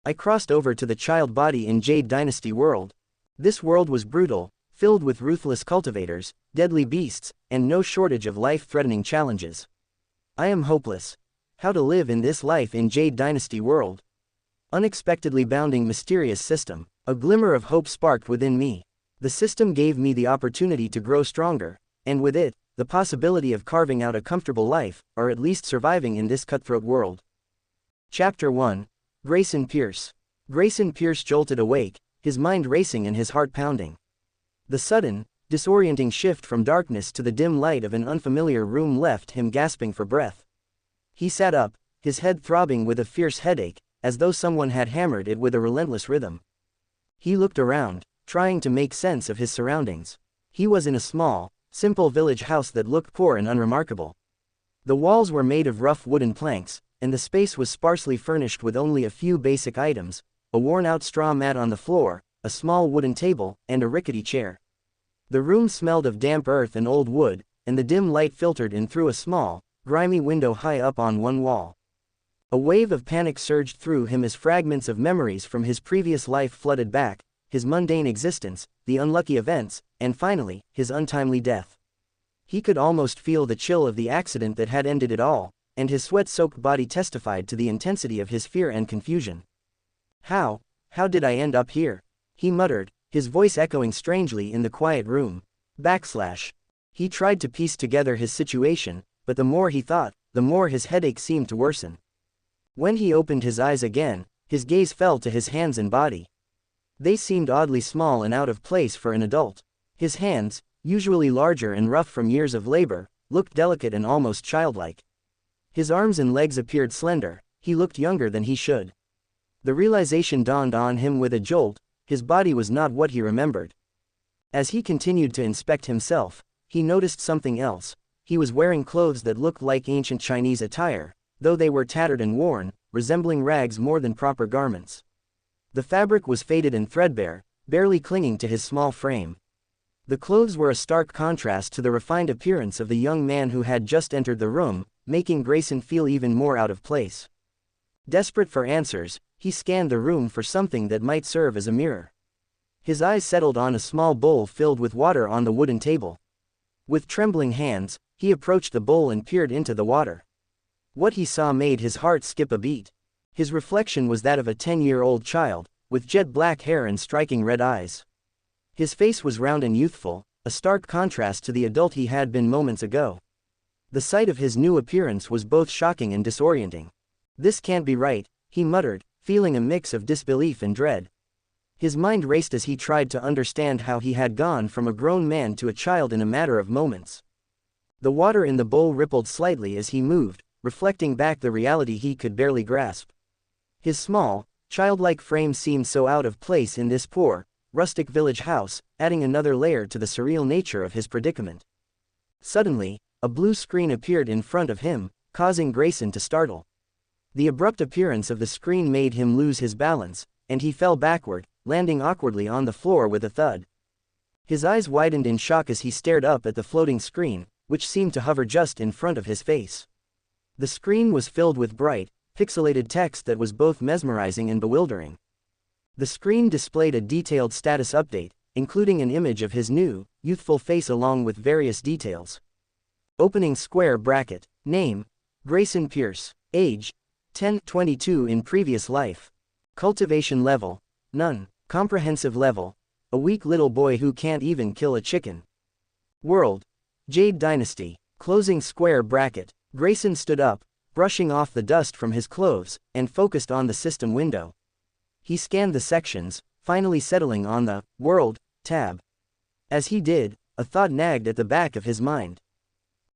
I crossed over to the child body in Jade Dynasty world. This world was brutal, filled with ruthless cultivators, deadly beasts, and no shortage of life-threatening challenges. I am hopeless. How to live in this life in Jade Dynasty world? Unexpectedly bounding mysterious system. A glimmer of hope sparked within me. The system gave me the opportunity to grow stronger, and with it, the possibility of carving out a comfortable life, or at least surviving in this cutthroat world. Chapter 1. Grayson Pierce. Grayson Pierce jolted awake, his mind racing and his heart pounding. The sudden, disorienting shift from darkness to the dim light of an unfamiliar room left him gasping for breath. He sat up, his head throbbing with a fierce headache, as though someone had hammered it with a relentless rhythm. He looked around, trying to make sense of his surroundings. He was in a small, simple village house that looked poor and unremarkable. The walls were made of rough wooden planks, and the space was sparsely furnished with only a few basic items: a worn-out straw mat on the floor, a small wooden table, and a rickety chair. The room smelled of damp earth and old wood, and the dim light filtered in through a small, grimy window high up on one wall. A wave of panic surged through him as fragments of memories from his previous life flooded back: his mundane existence, the unlucky events, and finally, his untimely death. He could almost feel the chill of the accident that had ended it all, and his sweat-soaked body testified to the intensity of his fear and confusion. How did I end up here? He muttered, his voice echoing strangely in the quiet room. He tried to piece together his situation, but the more he thought, the more his headache seemed to worsen. When he opened his eyes again, his gaze fell to his hands and body. They seemed oddly small and out of place for an adult. His hands, usually larger and rough from years of labor, looked delicate and almost childlike. His arms and legs appeared slender. He looked younger than he should. The realization dawned on him with a jolt: his body was not what he remembered. As he continued to inspect himself, he noticed something else. He was wearing clothes that looked like ancient Chinese attire, though they were tattered and worn, resembling rags more than proper garments. The fabric was faded and threadbare, barely clinging to his small frame. The clothes were a stark contrast to the refined appearance of the young man who had just entered the room, making Grayson feel even more out of place. Desperate for answers, he scanned the room for something that might serve as a mirror. His eyes settled on a small bowl filled with water on the wooden table. With trembling hands, he approached the bowl and peered into the water. What he saw made his heart skip a beat. His reflection was that of a 10-year-old child, with jet black hair and striking red eyes. His face was round and youthful, a stark contrast to the adult he had been moments ago. The sight of his new appearance was both shocking and disorienting. "This can't be right," he muttered, feeling a mix of disbelief and dread. His mind raced as he tried to understand how he had gone from a grown man to a child in a matter of moments. The water in the bowl rippled slightly as he moved, reflecting back the reality he could barely grasp. His small, childlike frame seemed so out of place in this poor, rustic village house, adding another layer to the surreal nature of his predicament. Suddenly, a blue screen appeared in front of him, causing Grayson to startle. The abrupt appearance of the screen made him lose his balance, and he fell backward, landing awkwardly on the floor with a thud. His eyes widened in shock as he stared up at the floating screen, which seemed to hover just in front of his face. The screen was filled with bright, pixelated text that was both mesmerizing and bewildering. The screen displayed a detailed status update, including an image of his new, youthful face along with various details. Opening square bracket. Name: Grayson Pierce. Age: 10-22 in previous life. Cultivation level: none. Comprehensive level: a weak little boy who can't even kill a chicken. World: Jade Dynasty. Closing square bracket. Grayson stood up, brushing off the dust from his clothes, and focused on the system window. He scanned the sections, finally settling on the World tab. As he did, a thought nagged at the back of his mind.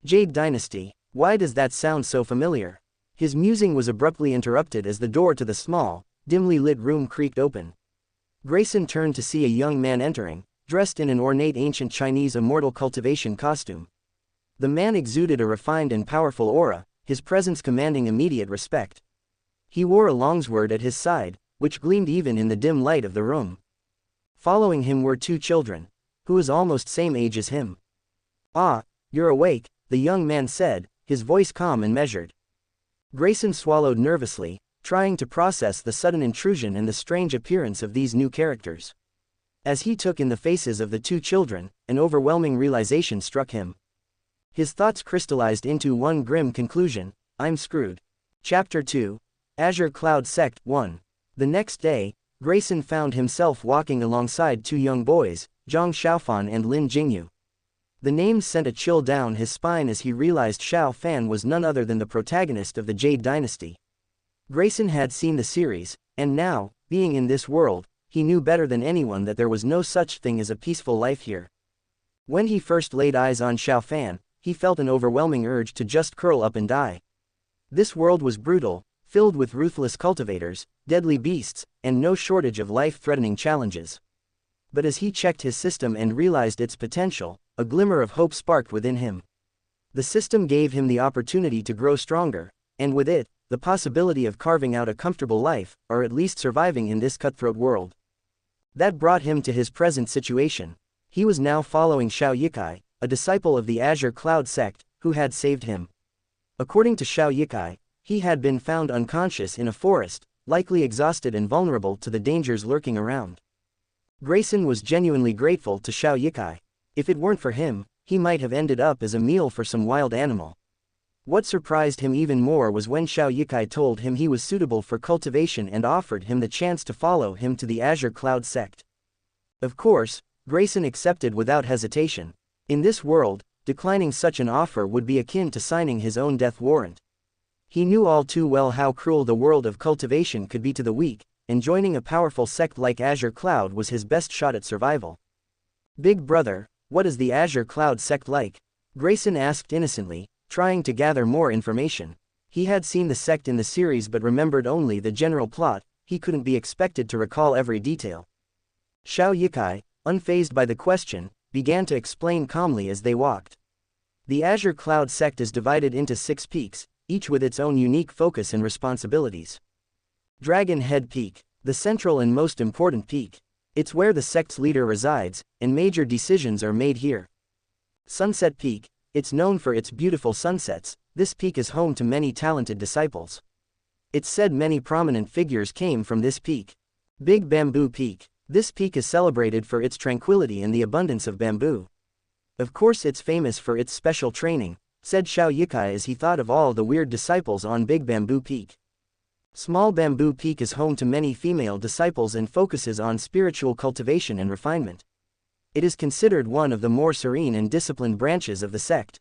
Jade Dynasty, why does that sound so familiar? His musing was abruptly interrupted as the door to the small, dimly lit room creaked open. Grayson turned to see a young man entering, dressed in an ornate ancient Chinese immortal cultivation costume. The man exuded a refined and powerful aura, his presence commanding immediate respect. He wore a longsword at his side, which gleamed even in the dim light of the room. Following him were two children, who was almost same age as him. "Ah, you're awake," the young man said, his voice calm and measured. Grayson swallowed nervously, trying to process the sudden intrusion and the strange appearance of these new characters. As he took in the faces of the two children, an overwhelming realization struck him. His thoughts crystallized into one grim conclusion: I'm screwed. Chapter 2. Azure Cloud Sect 1. The next day, Grayson found himself walking alongside two young boys, Zhang Xiaofan and Lin Jingyu. The names sent a chill down his spine as he realized Xiao Fan was none other than the protagonist of the Jade Dynasty. Grayson had seen the series, and now, being in this world, he knew better than anyone that there was no such thing as a peaceful life here. When he first laid eyes on Xiao Fan, he felt an overwhelming urge to just curl up and die. This world was brutal, filled with ruthless cultivators, deadly beasts, and no shortage of life-threatening challenges. But as he checked his system and realized its potential, a glimmer of hope sparked within him. The system gave him the opportunity to grow stronger, and with it, the possibility of carving out a comfortable life, or at least surviving in this cutthroat world. That brought him to his present situation. He was now following Xiao Yikai, a disciple of the Azure Cloud Sect, who had saved him. According to Xiao Yikai, he had been found unconscious in a forest, likely exhausted and vulnerable to the dangers lurking around. Grayson was genuinely grateful to Xiao Yikai. If it weren't for him, he might have ended up as a meal for some wild animal. What surprised him even more was when Xiao Yikai told him he was suitable for cultivation and offered him the chance to follow him to the Azure Cloud Sect. Of course, Grayson accepted without hesitation. In this world, declining such an offer would be akin to signing his own death warrant. He knew all too well how cruel the world of cultivation could be to the weak, and joining a powerful sect like Azure Cloud was his best shot at survival. "Big brother, what is the Azure Cloud Sect like?" Grayson asked innocently, trying to gather more information. He had seen the sect in the series but remembered only the general plot. He couldn't be expected to recall every detail. Xiao Yikai, unfazed by the question, began to explain calmly as they walked. The Azure Cloud Sect is divided into 6 peaks, each with its own unique focus and responsibilities. Dragon Head Peak, the central and most important peak. It's where the sect's leader resides, and major decisions are made here. Sunset Peak, it's known for its beautiful sunsets. This peak is home to many talented disciples. It's said many prominent figures came from this peak. Big Bamboo Peak, this peak is celebrated for its tranquility and the abundance of bamboo. Of course it's famous for its special training, said Xiao Yikai as he thought of all the weird disciples on Big Bamboo Peak. Small Bamboo Peak is home to many female disciples and focuses on spiritual cultivation and refinement. It is considered one of the more serene and disciplined branches of the sect.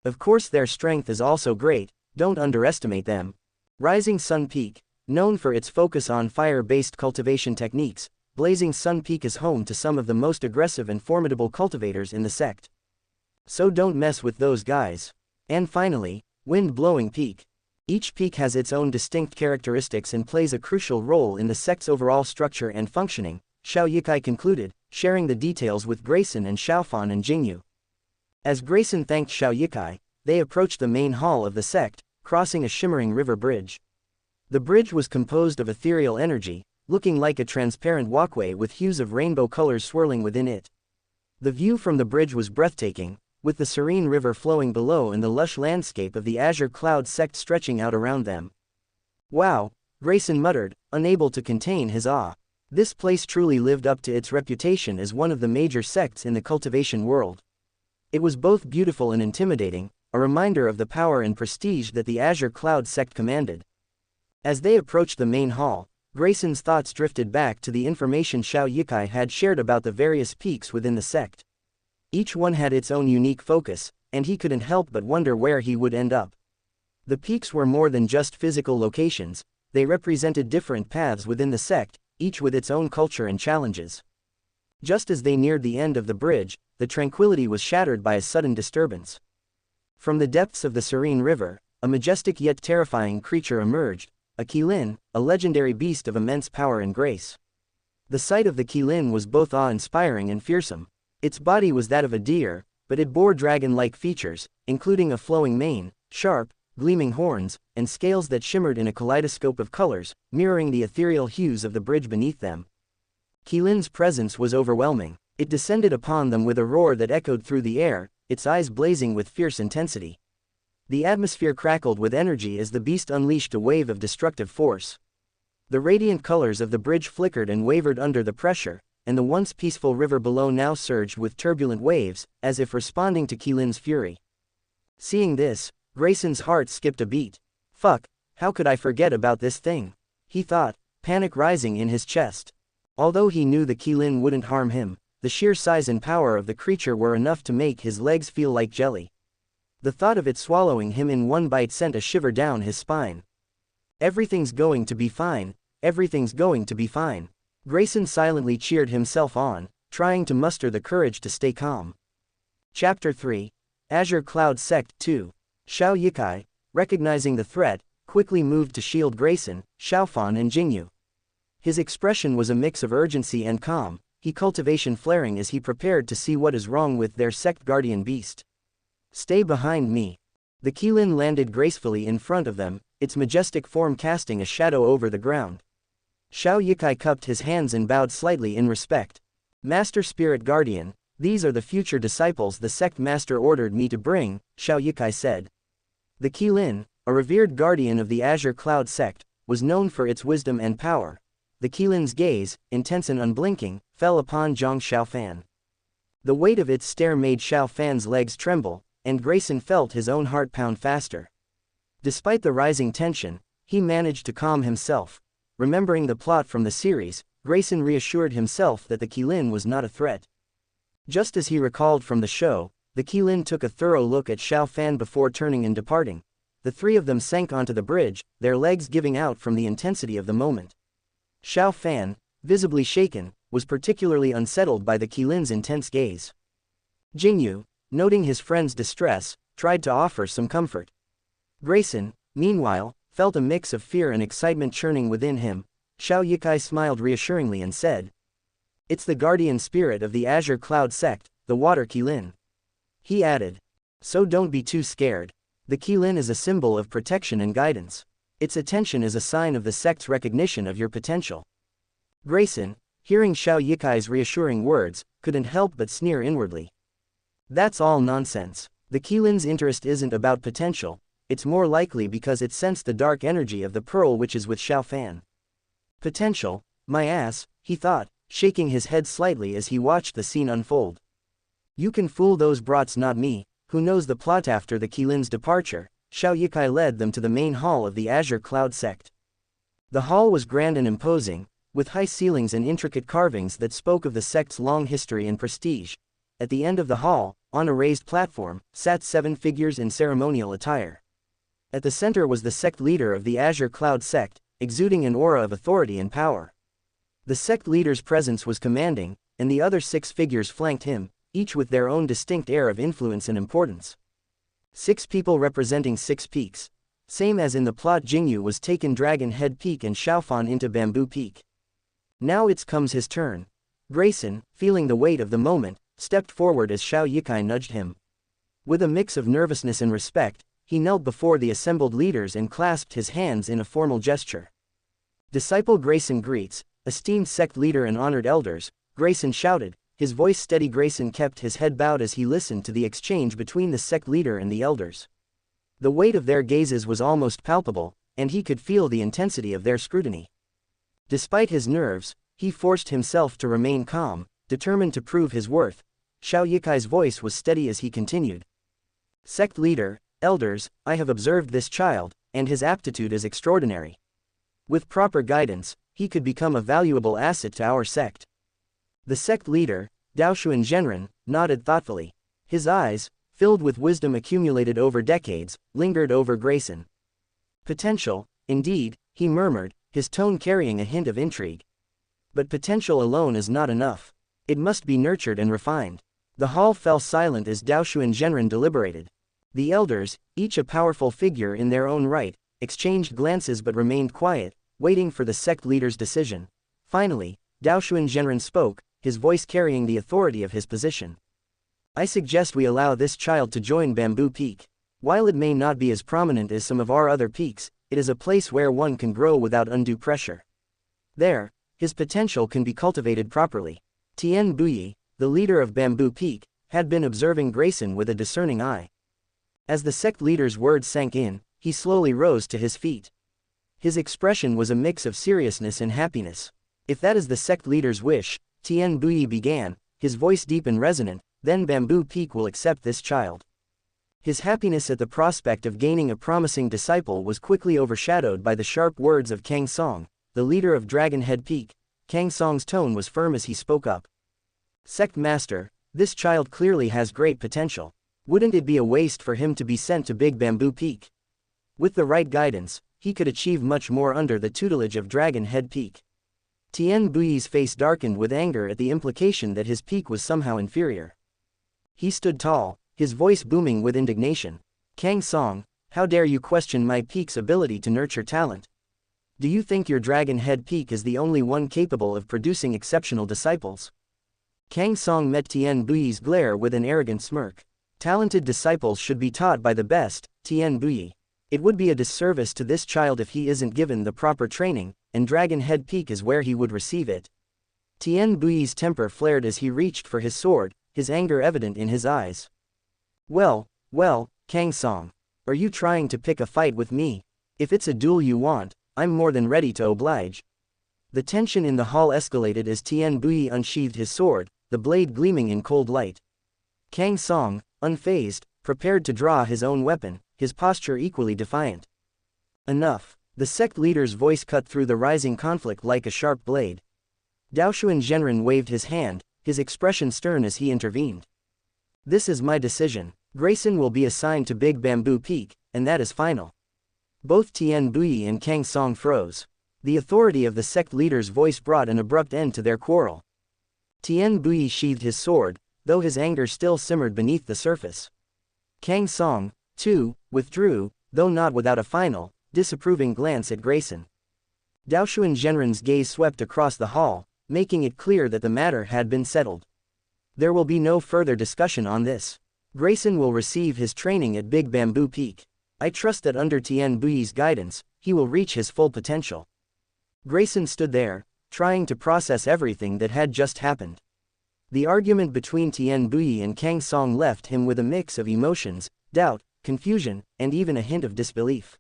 Of course their strength is also great, don't underestimate them. Rising Sun Peak, known for its focus on fire-based cultivation techniques, Blazing Sun Peak is home to some of the most aggressive and formidable cultivators in the sect. So don't mess with those guys. And finally, Wind Blowing Peak. Each peak has its own distinct characteristics and plays a crucial role in the sect's overall structure and functioning, Xiao Yikai concluded, sharing the details with Grayson and Xiaofan and Jingyu. As Grayson thanked Xiao Yikai, they approached the main hall of the sect, crossing a shimmering river bridge. The bridge was composed of ethereal energy, looking like a transparent walkway with hues of rainbow colors swirling within it. The view from the bridge was breathtaking, with the serene river flowing below and the lush landscape of the Azure Cloud Sect stretching out around them. "Wow," Grayson muttered, unable to contain his awe. This place truly lived up to its reputation as one of the major sects in the cultivation world. It was both beautiful and intimidating, a reminder of the power and prestige that the Azure Cloud Sect commanded. As they approached the main hall, Grayson's thoughts drifted back to the information Xiao Yikai had shared about the various peaks within the sect. Each one had its own unique focus, and he couldn't help but wonder where he would end up. The peaks were more than just physical locations, they represented different paths within the sect, each with its own culture and challenges. Just as they neared the end of the bridge, the tranquility was shattered by a sudden disturbance. From the depths of the serene river, a majestic yet terrifying creature emerged, a Qilin, a legendary beast of immense power and grace. The sight of the Qilin was both awe-inspiring and fearsome. Its body was that of a deer, but it bore dragon-like features, including a flowing mane, sharp, gleaming horns, and scales that shimmered in a kaleidoscope of colors, mirroring the ethereal hues of the bridge beneath them. Qilin's presence was overwhelming. It descended upon them with a roar that echoed through the air, its eyes blazing with fierce intensity. The atmosphere crackled with energy as the beast unleashed a wave of destructive force. The radiant colors of the bridge flickered and wavered under the pressure, and the once peaceful river below now surged with turbulent waves, as if responding to Qilin's fury. Seeing this, Grayson's heart skipped a beat. Fuck, how could I forget about this thing? He thought, panic rising in his chest. Although he knew the Qilin wouldn't harm him, the sheer size and power of the creature were enough to make his legs feel like jelly. The thought of it swallowing him in one bite sent a shiver down his spine. Everything's going to be fine, everything's going to be fine. Grayson silently cheered himself on, trying to muster the courage to stay calm. Chapter 3. Azure Cloud Sect 2. Xiao Yikai, recognizing the threat, quickly moved to shield Grayson, Xiaofan and Jingyu. His expression was a mix of urgency and calm, he cultivation flaring as he prepared to see what is wrong with their sect guardian beast. Stay behind me. The Qilin landed gracefully in front of them, its majestic form casting a shadow over the ground. Xiao Yikai cupped his hands and bowed slightly in respect. Master Spirit Guardian, these are the future disciples the sect master ordered me to bring, Xiao Yikai said. The Qilin, a revered guardian of the Azure Cloud sect, was known for its wisdom and power. The Qilin's gaze, intense and unblinking, fell upon Zhang Xiaofan. The weight of its stare made Xiaofan's legs tremble, and Grayson felt his own heart pound faster. Despite the rising tension, he managed to calm himself. Remembering the plot from the series, Grayson reassured himself that the Qilin was not a threat. Just as he recalled from the show, the Qilin took a thorough look at Xiaofan before turning and departing. The three of them sank onto the bridge, their legs giving out from the intensity of the moment. Xiaofan, visibly shaken, was particularly unsettled by the Qilin's intense gaze. Jingyu, noting his friend's distress, tried to offer some comfort. Grayson, meanwhile, felt a mix of fear and excitement churning within him. Xiao Yikai smiled reassuringly and said, "It's the guardian spirit of the Azure Cloud sect, the Water Qilin." He added, "So don't be too scared. The Qilin is a symbol of protection and guidance. Its attention is a sign of the sect's recognition of your potential." Grayson, hearing Xiao Yikai's reassuring words, couldn't help but sneer inwardly. That's all nonsense. The Qilin's interest isn't about potential, it's more likely because it sensed the dark energy of the Pearl Witches with Xiaofan. Potential, my ass, he thought, shaking his head slightly as he watched the scene unfold. You can fool those brats, not me, who knows the plot. After the Qilin's departure, Xiao Yikai led them to the main hall of the Azure Cloud sect. The hall was grand and imposing, with high ceilings and intricate carvings that spoke of the sect's long history and prestige. At the end of the hall, on a raised platform, sat 7 figures in ceremonial attire. At the center was the sect leader of the Azure Cloud sect, exuding an aura of authority and power. The sect leader's presence was commanding, and the other 6 figures flanked him, each with their own distinct air of influence and importance. 6 people representing 6 peaks. Same as in the plot, Jingyu was taken Dragon Head Peak and Xiaofan into Bamboo Peak. Now it comes his turn. Grayson, feeling the weight of the moment, stepped forward as Xiao Yikai nudged him. With a mix of nervousness and respect, he knelt before the assembled leaders and clasped his hands in a formal gesture. Disciple Grayson greets, esteemed sect leader and honored elders, Grayson shouted, his voice steady. Grayson kept his head bowed as he listened to the exchange between the sect leader and the elders. The weight of their gazes was almost palpable, and he could feel the intensity of their scrutiny. Despite his nerves, he forced himself to remain calm, determined to prove his worth. Xiao Yikai's voice was steady as he continued. Sect leader, elders, I have observed this child, and his aptitude is extraordinary. With proper guidance, he could become a valuable asset to our sect. The sect leader, Daoshuan Zhenren, nodded thoughtfully. His eyes, filled with wisdom accumulated over decades, lingered over Grayson. Potential, indeed, he murmured, his tone carrying a hint of intrigue. But potential alone is not enough. It must be nurtured and refined. The hall fell silent as Daoshuan Zhenren deliberated. The elders, each a powerful figure in their own right, exchanged glances but remained quiet, waiting for the sect leader's decision. Finally, Daoshuan Zhenren spoke, his voice carrying the authority of his position. I suggest we allow this child to join Bamboo Peak. While it may not be as prominent as some of our other peaks, it is a place where one can grow without undue pressure. There, his potential can be cultivated properly. Tian Buyi, the leader of Bamboo Peak, had been observing Grayson with a discerning eye. As the sect leader's words sank in, he slowly rose to his feet. His expression was a mix of seriousness and happiness. If that is the sect leader's wish, Tian Bui began, his voice deep and resonant, then Bamboo Peak will accept this child. His happiness at the prospect of gaining a promising disciple was quickly overshadowed by the sharp words of Kang Song, the leader of Dragon Head Peak. Kang Song's tone was firm as he spoke up. Sect Master, this child clearly has great potential. Wouldn't it be a waste for him to be sent to Big Bamboo Peak? With the right guidance, he could achieve much more under the tutelage of Dragon Head Peak. Tian Bui's face darkened with anger at the implication that his peak was somehow inferior. He stood tall, his voice booming with indignation. Kang Song, how dare you question my peak's ability to nurture talent? Do you think your Dragon Head Peak is the only one capable of producing exceptional disciples? Kang Song met Tian Bui's glare with an arrogant smirk. Talented disciples should be taught by the best, Tian Bui. It would be a disservice to this child if he isn't given the proper training, and Dragon Head Peak is where he would receive it. Tian Bui's temper flared as he reached for his sword, his anger evident in his eyes. Well, Kang Song. Are you trying to pick a fight with me? If it's a duel you want, I'm more than ready to oblige. The tension in the hall escalated as Tian Bui unsheathed his sword, the blade gleaming in cold light. Kang Song, unfazed, prepared to draw his own weapon, his posture equally defiant. Enough. The sect leader's voice cut through the rising conflict like a sharp blade. Daoshuan Zhenren waved his hand, his expression stern as he intervened. This is my decision. Grayson will be assigned to Big Bamboo Peak, and that is final. Both Tian Bui and Kang Song froze. The authority of the sect leader's voice brought an abrupt end to their quarrel. Tian Bui sheathed his sword, though his anger still simmered beneath the surface. Kang Song, too, withdrew, though not without a final, disapproving glance at Grayson. Daoshuan Zhenren's gaze swept across the hall, making it clear that the matter had been settled. There will be no further discussion on this. Grayson will receive his training at Big Bamboo Peak. I trust that under Tian Bui's guidance, he will reach his full potential. Grayson stood there, trying to process everything that had just happened. The argument between Tian Bui and Kang Song left him with a mix of emotions, doubt, confusion, and even a hint of disbelief.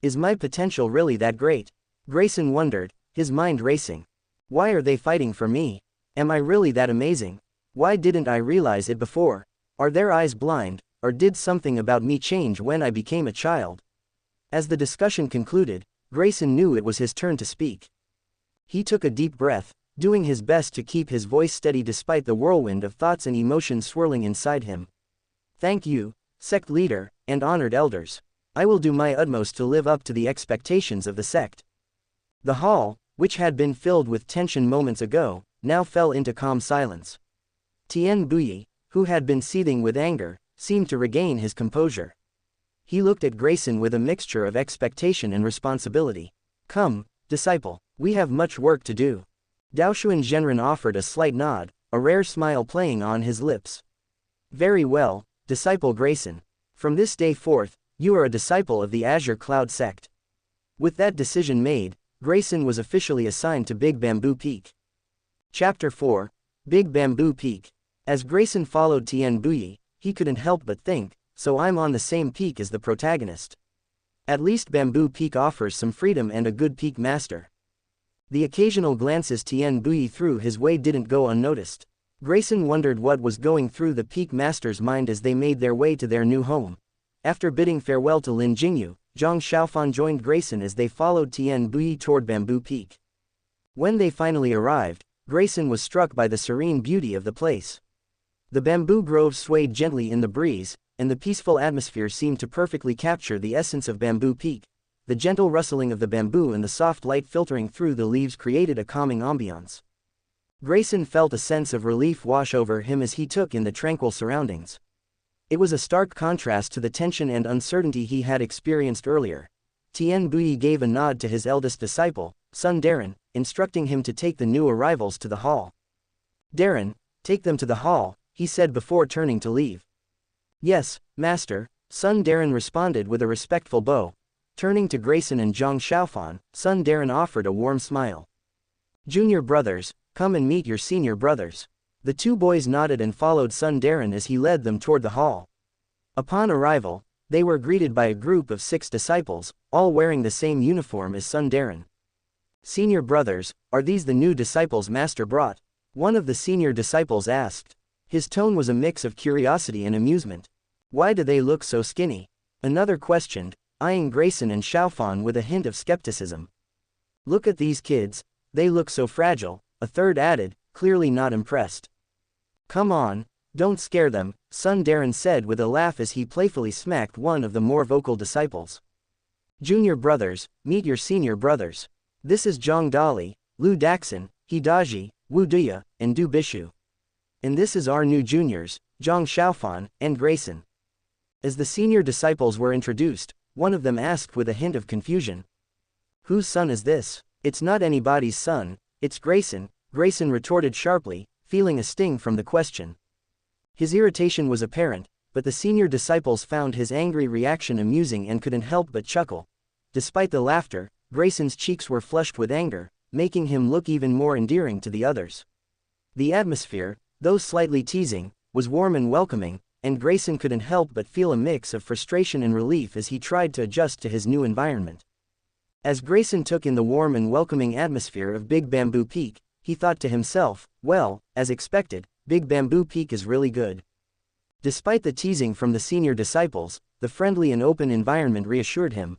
Is my potential really that great? Grayson wondered, his mind racing. Why are they fighting for me? Am I really that amazing? Why didn't I realize it before? Are their eyes blind, or did something about me change when I became a child? As the discussion concluded, Grayson knew it was his turn to speak. He took a deep breath, doing his best to keep his voice steady despite the whirlwind of thoughts and emotions swirling inside him. Thank you, sect leader, and honored elders. I will do my utmost to live up to the expectations of the sect. The hall, which had been filled with tension moments ago, now fell into calm silence. Tian Bui, who had been seething with anger, seemed to regain his composure. He looked at Grayson with a mixture of expectation and responsibility. Come, disciple, we have much work to do. Daoshuan Zhenren offered a slight nod, a rare smile playing on his lips. Very well, disciple Grayson. From this day forth, you are a disciple of the Azure Cloud sect. With that decision made, Grayson was officially assigned to Big Bamboo Peak. Chapter 4, Big Bamboo Peak. As Grayson followed Tian Bui, he couldn't help but think, so I'm on the same peak as the protagonist. At least Bamboo Peak offers some freedom and a good peak master. The occasional glances Tian Bui threw his way didn't go unnoticed. Grayson wondered what was going through the peak master's mind as they made their way to their new home. After bidding farewell to Lin Jingyu, Zhang Xiaofan joined Grayson as they followed Tian Bui toward Bamboo Peak. When they finally arrived, Grayson was struck by the serene beauty of the place. The bamboo groves swayed gently in the breeze, and the peaceful atmosphere seemed to perfectly capture the essence of Bamboo Peak. The gentle rustling of the bamboo and the soft light filtering through the leaves created a calming ambiance. Grayson felt a sense of relief wash over him as he took in the tranquil surroundings. It was a stark contrast to the tension and uncertainty he had experienced earlier. Tian Bui gave a nod to his eldest disciple, son Darren, instructing him to take the new arrivals to the hall. Darren, take them to the hall, he said before turning to leave. Yes, master, son Darren responded with a respectful bow. Turning to Grayson and Zhang Xiaofan, son Darren offered a warm smile. Junior brothers, come and meet your senior brothers. The two boys nodded and followed son Darren as he led them toward the hall. Upon arrival, They were greeted by a group of 6 disciples, all wearing the same uniform as Sundaren. "Senior brothers, are these the new disciples Master brought?" one of the senior disciples asked. His tone was a mix of curiosity and amusement. "Why do they look so skinny?" another questioned, eyeing Grayson and Xiaofan with a hint of skepticism. "Look at these kids, they look so fragile," a third added, clearly not impressed. "Come on, don't scare them," Sundaren said with a laugh as he playfully smacked one of the more vocal disciples. "Junior brothers, meet your senior brothers. This is Zhang Dali, Lu Daxin, Hidaji, Wu Duya, and Du Bishu. And this is our new juniors, Zhang Xiaofan, and Grayson." As the senior disciples were introduced, one of them asked with a hint of confusion. "Whose son is this?" "It's not anybody's son, it's Grayson," Grayson retorted sharply, feeling a sting from the question. His irritation was apparent, but the senior disciples found his angry reaction amusing and couldn't help but chuckle. Despite the laughter, Grayson's cheeks were flushed with anger, making him look even more endearing to the others. The atmosphere, though slightly teasing, was warm and welcoming, and Grayson couldn't help but feel a mix of frustration and relief as he tried to adjust to his new environment. As Grayson took in the warm and welcoming atmosphere of Big Bamboo Peak, he thought to himself, well, as expected, Big Bamboo Peak is really good. Despite the teasing from the senior disciples, the friendly and open environment reassured him.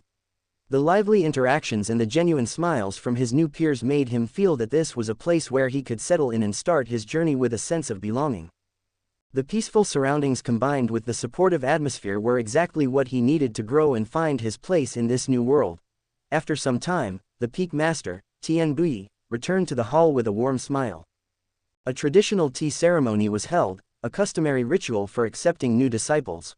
The lively interactions and the genuine smiles from his new peers made him feel that this was a place where he could settle in and start his journey with a sense of belonging. The peaceful surroundings combined with the supportive atmosphere were exactly what he needed to grow and find his place in this new world. After some time, the Peak Master, Tian Bui, returned to the hall with a warm smile. A traditional tea ceremony was held, a customary ritual for accepting new disciples.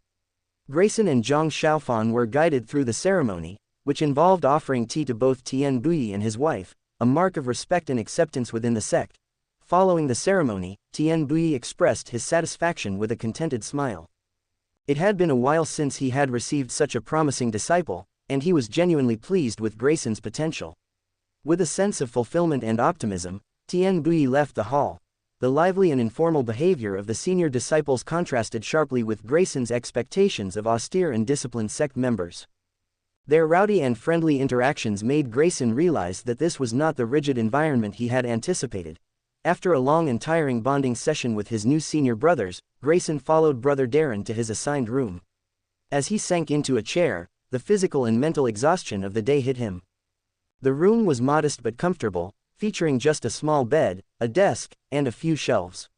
Grayson and Zhang Xiaofan were guided through the ceremony, which involved offering tea to both Tian Bui and his wife, a mark of respect and acceptance within the sect. Following the ceremony, Tian Bui expressed his satisfaction with a contented smile. It had been a while since he had received such a promising disciple, and he was genuinely pleased with Grayson's potential. With a sense of fulfillment and optimism, Tian Bui left the hall. The lively and informal behavior of the senior disciples contrasted sharply with Grayson's expectations of austere and disciplined sect members. Their rowdy and friendly interactions made Grayson realize that this was not the rigid environment he had anticipated. After a long and tiring bonding session with his new senior brothers, Grayson followed Brother Darren to his assigned room. As he sank into a chair, the physical and mental exhaustion of the day hit him. The room was modest but comfortable, featuring just a small bed, a desk, and a few shelves.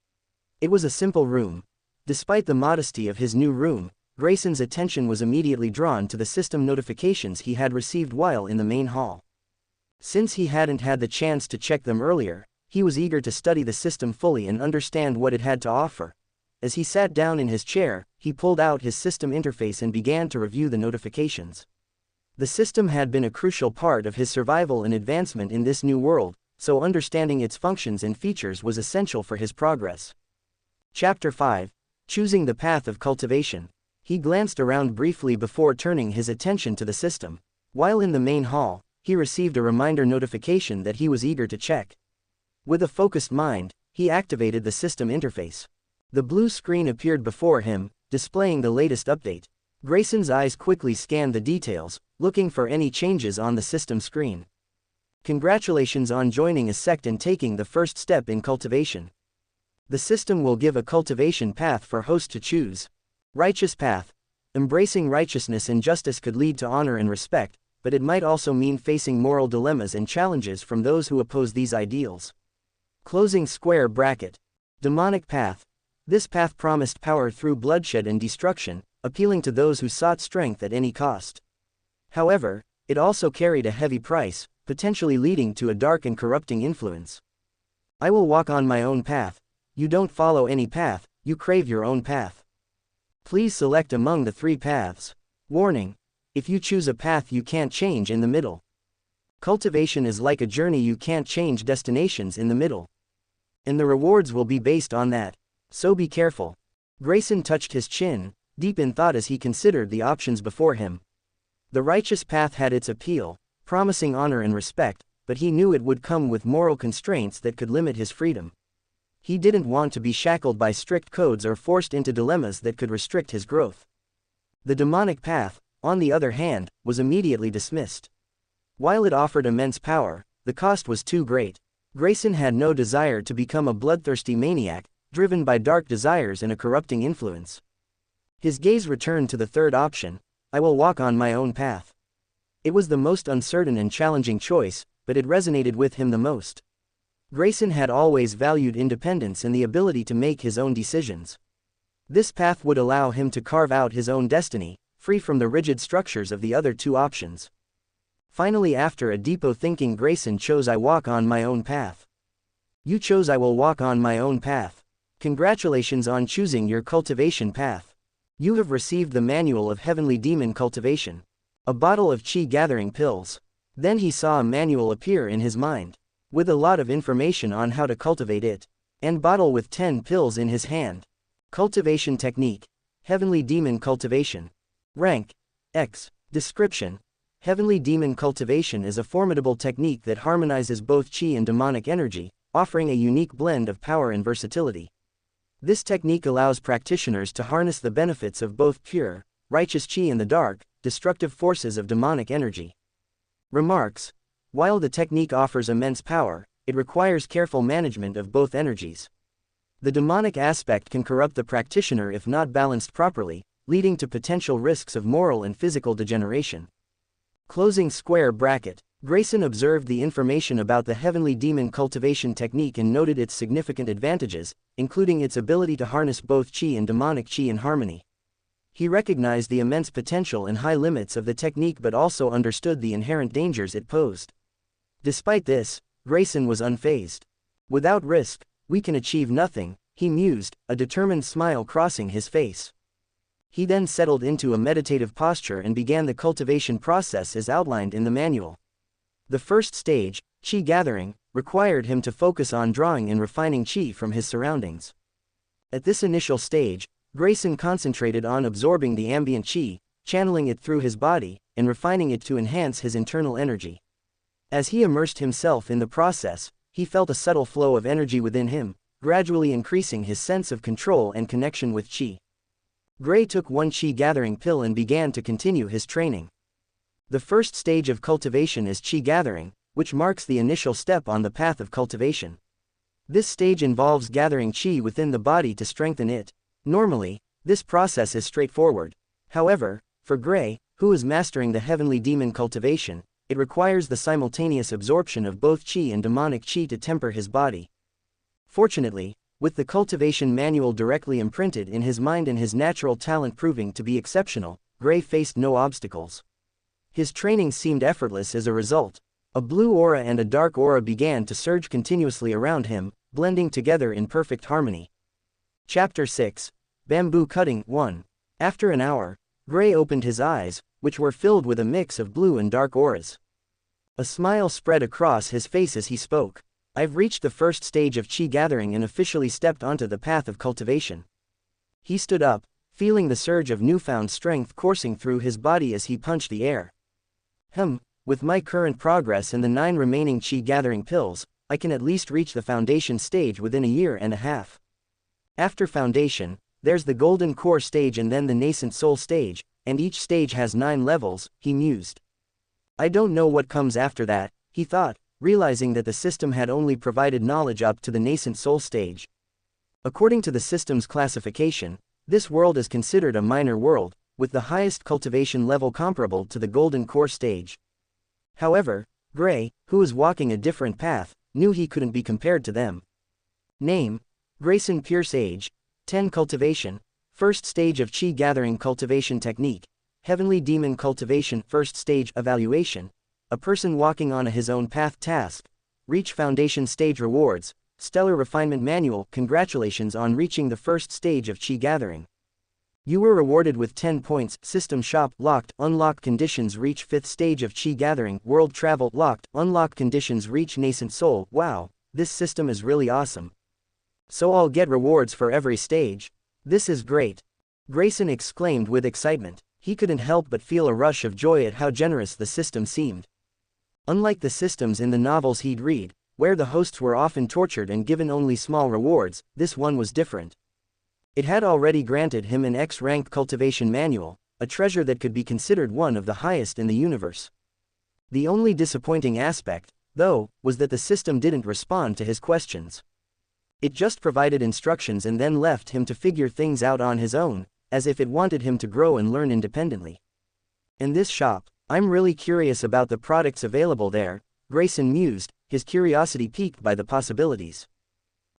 It was a simple room. Despite the modesty of his new room, Grayson's attention was immediately drawn to the system notifications he had received while in the main hall. Since he hadn't had the chance to check them earlier, he was eager to study the system fully and understand what it had to offer. As he sat down in his chair, he pulled out his system interface and began to review the notifications. The system had been a crucial part of his survival and advancement in this new world, so understanding its functions and features was essential for his progress. Chapter 5: Choosing the Path of Cultivation. He glanced around briefly before turning his attention to the system. While in the main hall, he received a reminder notification that he was eager to check. With a focused mind, he activated the system interface. The blue screen appeared before him, displaying the latest update. Grayson's eyes quickly scanned the details, looking for any changes on the system screen. Congratulations on joining a sect and taking the first step in cultivation. The system will give a cultivation path for host to choose. Righteous path. Embracing righteousness and justice could lead to honor and respect, but it might also mean facing moral dilemmas and challenges from those who oppose these ideals. Closing square bracket. Demonic path. This path promised power through bloodshed and destruction, appealing to those who sought strength at any cost. However, it also carried a heavy price, potentially leading to a dark and corrupting influence. I will walk on my own path. You don't follow any path, you crave your own path. Please select among the 3 paths. Warning: if you choose a path you can't change in the middle. Cultivation is like a journey, you can't change destinations in the middle. And the rewards will be based on that. So be careful. Grayson touched his chin, deep in thought as he considered the options before him. The righteous path had its appeal, promising honor and respect, but he knew it would come with moral constraints that could limit his freedom. He didn't want to be shackled by strict codes or forced into dilemmas that could restrict his growth. The demonic path, on the other hand, was immediately dismissed. While it offered immense power, the cost was too great. Grayson had no desire to become a bloodthirsty maniac, driven by dark desires and a corrupting influence. His gaze returned to the third option: I will walk on my own path. It was the most uncertain and challenging choice, but it resonated with him the most. Grayson had always valued independence and the ability to make his own decisions. This path would allow him to carve out his own destiny, free from the rigid structures of the other two options. Finally, after a deep thinking, Grayson chose I walk on my own path. You chose I will walk on my own path. Congratulations on choosing your cultivation path. You have received the manual of heavenly demon cultivation. A bottle of chi gathering pills. Then he saw a manual appear in his mind, with a lot of information on how to cultivate it, and bottle with 10 pills in his hand. Cultivation technique. Heavenly demon cultivation. Rank X. Description: Heavenly demon cultivation is a formidable technique that harmonizes both chi and demonic energy, offering a unique blend of power and versatility. This technique allows practitioners to harness the benefits of both pure, righteous chi and the dark, destructive forces of demonic energy. Remarks: While the technique offers immense power, it requires careful management of both energies. The demonic aspect can corrupt the practitioner if not balanced properly, leading to potential risks of moral and physical degeneration. Closing square bracket. Grayson observed the information about the heavenly demon cultivation technique and noted its significant advantages, including its ability to harness both chi and demonic chi in harmony. He recognized the immense potential and high limits of the technique but also understood the inherent dangers it posed. Despite this, Grayson was unfazed. Without risk, we can achieve nothing, he mused, a determined smile crossing his face. He then settled into a meditative posture and began the cultivation process as outlined in the manual. The first stage, chi gathering, required him to focus on drawing and refining chi from his surroundings. At this initial stage, Grayson concentrated on absorbing the ambient chi, channeling it through his body, and refining it to enhance his internal energy. As he immersed himself in the process, he felt a subtle flow of energy within him, gradually increasing his sense of control and connection with chi. Gray took one chi gathering pill and began to continue his training. The first stage of cultivation is chi gathering, which marks the initial step on the path of cultivation. This stage involves gathering chi within the body to strengthen it. Normally, this process is straightforward. However, for Gray, who is mastering the heavenly demon cultivation, it requires the simultaneous absorption of both chi and demonic chi to temper his body. Fortunately, with the cultivation manual directly imprinted in his mind and his natural talent proving to be exceptional, Gray faced no obstacles. His training seemed effortless as a result. A blue aura and a dark aura began to surge continuously around him, blending together in perfect harmony. Chapter 6. Bamboo Cutting 1. After an hour, Gray opened his eyes, which were filled with a mix of blue and dark auras. A smile spread across his face as he spoke. I've reached the first stage of chi gathering and officially stepped onto the path of cultivation. He stood up, feeling the surge of newfound strength coursing through his body as he punched the air. With my current progress and the 9 remaining chi gathering pills, I can at least reach the foundation stage within a year and a half. After foundation, there's the golden core stage and then the nascent soul stage, and each stage has 9 levels, he mused. I don't know what comes after that, he thought, realizing that the system had only provided knowledge up to the nascent soul stage. According to the system's classification, this world is considered a minor world, with the highest cultivation level comparable to the golden core stage. However, Gray, who was walking a different path, knew he couldn't be compared to them. Name: Grayson Pierce. Age: 10. Cultivation: First stage of chi gathering cultivation technique. Heavenly demon cultivation. First stage. Evaluation: A person walking on his own path. Task: Reach foundation stage. Rewards: Stellar Refinement Manual. Congratulations on reaching the first stage of chi gathering. You were rewarded with 10 points. System Shop. Locked. Unlocked conditions. Reach 5th stage of chi gathering. World Travel. Locked. Unlocked conditions. Reach Nascent Soul. Wow, this system is really awesome. So I'll get rewards for every stage? This is great. Grayson exclaimed with excitement. He couldn't help but feel a rush of joy at how generous the system seemed. Unlike the systems in the novels he'd read, where the hosts were often tortured and given only small rewards, this one was different. It had already granted him an X-rank cultivation manual, a treasure that could be considered one of the highest in the universe. The only disappointing aspect, though, was that the system didn't respond to his questions. It just provided instructions and then left him to figure things out on his own, as if it wanted him to grow and learn independently. In this shop, I'm really curious about the products available there, Grayson mused, his curiosity piqued by the possibilities.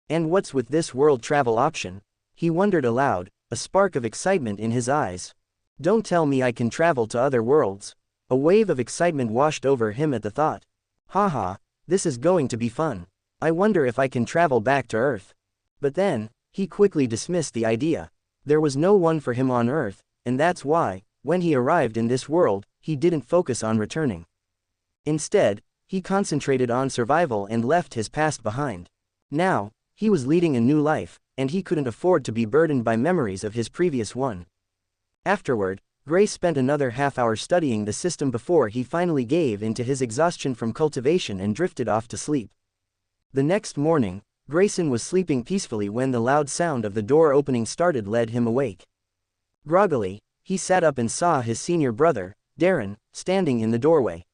And what's with this world travel option? He wondered aloud, a spark of excitement in his eyes. Don't tell me I can travel to other worlds. A wave of excitement washed over him at the thought. Haha, this is going to be fun. I wonder if I can travel back to Earth. But then, he quickly dismissed the idea. There was no one for him on Earth, and that's why, when he arrived in this world, he didn't focus on returning. Instead, he concentrated on survival and left his past behind. Now, he was leading a new life, and he couldn't afford to be burdened by memories of his previous one. Afterward, Gray spent another half-hour studying the system before he finally gave in to his exhaustion from cultivation and drifted off to sleep. The next morning, Grayson was sleeping peacefully when the loud sound of the door opening started led him awake. Groggily, he sat up and saw his senior brother, Darren, standing in the doorway.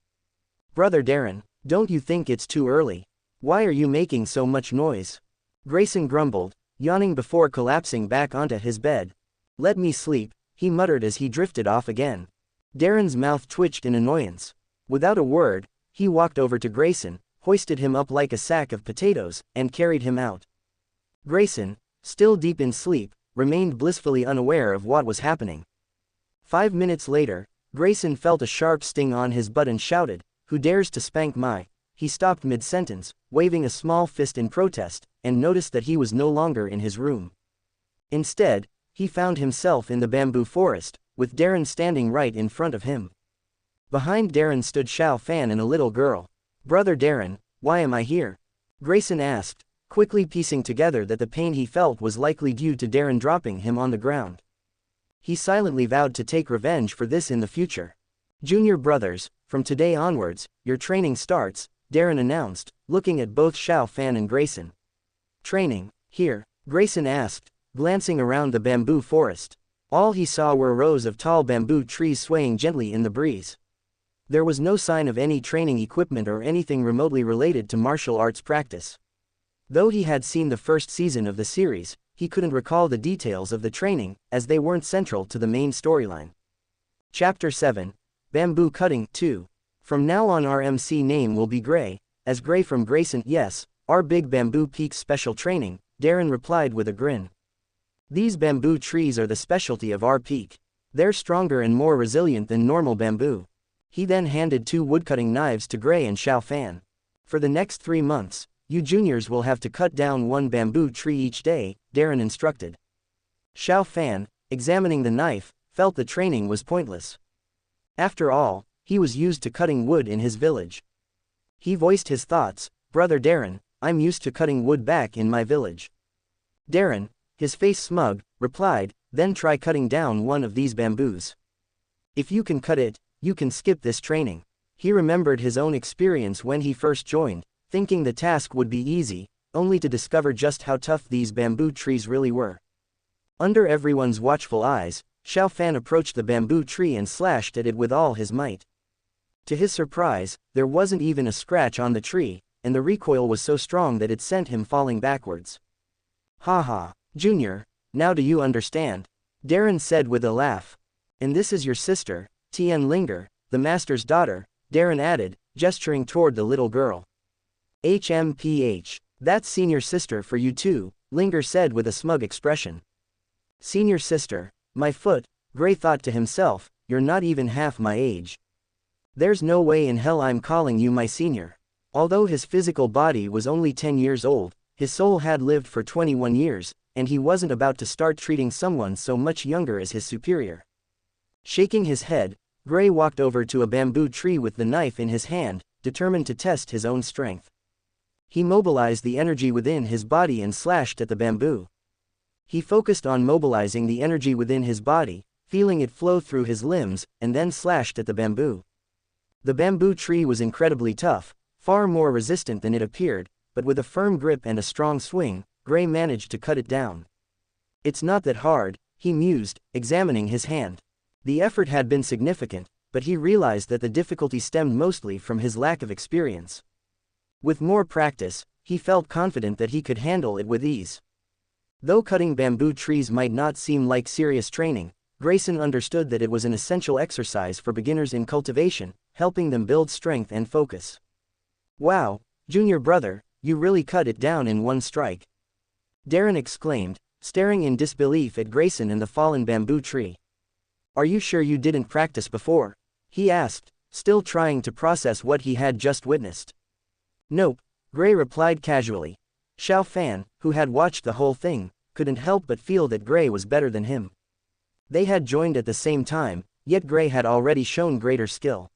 Brother Darren, don't you think it's too early? Why are you making so much noise? Grayson grumbled, yawning before collapsing back onto his bed. Let me sleep, he muttered as he drifted off again. Darren's mouth twitched in annoyance. Without a word, he walked over to Grayson, hoisted him up like a sack of potatoes, and carried him out. Grayson, still deep in sleep, remained blissfully unaware of what was happening. 5 minutes later, Grayson felt a sharp sting on his butt and shouted, "Who dares to spank my?" He stopped mid-sentence, waving a small fist in protest, and noticed that he was no longer in his room. Instead, he found himself in the bamboo forest, with Darren standing right in front of him. Behind Darren stood Xiao Fan and a little girl. Brother Darren, why am I here? Grayson asked, quickly piecing together that the pain he felt was likely due to Darren dropping him on the ground. He silently vowed to take revenge for this in the future. Junior brothers, from today onwards, your training starts, Darren announced, looking at both Xiao Fan and Grayson. Training, here? Grayson asked, glancing around the bamboo forest. All he saw were rows of tall bamboo trees swaying gently in the breeze. There was no sign of any training equipment or anything remotely related to martial arts practice. Though he had seen the first season of the series, he couldn't recall the details of the training, as they weren't central to the main storyline. Chapter 7, Bamboo Cutting 2. From now on our MC name will be Gray, as Gray from Grayson. Yes, our Big Bamboo Peaks special training, Darren replied with a grin. These bamboo trees are the specialty of our peak. They're stronger and more resilient than normal bamboo. He then handed 2 woodcutting knives to Gray and Xiao Fan. For the next 3 months, you juniors will have to cut down 1 bamboo tree each day, Darren instructed. Xiao Fan, examining the knife, felt the training was pointless. After all, he was used to cutting wood in his village. He voiced his thoughts, Brother Darren, I'm used to cutting wood back in my village. Darren, his face smug, replied, then try cutting down one of these bamboos. If you can cut it, you can skip this training. He remembered his own experience when he first joined, thinking the task would be easy, only to discover just how tough these bamboo trees really were. Under everyone's watchful eyes, Xiao Fan approached the bamboo tree and slashed at it with all his might. To his surprise, there wasn't even a scratch on the tree, and the recoil was so strong that it sent him falling backwards. Haha, Junior, now do you understand? Darren said with a laugh. And this is your sister, Tian Linger, the master's daughter, Darren added, gesturing toward the little girl. HMPH, that's senior sister for you too, Linger said with a smug expression. Senior sister, my foot, Gray thought to himself, you're not even half my age. There's no way in hell I'm calling you my senior. Although his physical body was only 10 years old, his soul had lived for 21 years, and he wasn't about to start treating someone so much younger as his superior. Shaking his head, Gray walked over to a bamboo tree with the knife in his hand, determined to test his own strength. He mobilized the energy within his body and slashed at the bamboo. He focused on mobilizing the energy within his body, feeling it flow through his limbs, and then slashed at the bamboo. The bamboo tree was incredibly tough, far more resistant than it appeared, but with a firm grip and a strong swing, Gray managed to cut it down. It's not that hard, he mused, examining his hand. The effort had been significant, but he realized that the difficulty stemmed mostly from his lack of experience. With more practice, he felt confident that he could handle it with ease. Though cutting bamboo trees might not seem like serious training, Grayson understood that it was an essential exercise for beginners in cultivation, helping them build strength and focus. "Wow, junior brother, you really cut it down in one strike," Darren exclaimed, staring in disbelief at Grayson and the fallen bamboo tree. "Are you sure you didn't practice before?" he asked, still trying to process what he had just witnessed. "Nope," Gray replied casually. Xiao Fan, who had watched the whole thing, couldn't help but feel that Gray was better than him. They had joined at the same time, yet Gray had already shown greater skill.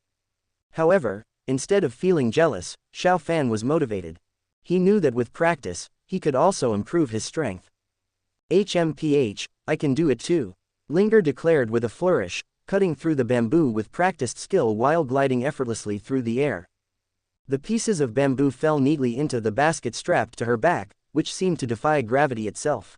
However, instead of feeling jealous, Xiao Fan was motivated. He knew that with practice, he could also improve his strength. "HMPH, I can do it too," Linger declared with a flourish, cutting through the bamboo with practiced skill while gliding effortlessly through the air. The pieces of bamboo fell neatly into the basket strapped to her back, which seemed to defy gravity itself.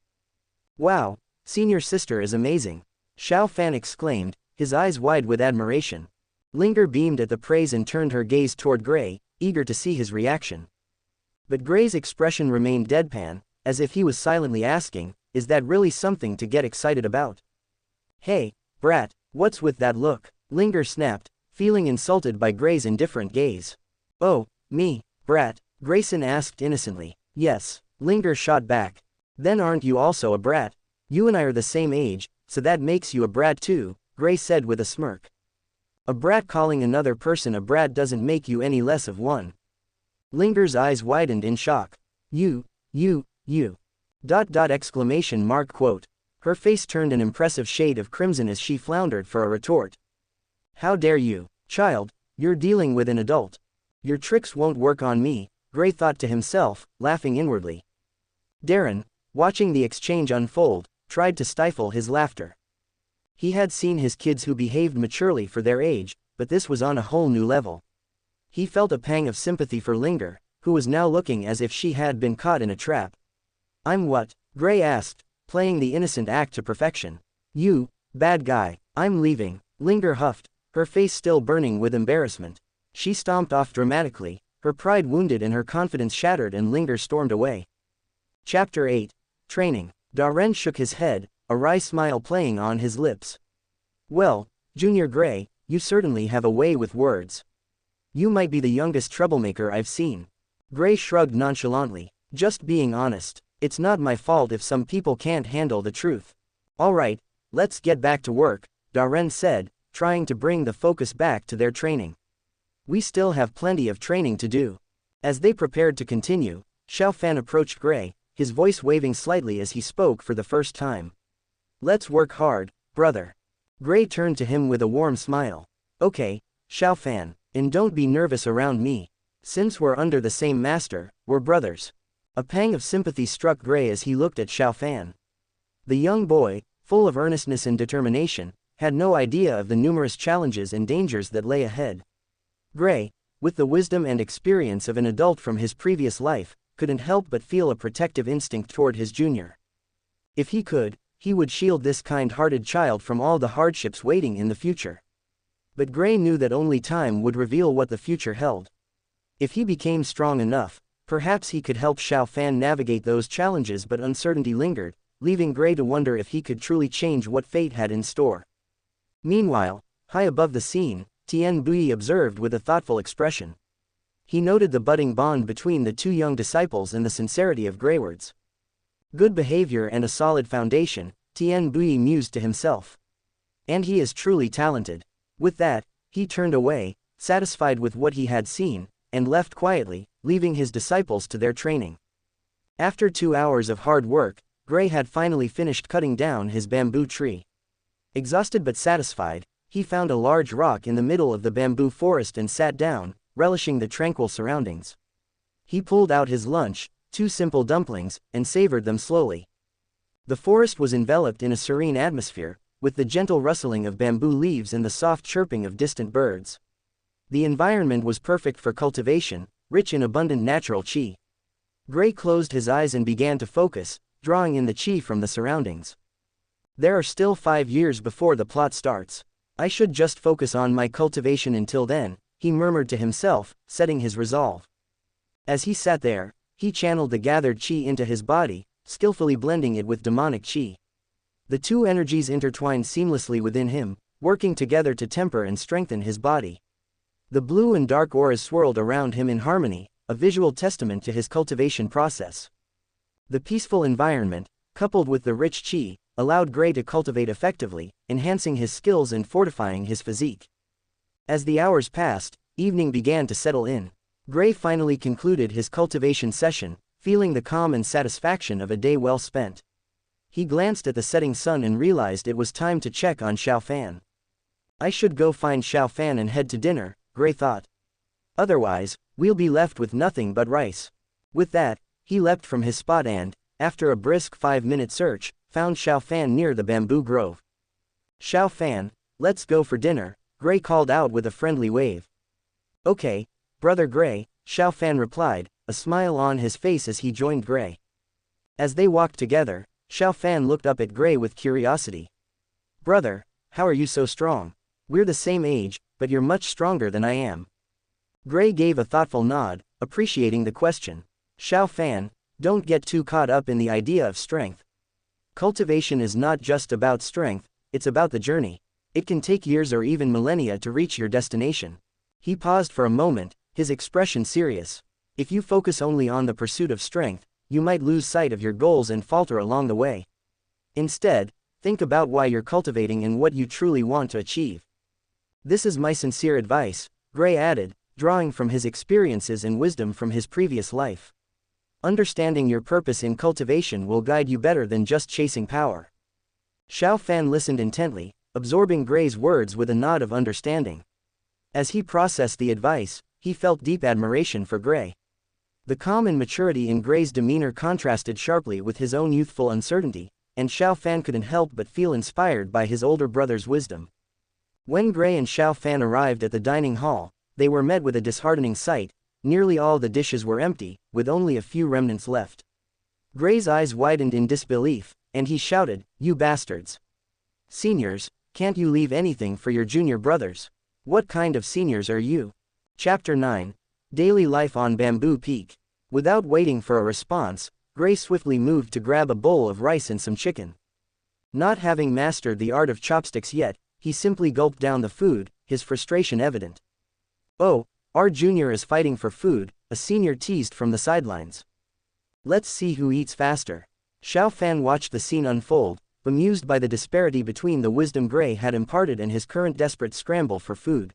"Wow, senior sister is amazing," Xiao Fan exclaimed, his eyes wide with admiration. Linger beamed at the praise and turned her gaze toward Gray, eager to see his reaction. But Gray's expression remained deadpan, as if he was silently asking, "Is that really something to get excited about?" "Hey, brat, what's with that look?" Linger snapped, feeling insulted by Gray's indifferent gaze. "Oh, me, brat?" Grayson asked innocently. "Yes," Linger shot back. "Then aren't you also a brat? You and I are the same age, so that makes you a brat too," Gray said with a smirk. "A brat calling another person a brat doesn't make you any less of one." Linger's eyes widened in shock. You. Exclamation mark quote. Her face turned an impressive shade of crimson as she floundered for a retort. "How dare you, child, you're dealing with an adult. Your tricks won't work on me," Gray thought to himself, laughing inwardly. Darren, watching the exchange unfold, tried to stifle his laughter. He had seen his kids who behaved maturely for their age, but this was on a whole new level. He felt a pang of sympathy for Linger, who was now looking as if she had been caught in a trap. "I'm what?" Gray asked, playing the innocent act to perfection. "You, bad guy, I'm leaving," Linger huffed, her face still burning with embarrassment. She stomped off dramatically, her pride wounded and her confidence shattered, and Linger stormed away. Chapter 8. Training. Darren shook his head, a wry smile playing on his lips. "Well, Junior Gray, you certainly have a way with words. You might be the youngest troublemaker I've seen." Gray shrugged nonchalantly. "Just being honest. It's not my fault if some people can't handle the truth." "All right, let's get back to work," Darren said, trying to bring the focus back to their training. "We still have plenty of training to do." As they prepared to continue, Xiao Fan approached Gray, his voice waving slightly as he spoke for the first time. "Let's work hard, brother." Gray turned to him with a warm smile. "Okay, Xiao Fan, and don't be nervous around me. Since we're under the same master, we're brothers." A pang of sympathy struck Gray as he looked at Xiao Fan. The young boy, full of earnestness and determination, had no idea of the numerous challenges and dangers that lay ahead. Gray, with the wisdom and experience of an adult from his previous life, couldn't help but feel a protective instinct toward his junior. If he could, he would shield this kind-hearted child from all the hardships waiting in the future. But Gray knew that only time would reveal what the future held. If he became strong enough, perhaps he could help Xiao Fan navigate those challenges, but uncertainty lingered, leaving Gray to wonder if he could truly change what fate had in store. Meanwhile, high above the scene, Tian Bui observed with a thoughtful expression. He noted the budding bond between the two young disciples and the sincerity of Graywards. Good behavior and a solid foundation, Tian Bui mused to himself. And he is truly talented. With that, he turned away, satisfied with what he had seen, and left quietly, leaving his disciples to their training. After 2 hours of hard work, Gray had finally finished cutting down his bamboo tree. Exhausted but satisfied, he found a large rock in the middle of the bamboo forest and sat down, relishing the tranquil surroundings. He pulled out his lunch, 2 simple dumplings, and savored them slowly. The forest was enveloped in a serene atmosphere, with the gentle rustling of bamboo leaves and the soft chirping of distant birds. The environment was perfect for cultivation, rich in abundant natural qi. Gray closed his eyes and began to focus, drawing in the qi from the surroundings. There are still 5 years before the plot starts. I should just focus on my cultivation until then, he murmured to himself, setting his resolve. As he sat there, he channeled the gathered qi into his body, skillfully blending it with demonic qi. The two energies intertwined seamlessly within him, working together to temper and strengthen his body. The blue and dark auras swirled around him in harmony, a visual testament to his cultivation process. The peaceful environment, coupled with the rich qi, allowed Gray to cultivate effectively, enhancing his skills and fortifying his physique. As the hours passed, evening began to settle in. Gray finally concluded his cultivation session, feeling the calm and satisfaction of a day well spent. He glanced at the setting sun and realized it was time to check on Xiao Fan. I should go find Xiao Fan and head to dinner, Gray thought. Otherwise, we'll be left with nothing but rice. With that, he leapt from his spot and, after a brisk 5-minute search, found Xiao Fan near the bamboo grove. Xiao Fan, let's go for dinner, Gray called out with a friendly wave. Okay, brother Gray, Xiao Fan replied, a smile on his face as he joined Gray. As they walked together, Xiao Fan looked up at Gray with curiosity. Brother, how are you so strong? We're the same age, but you're much stronger than I am. Gray gave a thoughtful nod, appreciating the question. Xiao Fan, don't get too caught up in the idea of strength. Cultivation is not just about strength, it's about the journey. It can take years or even millennia to reach your destination. He paused for a moment, his expression serious. If you focus only on the pursuit of strength, you might lose sight of your goals and falter along the way. Instead, think about why you're cultivating and what you truly want to achieve. This is my sincere advice, Gray added, drawing from his experiences and wisdom from his previous life. Understanding your purpose in cultivation will guide you better than just chasing power. Xiao Fan listened intently, absorbing Gray's words with a nod of understanding. As he processed the advice, he felt deep admiration for Gray. The calm and maturity in Gray's demeanor contrasted sharply with his own youthful uncertainty, and Xiao Fan couldn't help but feel inspired by his older brother's wisdom. When Gray and Xiao Fan arrived at the dining hall, they were met with a disheartening sight. Nearly all the dishes were empty, with only a few remnants left. Gray's eyes widened in disbelief, and he shouted, "You bastards! Seniors, can't you leave anything for your junior brothers? What kind of seniors are you?" Chapter 9. Daily Life on Bamboo Peak. Without waiting for a response, Gray swiftly moved to grab a bowl of rice and some chicken. Not having mastered the art of chopsticks yet, he simply gulped down the food, his frustration evident. "Oh, our junior is fighting for food," a senior teased from the sidelines. "Let's see who eats faster." Xiao Fan watched the scene unfold, bemused by the disparity between the wisdom Gray had imparted and his current desperate scramble for food.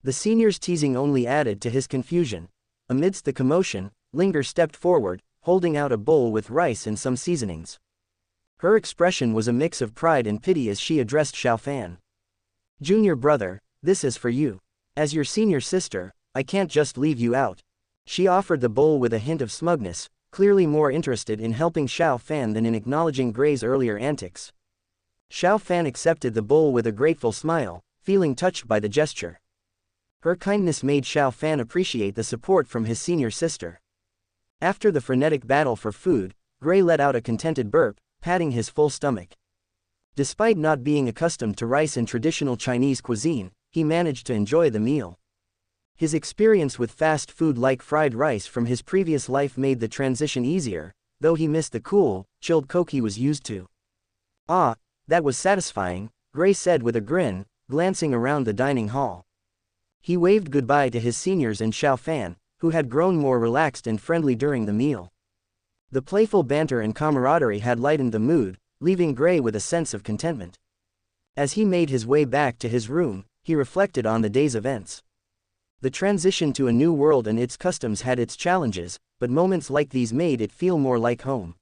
The senior's teasing only added to his confusion. Amidst the commotion, Linger stepped forward, holding out a bowl with rice and some seasonings. Her expression was a mix of pride and pity as she addressed Xiao Fan. "Junior brother, this is for you. As your senior sister, I can't just leave you out." She offered the bowl with a hint of smugness, clearly more interested in helping Xiao Fan than in acknowledging Gray's earlier antics. Xiao Fan accepted the bowl with a grateful smile, feeling touched by the gesture. Her kindness made Xiao Fan appreciate the support from his senior sister. After the frenetic battle for food, Gray let out a contented burp, patting his full stomach. Despite not being accustomed to rice in traditional Chinese cuisine, he managed to enjoy the meal. His experience with fast food like fried rice from his previous life made the transition easier, though he missed the cool, chilled Coke he was used to. "Ah, that was satisfying," Gray said with a grin, glancing around the dining hall. He waved goodbye to his seniors and Xiao Fan, who had grown more relaxed and friendly during the meal. The playful banter and camaraderie had lightened the mood, leaving Gray with a sense of contentment. As he made his way back to his room, he reflected on the day's events. The transition to a new world and its customs had its challenges, but moments like these made it feel more like home.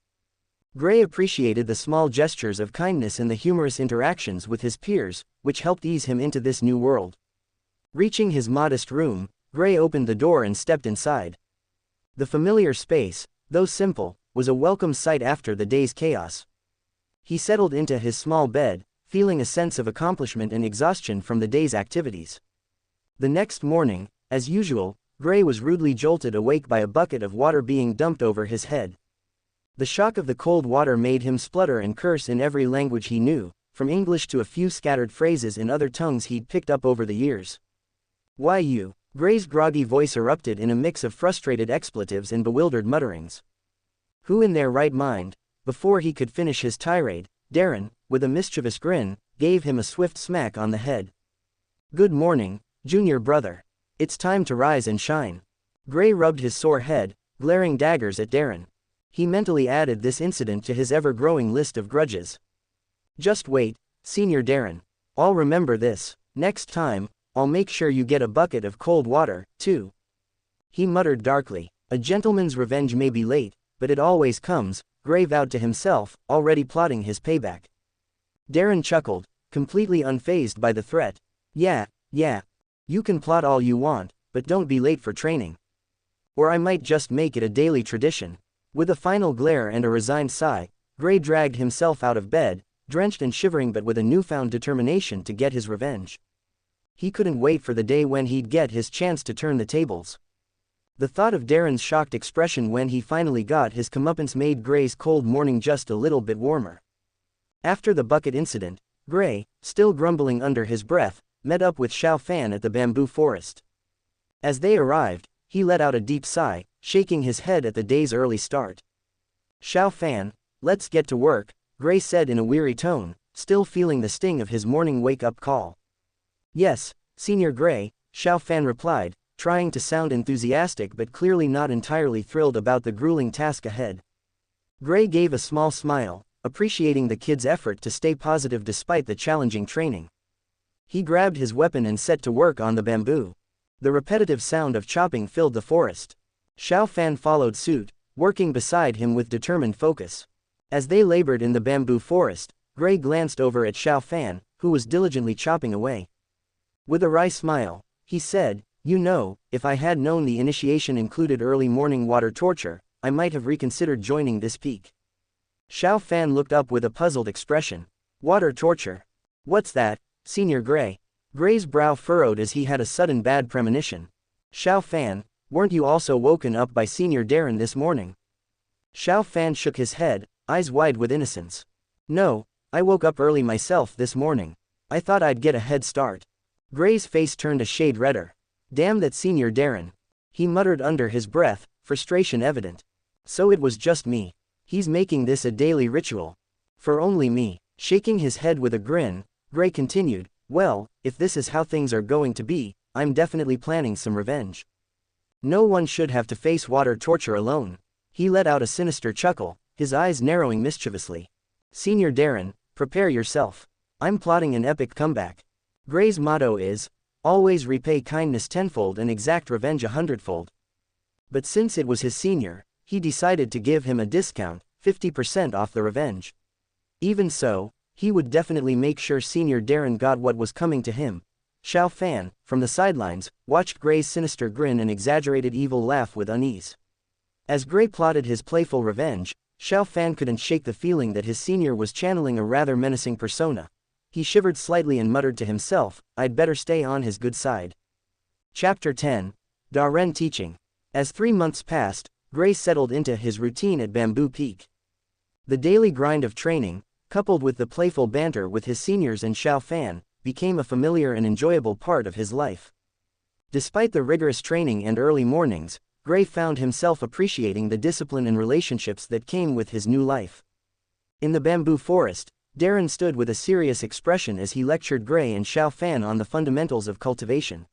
Gray appreciated the small gestures of kindness and the humorous interactions with his peers, which helped ease him into this new world. Reaching his modest room, Gray opened the door and stepped inside. The familiar space, though simple, was a welcome sight after the day's chaos. He settled into his small bed, feeling a sense of accomplishment and exhaustion from the day's activities. The next morning, as usual, Gray was rudely jolted awake by a bucket of water being dumped over his head. The shock of the cold water made him splutter and curse in every language he knew, from English to a few scattered phrases in other tongues he'd picked up over the years. "Why you?" Gray's groggy voice erupted in a mix of frustrated expletives and bewildered mutterings. "Who in their right mind?" Before he could finish his tirade, Darren, with a mischievous grin, gave him a swift smack on the head. "Good morning, junior brother. It's time to rise and shine." Gray rubbed his sore head, glaring daggers at Darren. He mentally added this incident to his ever-growing list of grudges. "Just wait, Senior Darren. I'll remember this. Next time, I'll make sure you get a bucket of cold water, too." He muttered darkly. A gentleman's revenge may be late, but it always comes, Gray vowed to himself, already plotting his payback. Darren chuckled, completely unfazed by the threat. Yeah. You can plot all you want, but don't be late for training. Or I might just make it a daily tradition." With a final glare and a resigned sigh, Gray dragged himself out of bed, drenched and shivering but with a newfound determination to get his revenge. He couldn't wait for the day when he'd get his chance to turn the tables. The thought of Darren's shocked expression when he finally got his comeuppance made Gray's cold morning just a little bit warmer. After the bucket incident, Gray, still grumbling under his breath, met up with Xiao Fan at the bamboo forest. As they arrived, he let out a deep sigh, shaking his head at the day's early start. "Xiao Fan, let's get to work," Gray said in a weary tone, still feeling the sting of his morning wake-up call. "Yes, Senior Gray," Xiao Fan replied, trying to sound enthusiastic but clearly not entirely thrilled about the grueling task ahead. Gray gave a small smile, appreciating the kid's effort to stay positive despite the challenging training. He grabbed his weapon and set to work on the bamboo. The repetitive sound of chopping filled the forest. Xiao Fan followed suit, working beside him with determined focus. As they labored in the bamboo forest, Gray glanced over at Xiao Fan, who was diligently chopping away. With a wry smile, he said, "You know, if I had known the initiation included early morning water torture, I might have reconsidered joining this peak." Xiao Fan looked up with a puzzled expression. "Water torture? What's that, Senior Gray?" Gray's brow furrowed as he had a sudden bad premonition. "Xiao Fan, weren't you also woken up by Senior Darren this morning?" Xiao Fan shook his head, eyes wide with innocence. "No, I woke up early myself this morning. I thought I'd get a head start." Gray's face turned a shade redder. "Damn that Senior Darren," he muttered under his breath, frustration evident. "So it was just me. He's making this a daily ritual. For only me." Shaking his head with a grin, Gray continued, "Well, if this is how things are going to be, I'm definitely planning some revenge. No one should have to face water torture alone." He let out a sinister chuckle, his eyes narrowing mischievously. "Senior Darren, prepare yourself. I'm plotting an epic comeback. Gray's motto is, always repay kindness tenfold and exact revenge 100-fold. But since it was his senior, he decided to give him a discount, 50% off the revenge. Even so, he would definitely make sure Senior Darren got what was coming to him." Xiao Fan, from the sidelines, watched Gray's sinister grin and exaggerated evil laugh with unease. As Gray plotted his playful revenge, Xiao Fan couldn't shake the feeling that his senior was channeling a rather menacing persona. He shivered slightly and muttered to himself, "I'd better stay on his good side." Chapter 10. Darren Teaching. As 3 months passed, Gray settled into his routine at Bamboo Peak. The daily grind of training, coupled with the playful banter with his seniors and Xiao Fan, became a familiar and enjoyable part of his life. Despite the rigorous training and early mornings, Gray found himself appreciating the discipline and relationships that came with his new life. In the bamboo forest, Darren stood with a serious expression as he lectured Gray and Xiao Fan on the fundamentals of cultivation.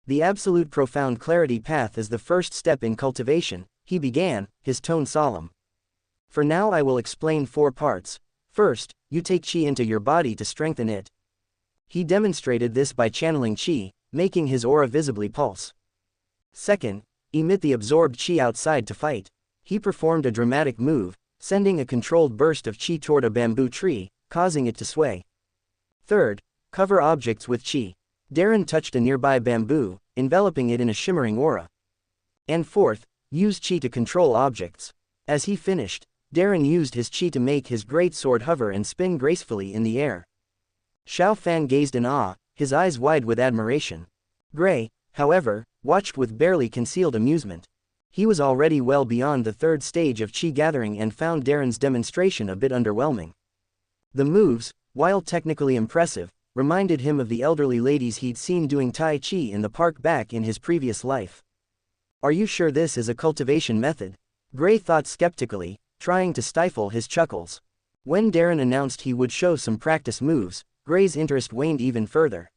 "The absolute profound clarity path is the first step in cultivation," he began, his tone solemn. "For now I will explain 4 parts. First, you take qi into your body to strengthen it." He demonstrated this by channeling qi, making his aura visibly pulse. Second, emit the absorbed qi outside to fight. He performed a dramatic move, sending a controlled burst of qi toward a bamboo tree, causing it to sway. Third, cover objects with qi. Darren touched a nearby bamboo, enveloping it in a shimmering aura. And fourth, use qi to control objects. As he finished, Darren used his qi to make his great sword hover and spin gracefully in the air. Xiao Fan gazed in awe, his eyes wide with admiration. Gray, however, watched with barely concealed amusement. He was already well beyond the 3rd stage of qi gathering and found Darren's demonstration a bit underwhelming. The moves, while technically impressive, reminded him of the elderly ladies he'd seen doing Tai Chi in the park back in his previous life. Are you sure this is a cultivation method? Gray thought skeptically, trying to stifle his chuckles. When Darren announced he would show some practice moves, Gray's interest waned even further.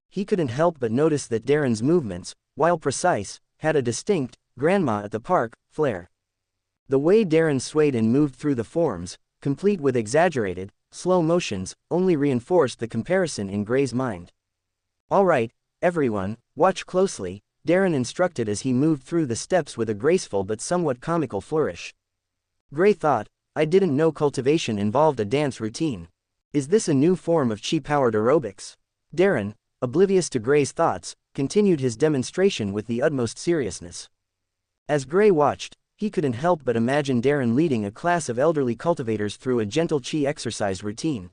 He couldn't help but notice that Darren's movements, while precise, had a distinct, grandma at the park, flair. The way Darren swayed and moved through the forms, complete with exaggerated, slow motions, only reinforced the comparison in Gray's mind. Alright, everyone, watch closely, Darren instructed as he moved through the steps with a graceful but somewhat comical flourish. Gray thought, I didn't know cultivation involved a dance routine. Is this a new form of chi-powered aerobics? Darren, oblivious to Gray's thoughts, continued his demonstration with the utmost seriousness. As Gray watched, he couldn't help but imagine Darren leading a class of elderly cultivators through a gentle chi exercise routine.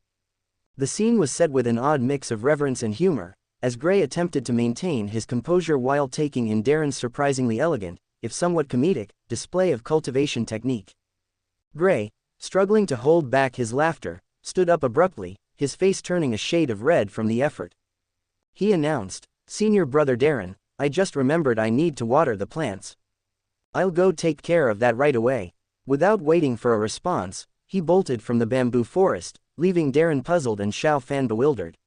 The scene was set with an odd mix of reverence and humor, as Gray attempted to maintain his composure while taking in Darren's surprisingly elegant, if somewhat comedic, display of cultivation technique. Gray, struggling to hold back his laughter, stood up abruptly, his face turning a shade of red from the effort. He announced, "Senior brother Darren, I just remembered I need to water the plants. I'll go take care of that right away." Without waiting for a response, he bolted from the bamboo forest, leaving Darren puzzled and Xiao Fan bewildered.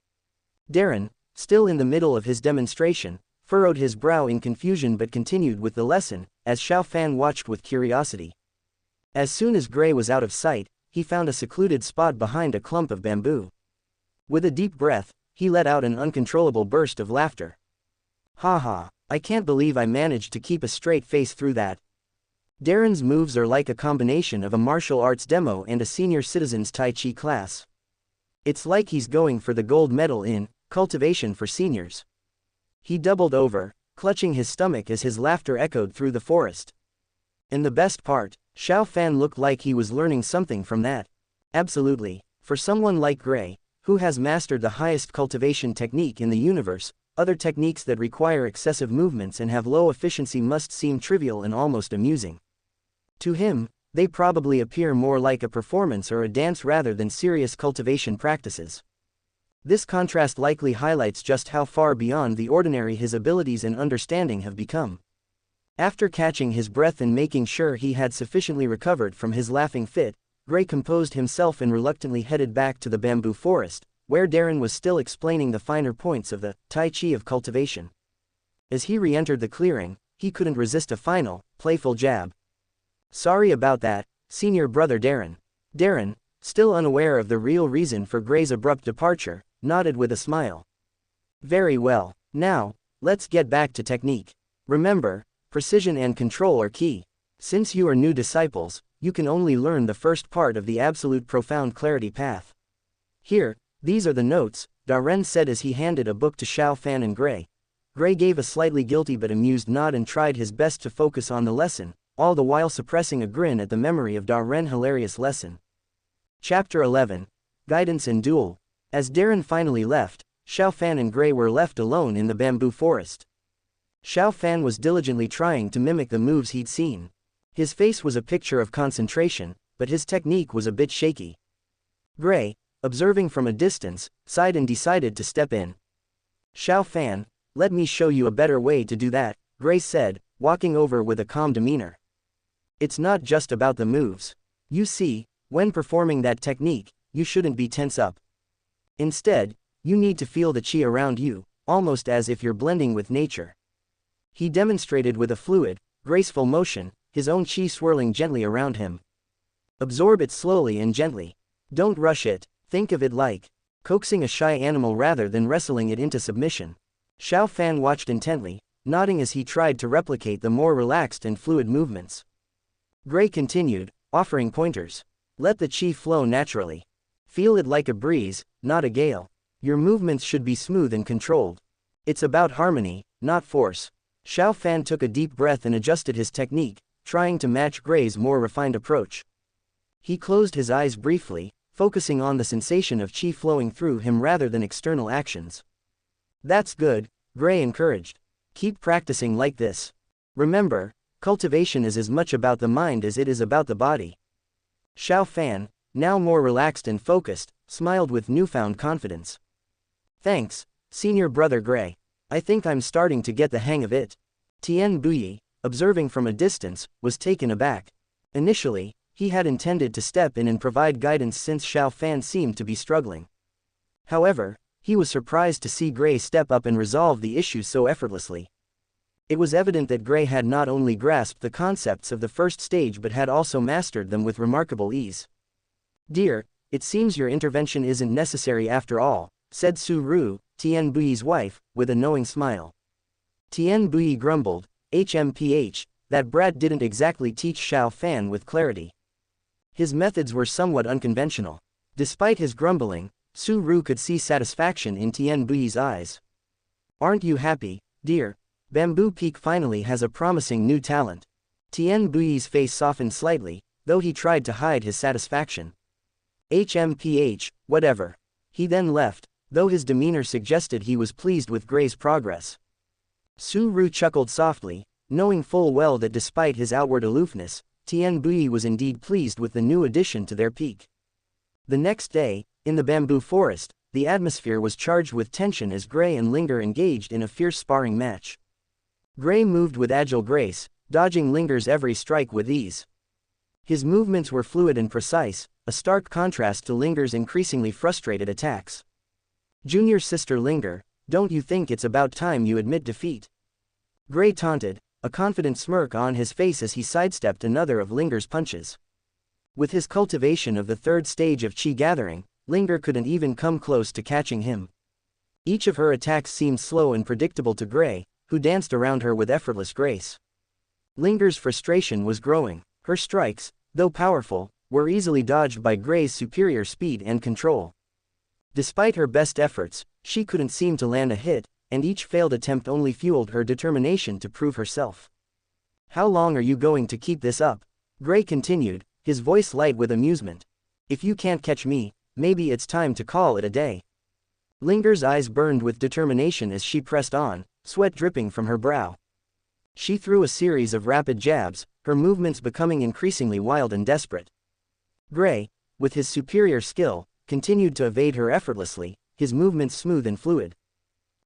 Darren, still in the middle of his demonstration, furrowed his brow in confusion but continued with the lesson, as Xiao Fan watched with curiosity. As soon as Gray was out of sight, he found a secluded spot behind a clump of bamboo. With a deep breath, he let out an uncontrollable burst of laughter. "Ha ha, I can't believe I managed to keep a straight face through that." Darren's moves are like a combination of a martial arts demo and a senior citizen's Tai Chi class. It's like he's going for the gold medal in cultivation for seniors. He doubled over, clutching his stomach as his laughter echoed through the forest. And the best part, Xiao Fan looked like he was learning something from that. Absolutely, for someone like Gray, who has mastered the highest cultivation technique in the universe, other techniques that require excessive movements and have low efficiency must seem trivial and almost amusing. To him, they probably appear more like a performance or a dance rather than serious cultivation practices. This contrast likely highlights just how far beyond the ordinary his abilities and understanding have become. After catching his breath and making sure he had sufficiently recovered from his laughing fit, Gray composed himself and reluctantly headed back to the bamboo forest, where Darren was still explaining the finer points of the Tai Chi of cultivation. As he re-entered the clearing, he couldn't resist a final, playful jab. "Sorry about that, senior brother Darren." Darren, still unaware of the real reason for Gray's abrupt departure, nodded with a smile. "Very well, now, let's get back to technique. Remember, precision and control are key. Since you are new disciples, you can only learn the first part of the absolute profound clarity path. Here, these are the notes," Darren said as he handed a book to Xiao Fan and Gray. Gray gave a slightly guilty but amused nod and tried his best to focus on the lesson, all the while suppressing a grin at the memory of Darren's hilarious lesson. Chapter 11. Guidance and Duel. As Darren finally left, Xiao Fan and Gray were left alone in the bamboo forest. Xiao Fan was diligently trying to mimic the moves he'd seen. His face was a picture of concentration, but his technique was a bit shaky. Gray, observing from a distance, sighed and decided to step in. "Xiao Fan, let me show you a better way to do that," Gray said, walking over with a calm demeanor. "It's not just about the moves. You see, when performing that technique, you shouldn't be tense up. Instead, you need to feel the chi around you, almost as if you're blending with nature." He demonstrated with a fluid, graceful motion, his own chi swirling gently around him. "Absorb it slowly and gently. Don't rush it, think of it like coaxing a shy animal rather than wrestling it into submission." Xiao Fan watched intently, nodding as he tried to replicate the more relaxed and fluid movements. Gray continued, offering pointers. "Let the chi flow naturally. Feel it like a breeze, not a gale. Your movements should be smooth and controlled. It's about harmony, not force." Xiao Fan took a deep breath and adjusted his technique, trying to match Gray's more refined approach. He closed his eyes briefly, focusing on the sensation of chi flowing through him rather than external actions. "That's good," Gray encouraged. "Keep practicing like this. Remember, cultivation is as much about the mind as it is about the body." Xiao Fan, now more relaxed and focused, smiled with newfound confidence. Thanks, senior brother Gray. I think I'm starting to get the hang of it. Tian Buyi, observing from a distance, was taken aback. Initially, he had intended to step in and provide guidance since Xiao Fan seemed to be struggling. However, he was surprised to see Gray step up and resolve the issue so effortlessly. It was evident that Gray had not only grasped the concepts of the first stage but had also mastered them with remarkable ease. Dear, it seems your intervention isn't necessary after all, said Su Ru, Tian Buyi's wife, with a knowing smile. Tian Buyi grumbled, HMPH, that brat didn't exactly teach Xiao Fan with clarity. His methods were somewhat unconventional. Despite his grumbling, Su Ru could see satisfaction in Tian Buyi's eyes. Aren't you happy, dear? Bamboo Peak finally has a promising new talent. Tian Buyi's face softened slightly, though he tried to hide his satisfaction. HMPH, whatever. He then left, though his demeanor suggested he was pleased with Gray's progress. Su Ru chuckled softly, knowing full well that despite his outward aloofness, Tian Buyi was indeed pleased with the new addition to their peak. The next day, in the bamboo forest, the atmosphere was charged with tension as Gray and Linger engaged in a fierce sparring match. Gray moved with agile grace, dodging Linger's every strike with ease. His movements were fluid and precise, a stark contrast to Linger's increasingly frustrated attacks. Junior sister Linger, don't you think it's about time you admit defeat? Gray taunted, a confident smirk on his face as he sidestepped another of Linger's punches. With his cultivation of the third stage of Qi gathering, Linger couldn't even come close to catching him. Each of her attacks seemed slow and predictable to Gray, who danced around her with effortless grace. Linger's frustration was growing. Her strikes, though powerful, were easily dodged by Gray's superior speed and control. Despite her best efforts, she couldn't seem to land a hit, and each failed attempt only fueled her determination to prove herself. How long are you going to keep this up? Gray continued, his voice light with amusement. If you can't catch me, maybe it's time to call it a day. Linger's eyes burned with determination as she pressed on, sweat dripping from her brow. She threw a series of rapid jabs, her movements becoming increasingly wild and desperate. Gray, with his superior skill, continued to evade her effortlessly, his movements smooth and fluid.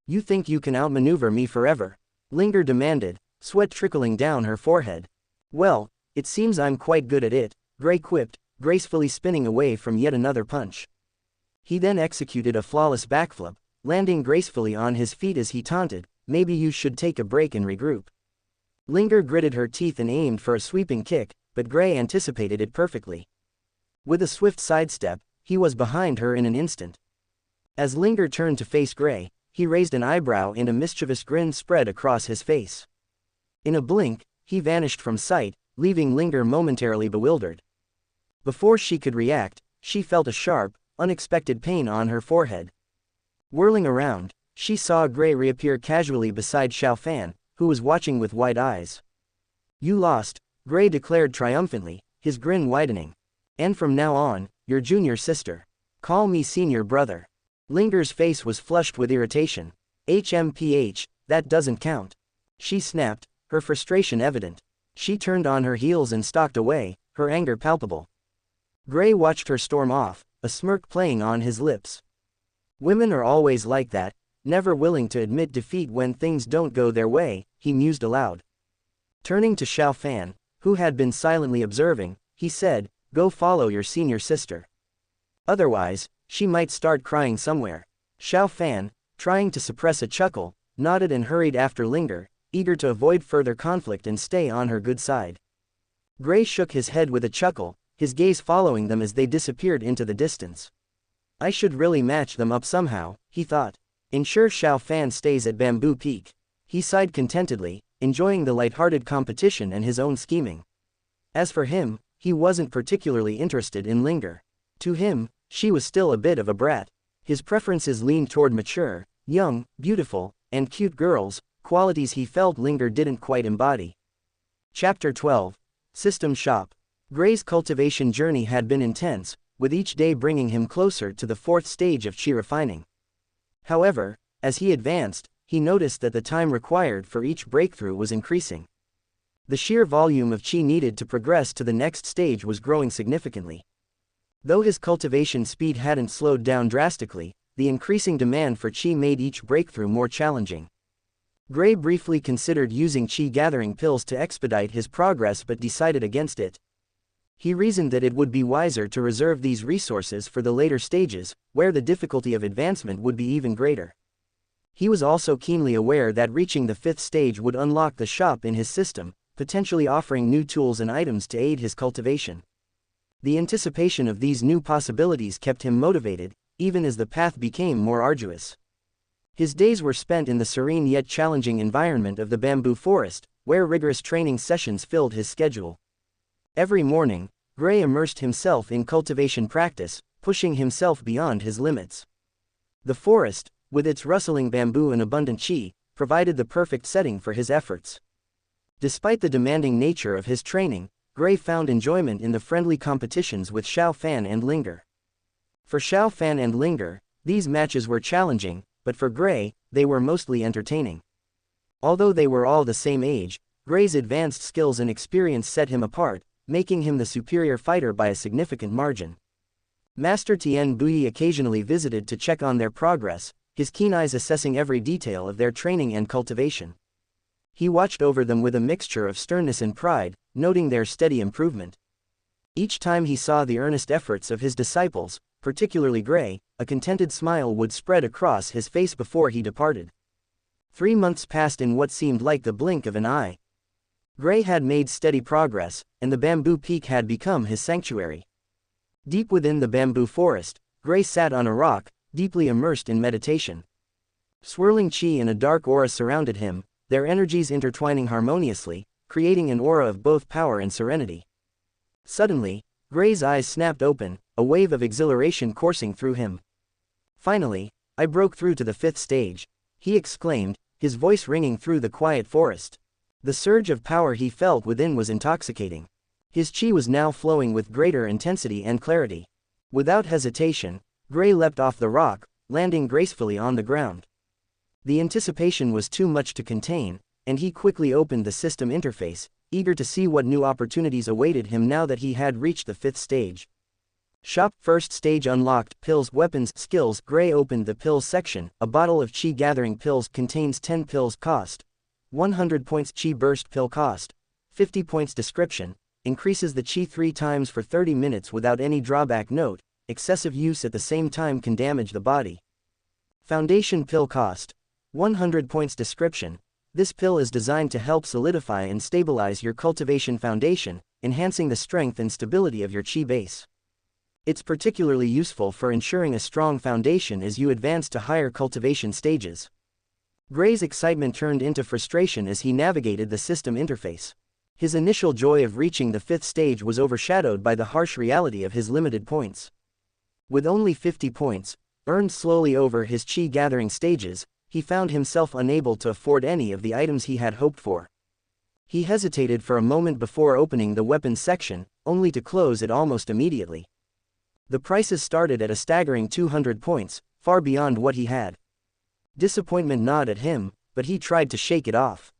You think you can outmaneuver me forever? Linger demanded, sweat trickling down her forehead. Well, it seems I'm quite good at it, Gray quipped, gracefully spinning away from yet another punch. He then executed a flawless backflip, landing gracefully on his feet as he taunted, maybe you should take a break and regroup. Linger gritted her teeth and aimed for a sweeping kick, but Gray anticipated it perfectly. With a swift sidestep, he was behind her in an instant. As Linger turned to face Gray, he raised an eyebrow and a mischievous grin spread across his face. In a blink, he vanished from sight, leaving Linger momentarily bewildered. Before she could react, she felt a sharp, unexpected pain on her forehead. Whirling around, she saw Gray reappear casually beside Xiao Fan, who was watching with wide eyes. You lost, Gray declared triumphantly, his grin widening. And from now on, your junior sister. Call me senior brother. Linger's face was flushed with irritation. HMPH, that doesn't count. She snapped, her frustration evident. She turned on her heels and stalked away, her anger palpable. Gray watched her storm off, a smirk playing on his lips. Women are always like that, never willing to admit defeat when things don't go their way, he mused aloud. Turning to Xiao Fan, who had been silently observing, he said, go follow your senior sister. Otherwise, she might start crying somewhere. Xiao Fan, trying to suppress a chuckle, nodded and hurried after Linger, eager to avoid further conflict and stay on her good side. Gray shook his head with a chuckle, his gaze following them as they disappeared into the distance. I should really match them up somehow, he thought. Ensure Xiao Fan stays at Bamboo Peak. He sighed contentedly, enjoying the light-hearted competition and his own scheming. As for him, he wasn't particularly interested in Linger. To him, she was still a bit of a brat. His preferences leaned toward mature, young, beautiful, and cute girls, qualities he felt Linger didn't quite embody. Chapter 12. System Shop. Gray's cultivation journey had been intense, with each day bringing him closer to the fourth stage of Qi refining. However, as he advanced, he noticed that the time required for each breakthrough was increasing. The sheer volume of Qi needed to progress to the next stage was growing significantly. Though his cultivation speed hadn't slowed down drastically, the increasing demand for qi made each breakthrough more challenging. Gray briefly considered using qi-gathering pills to expedite his progress but decided against it. He reasoned that it would be wiser to reserve these resources for the later stages, where the difficulty of advancement would be even greater. He was also keenly aware that reaching the 5th stage would unlock the shop in his system, potentially offering new tools and items to aid his cultivation. The anticipation of these new possibilities kept him motivated, even as the path became more arduous. His days were spent in the serene yet challenging environment of the bamboo forest, where rigorous training sessions filled his schedule. Every morning, Gray immersed himself in cultivation practice, pushing himself beyond his limits. The forest, with its rustling bamboo and abundant qi, provided the perfect setting for his efforts. Despite the demanding nature of his training, Gray found enjoyment in the friendly competitions with Xiao Fan and Linger. For Xiao Fan and Linger, these matches were challenging, but for Gray, they were mostly entertaining. Although they were all the same age, Gray's advanced skills and experience set him apart, making him the superior fighter by a significant margin. Master Tien Bui occasionally visited to check on their progress, his keen eyes assessing every detail of their training and cultivation. He watched over them with a mixture of sternness and pride, noting their steady improvement. Each time he saw the earnest efforts of his disciples, particularly Gray, a contented smile would spread across his face before he departed. 3 months passed in what seemed like the blink of an eye. Gray had made steady progress, and the bamboo peak had become his sanctuary. Deep within the bamboo forest, Gray sat on a rock, deeply immersed in meditation. Swirling qi and a dark aura surrounded him, their energies intertwining harmoniously, creating an aura of both power and serenity. Suddenly, Gray's eyes snapped open, a wave of exhilaration coursing through him. Finally, I broke through to the 5th stage, he exclaimed, his voice ringing through the quiet forest. The surge of power he felt within was intoxicating. His qi was now flowing with greater intensity and clarity. Without hesitation, Gray leapt off the rock, landing gracefully on the ground. The anticipation was too much to contain, and he quickly opened the system interface, eager to see what new opportunities awaited him now that he had reached the 5th stage. Shop 1st stage unlocked, pills, weapons, skills. Gray opened the pills section. A bottle of qi gathering pills contains 10 pills. Cost 100 points. Qi burst pill cost 50 points. Description: increases the qi 3 times for 30 minutes without any drawback. Note: excessive use at the same time can damage the body. Foundation pill cost 100 points. Description: this pill is designed to help solidify and stabilize your cultivation foundation, enhancing the strength and stability of your qi base. It's particularly useful for ensuring a strong foundation as you advance to higher cultivation stages. Gray's excitement turned into frustration as he navigated the system interface. His initial joy of reaching the 5th stage was overshadowed by the harsh reality of his limited points. With only 50 points, earned slowly over his qi gathering stages, he found himself unable to afford any of the items he had hoped for. He hesitated for a moment before opening the weapons section, only to close it almost immediately. The prices started at a staggering 200 points, far beyond what he had. Disappointment gnawed at him, but he tried to shake it off.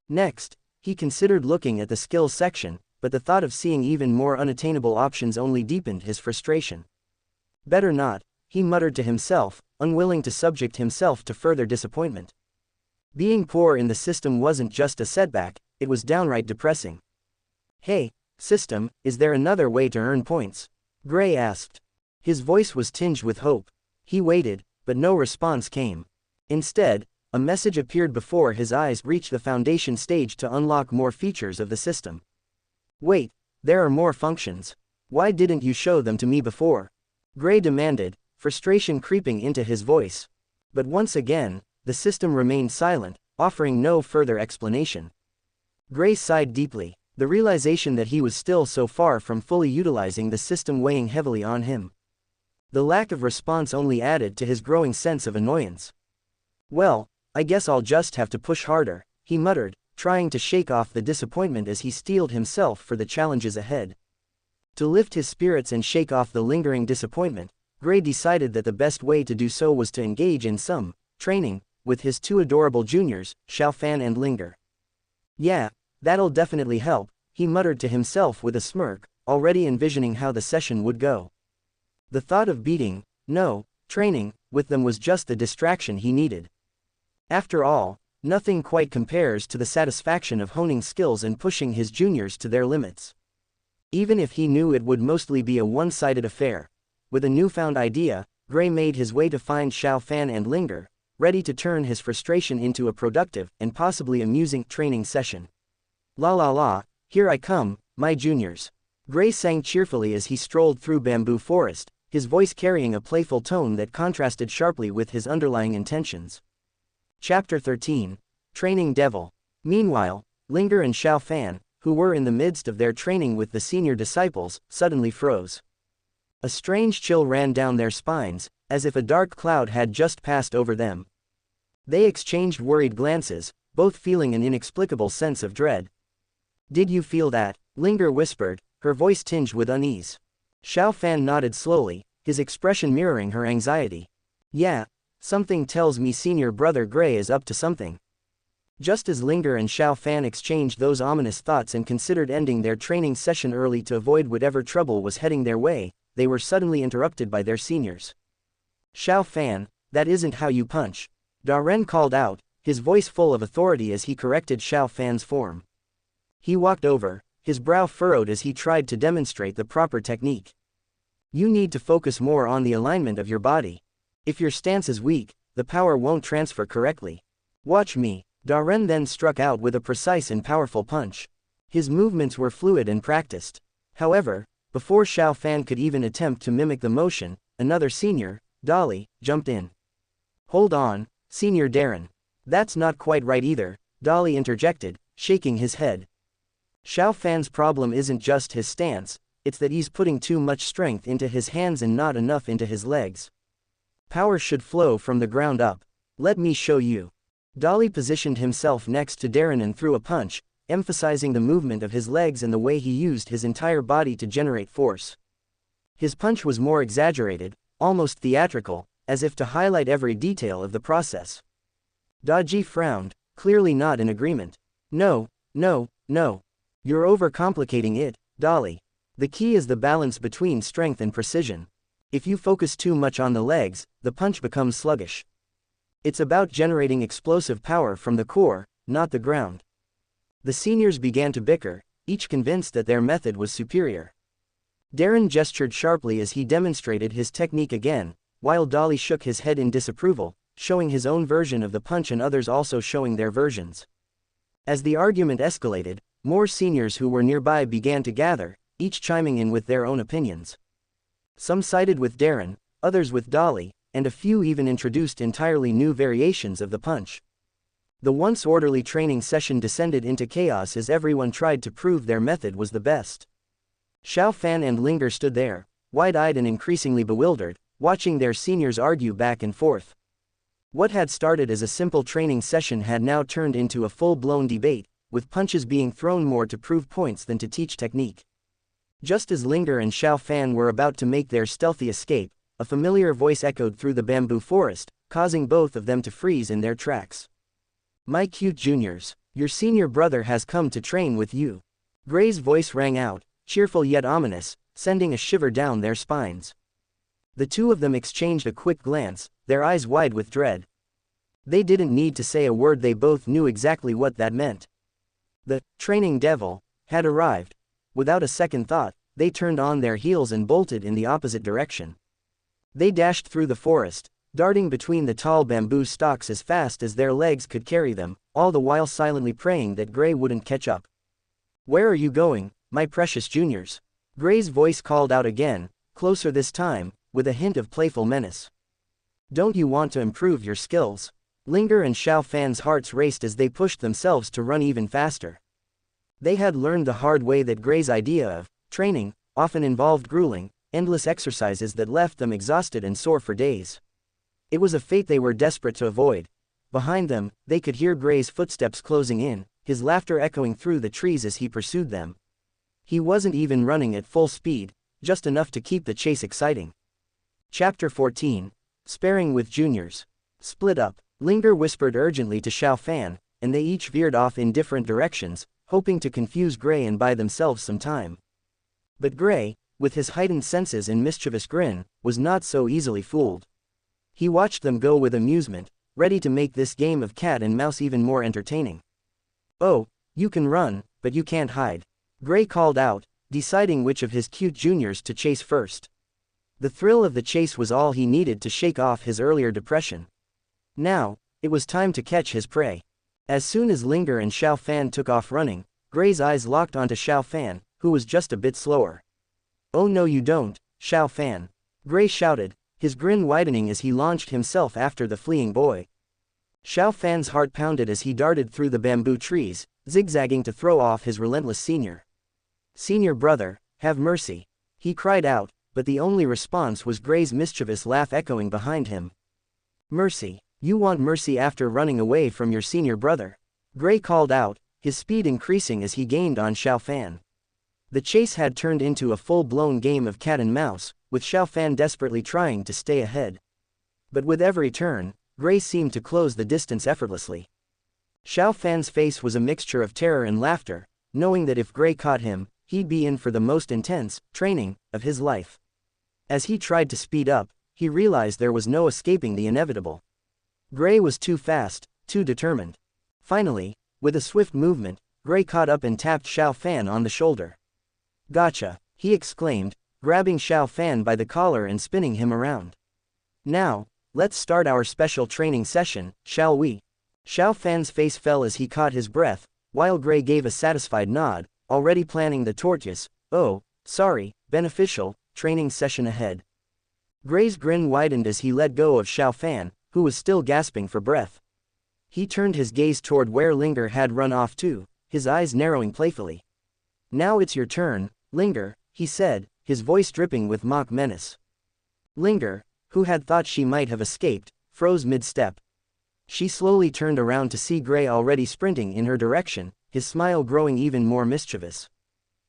Next, he considered looking at the skills section, but the thought of seeing even more unattainable options only deepened his frustration. Better not, he muttered to himself, unwilling to subject himself to further disappointment. Being poor in the system wasn't just a setback, it was downright depressing. "Hey, system, is there another way to earn points?" Gray asked. His voice was tinged with hope. He waited, but no response came. Instead, a message appeared before his eyes. Reach the foundation stage to unlock more features of the system. Wait, there are more functions. Why didn't you show them to me before? Gray demanded, frustration creeping into his voice. But once again, the system remained silent, offering no further explanation. Gray sighed deeply, the realization that he was still so far from fully utilizing the system weighing heavily on him. The lack of response only added to his growing sense of annoyance. "Well, I guess I'll just have to push harder," he muttered, trying to shake off the disappointment as he steeled himself for the challenges ahead. To lift his spirits and shake off the lingering disappointment, Gray decided that the best way to do so was to engage in some training with his 2 adorable juniors, Xiaofan and Linger. "Yeah, that'll definitely help," he muttered to himself with a smirk, already envisioning how the session would go. The thought of training with them was just the distraction he needed. After all, nothing quite compares to the satisfaction of honing skills and pushing his juniors to their limits. Even if he knew it would mostly be a one-sided affair, with a newfound idea, Gray made his way to find Xiao Fan and linger, ready to turn his frustration into a productive and possibly amusing training session. La la la, here I come, my juniors. Gray sang cheerfully as he strolled through bamboo forest, his voice carrying a playful tone that contrasted sharply with his underlying intentions. Chapter 13. Training Devil. Meanwhile, Linger and Xiao Fan, who were in the midst of their training with the senior disciples, suddenly froze. A strange chill ran down their spines, as if a dark cloud had just passed over them. They exchanged worried glances, both feeling an inexplicable sense of dread. "Did you feel that?" Linger whispered, her voice tinged with unease. Xiao Fan nodded slowly, his expression mirroring her anxiety. "Yeah, something tells me senior brother Gray is up to something." Just as Linger and Xiao Fan exchanged those ominous thoughts and considered ending their training session early to avoid whatever trouble was heading their way, they were suddenly interrupted by their seniors. "Xiao Fan, that isn't how you punch," Darren called out, his voice full of authority as he corrected Xiao Fan's form. He walked over, his brow furrowed as he tried to demonstrate the proper technique. "You need to focus more on the alignment of your body. If your stance is weak, the power won't transfer correctly. Watch me." Darren then struck out with a precise and powerful punch. His movements were fluid and practiced. However, before Xiao Fan could even attempt to mimic the motion, another senior, Dolly, jumped in. "Hold on, Senior Darren. That's not quite right either," Dolly interjected, shaking his head. "Xiao Fan's problem isn't just his stance, it's that he's putting too much strength into his hands and not enough into his legs. Power should flow from the ground up. Let me show you." Dolly positioned himself next to Darren and threw a punch, emphasizing the movement of his legs and the way he used his entire body to generate force. His punch was more exaggerated, almost theatrical, as if to highlight every detail of the process. Daji frowned, clearly not in agreement. "No, no, no. You're overcomplicating it, Dolly. The key is the balance between strength and precision. If you focus too much on the legs, the punch becomes sluggish. It's about generating explosive power from the core, not the ground." The seniors began to bicker, each convinced that their method was superior. Darren gestured sharply as he demonstrated his technique again, while Dolly shook his head in disapproval, showing his own version of the punch and others also showing their versions. As the argument escalated, more seniors who were nearby began to gather, each chiming in with their own opinions. Some sided with Darren, others with Dolly, and a few even introduced entirely new variations of the punch. The once orderly training session descended into chaos as everyone tried to prove their method was the best. Xiao Fan and Linger stood there, wide-eyed and increasingly bewildered, watching their seniors argue back and forth. What had started as a simple training session had now turned into a full-blown debate, with punches being thrown more to prove points than to teach technique. Just as Linger and Xiao Fan were about to make their stealthy escape, a familiar voice echoed through the bamboo forest, causing both of them to freeze in their tracks. "My cute juniors, your senior brother has come to train with you." Gray's voice rang out, cheerful yet ominous, sending a shiver down their spines. The two of them exchanged a quick glance, their eyes wide with dread. They didn't need to say a word, they both knew exactly what that meant. The training devil had arrived. Without a second thought, they turned on their heels and bolted in the opposite direction. They dashed through the forest, darting between the tall bamboo stalks as fast as their legs could carry them, all the while silently praying that Gray wouldn't catch up. "Where are you going, my precious juniors?" Gray's voice called out again, closer this time, with a hint of playful menace. "Don't you want to improve your skills?" Linger and Xiao Fan's hearts raced as they pushed themselves to run even faster. They had learned the hard way that Gray's idea of training often involved grueling, endless exercises that left them exhausted and sore for days. It was a fate they were desperate to avoid. Behind them, they could hear Gray's footsteps closing in, his laughter echoing through the trees as he pursued them. He wasn't even running at full speed, just enough to keep the chase exciting. Chapter 14. Sparring with Juniors. Split up. Linger whispered urgently to Xiao Fan, and they each veered off in different directions, hoping to confuse Gray and buy themselves some time. But Gray, with his heightened senses and mischievous grin, was not so easily fooled. He watched them go with amusement, ready to make this game of cat and mouse even more entertaining. "Oh, you can run, but you can't hide," Gray called out, deciding which of his cute juniors to chase first. The thrill of the chase was all he needed to shake off his earlier depression. Now, it was time to catch his prey. As soon as Linger and Xiao Fan took off running, Gray's eyes locked onto Xiao Fan, who was just a bit slower. "Oh no you don't, Xiao Fan," Gray shouted, his grin widening as he launched himself after the fleeing boy. Xiao Fan's heart pounded as he darted through the bamboo trees, zigzagging to throw off his relentless senior. "Senior brother, have mercy," he cried out, but the only response was Gray's mischievous laugh echoing behind him. "Mercy? You want mercy after running away from your senior brother?" Gray called out, his speed increasing as he gained on Xiao Fan. The chase had turned into a full-blown game of cat and mouse, with Xiao Fan desperately trying to stay ahead. But with every turn, Gray seemed to close the distance effortlessly. Xiao Fan's face was a mixture of terror and laughter, knowing that if Gray caught him, he'd be in for the most intense training of his life. As he tried to speed up, he realized there was no escaping the inevitable. Gray was too fast, too determined. Finally, with a swift movement, Gray caught up and tapped Xiao Fan on the shoulder. "Gotcha," he exclaimed, grabbing Xiao Fan by the collar and spinning him around. "Now, let's start our special training session, shall we?" Xiao Fan's face fell as he caught his breath, while Gray gave a satisfied nod, already planning the tortuous, "Oh, sorry, beneficial, training session ahead." Gray's grin widened as he let go of Xiao Fan, who was still gasping for breath. He turned his gaze toward where Linger had run off to, his eyes narrowing playfully. "Now it's your turn, Linger," he said, his voice dripping with mock menace. Linger, who had thought she might have escaped, froze mid-step. She slowly turned around to see Gray already sprinting in her direction, his smile growing even more mischievous.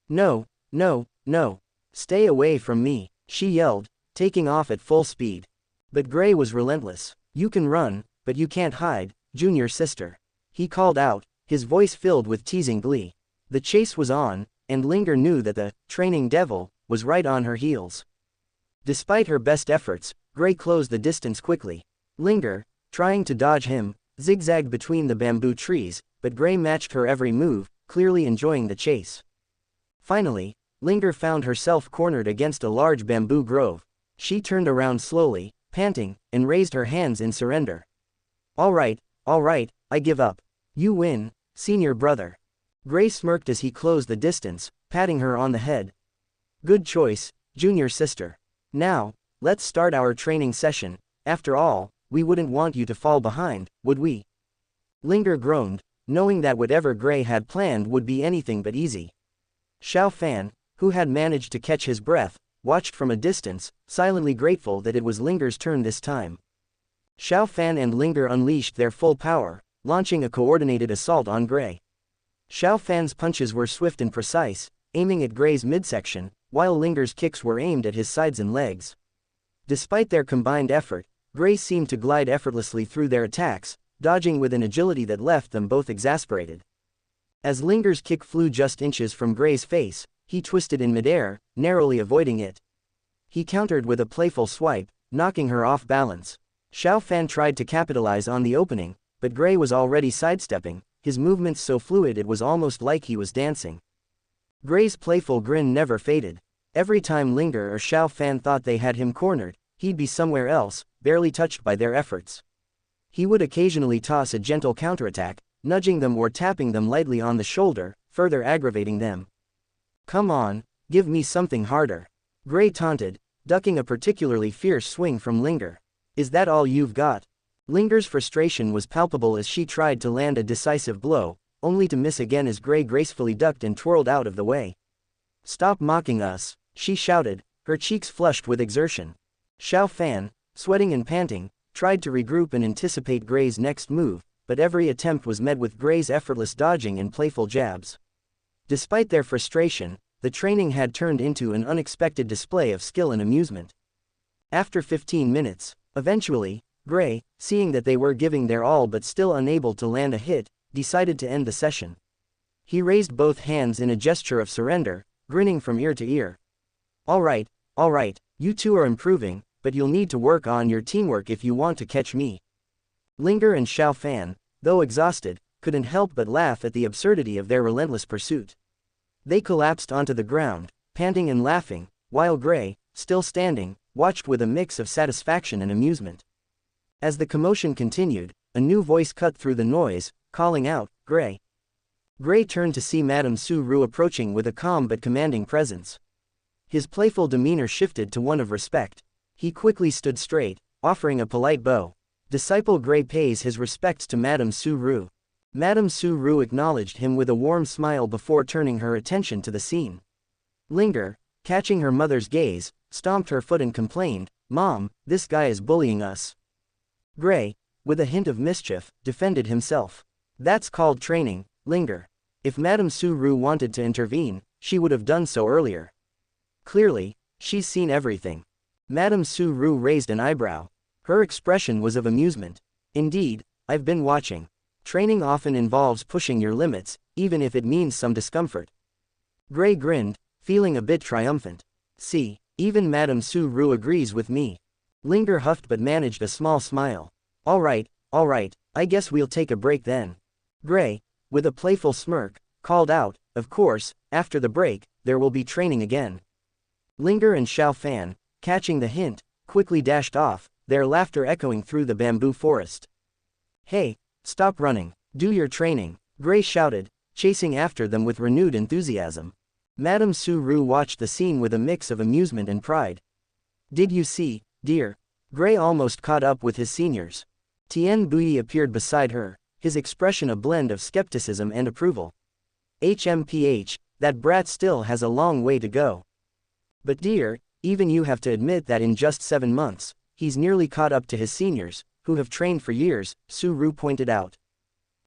"No, no, no. Stay away from me," she yelled, taking off at full speed. But Gray was relentless. "You can run, but you can't hide, junior sister," he called out, his voice filled with teasing glee. The chase was on, and Linger knew that the training devil was right on her heels. Despite her best efforts, Gray closed the distance quickly. Linger, trying to dodge him, zigzagged between the bamboo trees, but Gray matched her every move, clearly enjoying the chase. Finally, Linger found herself cornered against a large bamboo grove. She turned around slowly, panting, and raised her hands in surrender. All right, I give up. You win, senior brother." Gray smirked as he closed the distance, patting her on the head. "Good choice, junior sister. Now, let's start our training session. After all, we wouldn't want you to fall behind, would we?" Linger groaned, knowing that whatever Gray had planned would be anything but easy. Xiao Fan, who had managed to catch his breath, watched from a distance, silently grateful that it was Linger's turn this time. Xiao Fan and Linger unleashed their full power, launching a coordinated assault on Gray. Xiao Fan's punches were swift and precise, aiming at Gray's midsection, while Linger's kicks were aimed at his sides and legs. Despite their combined effort, Gray seemed to glide effortlessly through their attacks, dodging with an agility that left them both exasperated. As Linger's kick flew just inches from Gray's face, he twisted in midair, narrowly avoiding it. He countered with a playful swipe, knocking her off balance. Xiao Fan tried to capitalize on the opening, but Gray was already sidestepping, his movements so fluid it was almost like he was dancing. Gray's playful grin never faded. Every time Linger or Xiao Fan thought they had him cornered, he'd be somewhere else, barely touched by their efforts. He would occasionally toss a gentle counterattack, nudging them or tapping them lightly on the shoulder, further aggravating them. "Come on, give me something harder," Gray taunted, ducking a particularly fierce swing from Linger. "Is that all you've got?" Linger's frustration was palpable as she tried to land a decisive blow, only to miss again as Gray gracefully ducked and twirled out of the way. "Stop mocking us," she shouted, her cheeks flushed with exertion. Xiao Fan, sweating and panting, tried to regroup and anticipate Gray's next move, but every attempt was met with Gray's effortless dodging and playful jabs. Despite their frustration, the training had turned into an unexpected display of skill and amusement. After 15 minutes, eventually, Gray, seeing that they were giving their all but still unable to land a hit, decided to end the session. He raised both hands in a gesture of surrender, grinning from ear to ear. Alright, you two are improving, but you'll need to work on your teamwork if you want to catch me. Linger and Xiao Fan, though exhausted, couldn't help but laugh at the absurdity of their relentless pursuit. They collapsed onto the ground, panting and laughing, while Gray, still standing, watched with a mix of satisfaction and amusement. As the commotion continued, a new voice cut through the noise, calling out, "Gray." Gray turned to see Madame Su-Ru approaching with a calm but commanding presence. His playful demeanor shifted to one of respect. He quickly stood straight, offering a polite bow. Disciple Gray pays his respects to Madame Su-Ru. Madame Su-Ru acknowledged him with a warm smile before turning her attention to the scene. Linger, catching her mother's gaze, stomped her foot and complained, "Mom, this guy is bullying us." Gray, with a hint of mischief, defended himself. "That's called training, Linger. If Madame Su-Ru wanted to intervene, she would have done so earlier. Clearly, she's seen everything." Madame Su-Ru raised an eyebrow. Her expression was of amusement. "Indeed, I've been watching. Training often involves pushing your limits, even if it means some discomfort." Gray grinned, feeling a bit triumphant. "See, even Madame Su-Ru agrees with me." Linger huffed but managed a small smile. Alright, I guess we'll take a break then." Gray, with a playful smirk, called out, "Of course, after the break, there will be training again." Linger and Xiao Fan, catching the hint, quickly dashed off, their laughter echoing through the bamboo forest. "Hey, stop running, do your training," Gray shouted, chasing after them with renewed enthusiasm. Madame Su-Ru watched the scene with a mix of amusement and pride. "Did you see, dear?" Gray almost caught up with his seniors. Tian Bui appeared beside her, his expression a blend of skepticism and approval. "HMPH, that brat still has a long way to go. But dear, even you have to admit that in just 7 months, he's nearly caught up to his seniors, who have trained for years," Su-Ru pointed out.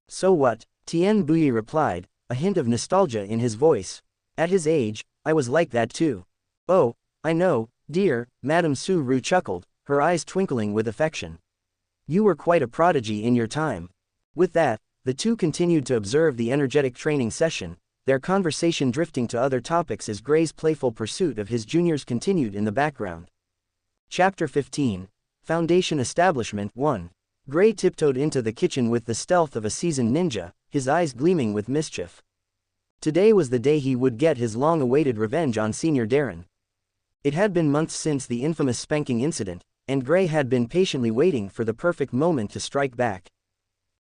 "So what?" Tian Bui replied, a hint of nostalgia in his voice. "At his age, I was like that too." "Oh, I know, dear," Madame Su-Ru chuckled, her eyes twinkling with affection. "You were quite a prodigy in your time." With that, the two continued to observe the energetic training session, their conversation drifting to other topics as Gray's playful pursuit of his juniors continued in the background. Chapter 15. Foundation Establishment 1. Gray tiptoed into the kitchen with the stealth of a seasoned ninja, his eyes gleaming with mischief. Today was the day he would get his long-awaited revenge on Senior Darren. It had been months since the infamous spanking incident, and Gray had been patiently waiting for the perfect moment to strike back.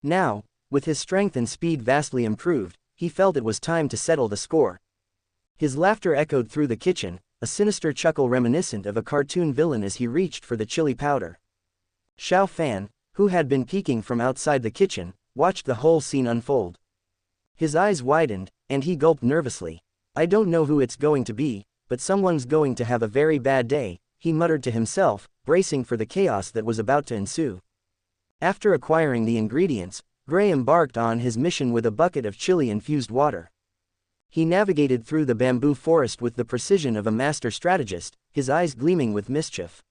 Now, with his strength and speed vastly improved, he felt it was time to settle the score. His laughter echoed through the kitchen, a sinister chuckle reminiscent of a cartoon villain as he reached for the chili powder. Xiao Fan, who had been peeking from outside the kitchen, watched the whole scene unfold. His eyes widened, and he gulped nervously. "I don't know who it's going to be, but someone's going to have a very bad day," he muttered to himself, bracing for the chaos that was about to ensue. After acquiring the ingredients, Gray embarked on his mission with a bucket of chili-infused water. He navigated through the bamboo forest with the precision of a master strategist, his eyes gleaming with mischief.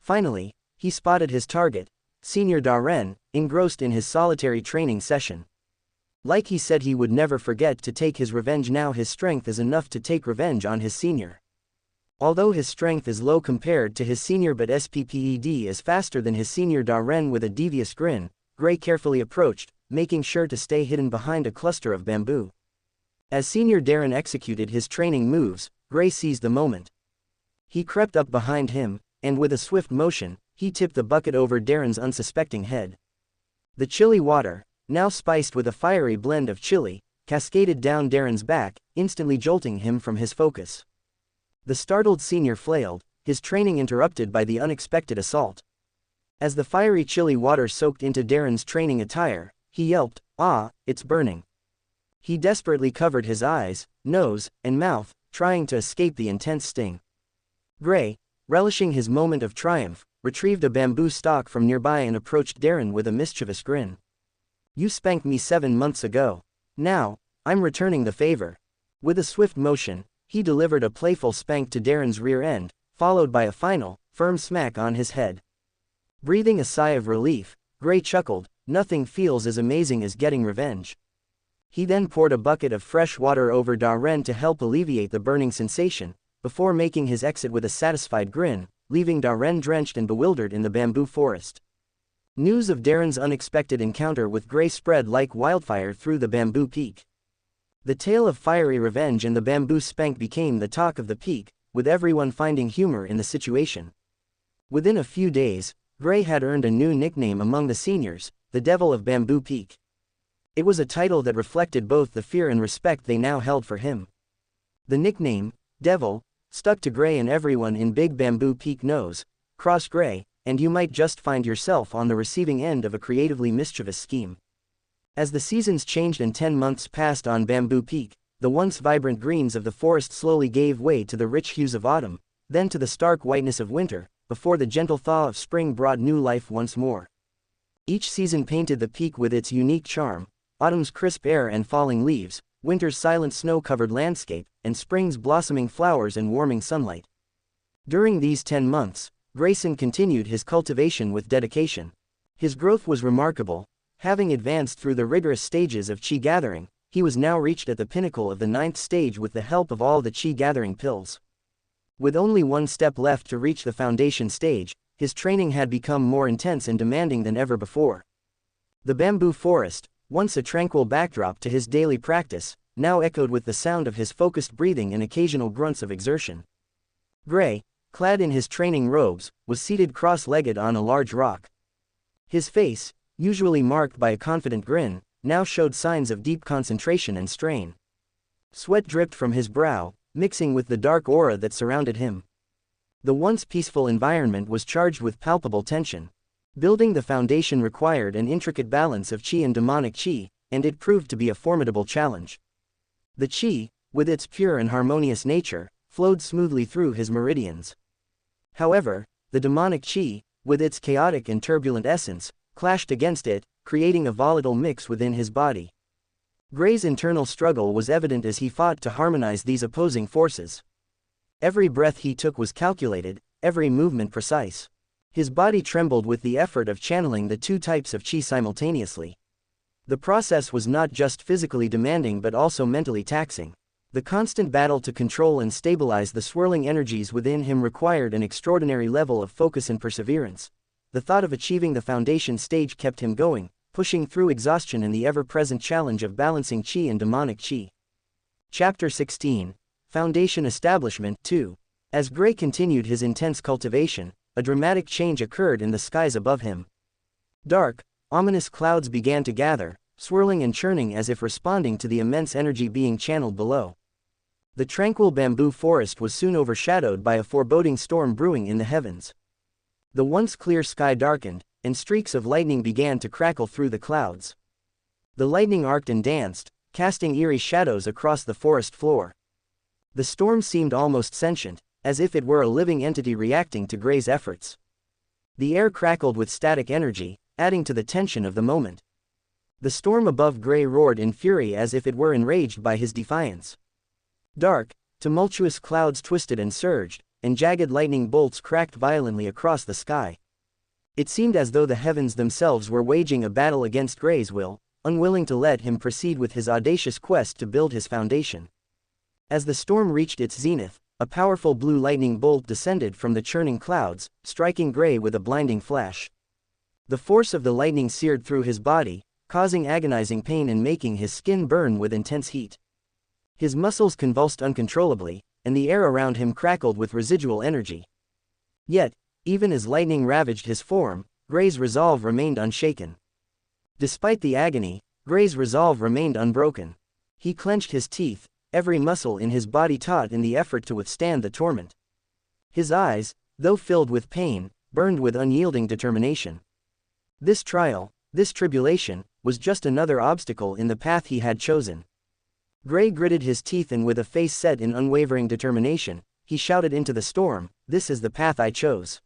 Finally, he spotted his target, Senior Darren, engrossed in his solitary training session. Like he said he would never forget to take his revenge, now his strength is enough to take revenge on his senior. Although his strength is low compared to his senior, but SPPED is faster than his senior. Darren, with a devious grin, Gray carefully approached, making sure to stay hidden behind a cluster of bamboo. As Senior Darren executed his training moves, Gray seized the moment. He crept up behind him, and with a swift motion, he tipped the bucket over Darren's unsuspecting head. The chili water, now spiced with a fiery blend of chili, cascaded down Darren's back, instantly jolting him from his focus. The startled senior flailed, his training interrupted by the unexpected assault. As the fiery chili water soaked into Darren's training attire, he yelped, "Ah, it's burning." He desperately covered his eyes, nose, and mouth, trying to escape the intense sting. Gray, relishing his moment of triumph, retrieved a bamboo stalk from nearby and approached Darren with a mischievous grin. "You spanked me 7 months ago. Now, I'm returning the favor." With a swift motion, he delivered a playful spank to Darren's rear end, followed by a final, firm smack on his head. Breathing a sigh of relief, Gray chuckled, nothing feels as amazing as getting revenge. He then poured a bucket of fresh water over Darren to help alleviate the burning sensation, before making his exit with a satisfied grin, leaving Darren drenched and bewildered in the bamboo forest. News of Darren's unexpected encounter with Gray spread like wildfire through the bamboo peak. The tale of fiery revenge and the bamboo spank became the talk of the peak, with everyone finding humor in the situation. Within a few days, Gray had earned a new nickname among the seniors, the Devil of Bamboo Peak. It was a title that reflected both the fear and respect they now held for him. The nickname, Devil, stuck to Gray, and everyone in Big Bamboo Peak knows, cross Gray, and you might just find yourself on the receiving end of a creatively mischievous scheme. As the seasons changed and 10 months passed on Bamboo Peak, the once vibrant greens of the forest slowly gave way to the rich hues of autumn, then to the stark whiteness of winter, before the gentle thaw of spring brought new life once more. Each season painted the peak with its unique charm: autumn's crisp air and falling leaves, winter's silent snow-covered landscape, and spring's blossoming flowers and warming sunlight. During these 10 months, Grayson continued his cultivation with dedication. His growth was remarkable. Having advanced through the rigorous stages of chi gathering, he was now reached at the pinnacle of the 9th stage with the help of all the chi gathering pills. With only one step left to reach the foundation stage, his training had become more intense and demanding than ever before. The bamboo forest, once a tranquil backdrop to his daily practice, now echoed with the sound of his focused breathing and occasional grunts of exertion. Gray, clad in his training robes, was seated cross-legged on a large rock. His face, usually marked by a confident grin, now showed signs of deep concentration and strain. Sweat dripped from his brow, mixing with the dark aura that surrounded him. The once peaceful environment was charged with palpable tension. Building the foundation required an intricate balance of chi and demonic chi, and it proved to be a formidable challenge. The chi, with its pure and harmonious nature, flowed smoothly through his meridians. However, the demonic chi, with its chaotic and turbulent essence, clashed against it, creating a volatile mix within his body. Gray's internal struggle was evident as he fought to harmonize these opposing forces. Every breath he took was calculated, every movement precise. His body trembled with the effort of channeling the two types of chi simultaneously. The process was not just physically demanding but also mentally taxing. The constant battle to control and stabilize the swirling energies within him required an extraordinary level of focus and perseverance. The thought of achieving the foundation stage kept him going, pushing through exhaustion in the ever-present challenge of balancing chi and demonic chi. Chapter 16. Foundation Establishment 2. As Gray continued his intense cultivation, a dramatic change occurred in the skies above him. Dark, ominous clouds began to gather, swirling and churning as if responding to the immense energy being channeled below. The tranquil bamboo forest was soon overshadowed by a foreboding storm brewing in the heavens. The once clear sky darkened, and streaks of lightning began to crackle through the clouds. The lightning arced and danced, casting eerie shadows across the forest floor. The storm seemed almost sentient, as if it were a living entity reacting to Gray's efforts. The air crackled with static energy, adding to the tension of the moment. The storm above Gray roared in fury as if it were enraged by his defiance. Dark, tumultuous clouds twisted and surged, and jagged lightning bolts cracked violently across the sky. It seemed as though the heavens themselves were waging a battle against Gray's will, unwilling to let him proceed with his audacious quest to build his foundation. As the storm reached its zenith, a powerful blue lightning bolt descended from the churning clouds, striking Gray with a blinding flash. The force of the lightning seared through his body, causing agonizing pain and making his skin burn with intense heat. His muscles convulsed uncontrollably, and the air around him crackled with residual energy. Yet, even as lightning ravaged his form, Gray's resolve remained unshaken. Despite the agony, Gray's resolve remained unbroken. He clenched his teeth, every muscle in his body taut in the effort to withstand the torment. His eyes, though filled with pain, burned with unyielding determination. This trial, this tribulation, was just another obstacle in the path he had chosen. Gray gritted his teeth and with a face set in unwavering determination, he shouted into the storm, "This is the path I chose.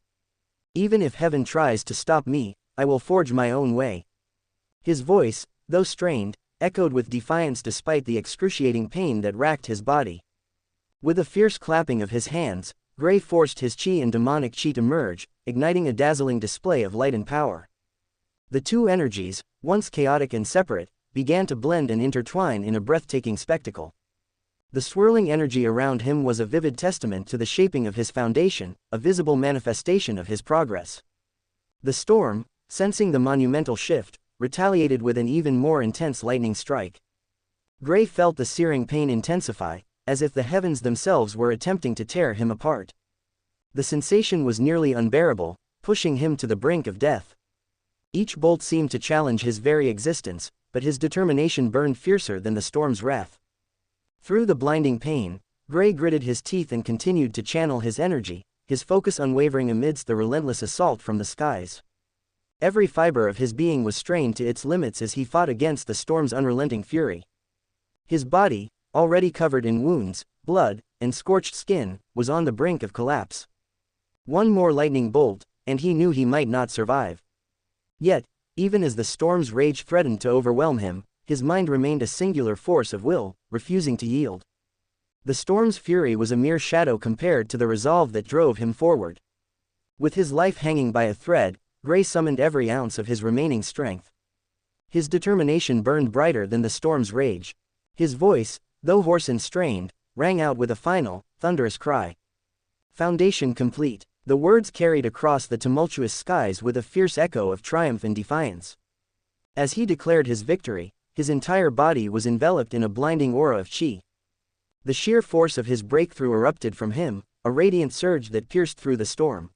Even if heaven tries to stop me, I will forge my own way." His voice, though strained, echoed with defiance despite the excruciating pain that racked his body. With a fierce clapping of his hands, Gray forced his chi and demonic chi to merge, igniting a dazzling display of light and power. The two energies, once chaotic and separate, began to blend and intertwine in a breathtaking spectacle. The swirling energy around him was a vivid testament to the shaping of his foundation, a visible manifestation of his progress. The storm, sensing the monumental shift, retaliated with an even more intense lightning strike. Gray felt the searing pain intensify, as if the heavens themselves were attempting to tear him apart. The sensation was nearly unbearable, pushing him to the brink of death. Each bolt seemed to challenge his very existence, but his determination burned fiercer than the storm's wrath. Through the blinding pain, Gray gritted his teeth and continued to channel his energy, his focus unwavering amidst the relentless assault from the skies. Every fiber of his being was strained to its limits as he fought against the storm's unrelenting fury. His body, already covered in wounds, blood, and scorched skin, was on the brink of collapse. One more lightning bolt, and he knew he might not survive. Yet, even as the storm's rage threatened to overwhelm him, his mind remained a singular force of will, refusing to yield. The storm's fury was a mere shadow compared to the resolve that drove him forward. With his life hanging by a thread, Gray summoned every ounce of his remaining strength. His determination burned brighter than the storm's rage. His voice, though hoarse and strained, rang out with a final, thunderous cry. Foundation complete. The words carried across the tumultuous skies with a fierce echo of triumph and defiance. As he declared his victory, his entire body was enveloped in a blinding aura of chi. The sheer force of his breakthrough erupted from him, a radiant surge that pierced through the storm.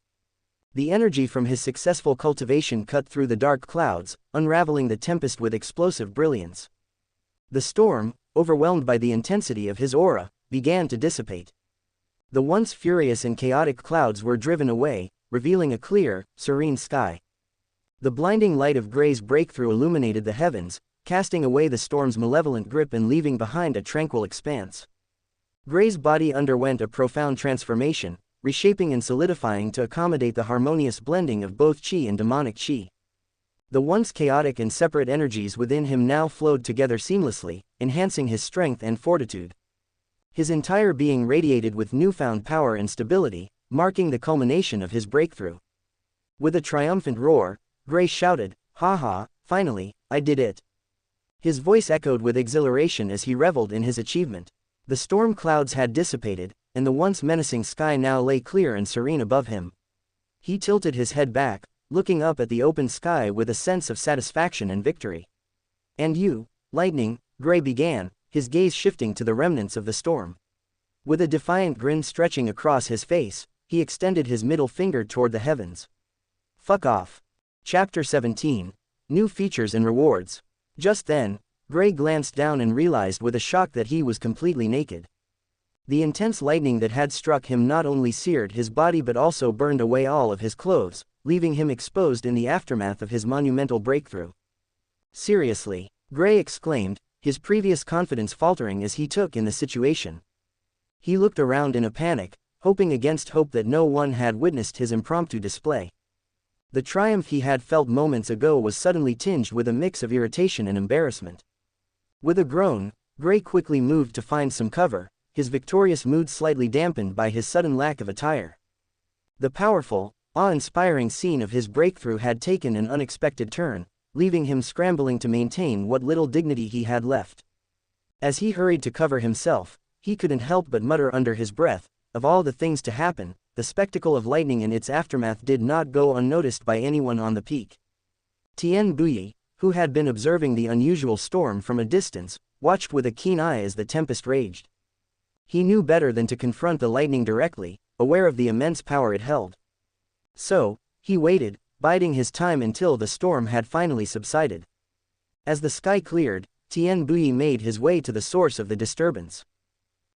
The energy from his successful cultivation cut through the dark clouds, unraveling the tempest with explosive brilliance. The storm, overwhelmed by the intensity of his aura, began to dissipate. The once furious and chaotic clouds were driven away, revealing a clear, serene sky. The blinding light of Gray's breakthrough illuminated the heavens, casting away the storm's malevolent grip and leaving behind a tranquil expanse. Gray's body underwent a profound transformation, reshaping and solidifying to accommodate the harmonious blending of both chi and demonic chi. The once chaotic and separate energies within him now flowed together seamlessly, enhancing his strength and fortitude. His entire being radiated with newfound power and stability, marking the culmination of his breakthrough. With a triumphant roar, Gray shouted, "Ha ha, finally, I did it." His voice echoed with exhilaration as he reveled in his achievement. The storm clouds had dissipated, and the once menacing sky now lay clear and serene above him. He tilted his head back, looking up at the open sky with a sense of satisfaction and victory. "And you, Lightning," Gray began, his gaze shifting to the remnants of the storm. With a defiant grin stretching across his face, he extended his middle finger toward the heavens. "Fuck off." Chapter 17. New Features and Rewards. Just then, Gray glanced down and realized with a shock that he was completely naked. The intense lightning that had struck him not only seared his body but also burned away all of his clothes, leaving him exposed in the aftermath of his monumental breakthrough. "Seriously?" Gray exclaimed, his previous confidence faltering as he took in the situation. He looked around in a panic, hoping against hope that no one had witnessed his impromptu display. The triumph he had felt moments ago was suddenly tinged with a mix of irritation and embarrassment. With a groan, Gray quickly moved to find some cover, his victorious mood slightly dampened by his sudden lack of attire. The powerful, awe-inspiring scene of his breakthrough had taken an unexpected turn, leaving him scrambling to maintain what little dignity he had left. As he hurried to cover himself, he couldn't help but mutter under his breath, of all the things to happen, the spectacle of lightning and its aftermath did not go unnoticed by anyone on the peak. Tien Bui, who had been observing the unusual storm from a distance, watched with a keen eye as the tempest raged. He knew better than to confront the lightning directly, aware of the immense power it held. So, he waited, biding his time until the storm had finally subsided. As the sky cleared, Tien Bui made his way to the source of the disturbance.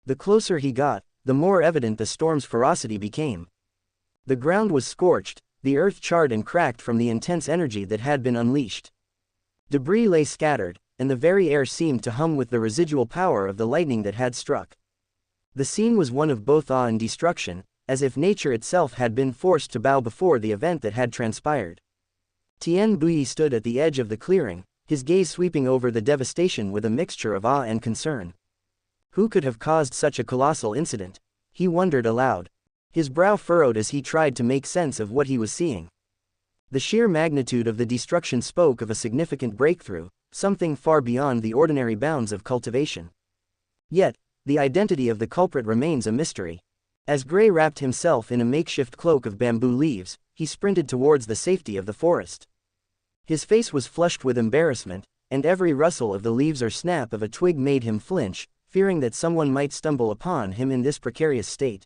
The closer he got, the more evident the storm's ferocity became. The ground was scorched, the earth charred and cracked from the intense energy that had been unleashed. Debris lay scattered, and the very air seemed to hum with the residual power of the lightning that had struck. The scene was one of both awe and destruction, as if nature itself had been forced to bow before the event that had transpired. Tien Bui stood at the edge of the clearing, his gaze sweeping over the devastation with a mixture of awe and concern. Who could have caused such a colossal incident? He wondered aloud. His brow furrowed as he tried to make sense of what he was seeing. The sheer magnitude of the destruction spoke of a significant breakthrough, something far beyond the ordinary bounds of cultivation. Yet, the identity of the culprit remains a mystery. As Gray wrapped himself in a makeshift cloak of bamboo leaves, he sprinted towards the safety of the forest. His face was flushed with embarrassment, and every rustle of the leaves or snap of a twig made him flinch, fearing that someone might stumble upon him in this precarious state.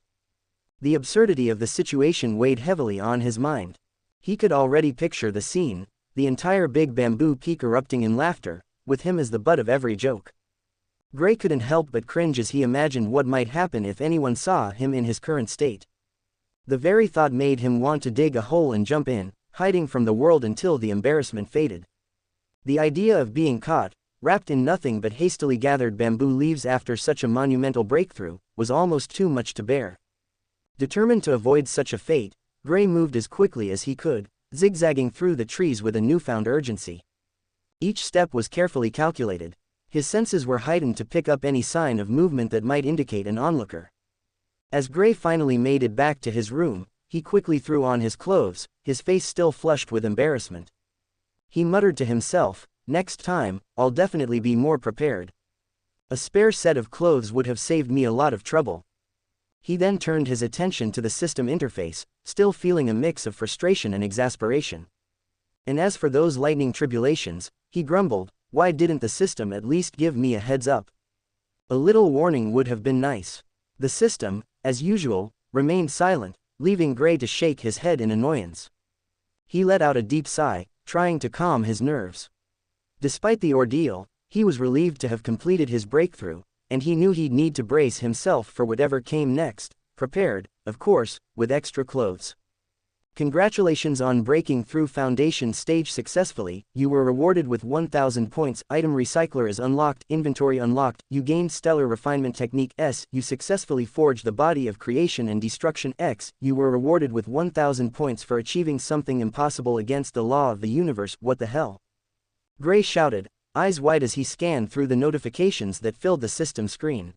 The absurdity of the situation weighed heavily on his mind. He could already picture the scene, the entire big bamboo peak erupting in laughter, with him as the butt of every joke. Gray couldn't help but cringe as he imagined what might happen if anyone saw him in his current state. The very thought made him want to dig a hole and jump in, hiding from the world until the embarrassment faded. The idea of being caught, wrapped in nothing but hastily gathered bamboo leaves after such a monumental breakthrough, was almost too much to bear. Determined to avoid such a fate, Gray moved as quickly as he could, zigzagging through the trees with a newfound urgency. Each step was carefully calculated. His senses were heightened to pick up any sign of movement that might indicate an onlooker. As Gray finally made it back to his room, he quickly threw on his clothes, his face still flushed with embarrassment. He muttered to himself, "Next time, I'll definitely be more prepared. A spare set of clothes would have saved me a lot of trouble." He then turned his attention to the system interface, still feeling a mix of frustration and exasperation. And as for those lightning tribulations, he grumbled, "Why didn't the system at least give me a heads up? A little warning would have been nice." The system, as usual, remained silent, leaving Gray to shake his head in annoyance. He let out a deep sigh, trying to calm his nerves. Despite the ordeal, he was relieved to have completed his breakthrough, and he knew he'd need to brace himself for whatever came next, prepared, of course, with extra clothes. "Congratulations on breaking through Foundation stage successfully, you were rewarded with 1000 points, item recycler is unlocked, inventory unlocked, you gained stellar refinement technique S, you successfully forged the body of creation and destruction X, you were rewarded with 1000 points for achieving something impossible against the law of the universe, what the hell?" Gray shouted, eyes wide as he scanned through the notifications that filled the system screen.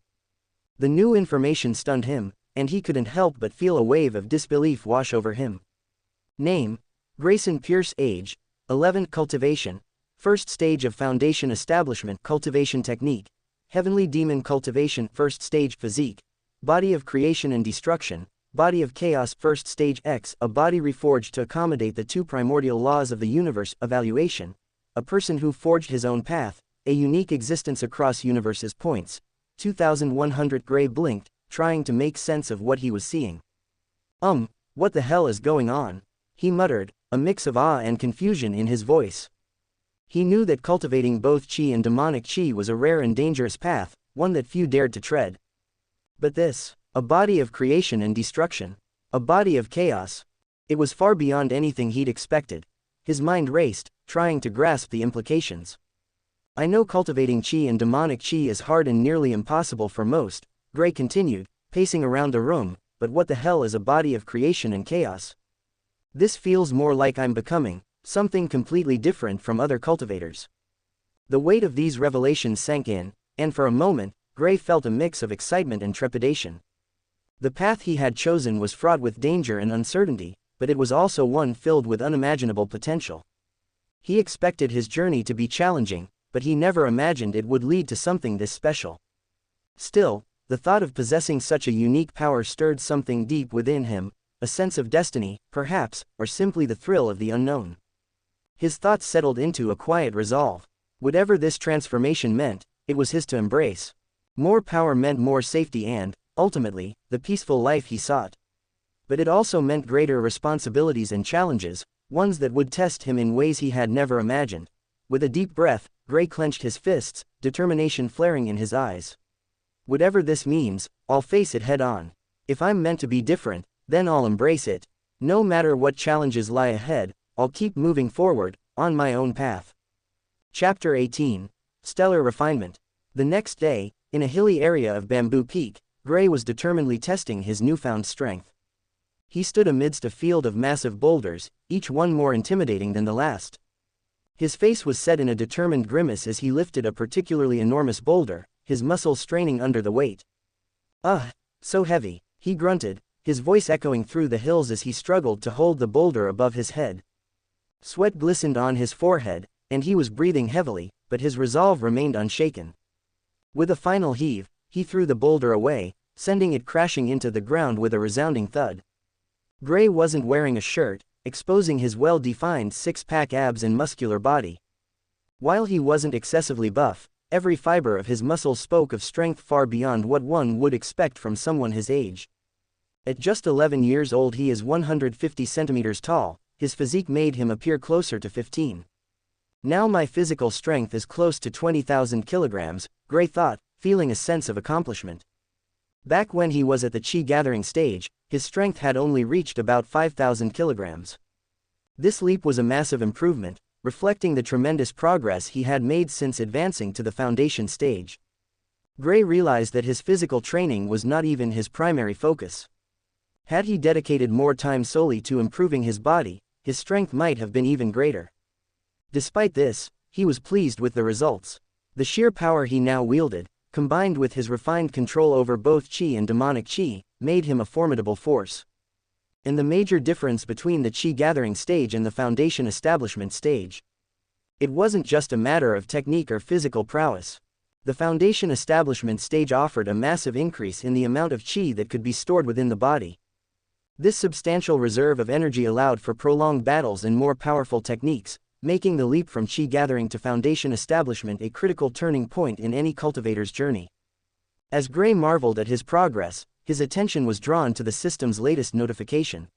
The new information stunned him, and he couldn't help but feel a wave of disbelief wash over him. Name: Grayson Pierce. Age: 11. Cultivation: First stage of Foundation establishment. Cultivation technique: Heavenly Demon Cultivation. First stage. Physique: Body of creation and destruction, body of chaos. First stage. X, a body reforged to accommodate the two primordial laws of the universe. Evaluation: a person who forged his own path, a unique existence across universes. Points: 2100. Gray blinked, trying to make sense of what he was seeing. What the hell is going on?" he muttered, a mix of awe and confusion in his voice. He knew that cultivating both chi and demonic chi was a rare and dangerous path, one that few dared to tread. But this, a body of creation and destruction, a body of chaos, it was far beyond anything he'd expected. His mind raced, trying to grasp the implications. "I know cultivating chi and demonic chi is hard and nearly impossible for most," Gray continued, pacing around the room, "but what the hell is a body of creation and chaos? This feels more like I'm becoming something completely different from other cultivators." The weight of these revelations sank in, and for a moment, Gray felt a mix of excitement and trepidation. The path he had chosen was fraught with danger and uncertainty, but it was also one filled with unimaginable potential. He expected his journey to be challenging, but he never imagined it would lead to something this special. Still, the thought of possessing such a unique power stirred something deep within him, a sense of destiny, perhaps, or simply the thrill of the unknown. His thoughts settled into a quiet resolve. Whatever this transformation meant, it was his to embrace. More power meant more safety and, ultimately, the peaceful life he sought. But it also meant greater responsibilities and challenges, ones that would test him in ways he had never imagined. With a deep breath, Gray clenched his fists, determination flaring in his eyes. "Whatever this means, I'll face it head on. If I'm meant to be different, then I'll embrace it. No matter what challenges lie ahead, I'll keep moving forward, on my own path." Chapter 18. Stellar Refinement. The next day, in a hilly area of Bamboo Peak, Gray was determinedly testing his newfound strength. He stood amidst a field of massive boulders, each one more intimidating than the last. His face was set in a determined grimace as he lifted a particularly enormous boulder, his muscles straining under the weight. "Ugh, so heavy," he grunted, his voice echoing through the hills as he struggled to hold the boulder above his head. Sweat glistened on his forehead, and he was breathing heavily, but his resolve remained unshaken. With a final heave, he threw the boulder away, sending it crashing into the ground with a resounding thud. Gray wasn't wearing a shirt, exposing his well-defined six-pack abs and muscular body. While he wasn't excessively buff, every fiber of his muscles spoke of strength far beyond what one would expect from someone his age. At just 11 years old he is 150 centimeters tall, his physique made him appear closer to 15. Now my physical strength is close to 20,000 kilograms, Gray thought, feeling a sense of accomplishment. Back when he was at the chi gathering stage, his strength had only reached about 5,000 kilograms. This leap was a massive improvement, reflecting the tremendous progress he had made since advancing to the foundation stage. Gray realized that his physical training was not even his primary focus. Had he dedicated more time solely to improving his body, his strength might have been even greater. Despite this, he was pleased with the results. The sheer power he now wielded, combined with his refined control over both chi and demonic chi, made him a formidable force. And the major difference between the chi gathering stage and the foundation establishment stage. It wasn't just a matter of technique or physical prowess. The foundation establishment stage offered a massive increase in the amount of chi that could be stored within the body. This substantial reserve of energy allowed for prolonged battles and more powerful techniques, making the leap from chi gathering to foundation establishment a critical turning point in any cultivator's journey. As Gray marveled at his progress, his attention was drawn to the system's latest notification.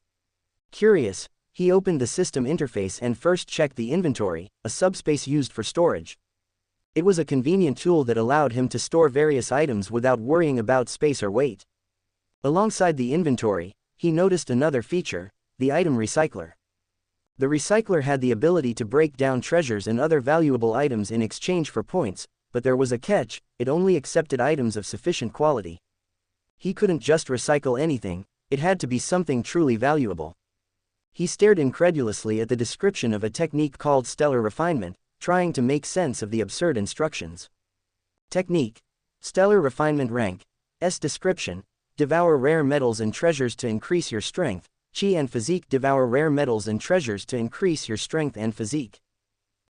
Curious, he opened the system interface and first checked the inventory, a subspace used for storage. It was a convenient tool that allowed him to store various items without worrying about space or weight. Alongside the inventory, he noticed another feature, the item recycler. The recycler had the ability to break down treasures and other valuable items in exchange for points, but there was a catch: it only accepted items of sufficient quality. He couldn't just recycle anything, it had to be something truly valuable. He stared incredulously at the description of a technique called stellar refinement, trying to make sense of the absurd instructions. Technique: stellar refinement. Rank: S. Description: devour rare metals and treasures to increase your strength. Chi and physique: devour rare metals and treasures to increase your strength and physique.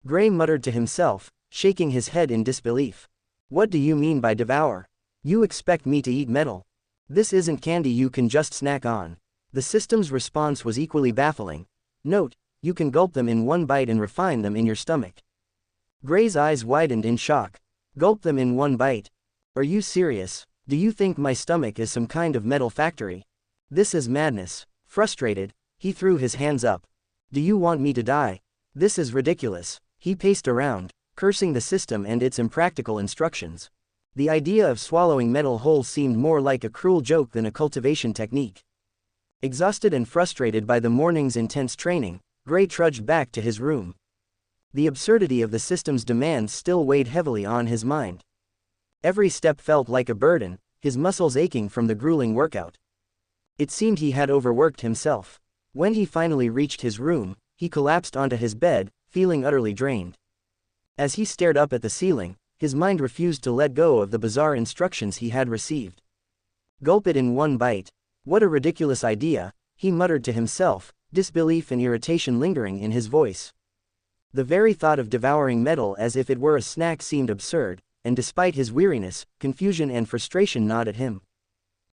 Gray muttered to himself, shaking his head in disbelief. What do you mean by devour? You expect me to eat metal? This isn't candy you can just snack on. The system's response was equally baffling. Note: you can gulp them in one bite and refine them in your stomach. Gray's eyes widened in shock. Gulp them in one bite? Are you serious? Do you think my stomach is some kind of metal factory? This is madness. Frustrated, he threw his hands up. Do you want me to die? This is ridiculous. He paced around, cursing the system and its impractical instructions. The idea of swallowing metal whole seemed more like a cruel joke than a cultivation technique. Exhausted and frustrated by the morning's intense training, Gray trudged back to his room. The absurdity of the system's demands still weighed heavily on his mind. Every step felt like a burden, his muscles aching from the grueling workout. It seemed he had overworked himself. When he finally reached his room, he collapsed onto his bed, feeling utterly drained. As he stared up at the ceiling, his mind refused to let go of the bizarre instructions he had received. Gulp it in one bite. What a ridiculous idea, he muttered to himself, disbelief and irritation lingering in his voice. The very thought of devouring metal as if it were a snack seemed absurd, and despite his weariness, confusion and frustration gnawed at him.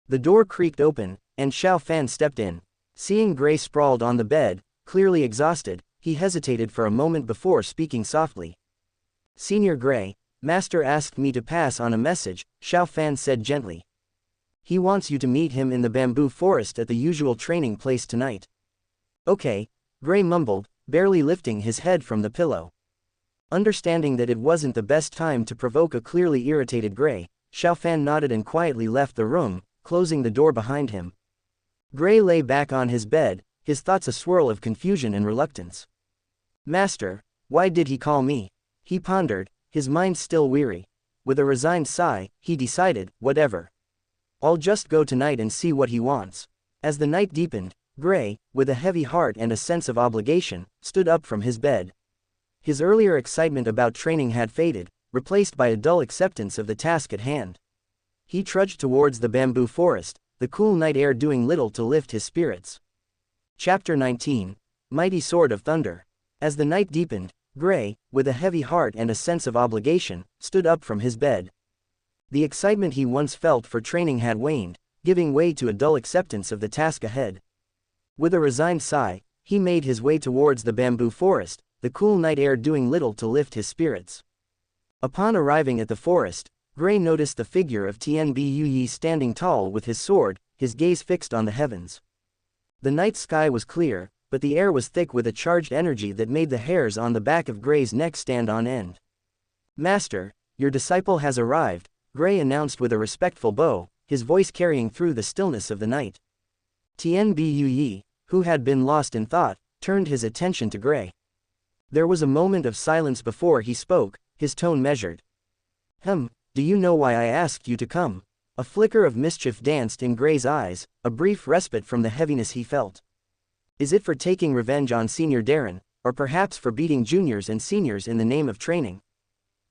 The door creaked open, and Xiao Fan stepped in. Seeing Gray sprawled on the bed, clearly exhausted, he hesitated for a moment before speaking softly. Senior Gray, Master asked me to pass on a message, Xiao Fan said gently. He wants you to meet him in the bamboo forest at the usual training place tonight. Okay, Gray mumbled, barely lifting his head from the pillow. Understanding that it wasn't the best time to provoke a clearly irritated Gray, Xiao Fan nodded and quietly left the room, closing the door behind him. Gray lay back on his bed, his thoughts a swirl of confusion and reluctance. Master, why did he call me? He pondered, his mind still weary. With a resigned sigh, he decided, whatever. I'll just go tonight and see what he wants. As the night deepened, Gray, with a heavy heart and a sense of obligation, stood up from his bed. His earlier excitement about training had faded, replaced by a dull acceptance of the task at hand. He trudged towards the bamboo forest, the cool night air doing little to lift his spirits. Chapter 19. Mighty Sword of Thunder. As the night deepened, Gray, with a heavy heart and a sense of obligation, stood up from his bed. The excitement he once felt for training had waned, giving way to a dull acceptance of the task ahead. With a resigned sigh, he made his way towards the bamboo forest, the cool night air doing little to lift his spirits. Upon arriving at the forest, Gray noticed the figure of Tianbu standing tall with his sword, his gaze fixed on the heavens. The night sky was clear, but the air was thick with a charged energy that made the hairs on the back of Gray's neck stand on end. "Master, your disciple has arrived," Gray announced with a respectful bow, his voice carrying through the stillness of the night. Tianbu, who had been lost in thought, turned his attention to Gray. There was a moment of silence before he spoke, his tone measured. Do you know why I asked you to come?" A flicker of mischief danced in Gray's eyes, a brief respite from the heaviness he felt. "Is it for taking revenge on Senior Darren, or perhaps for beating juniors and seniors in the name of training?"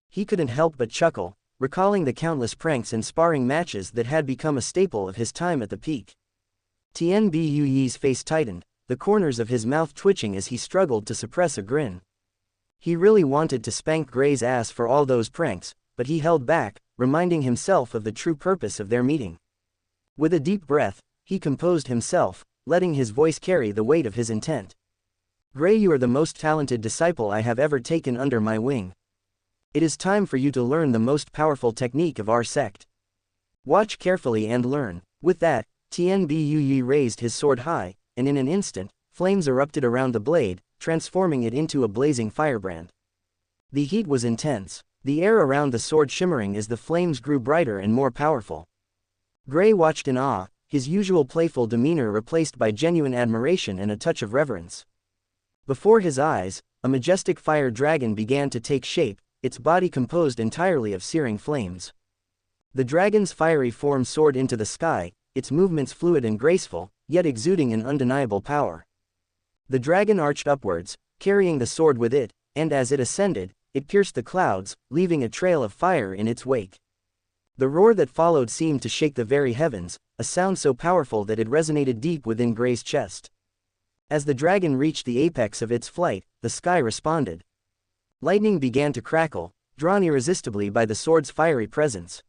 He couldn't help but chuckle, recalling the countless pranks and sparring matches that had become a staple of his time at the peak. Tianbu's face tightened, the corners of his mouth twitching as he struggled to suppress a grin. He really wanted to spank Gray's ass for all those pranks, but he held back, reminding himself of the true purpose of their meeting. With a deep breath, he composed himself, letting his voice carry the weight of his intent. "Gray, you are the most talented disciple I have ever taken under my wing. It is time for you to learn the most powerful technique of our sect. Watch carefully and learn." With that, Tianbu raised his sword high, and in an instant, flames erupted around the blade, transforming it into a blazing firebrand. The heat was intense, the air around the sword shimmering as the flames grew brighter and more powerful. Gray watched in awe, his usual playful demeanor replaced by genuine admiration and a touch of reverence. Before his eyes, a majestic fire dragon began to take shape, its body composed entirely of searing flames. The dragon's fiery form soared into the sky, its movements fluid and graceful, yet exuding an undeniable power. The dragon arched upwards, carrying the sword with it, and as it ascended, it pierced the clouds, leaving a trail of fire in its wake. The roar that followed seemed to shake the very heavens, a sound so powerful that it resonated deep within Gray's chest. As the dragon reached the apex of its flight, the sky responded. Lightning began to crackle, drawn irresistibly by the sword's fiery presence.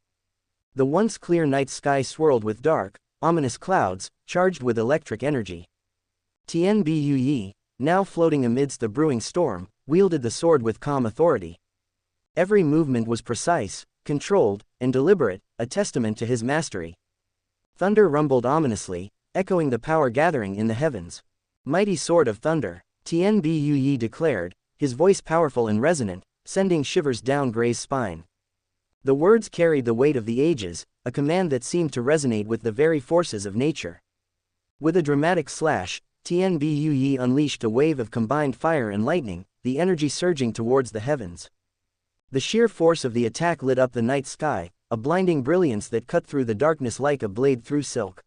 The once clear night sky swirled with dark, ominous clouds, charged with electric energy. Tianbu, now floating amidst the brewing storm, wielded the sword with calm authority. Every movement was precise, controlled, and deliberate, a testament to his mastery. Thunder rumbled ominously, echoing the power gathering in the heavens. "Mighty sword of thunder," Tianbu declared, his voice powerful and resonant, sending shivers down Gray's spine. The words carried the weight of the ages, a command that seemed to resonate with the very forces of nature. With a dramatic slash, Tianbu unleashed a wave of combined fire and lightning, the energy surging towards the heavens. The sheer force of the attack lit up the night sky, a blinding brilliance that cut through the darkness like a blade through silk.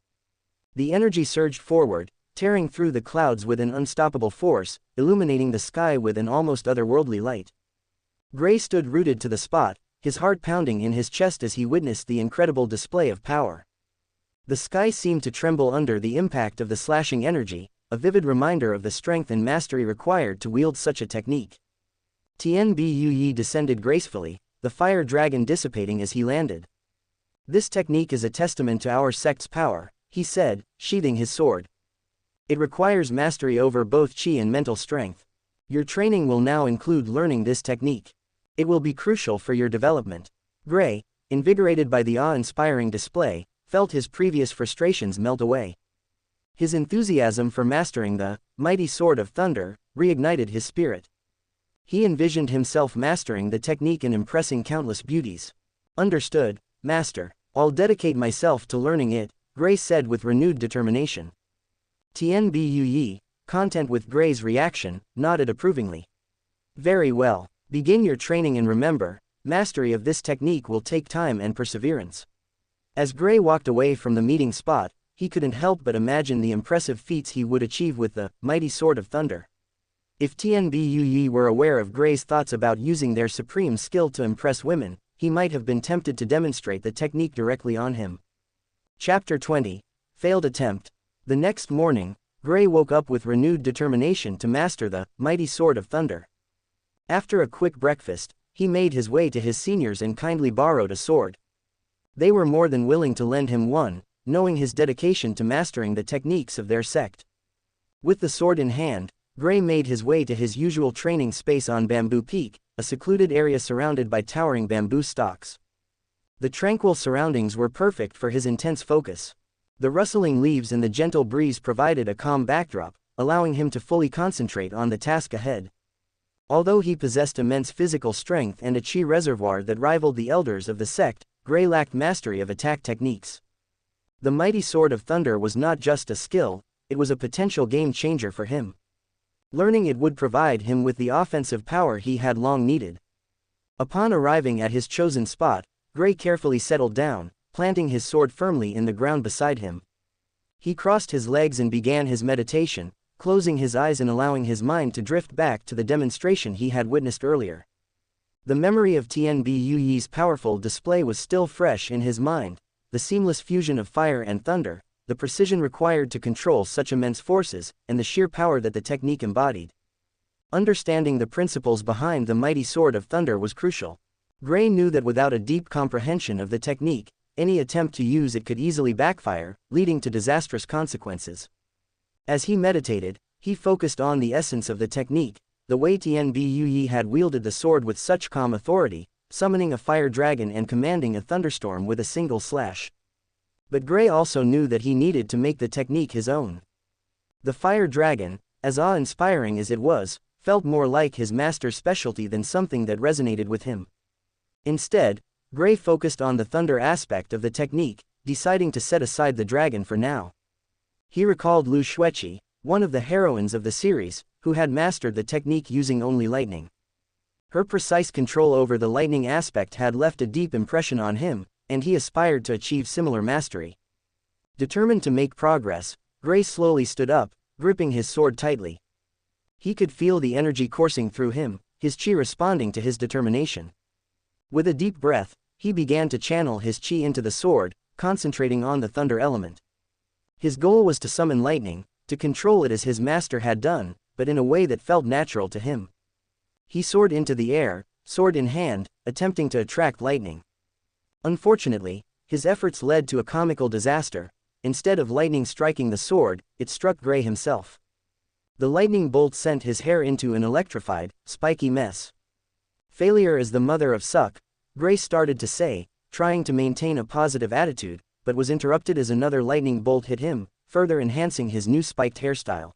The energy surged forward, tearing through the clouds with an unstoppable force, illuminating the sky with an almost otherworldly light. Gray stood rooted to the spot, his heart pounding in his chest as he witnessed the incredible display of power. The sky seemed to tremble under the impact of the slashing energy, a vivid reminder of the strength and mastery required to wield such a technique. Tianbu descended gracefully, the fire dragon dissipating as he landed. "This technique is a testament to our sect's power," he said, sheathing his sword. "It requires mastery over both chi and mental strength. Your training will now include learning this technique. It will be crucial for your development." Gray, invigorated by the awe-inspiring display, felt his previous frustrations melt away. His enthusiasm for mastering the mighty sword of thunder reignited his spirit. He envisioned himself mastering the technique and impressing countless beauties. "Understood, Master. I'll dedicate myself to learning it," Gray said with renewed determination. Tianbu, content with Gray's reaction, nodded approvingly. "Very well. Begin your training and remember, mastery of this technique will take time and perseverance." As Gray walked away from the meeting spot, he couldn't help but imagine the impressive feats he would achieve with the mighty sword of thunder. If Tianbu were aware of Gray's thoughts about using their supreme skill to impress women, he might have been tempted to demonstrate the technique directly on him. Chapter 20. Failed Attempt. The next morning, Gray woke up with renewed determination to master the mighty sword of thunder. After a quick breakfast, he made his way to his seniors and kindly borrowed a sword. They were more than willing to lend him one, knowing his dedication to mastering the techniques of their sect. With the sword in hand, Gray made his way to his usual training space on Bamboo Peak, a secluded area surrounded by towering bamboo stalks. The tranquil surroundings were perfect for his intense focus. The rustling leaves and the gentle breeze provided a calm backdrop, allowing him to fully concentrate on the task ahead. Although he possessed immense physical strength and a chi reservoir that rivaled the elders of the sect, Gray lacked mastery of attack techniques. The mighty Sword of Thunder was not just a skill, it was a potential game-changer for him. Learning it would provide him with the offensive power he had long needed. Upon arriving at his chosen spot, Gray carefully settled down, planting his sword firmly in the ground beside him. He crossed his legs and began his meditation, closing his eyes and allowing his mind to drift back to the demonstration he had witnessed earlier. The memory of Tianbi Yuyi's powerful display was still fresh in his mind, the seamless fusion of fire and thunder, the precision required to control such immense forces, and the sheer power that the technique embodied. Understanding the principles behind the mighty Sword of Thunder was crucial. Gray knew that without a deep comprehension of the technique, any attempt to use it could easily backfire, leading to disastrous consequences. As he meditated, he focused on the essence of the technique, the way Tianbi Yuyi had wielded the sword with such calm authority, summoning a fire dragon and commanding a thunderstorm with a single slash. But Gray also knew that he needed to make the technique his own. The fire dragon, as awe-inspiring as it was, felt more like his master's specialty than something that resonated with him. Instead, Gray focused on the thunder aspect of the technique, deciding to set aside the dragon for now. He recalled Lu Xueqi, one of the heroines of the series, who had mastered the technique using only lightning. Her precise control over the lightning aspect had left a deep impression on him, and he aspired to achieve similar mastery. Determined to make progress, Gray slowly stood up, gripping his sword tightly. He could feel the energy coursing through him, his chi responding to his determination. With a deep breath, he began to channel his chi into the sword, concentrating on the thunder element. His goal was to summon lightning, to control it as his master had done, but in a way that felt natural to him. He soared into the air, sword in hand, attempting to attract lightning. Unfortunately, his efforts led to a comical disaster. Instead of lightning striking the sword, it struck Gray himself. The lightning bolt sent his hair into an electrified, spiky mess. Failure is the mother of suck, Gray started to say, trying to maintain a positive attitude, but was interrupted as another lightning bolt hit him, further enhancing his new spiked hairstyle.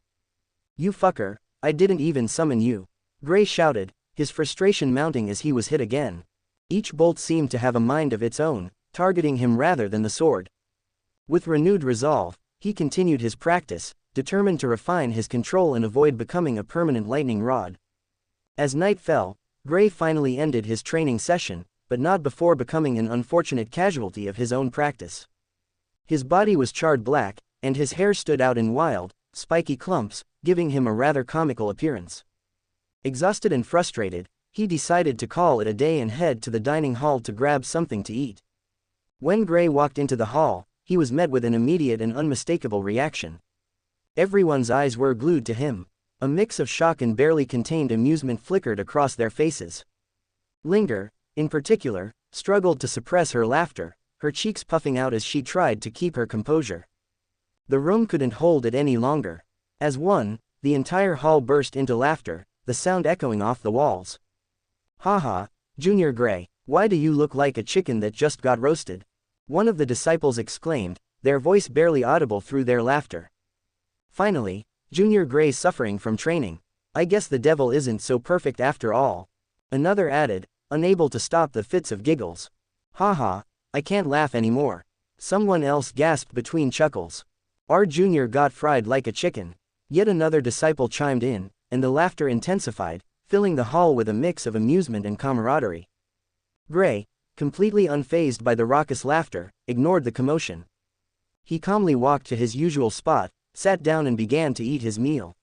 "You fucker, I didn't even summon you," Gray shouted, his frustration mounting as he was hit again. Each bolt seemed to have a mind of its own, targeting him rather than the sword. With renewed resolve, he continued his practice, determined to refine his control and avoid becoming a permanent lightning rod. As night fell, Gray finally ended his training session, but not before becoming an unfortunate casualty of his own practice. His body was charred black, and his hair stood out in wild, spiky clumps, giving him a rather comical appearance. Exhausted and frustrated, he decided to call it a day and head to the dining hall to grab something to eat. When Gray walked into the hall, he was met with an immediate and unmistakable reaction. Everyone's eyes were glued to him. A mix of shock and barely contained amusement flickered across their faces. Linger, in particular, struggled to suppress her laughter, her cheeks puffing out as she tried to keep her composure. The room couldn't hold it any longer. As one, the entire hall burst into laughter, the sound echoing off the walls. "Haha, Junior Gray, why do you look like a chicken that just got roasted?" one of the disciples exclaimed, their voice barely audible through their laughter. Finally, Junior Gray suffering from training. "I guess the devil isn't so perfect after all," another added, unable to stop the fits of giggles. "Haha, I can't laugh anymore," someone else gasped between chuckles. "Our Junior got fried like a chicken," yet another disciple chimed in, and the laughter intensified, filling the hall with a mix of amusement and camaraderie. Gray, completely unfazed by the raucous laughter, ignored the commotion. He calmly walked to his usual spot, sat down and began to eat his meal.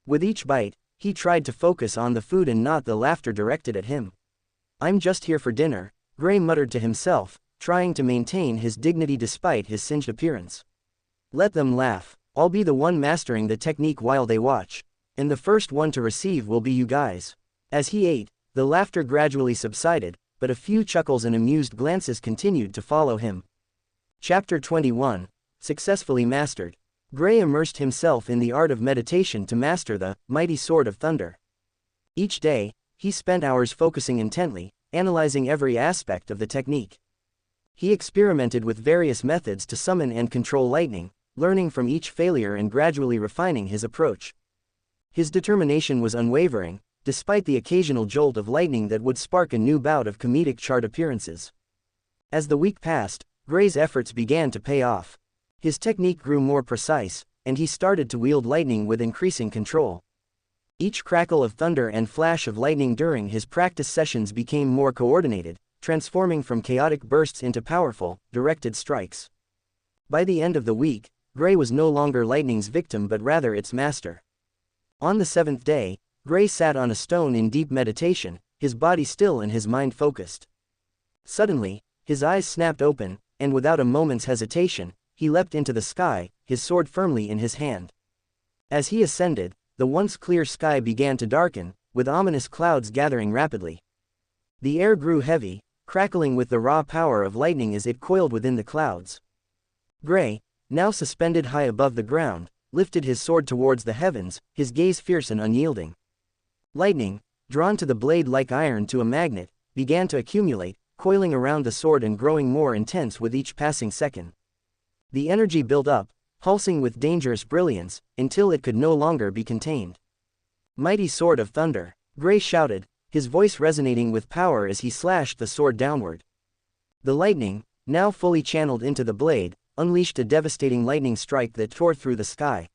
With each bite, he tried to focus on the food and not the laughter directed at him. "I'm just here for dinner," Gray muttered to himself, trying to maintain his dignity despite his singed appearance. "Let them laugh, I'll be the one mastering the technique while they watch, and the first one to receive will be you guys." As he ate, the laughter gradually subsided, but a few chuckles and amused glances continued to follow him. Chapter 21. Successfully mastered. Gray immersed himself in the art of meditation to master the mighty sword of thunder. Each day, he spent hours focusing intently, analyzing every aspect of the technique. He experimented with various methods to summon and control lightning, learning from each failure and gradually refining his approach. His determination was unwavering, despite the occasional jolt of lightning that would spark a new bout of comedic chart appearances. As the week passed, Gray's efforts began to pay off. His technique grew more precise, and he started to wield lightning with increasing control. Each crackle of thunder and flash of lightning during his practice sessions became more coordinated, transforming from chaotic bursts into powerful, directed strikes. By the end of the week, Gray was no longer lightning's victim but rather its master. On the 7th day, Gray sat on a stone in deep meditation, his body still and his mind focused. Suddenly, his eyes snapped open, and without a moment's hesitation, he leapt into the sky, his sword firmly in his hand. As he ascended, the once clear sky began to darken, with ominous clouds gathering rapidly. The air grew heavy, crackling with the raw power of lightning as it coiled within the clouds. Gray, now suspended high above the ground, lifted his sword towards the heavens, his gaze fierce and unyielding. Lightning, drawn to the blade like iron to a magnet, began to accumulate, coiling around the sword and growing more intense with each passing second. The energy built up, pulsing with dangerous brilliance, until it could no longer be contained. "Mighty sword of thunder," Gray shouted, his voice resonating with power as he slashed the sword downward. The lightning, now fully channeled into the blade, unleashed a devastating lightning strike that tore through the sky.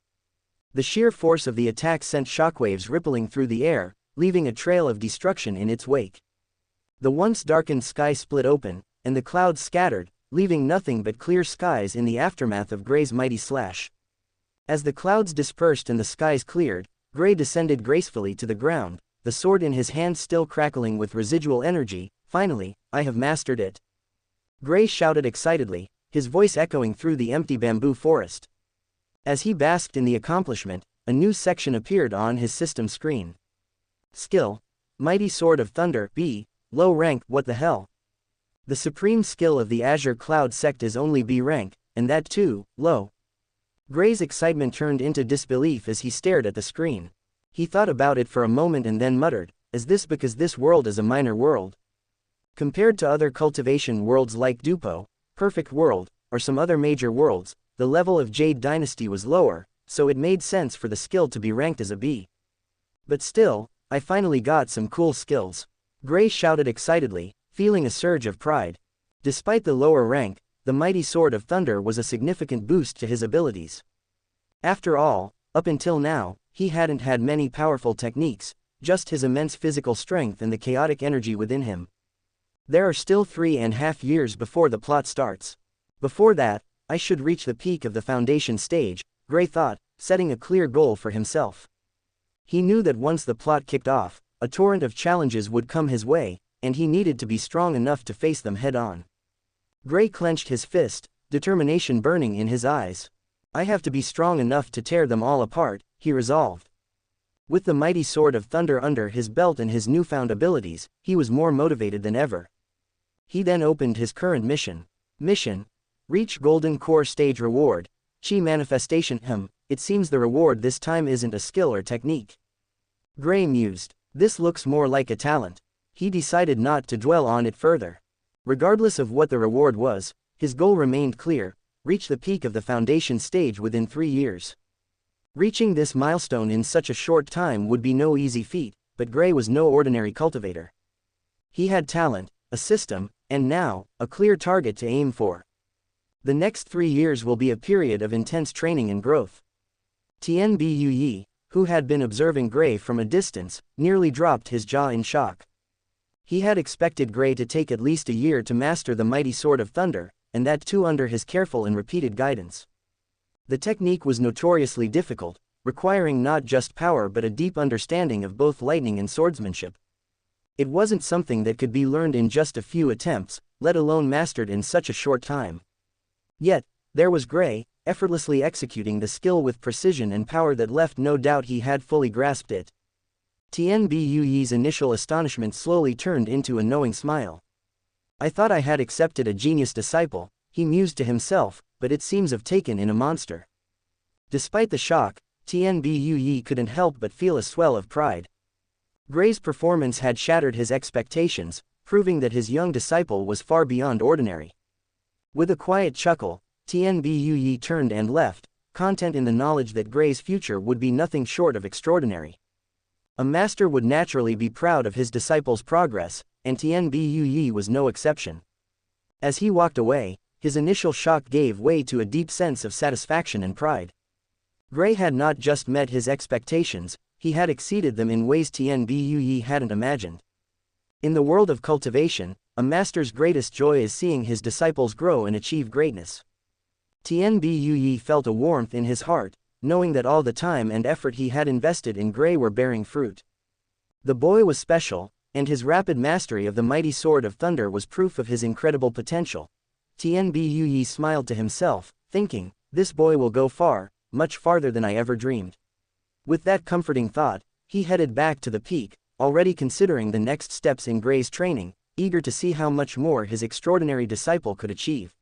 The sheer force of the attack sent shockwaves rippling through the air, leaving a trail of destruction in its wake. The once darkened sky split open, and the clouds scattered, leaving nothing but clear skies in the aftermath of Gray's mighty slash. As the clouds dispersed and the skies cleared, Gray descended gracefully to the ground, the sword in his hand still crackling with residual energy. "Finally, I have mastered it," Gray shouted excitedly, his voice echoing through the empty bamboo forest. As he basked in the accomplishment, a new section appeared on his system screen. Skill: Mighty Sword of Thunder, B. Low rank. What the hell? The supreme skill of the Azure Cloud sect is only B rank, and that too, low. Gray's excitement turned into disbelief as he stared at the screen. He thought about it for a moment and then muttered, "Is this because this world is a minor world? Compared to other cultivation worlds like Doupo, Perfect World, or some other major worlds, the level of Jade Dynasty was lower, so it made sense for the skill to be ranked as a B. But still, I finally got some cool skills," Gray shouted excitedly, feeling a surge of pride. Despite the lower rank, the mighty Sword of Thunder was a significant boost to his abilities. After all, up until now, he hadn't had many powerful techniques, just his immense physical strength and the chaotic energy within him. There are still 3.5 years before the plot starts. Before that, I should reach the peak of the foundation stage, Gray thought, setting a clear goal for himself. He knew that once the plot kicked off, a torrent of challenges would come his way, and he needed to be strong enough to face them head-on. Gray clenched his fist, determination burning in his eyes. "I have to be strong enough to tear them all apart," he resolved. With the mighty Sword of Thunder under his belt and his newfound abilities, he was more motivated than ever. He then opened his current mission. Mission: Reach Golden Core Stage Reward, Chi Manifestation. It seems the reward this time isn't a skill or technique. Gray mused. This looks more like a talent. He decided not to dwell on it further. Regardless of what the reward was, his goal remained clear: reach the peak of the foundation stage within 3 years. Reaching this milestone in such a short time would be no easy feat, but Gray was no ordinary cultivator. He had talent, a system, and now, a clear target to aim for. The next 3 years will be a period of intense training and growth. Tianbu Yi, who had been observing Gray from a distance, nearly dropped his jaw in shock. He had expected Gray to take at least a year to master the mighty Sword of Thunder, and that too under his careful and repeated guidance. The technique was notoriously difficult, requiring not just power but a deep understanding of both lightning and swordsmanship. It wasn't something that could be learned in just a few attempts, let alone mastered in such a short time. Yet, there was Gray, effortlessly executing the skill with precision and power that left no doubt he had fully grasped it. Tianbu Yi's initial astonishment slowly turned into a knowing smile. I thought I had accepted a genius disciple, he mused to himself, but it seems I've taken in a monster. Despite the shock, Tianbu couldn't help but feel a swell of pride. Gray's performance had shattered his expectations, proving that his young disciple was far beyond ordinary. With a quiet chuckle, Tianbu turned and left, content in the knowledge that Gray's future would be nothing short of extraordinary. A master would naturally be proud of his disciple's progress, and Tianbu was no exception. As he walked away, his initial shock gave way to a deep sense of satisfaction and pride. Gray had not just met his expectations, he had exceeded them in ways Tianbu hadn't imagined. In the world of cultivation, a master's greatest joy is seeing his disciples grow and achieve greatness. Tianbu felt a warmth in his heart, knowing that all the time and effort he had invested in Gray were bearing fruit. The boy was special, and his rapid mastery of the mighty Sword of Thunder was proof of his incredible potential. Tianbu smiled to himself, thinking, this boy will go far, much farther than I ever dreamed. With that comforting thought, he headed back to the peak, already considering the next steps in Gray's training, eager to see how much more his extraordinary disciple could achieve.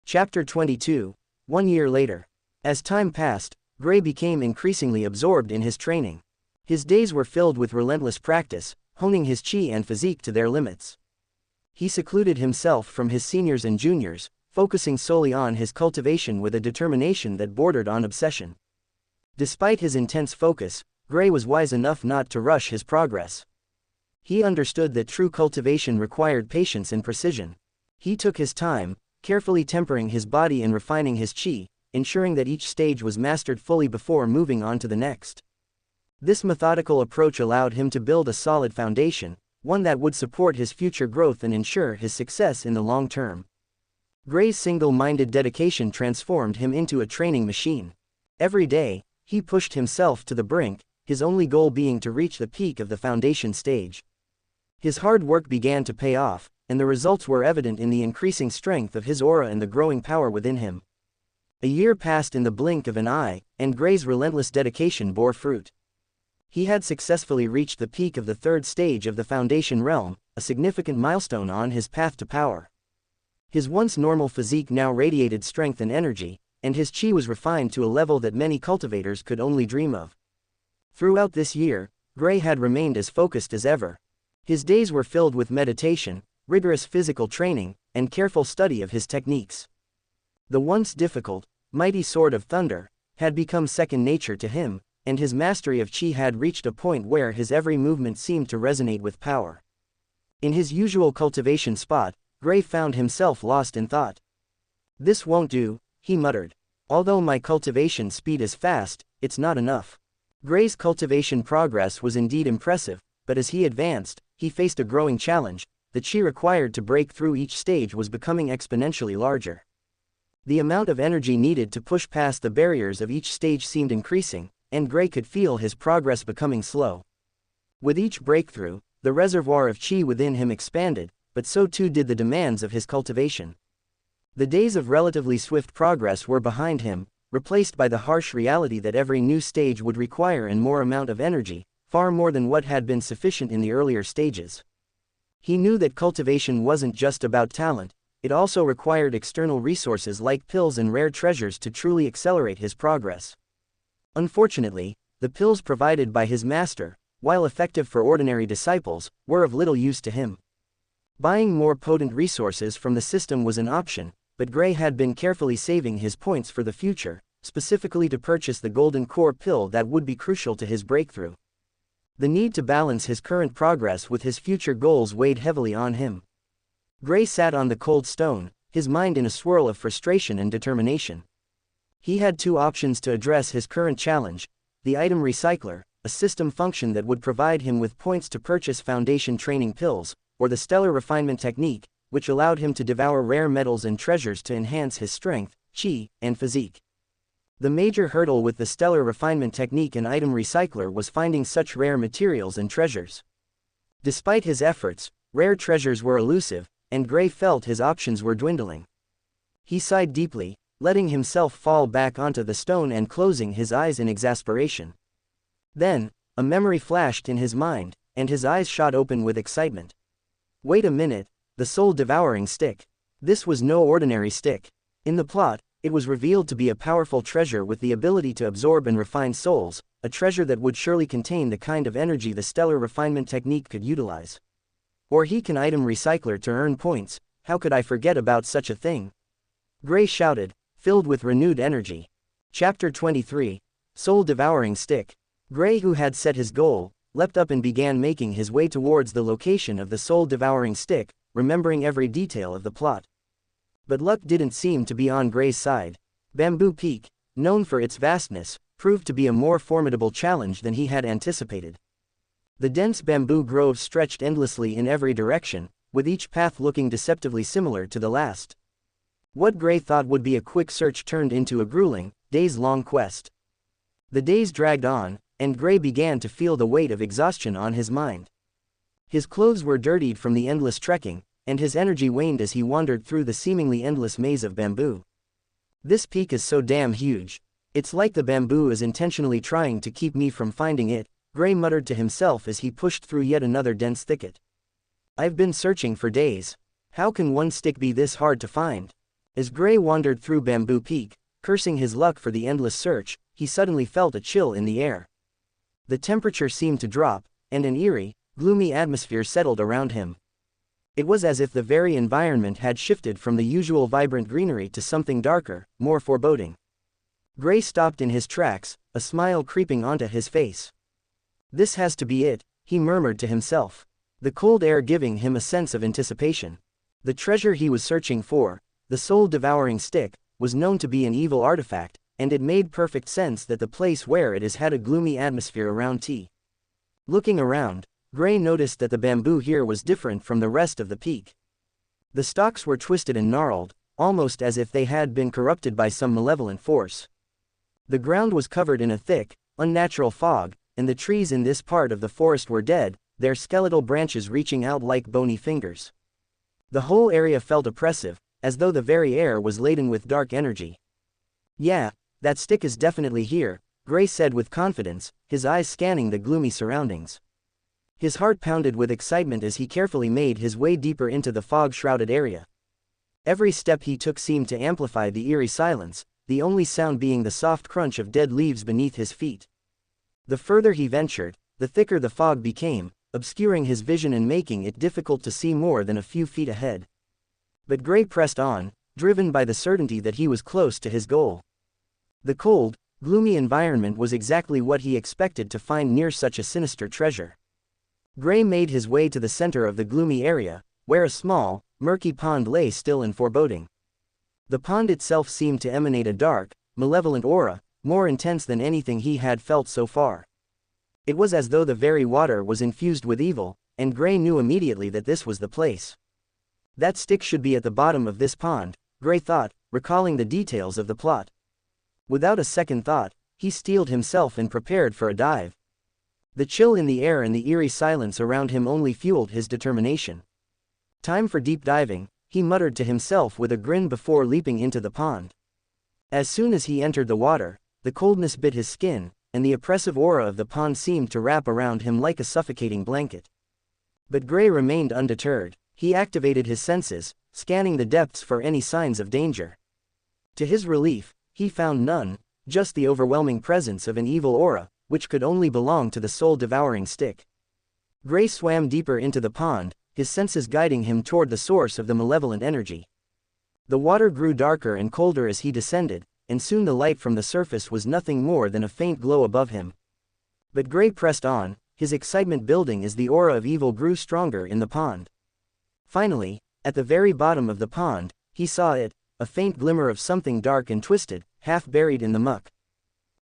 Chapter 22. 1 year later. As time passed, Gray became increasingly absorbed in his training. His days were filled with relentless practice, honing his chi and physique to their limits. He secluded himself from his seniors and juniors, focusing solely on his cultivation with a determination that bordered on obsession. Despite his intense focus, Gray was wise enough not to rush his progress. He understood that true cultivation required patience and precision. He took his time, carefully tempering his body and refining his chi, ensuring that each stage was mastered fully before moving on to the next. This methodical approach allowed him to build a solid foundation, one that would support his future growth and ensure his success in the long term. Gray's single-minded dedication transformed him into a training machine. Every day, he pushed himself to the brink, his only goal being to reach the peak of the foundation stage. His hard work began to pay off, and the results were evident in the increasing strength of his aura and the growing power within him. A year passed in the blink of an eye, and Gray's relentless dedication bore fruit. He had successfully reached the peak of the third stage of the Foundation realm, a significant milestone on his path to power. His once normal physique now radiated strength and energy, and his chi was refined to a level that many cultivators could only dream of. Throughout this year, Gray had remained as focused as ever. His days were filled with meditation, rigorous physical training, and careful study of his techniques. The once difficult, mighty Sword of Thunder had become second nature to him, and his mastery of chi had reached a point where his every movement seemed to resonate with power. In his usual cultivation spot, Gray found himself lost in thought. This won't do, he muttered. Although my cultivation speed is fast, it's not enough. Gray's cultivation progress was indeed impressive, but as he advanced, he faced a growing challenge. The chi required to break through each stage was becoming exponentially larger. The amount of energy needed to push past the barriers of each stage seemed increasing, and Gray could feel his progress becoming slow. With each breakthrough, the reservoir of chi within him expanded, but so too did the demands of his cultivation. The days of relatively swift progress were behind him, replaced by the harsh reality that every new stage would require an more amount of energy, far more than what had been sufficient in the earlier stages. He knew that cultivation wasn't just about talent, it also required external resources like pills and rare treasures to truly accelerate his progress. Unfortunately, the pills provided by his master, while effective for ordinary disciples, were of little use to him. Buying more potent resources from the system was an option, but Gray had been carefully saving his points for the future, specifically to purchase the golden core pill that would be crucial to his breakthrough. The need to balance his current progress with his future goals weighed heavily on him. Gray sat on the cold stone, his mind in a swirl of frustration and determination. He had two options to address his current challenge: the item recycler, a system function that would provide him with points to purchase foundation training pills, or the stellar refinement technique, which allowed him to devour rare metals and treasures to enhance his strength, chi, and physique. The major hurdle with the stellar refinement technique and item recycler was finding such rare materials and treasures. Despite his efforts, rare treasures were elusive, and Gray felt his options were dwindling. He sighed deeply, letting himself fall back onto the stone and closing his eyes in exasperation. Then, a memory flashed in his mind, and his eyes shot open with excitement. Wait a minute, the soul-devouring stick. This was no ordinary stick. In the plot, it was revealed to be a powerful treasure with the ability to absorb and refine souls, a treasure that would surely contain the kind of energy the stellar refinement technique could utilize. Or he can item recycler to earn points. How could I forget about such a thing? Gray shouted, filled with renewed energy. Chapter 23. Soul-devouring stick. Gray, who had set his goal, leapt up and began making his way towards the location of the soul-devouring stick, remembering every detail of the plot. But luck didn't seem to be on Gray's side. Bamboo Peak, known for its vastness, proved to be a more formidable challenge than he had anticipated. The dense bamboo groves stretched endlessly in every direction, with each path looking deceptively similar to the last. What Gray thought would be a quick search turned into a grueling, days-long quest. The days dragged on, and Gray began to feel the weight of exhaustion on his mind. His clothes were dirtied from the endless trekking, and his energy waned as he wandered through the seemingly endless maze of bamboo. This peak is so damn huge. It's like the bamboo is intentionally trying to keep me from finding it, Gray muttered to himself as he pushed through yet another dense thicket. I've been searching for days. How can one stick be this hard to find? As Gray wandered through Bamboo Peak, cursing his luck for the endless search, he suddenly felt a chill in the air. The temperature seemed to drop, and an eerie, gloomy atmosphere settled around him. It was as if the very environment had shifted from the usual vibrant greenery to something darker, more foreboding. Gray stopped in his tracks, a smile creeping onto his face. This has to be it, he murmured to himself, the cold air giving him a sense of anticipation. The treasure he was searching for, the soul-devouring stick, was known to be an evil artifact, and it made perfect sense that the place where it is had a gloomy atmosphere around tea. Looking around, Gray noticed that the bamboo here was different from the rest of the peak. The stalks were twisted and gnarled, almost as if they had been corrupted by some malevolent force. The ground was covered in a thick, unnatural fog, and the trees in this part of the forest were dead, their skeletal branches reaching out like bony fingers. The whole area felt oppressive, as though the very air was laden with dark energy. Yeah, that stick is definitely here, Gray said with confidence, his eyes scanning the gloomy surroundings. His heart pounded with excitement as he carefully made his way deeper into the fog-shrouded area. Every step he took seemed to amplify the eerie silence, the only sound being the soft crunch of dead leaves beneath his feet. The further he ventured, the thicker the fog became, obscuring his vision and making it difficult to see more than a few feet ahead. But Gray pressed on, driven by the certainty that he was close to his goal. The cold, gloomy environment was exactly what he expected to find near such a sinister treasure. Gray made his way to the center of the gloomy area, where a small, murky pond lay still and foreboding. The pond itself seemed to emanate a dark, malevolent aura, more intense than anything he had felt so far. It was as though the very water was infused with evil, and Gray knew immediately that this was the place. That stick should be at the bottom of this pond, Gray thought, recalling the details of the plot. Without a second thought, he steeled himself and prepared for a dive. The chill in the air and the eerie silence around him only fueled his determination. Time for deep diving, he muttered to himself with a grin before leaping into the pond. As soon as he entered the water, the coldness bit his skin, and the oppressive aura of the pond seemed to wrap around him like a suffocating blanket. But Gray remained undeterred. He activated his senses, scanning the depths for any signs of danger. To his relief, he found none, just the overwhelming presence of an evil aura, which could only belong to the soul-devouring stick. Gray swam deeper into the pond, his senses guiding him toward the source of the malevolent energy. The water grew darker and colder as he descended, and soon the light from the surface was nothing more than a faint glow above him. But Gray pressed on, his excitement building as the aura of evil grew stronger in the pond. Finally, at the very bottom of the pond, he saw it, a faint glimmer of something dark and twisted, half buried in the muck.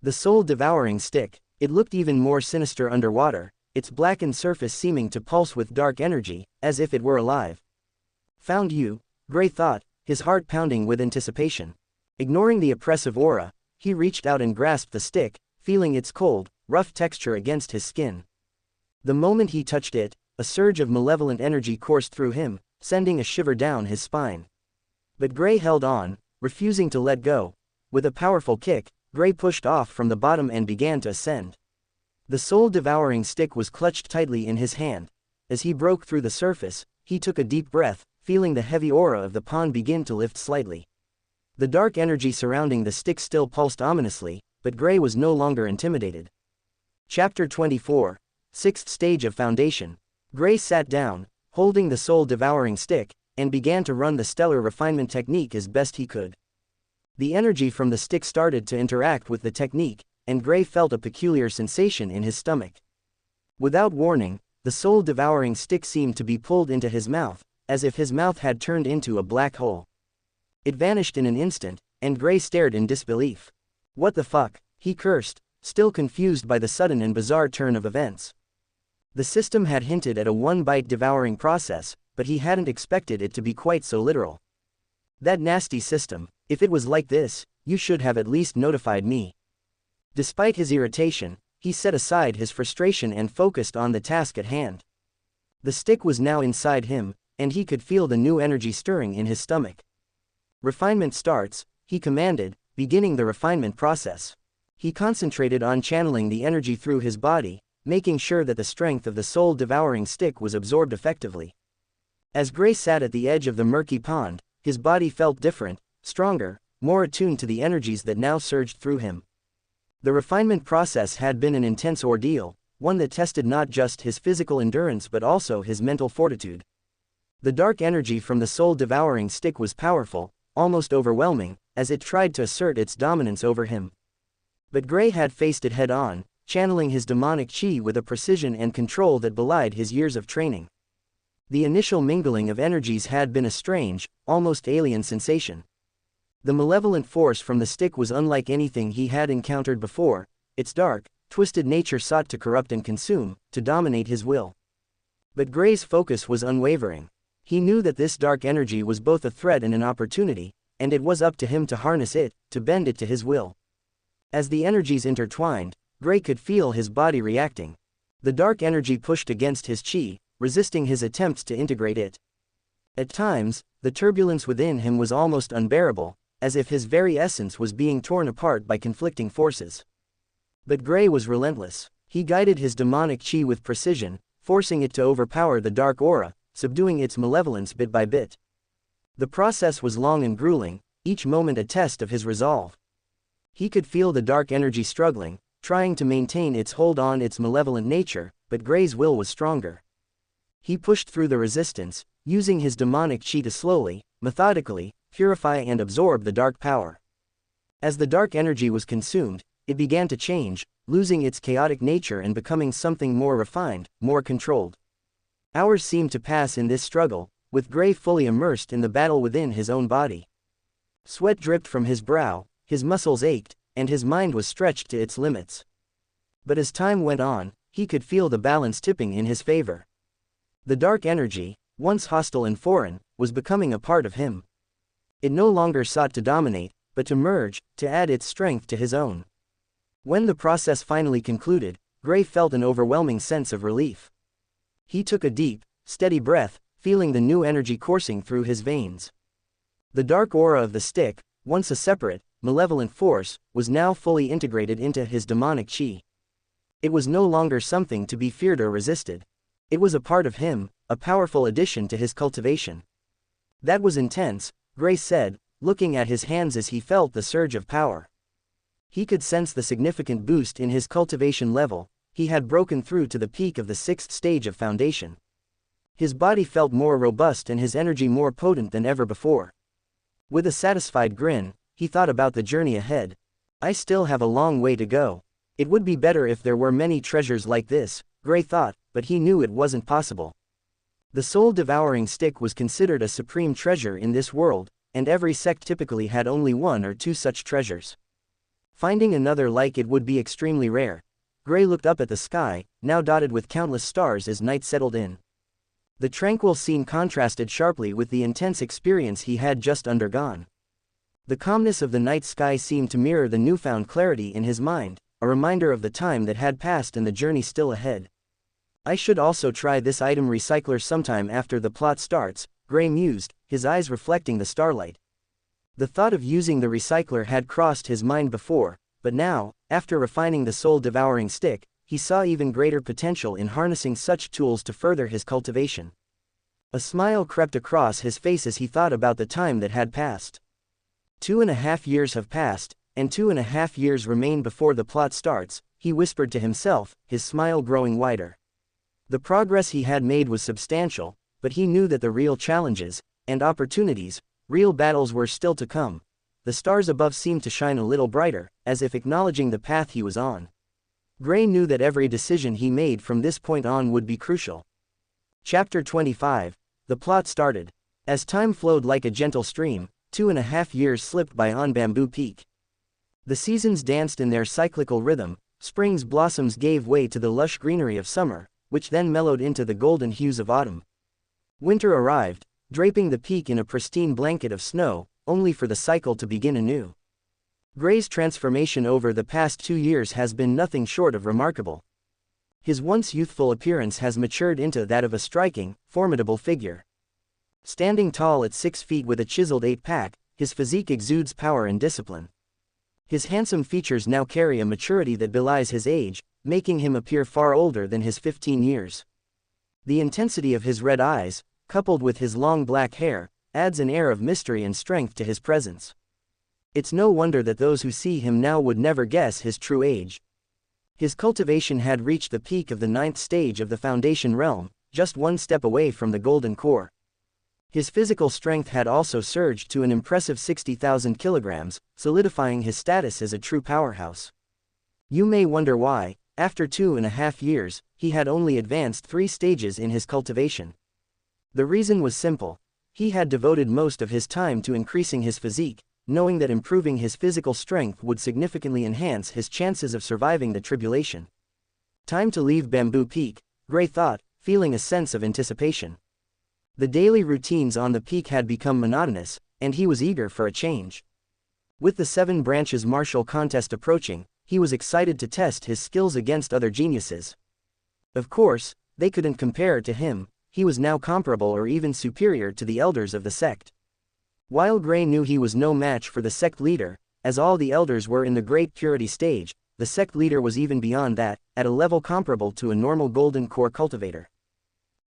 The soul-devouring stick. It looked even more sinister underwater, its blackened surface seeming to pulse with dark energy, as if it were alive. Found you, Gray thought, his heart pounding with anticipation. Ignoring the oppressive aura, he reached out and grasped the stick, feeling its cold, rough texture against his skin. The moment he touched it, a surge of malevolent energy coursed through him, sending a shiver down his spine. But Gray held on, refusing to let go. With a powerful kick, Gray pushed off from the bottom and began to ascend. The soul-devouring stick was clutched tightly in his hand. As he broke through the surface, he took a deep breath, feeling the heavy aura of the pond begin to lift slightly. The dark energy surrounding the stick still pulsed ominously, but Gray was no longer intimidated. Chapter 24. Sixth Stage of Foundation. Gray sat down, holding the soul-devouring stick, and began to run the stellar refinement technique as best he could. The energy from the stick started to interact with the technique, and Gray felt a peculiar sensation in his stomach. Without warning, the soul-devouring stick seemed to be pulled into his mouth, as if his mouth had turned into a black hole. It vanished in an instant, and Gray stared in disbelief. What the fuck? He cursed, still confused by the sudden and bizarre turn of events. The system had hinted at a one-bite devouring process, but he hadn't expected it to be quite so literal. That nasty system, if it was like this, you should have at least notified me. Despite his irritation, he set aside his frustration and focused on the task at hand. The stick was now inside him, and he could feel the new energy stirring in his stomach. Refinement starts, he commanded, beginning the refinement process. He concentrated on channeling the energy through his body, making sure that the strength of the soul-devouring stick was absorbed effectively. As Gray sat at the edge of the murky pond, his body felt different, stronger, more attuned to the energies that now surged through him. The refinement process had been an intense ordeal, one that tested not just his physical endurance but also his mental fortitude. The dark energy from the soul-devouring stick was powerful, almost overwhelming, as it tried to assert its dominance over him. But Gray had faced it head-on, channeling his demonic chi with a precision and control that belied his years of training. The initial mingling of energies had been a strange, almost alien sensation. The malevolent force from the stick was unlike anything he had encountered before. Its dark, twisted nature sought to corrupt and consume, to dominate his will. But Gray's focus was unwavering. He knew that this dark energy was both a threat and an opportunity, and it was up to him to harness it, to bend it to his will. As the energies intertwined, Gray could feel his body reacting. The dark energy pushed against his chi, resisting his attempts to integrate it. At times, the turbulence within him was almost unbearable, as if his very essence was being torn apart by conflicting forces. But Gray was relentless. He guided his demonic chi with precision, forcing it to overpower the dark aura, subduing its malevolence bit by bit. The process was long and grueling, each moment a test of his resolve. He could feel the dark energy struggling, trying to maintain its hold on its malevolent nature, but Gray's will was stronger. He pushed through the resistance, using his demonic chi to slowly, methodically, purify and absorb the dark power. As the dark energy was consumed, it began to change, losing its chaotic nature and becoming something more refined, more controlled. Hours seemed to pass in this struggle, with Gray fully immersed in the battle within his own body. Sweat dripped from his brow, his muscles ached, and his mind was stretched to its limits. But as time went on, he could feel the balance tipping in his favor. The dark energy, once hostile and foreign, was becoming a part of him. It no longer sought to dominate, but to merge, to add its strength to his own. When the process finally concluded, Gray felt an overwhelming sense of relief. He took a deep, steady breath, feeling the new energy coursing through his veins. The dark aura of the stick, once a separate, malevolent force, was now fully integrated into his demonic chi. It was no longer something to be feared or resisted. It was a part of him, a powerful addition to his cultivation. That was intense, Gray said, looking at his hands as he felt the surge of power. He could sense the significant boost in his cultivation level. He had broken through to the peak of the sixth stage of foundation. His body felt more robust and his energy more potent than ever before. With a satisfied grin, he thought about the journey ahead. I still have a long way to go. It would be better if there were many treasures like this, Gray thought, but he knew it wasn't possible. The soul-devouring stick was considered a supreme treasure in this world, and every sect typically had only one or two such treasures. Finding another like it would be extremely rare. Gray looked up at the sky, now dotted with countless stars as night settled in. The tranquil scene contrasted sharply with the intense experience he had just undergone. The calmness of the night sky seemed to mirror the newfound clarity in his mind, a reminder of the time that had passed and the journey still ahead. I should also try this item recycler sometime after the plot starts, Gray mused, his eyes reflecting the starlight. The thought of using the recycler had crossed his mind before, but now, after refining the soul-devouring stick, he saw even greater potential in harnessing such tools to further his cultivation. A smile crept across his face as he thought about the time that had passed. 2.5 years have passed, and 2.5 years remain before the plot starts, he whispered to himself, his smile growing wider. The progress he had made was substantial, but he knew that the real challenges, and opportunities, real battles were still to come. The stars above seemed to shine a little brighter, as if acknowledging the path he was on. Gray knew that every decision he made from this point on would be crucial. Chapter 25. The plot started. As time flowed like a gentle stream, 2.5 years slipped by on Bamboo Peak. The seasons danced in their cyclical rhythm. Spring's blossoms gave way to the lush greenery of summer, which then mellowed into the golden hues of autumn. Winter arrived, draping the peak in a pristine blanket of snow, only for the cycle to begin anew. Gray's transformation over the past 2 years has been nothing short of remarkable. His once youthful appearance has matured into that of a striking, formidable figure. Standing tall at 6 feet with a chiseled 8-pack, his physique exudes power and discipline. His handsome features now carry a maturity that belies his age, making him appear far older than his 15 years. The intensity of his red eyes, coupled with his long black hair, adds an air of mystery and strength to his presence. It's no wonder that those who see him now would never guess his true age. His cultivation had reached the peak of the 9th stage of the Foundation realm, just one step away from the golden core. His physical strength had also surged to an impressive 60,000 kilograms, solidifying his status as a true powerhouse. You may wonder why, after 2.5 years, he had only advanced 3 stages in his cultivation. The reason was simple. He had devoted most of his time to increasing his physique, knowing that improving his physical strength would significantly enhance his chances of surviving the tribulation. Time to leave Bamboo Peak, Gray thought, feeling a sense of anticipation. The daily routines on the peak had become monotonous, and he was eager for a change. With the 7 branches martial contest approaching, he was excited to test his skills against other geniuses. Of course, they couldn't compare to him. He was now comparable or even superior to the elders of the sect. While Gray knew he was no match for the sect leader, as all the elders were in the Great Purity stage, the sect leader was even beyond that, at a level comparable to a normal golden core cultivator.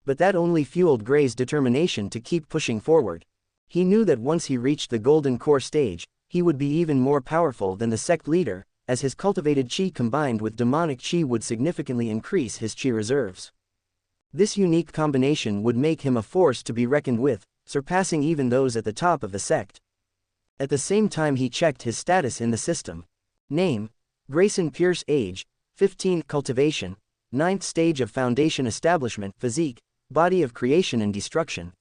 But that only fueled Gray's determination to keep pushing forward. He knew that once he reached the golden core stage, he would be even more powerful than the sect leader, as his cultivated chi combined with demonic chi would significantly increase his chi reserves. This unique combination would make him a force to be reckoned with, surpassing even those at the top of the sect. At the same time he checked his status in the system. Name: Grayson Pierce. Age: 15. Cultivation: 9th stage of Foundation establishment. Physique: body of creation and destruction.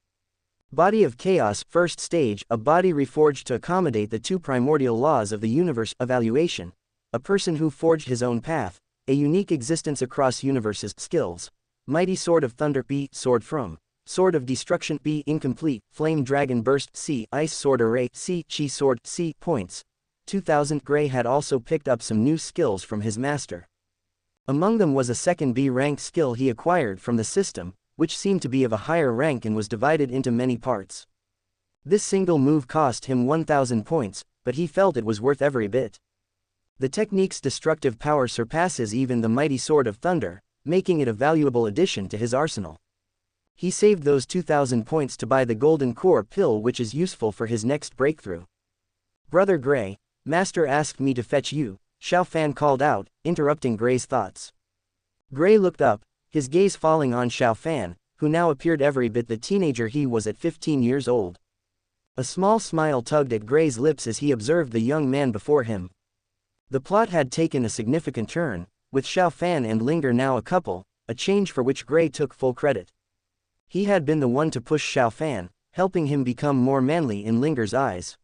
Body of chaos. 1st stage, a body reforged to accommodate the 2 primordial laws of the universe. Evaluation: a person who forged his own path, a unique existence across universes. Skills: Mighty Sword of Thunder. B. Sword from Sword of Destruction. B. Incomplete. Flame Dragon Burst. C. Ice Sword Array. C. Chi Sword. C. Points: 2000. Gray had also picked up some new skills from his master. Among them was a second B-ranked skill he acquired from the system, which seemed to be of a higher rank and was divided into many parts. This single move cost him 1000 points, but he felt it was worth every bit. The technique's destructive power surpasses even the Mighty Sword of Thunder, making it a valuable addition to his arsenal. He saved those 2000 points to buy the golden core pill, which is useful for his next breakthrough. Brother Gray, Master asked me to fetch you, Xiao Fan called out, interrupting Gray's thoughts. Gray looked up, his gaze falling on Xiao Fan, who now appeared every bit the teenager he was at 15 years old. A small smile tugged at Gray's lips as he observed the young man before him. The plot had taken a significant turn, with Xiao Fan and Linger now a couple, a change for which Gray took full credit. He had been the one to push Xiao Fan, helping him become more manly in Linger's eyes.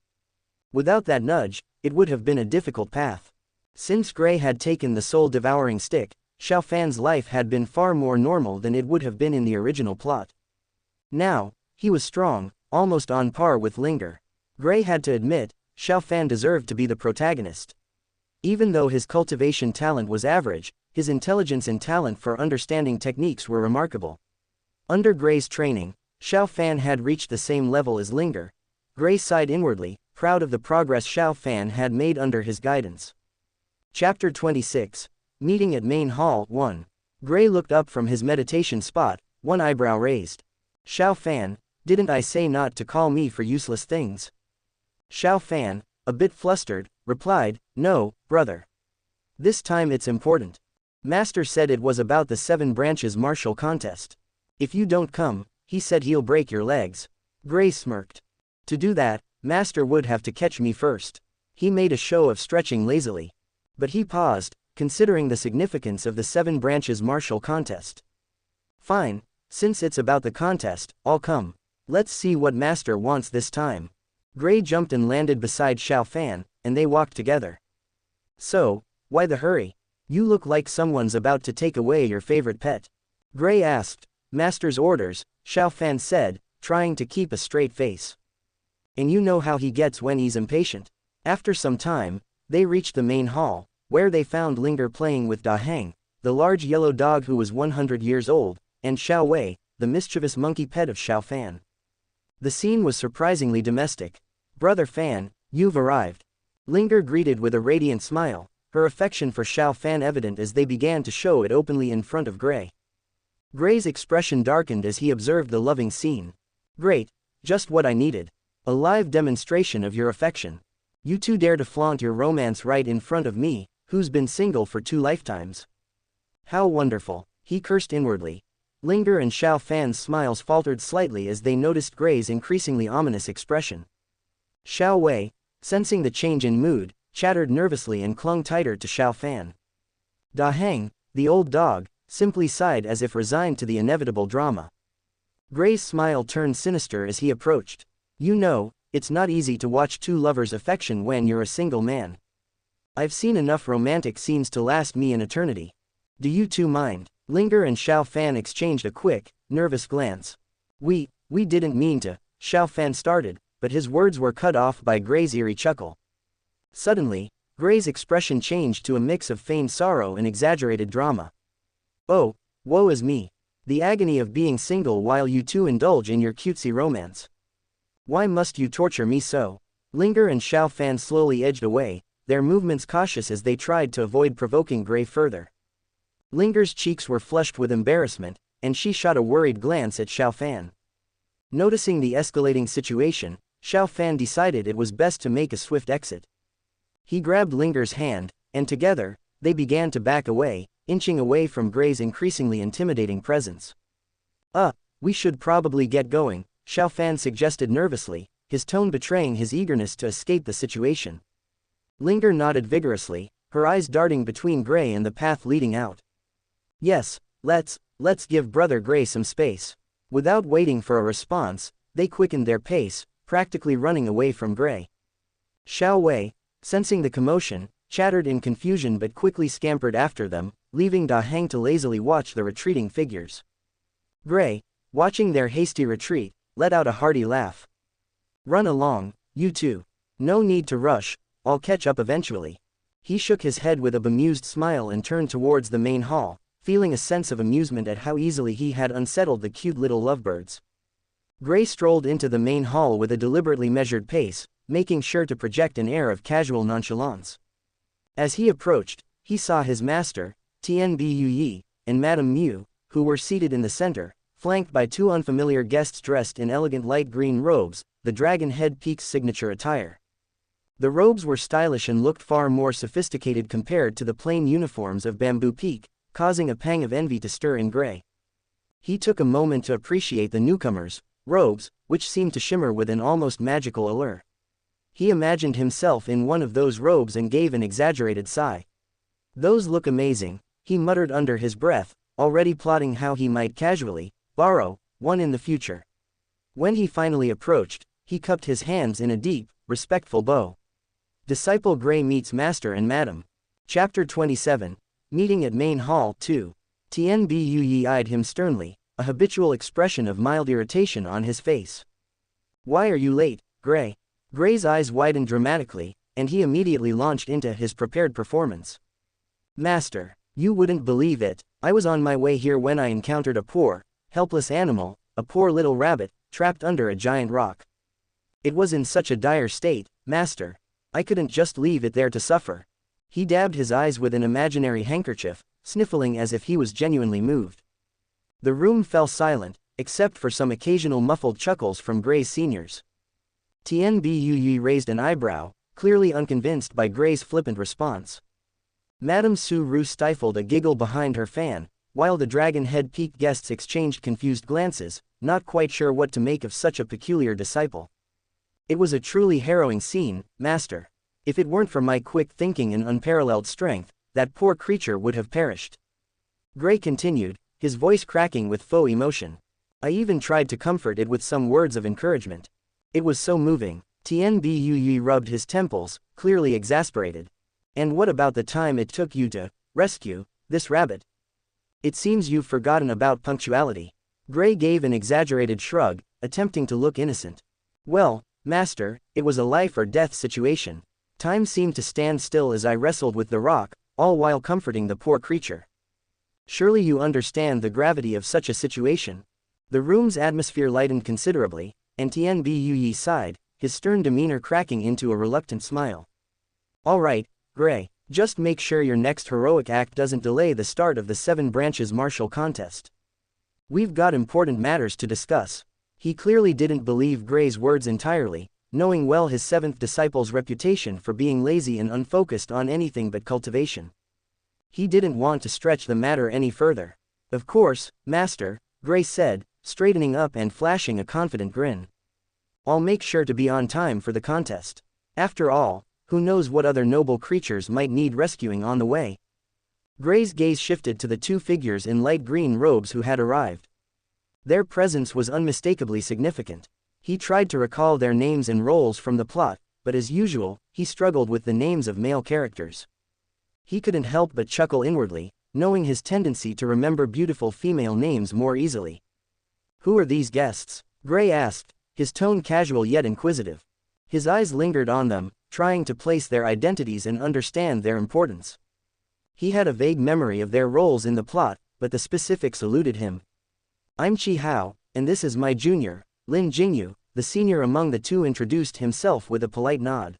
Without that nudge, it would have been a difficult path. Since Gray had taken the soul-devouring stick, Xiao Fan's life had been far more normal than it would have been in the original plot. Now, he was strong, almost on par with Linger. Gray had to admit, Xiao Fan deserved to be the protagonist. Even though his cultivation talent was average, his intelligence and talent for understanding techniques were remarkable. Under Gray's training, Xiao Fan had reached the same level as Linger. Gray sighed inwardly, proud of the progress Xiao Fan had made under his guidance. Chapter 26. Meeting at Main Hall 1. Gray looked up from his meditation spot, one eyebrow raised. Xiao Fan, didn't I say not to call me for useless things? Xiao Fan, a bit flustered, replied, no, brother. This time it's important. Master said it was about the 7 branches martial contest. If you don't come, he said he'll break your legs. Gray smirked. To do that, Master would have to catch me first. He made a show of stretching lazily. But he paused, considering the significance of the 7 branches martial contest. Fine, since it's about the contest, I'll come. Let's see what Master wants this time. Gray jumped and landed beside Xiao Fan, and they walked together. So, why the hurry? You look like someone's about to take away your favorite pet. Gray asked. Master's orders, Xiao Fan said, trying to keep a straight face. And you know how he gets when he's impatient. After some time, they reached the main hall, where they found Linger playing with Da Heng, the large yellow dog who was 100 years old, and Xiao Wei, the mischievous monkey pet of Xiao Fan. The scene was surprisingly domestic. Brother Fan, you've arrived. Linger greeted with a radiant smile, her affection for Xiao Fan evident as they began to show it openly in front of Gray. Gray's expression darkened as he observed the loving scene. Great, just what I needed. A live demonstration of your affection. You two dare to flaunt your romance right in front of me, who's been single for 2 lifetimes. How wonderful, he cursed inwardly. Linger and Xiao Fan's smiles faltered slightly as they noticed Gray's increasingly ominous expression. Xiao Wei, sensing the change in mood, chattered nervously and clung tighter to Xiao Fan. Da Heng, the old dog, simply sighed as if resigned to the inevitable drama. Gray's smile turned sinister as he approached. You know, it's not easy to watch 2 lovers' affection when you're a single man. I've seen enough romantic scenes to last me an eternity. Do you two mind? Linger and Xiao Fan exchanged a quick, nervous glance. We didn't mean to, Xiao Fan started, but his words were cut off by Gray's eerie chuckle. Suddenly, Gray's expression changed to a mix of feigned sorrow and exaggerated drama. Oh, woe is me. The agony of being single while you two indulge in your cutesy romance. Why must you torture me so? Linger and Xiao Fan slowly edged away, their movements cautious as they tried to avoid provoking Gray further. Linger's cheeks were flushed with embarrassment, and she shot a worried glance at Xiao Fan. Noticing the escalating situation, Xiao Fan decided it was best to make a swift exit. He grabbed Linger's hand, and together, they began to back away, inching away from Gray's increasingly intimidating presence. We should probably get going, Xiao Fan suggested nervously, his tone betraying his eagerness to escape the situation. Linger nodded vigorously, her eyes darting between Gray and the path leading out. Yes, let's give Brother Gray some space. Without waiting for a response, they quickened their pace, practically running away from Gray. Xiao Wei, sensing the commotion, chattered in confusion but quickly scampered after them, leaving Da Heng to lazily watch the retreating figures. Gray, watching their hasty retreat, let out a hearty laugh. Run along, you two. No need to rush, I'll catch up eventually. He shook his head with a bemused smile and turned towards the main hall, feeling a sense of amusement at how easily he had unsettled the cute little lovebirds. Gray strolled into the main hall with a deliberately measured pace, making sure to project an air of casual nonchalance. As he approached, he saw his master, Tianbu Yi, and Madame Mu, who were seated in the center, flanked by 2 unfamiliar guests dressed in elegant light green robes, the Dragon Head Peak's signature attire. The robes were stylish and looked far more sophisticated compared to the plain uniforms of Bamboo Peak, causing a pang of envy to stir in Gray. He took a moment to appreciate the newcomers' robes, which seemed to shimmer with an almost magical allure. He imagined himself in one of those robes and gave an exaggerated sigh. Those look amazing, he muttered under his breath, already plotting how he might casually borrow one in the future. When he finally approached, he cupped his hands in a deep, respectful bow. Disciple Gray meets Master and Madam. Chapter 27, Meeting at Main Hall 2. Tianbu Yi eyed him sternly, a habitual expression of mild irritation on his face. Why are you late, Gray? Gray's eyes widened dramatically, and he immediately launched into his prepared performance. Master, you wouldn't believe it, I was on my way here when I encountered a poor, helpless animal, a poor little rabbit, trapped under a giant rock. It was in such a dire state, Master. I couldn't just leave it there to suffer. He dabbed his eyes with an imaginary handkerchief, sniffling as if he was genuinely moved. The room fell silent, except for some occasional muffled chuckles from Gray's seniors. Tien Bui raised an eyebrow, clearly unconvinced by Gray's flippant response. Madame Su Ru stifled a giggle behind her fan, while the dragon head peaked guests exchanged confused glances, not quite sure what to make of such a peculiar disciple. It was a truly harrowing scene, Master. If it weren't for my quick thinking and unparalleled strength, that poor creature would have perished. Gray continued, his voice cracking with faux emotion. I even tried to comfort it with some words of encouragement. It was so moving. Tien Bui rubbed his temples, clearly exasperated. And what about the time it took you to rescue this rabbit? It seems you've forgotten about punctuality. Gray gave an exaggerated shrug, attempting to look innocent. Well, Master, it was a life or death situation. Time seemed to stand still as I wrestled with the rock, all while comforting the poor creature. Surely you understand the gravity of such a situation. The room's atmosphere lightened considerably, and Tien Bui sighed, his stern demeanor cracking into a reluctant smile. All right, Gray, just make sure your next heroic act doesn't delay the start of the Seven Branches martial contest. We've got important matters to discuss. He clearly didn't believe Gray's words entirely, knowing well his seventh disciple's reputation for being lazy and unfocused on anything but cultivation. He didn't want to stretch the matter any further. Of course, Master, Gray said, straightening up and flashing a confident grin. I'll make sure to be on time for the contest. After all, who knows what other noble creatures might need rescuing on the way. Gray's gaze shifted to the two figures in light green robes who had arrived. Their presence was unmistakably significant. He tried to recall their names and roles from the plot, but as usual, he struggled with the names of male characters. He couldn't help but chuckle inwardly, knowing his tendency to remember beautiful female names more easily. Who are these guests? Gray asked, his tone casual yet inquisitive. His eyes lingered on them, trying to place their identities and understand their importance. He had a vague memory of their roles in the plot, but the specifics eluded him. I'm Chi Hao, and this is my junior, Lin Jingyu. The senior among the two introduced himself with a polite nod.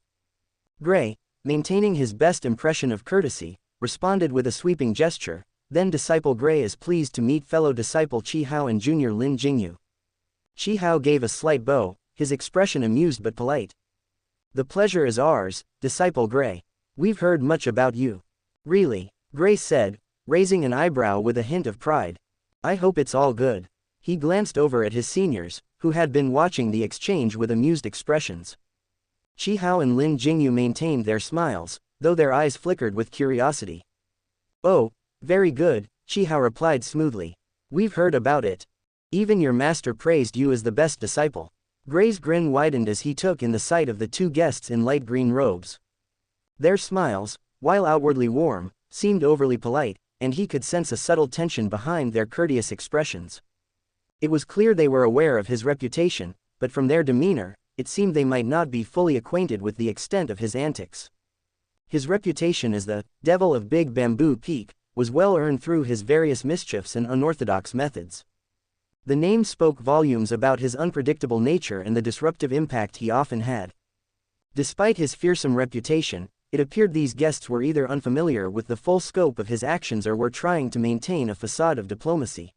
Gray, maintaining his best impression of courtesy, responded with a sweeping gesture. Then Disciple Gray is pleased to meet fellow disciple Chi Hao and junior Lin Jingyu. Chi Hao gave a slight bow, his expression amused but polite. The pleasure is ours, Disciple Gray. We've heard much about you. Really? Gray said, raising an eyebrow with a hint of pride. I hope it's all good. He glanced over at his seniors, who had been watching the exchange with amused expressions. Chi Hao and Lin Jingyu maintained their smiles, though their eyes flickered with curiosity. Oh, very good, Chi Hao replied smoothly. We've heard about it. Even your master praised you as the best disciple. Gray's grin widened as he took in the sight of the two guests in light green robes. Their smiles, while outwardly warm, seemed overly polite, and he could sense a subtle tension behind their courteous expressions. It was clear they were aware of his reputation, but from their demeanor, it seemed they might not be fully acquainted with the extent of his antics. His reputation as the Devil of Big Bamboo Peak was well earned through his various mischiefs and unorthodox methods. The name spoke volumes about his unpredictable nature and the disruptive impact he often had. Despite his fearsome reputation, it appeared these guests were either unfamiliar with the full scope of his actions or were trying to maintain a facade of diplomacy.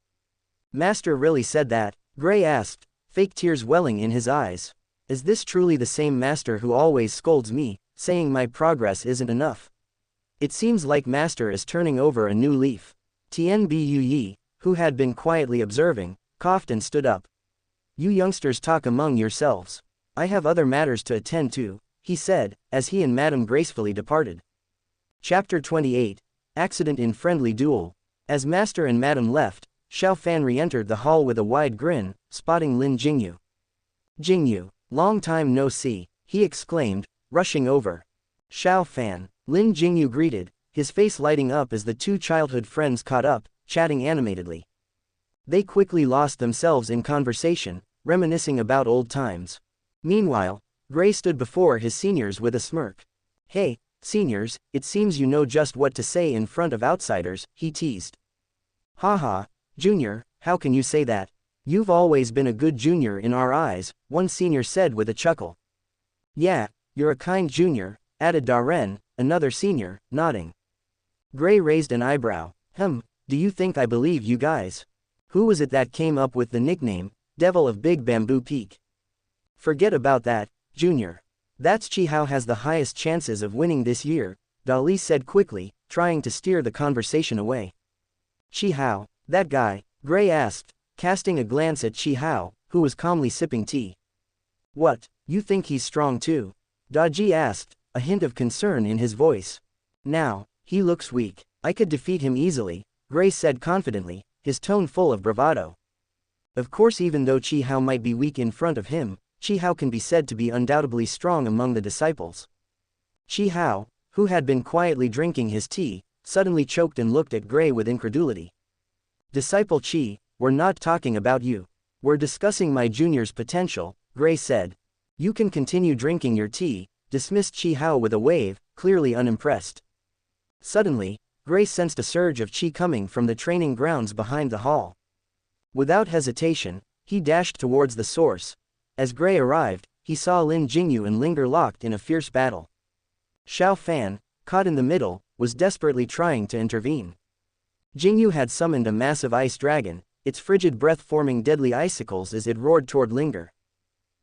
Master really said that? Gray asked, fake tears welling in his eyes. Is this truly the same master who always scolds me, saying my progress isn't enough? It seems like Master is turning over a new leaf. Tien Bui, who had been quietly observing, coughed and stood up. You youngsters talk among yourselves. I have other matters to attend to, he said, as he and Madame gracefully departed. Chapter 28, Accident in Friendly Duel. As Master and Madame left, Xiao Fan re-entered the hall with a wide grin, spotting Lin Jingyu. Jingyu, long time no see, he exclaimed, rushing over. Xiao Fan, Lin Jingyu greeted, his face lighting up as the two childhood friends caught up, chatting animatedly. They quickly lost themselves in conversation, reminiscing about old times. Meanwhile, Gray stood before his seniors with a smirk. Hey, seniors, it seems you know just what to say in front of outsiders, he teased. Haha, junior, how can you say that? You've always been a good junior in our eyes, one senior said with a chuckle. Yeah, you're a kind junior, added Darren, another senior, nodding. Gray raised an eyebrow. Do you think I believe you guys? Who was it that came up with the nickname, Devil of Big Bamboo Peak? Forget about that, Junior. That's Chi Hao has the highest chances of winning this year, Dali said quickly, trying to steer the conversation away. Chi Hao, that guy, Gray asked, casting a glance at Chi Hao, who was calmly sipping tea. What, you think he's strong too? Daji asked, a hint of concern in his voice. Now, he looks weak. I could defeat him easily, Gray said confidently, his tone full of bravado. Of course, even though Chi Hao might be weak in front of him, Chi Hao can be said to be undoubtedly strong among the disciples. Chi Hao, who had been quietly drinking his tea, suddenly choked and looked at Gray with incredulity. Disciple Chi, we're not talking about you. We're discussing my junior's potential, Gray said. You can continue drinking your tea, dismissed Chi Hao with a wave, clearly unimpressed. Suddenly, Gray sensed a surge of chi coming from the training grounds behind the hall. Without hesitation, he dashed towards the source. As Gray arrived, he saw Lin Jingyu and Linger locked in a fierce battle. Xiao Fan, caught in the middle, was desperately trying to intervene. Jingyu had summoned a massive ice dragon, its frigid breath forming deadly icicles as it roared toward Linger.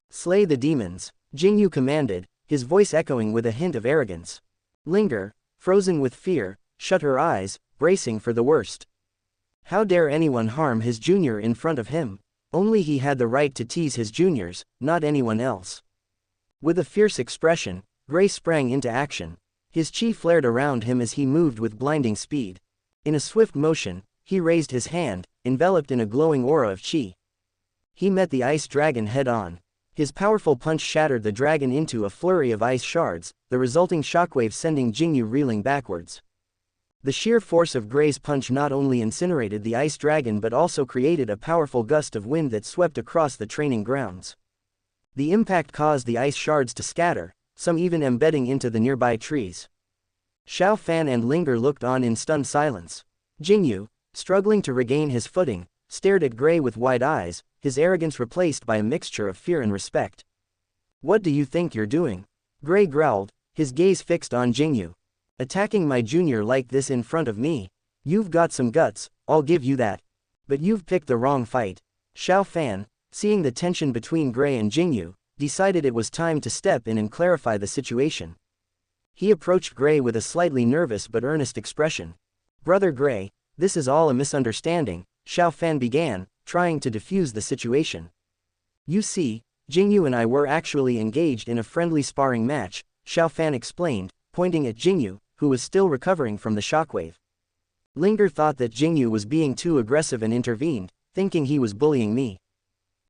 Slay the demons, Jingyu commanded, his voice echoing with a hint of arrogance. Linger, frozen with fear, shut her eyes, bracing for the worst. How dare anyone harm his junior in front of him? Only he had the right to tease his juniors, not anyone else. With a fierce expression, Gray sprang into action. His chi flared around him as he moved with blinding speed. In a swift motion, he raised his hand, enveloped in a glowing aura of chi. He met the ice dragon head-on. His powerful punch shattered the dragon into a flurry of ice shards, the resulting shockwave sending Jingyu reeling backwards. The sheer force of Gray's punch not only incinerated the ice dragon but also created a powerful gust of wind that swept across the training grounds. The impact caused the ice shards to scatter, some even embedding into the nearby trees. Xiao Fan and Linger looked on in stunned silence. Jingyu, struggling to regain his footing, stared at Gray with wide eyes, his arrogance replaced by a mixture of fear and respect. What do you think you're doing? Gray growled, his gaze fixed on Jingyu. Attacking my junior like this in front of me? You've got some guts, I'll give you that. But you've picked the wrong fight. Xiao Fan, seeing the tension between Gray and Jingyu, decided it was time to step in and clarify the situation. He approached Gray with a slightly nervous but earnest expression. Brother Gray, this is all a misunderstanding, Xiao Fan began, trying to defuse the situation. You see, Jingyu and I were actually engaged in a friendly sparring match, Xiao Fan explained, pointing at Jingyu, who was still recovering from the shockwave. Linger thought that Jingyu was being too aggressive and intervened, thinking he was bullying me.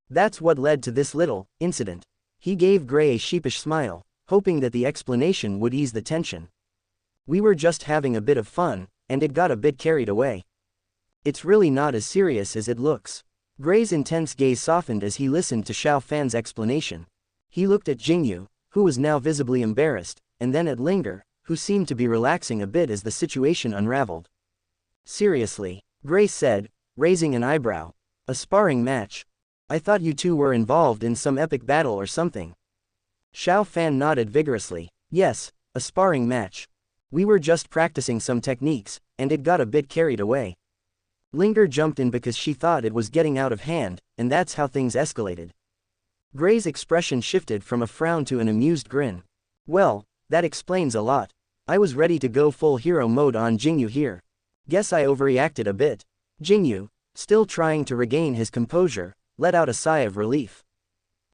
That's what led to this little incident. He gave Gray a sheepish smile, hoping that the explanation would ease the tension. We were just having a bit of fun, and it got a bit carried away. It's really not as serious as it looks. Gray's intense gaze softened as he listened to Xiao Fan's explanation. He looked at Jingyu, who was now visibly embarrassed, and then at Linger, who seemed to be relaxing a bit as the situation unraveled. Seriously, Gray said, raising an eyebrow. A sparring match? I thought you two were involved in some epic battle or something. Xiao Fan nodded vigorously. Yes, a sparring match. We were just practicing some techniques, and it got a bit carried away. Linger jumped in because she thought it was getting out of hand, and that's how things escalated. Gray's expression shifted from a frown to an amused grin. Well, that explains a lot. I was ready to go full hero mode on Jingyu here. Guess I overreacted a bit. Jingyu, still trying to regain his composure, let out a sigh of relief.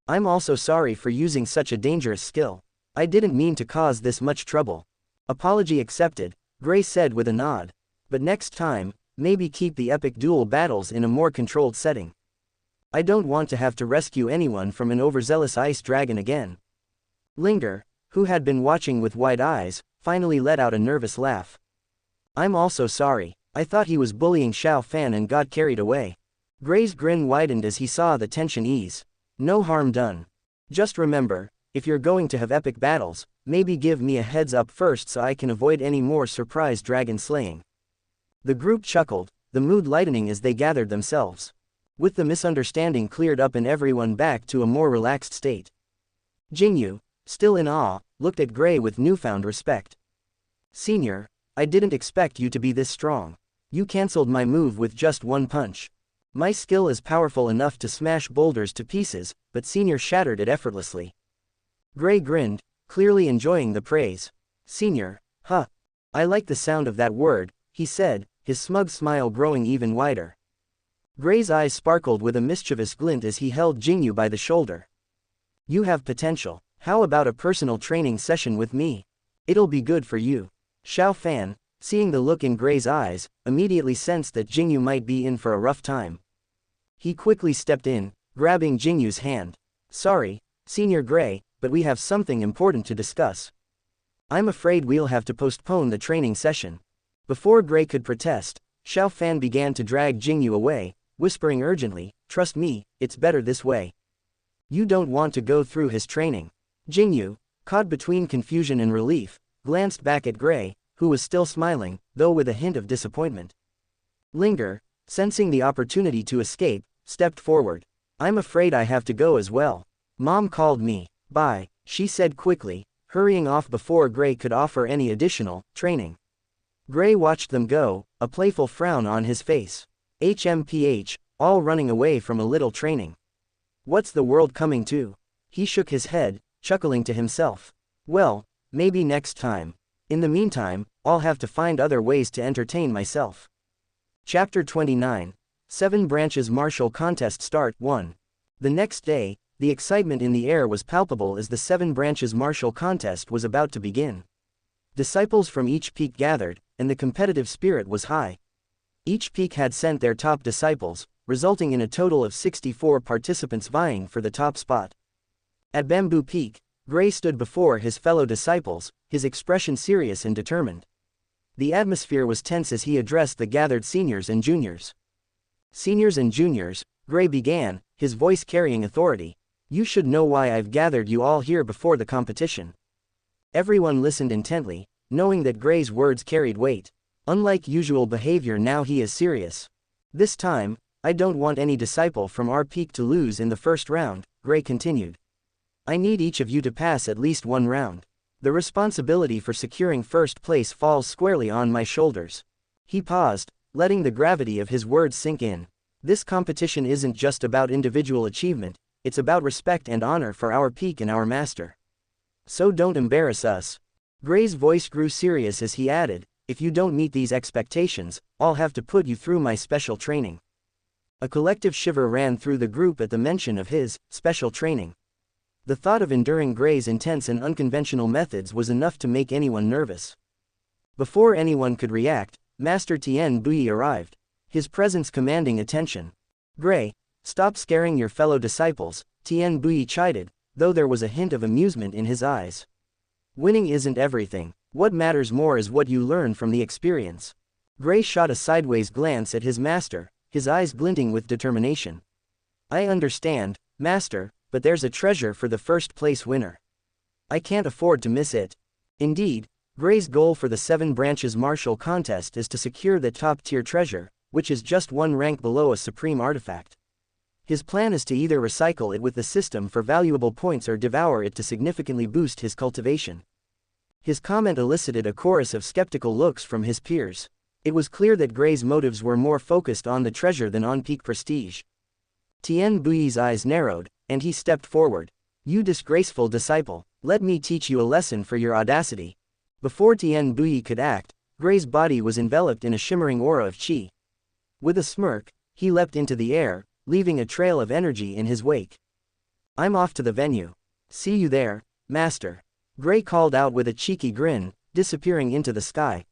I'm also sorry for using such a dangerous skill. I didn't mean to cause this much trouble. Apology accepted, Gray said with a nod. But next time, maybe keep the epic duel battles in a more controlled setting. I don't want to have to rescue anyone from an overzealous ice dragon again. Linger, who had been watching with wide eyes, finally let out a nervous laugh. I'm also sorry, I thought he was bullying Xiao Fan and got carried away. Gray's grin widened as he saw the tension ease. No harm done. Just remember, if you're going to have epic battles, maybe give me a heads up first so I can avoid any more surprise dragon slaying. The group chuckled, the mood lightening as they gathered themselves. With the misunderstanding cleared up and everyone back to a more relaxed state. Jingyu, still in awe, looked at Gray with newfound respect. Senior, I didn't expect you to be this strong. You cancelled my move with just one punch. My skill is powerful enough to smash boulders to pieces, but Senior shattered it effortlessly. Gray grinned, clearly enjoying the praise. Senior, huh? I like the sound of that word, he said, his smug smile growing even wider. Gray's eyes sparkled with a mischievous glint as he held Jingyu by the shoulder. You have potential. How about a personal training session with me? It'll be good for you. Xiao Fan, seeing the look in Gray's eyes, immediately sensed that Jingyu might be in for a rough time. He quickly stepped in, grabbing Jingyu's hand. Sorry, Senior Gray, but we have something important to discuss. I'm afraid we'll have to postpone the training session. Before Gray could protest, Xiao Fan began to drag Jingyu away, whispering urgently, trust me, it's better this way. You don't want to go through his training. Jingyu, caught between confusion and relief, glanced back at Gray, who was still smiling, though with a hint of disappointment. Linger, sensing the opportunity to escape, stepped forward. I'm afraid I have to go as well. Mom called me. Bye, she said quickly, hurrying off before Gray could offer any additional training. Gray watched them go, a playful frown on his face. HMPH, all running away from a little training. What's the world coming to? He shook his head, chuckling to himself. Well, maybe next time. In the meantime, I'll have to find other ways to entertain myself. Chapter 29. 7 Branches Martial Contest Start 1. The next day, the excitement in the air was palpable as the 7 Branches Martial Contest was about to begin. Disciples from each peak gathered, and the competitive spirit was high. Each peak had sent their top disciples, resulting in a total of 64 participants vying for the top spot. At Bamboo Peak, Gray stood before his fellow disciples, his expression serious and determined. The atmosphere was tense as he addressed the gathered seniors and juniors. Seniors and juniors, Gray began, his voice carrying authority. You should know why I've gathered you all here before the competition. Everyone listened intently, knowing that Gray's words carried weight. Unlike usual behavior, now he is serious. This time, I don't want any disciple from our peak to lose in the first round, Gray continued. I need each of you to pass at least one round. The responsibility for securing first place falls squarely on my shoulders. He paused, letting the gravity of his words sink in. This competition isn't just about individual achievement, it's about respect and honor for our peak and our master. So don't embarrass us. Gray's voice grew serious as he added, if you don't meet these expectations, I'll have to put you through my special training. A collective shiver ran through the group at the mention of his special training. The thought of enduring Gray's intense and unconventional methods was enough to make anyone nervous. Before anyone could react, Master Tien Bui arrived, his presence commanding attention. Gray, stop scaring your fellow disciples, Tien Bui chided, though there was a hint of amusement in his eyes. Winning isn't everything. What matters more is what you learn from the experience. Gray shot a sideways glance at his master, his eyes glinting with determination. I understand, Master, but there's a treasure for the first place winner. I can't afford to miss it. Indeed, Gray's goal for the 7 Branches Martial Contest is to secure the top-tier treasure, which is just one rank below a supreme artifact. His plan is to either recycle it with the system for valuable points or devour it to significantly boost his cultivation. His comment elicited a chorus of skeptical looks from his peers. It was clear that Gray's motives were more focused on the treasure than on peak prestige. Tien Bui's eyes narrowed, and he stepped forward. You disgraceful disciple, let me teach you a lesson for your audacity. Before Tien Bui could act, Gray's body was enveloped in a shimmering aura of qi. With a smirk, he leapt into the air, leaving a trail of energy in his wake. I'm off to the venue. See you there, Master. Gray called out with a cheeky grin, disappearing into the sky.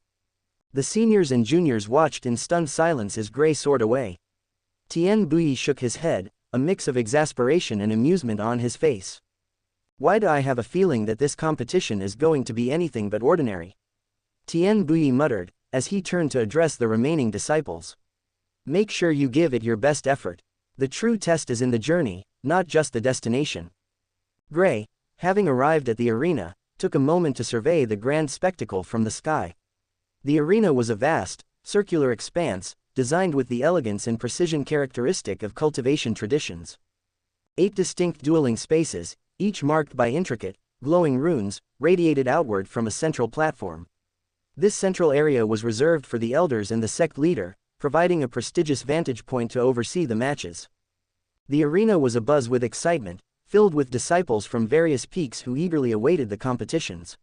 The seniors and juniors watched in stunned silence as Gray soared away. Tien Bui shook his head, a mix of exasperation and amusement on his face. Why do I have a feeling that this competition is going to be anything but ordinary? Tien Bui muttered, as he turned to address the remaining disciples. Make sure you give it your best effort. The true test is in the journey, not just the destination. Gray, having arrived at the arena, took a moment to survey the grand spectacle from the sky. The arena was a vast, circular expanse, designed with the elegance and precision characteristic of cultivation traditions. 8 distinct dueling spaces, each marked by intricate, glowing runes, radiated outward from a central platform. This central area was reserved for the elders and the sect leader, providing a prestigious vantage point to oversee the matches. The arena was abuzz with excitement, filled with disciples from various peaks who eagerly awaited the competitions.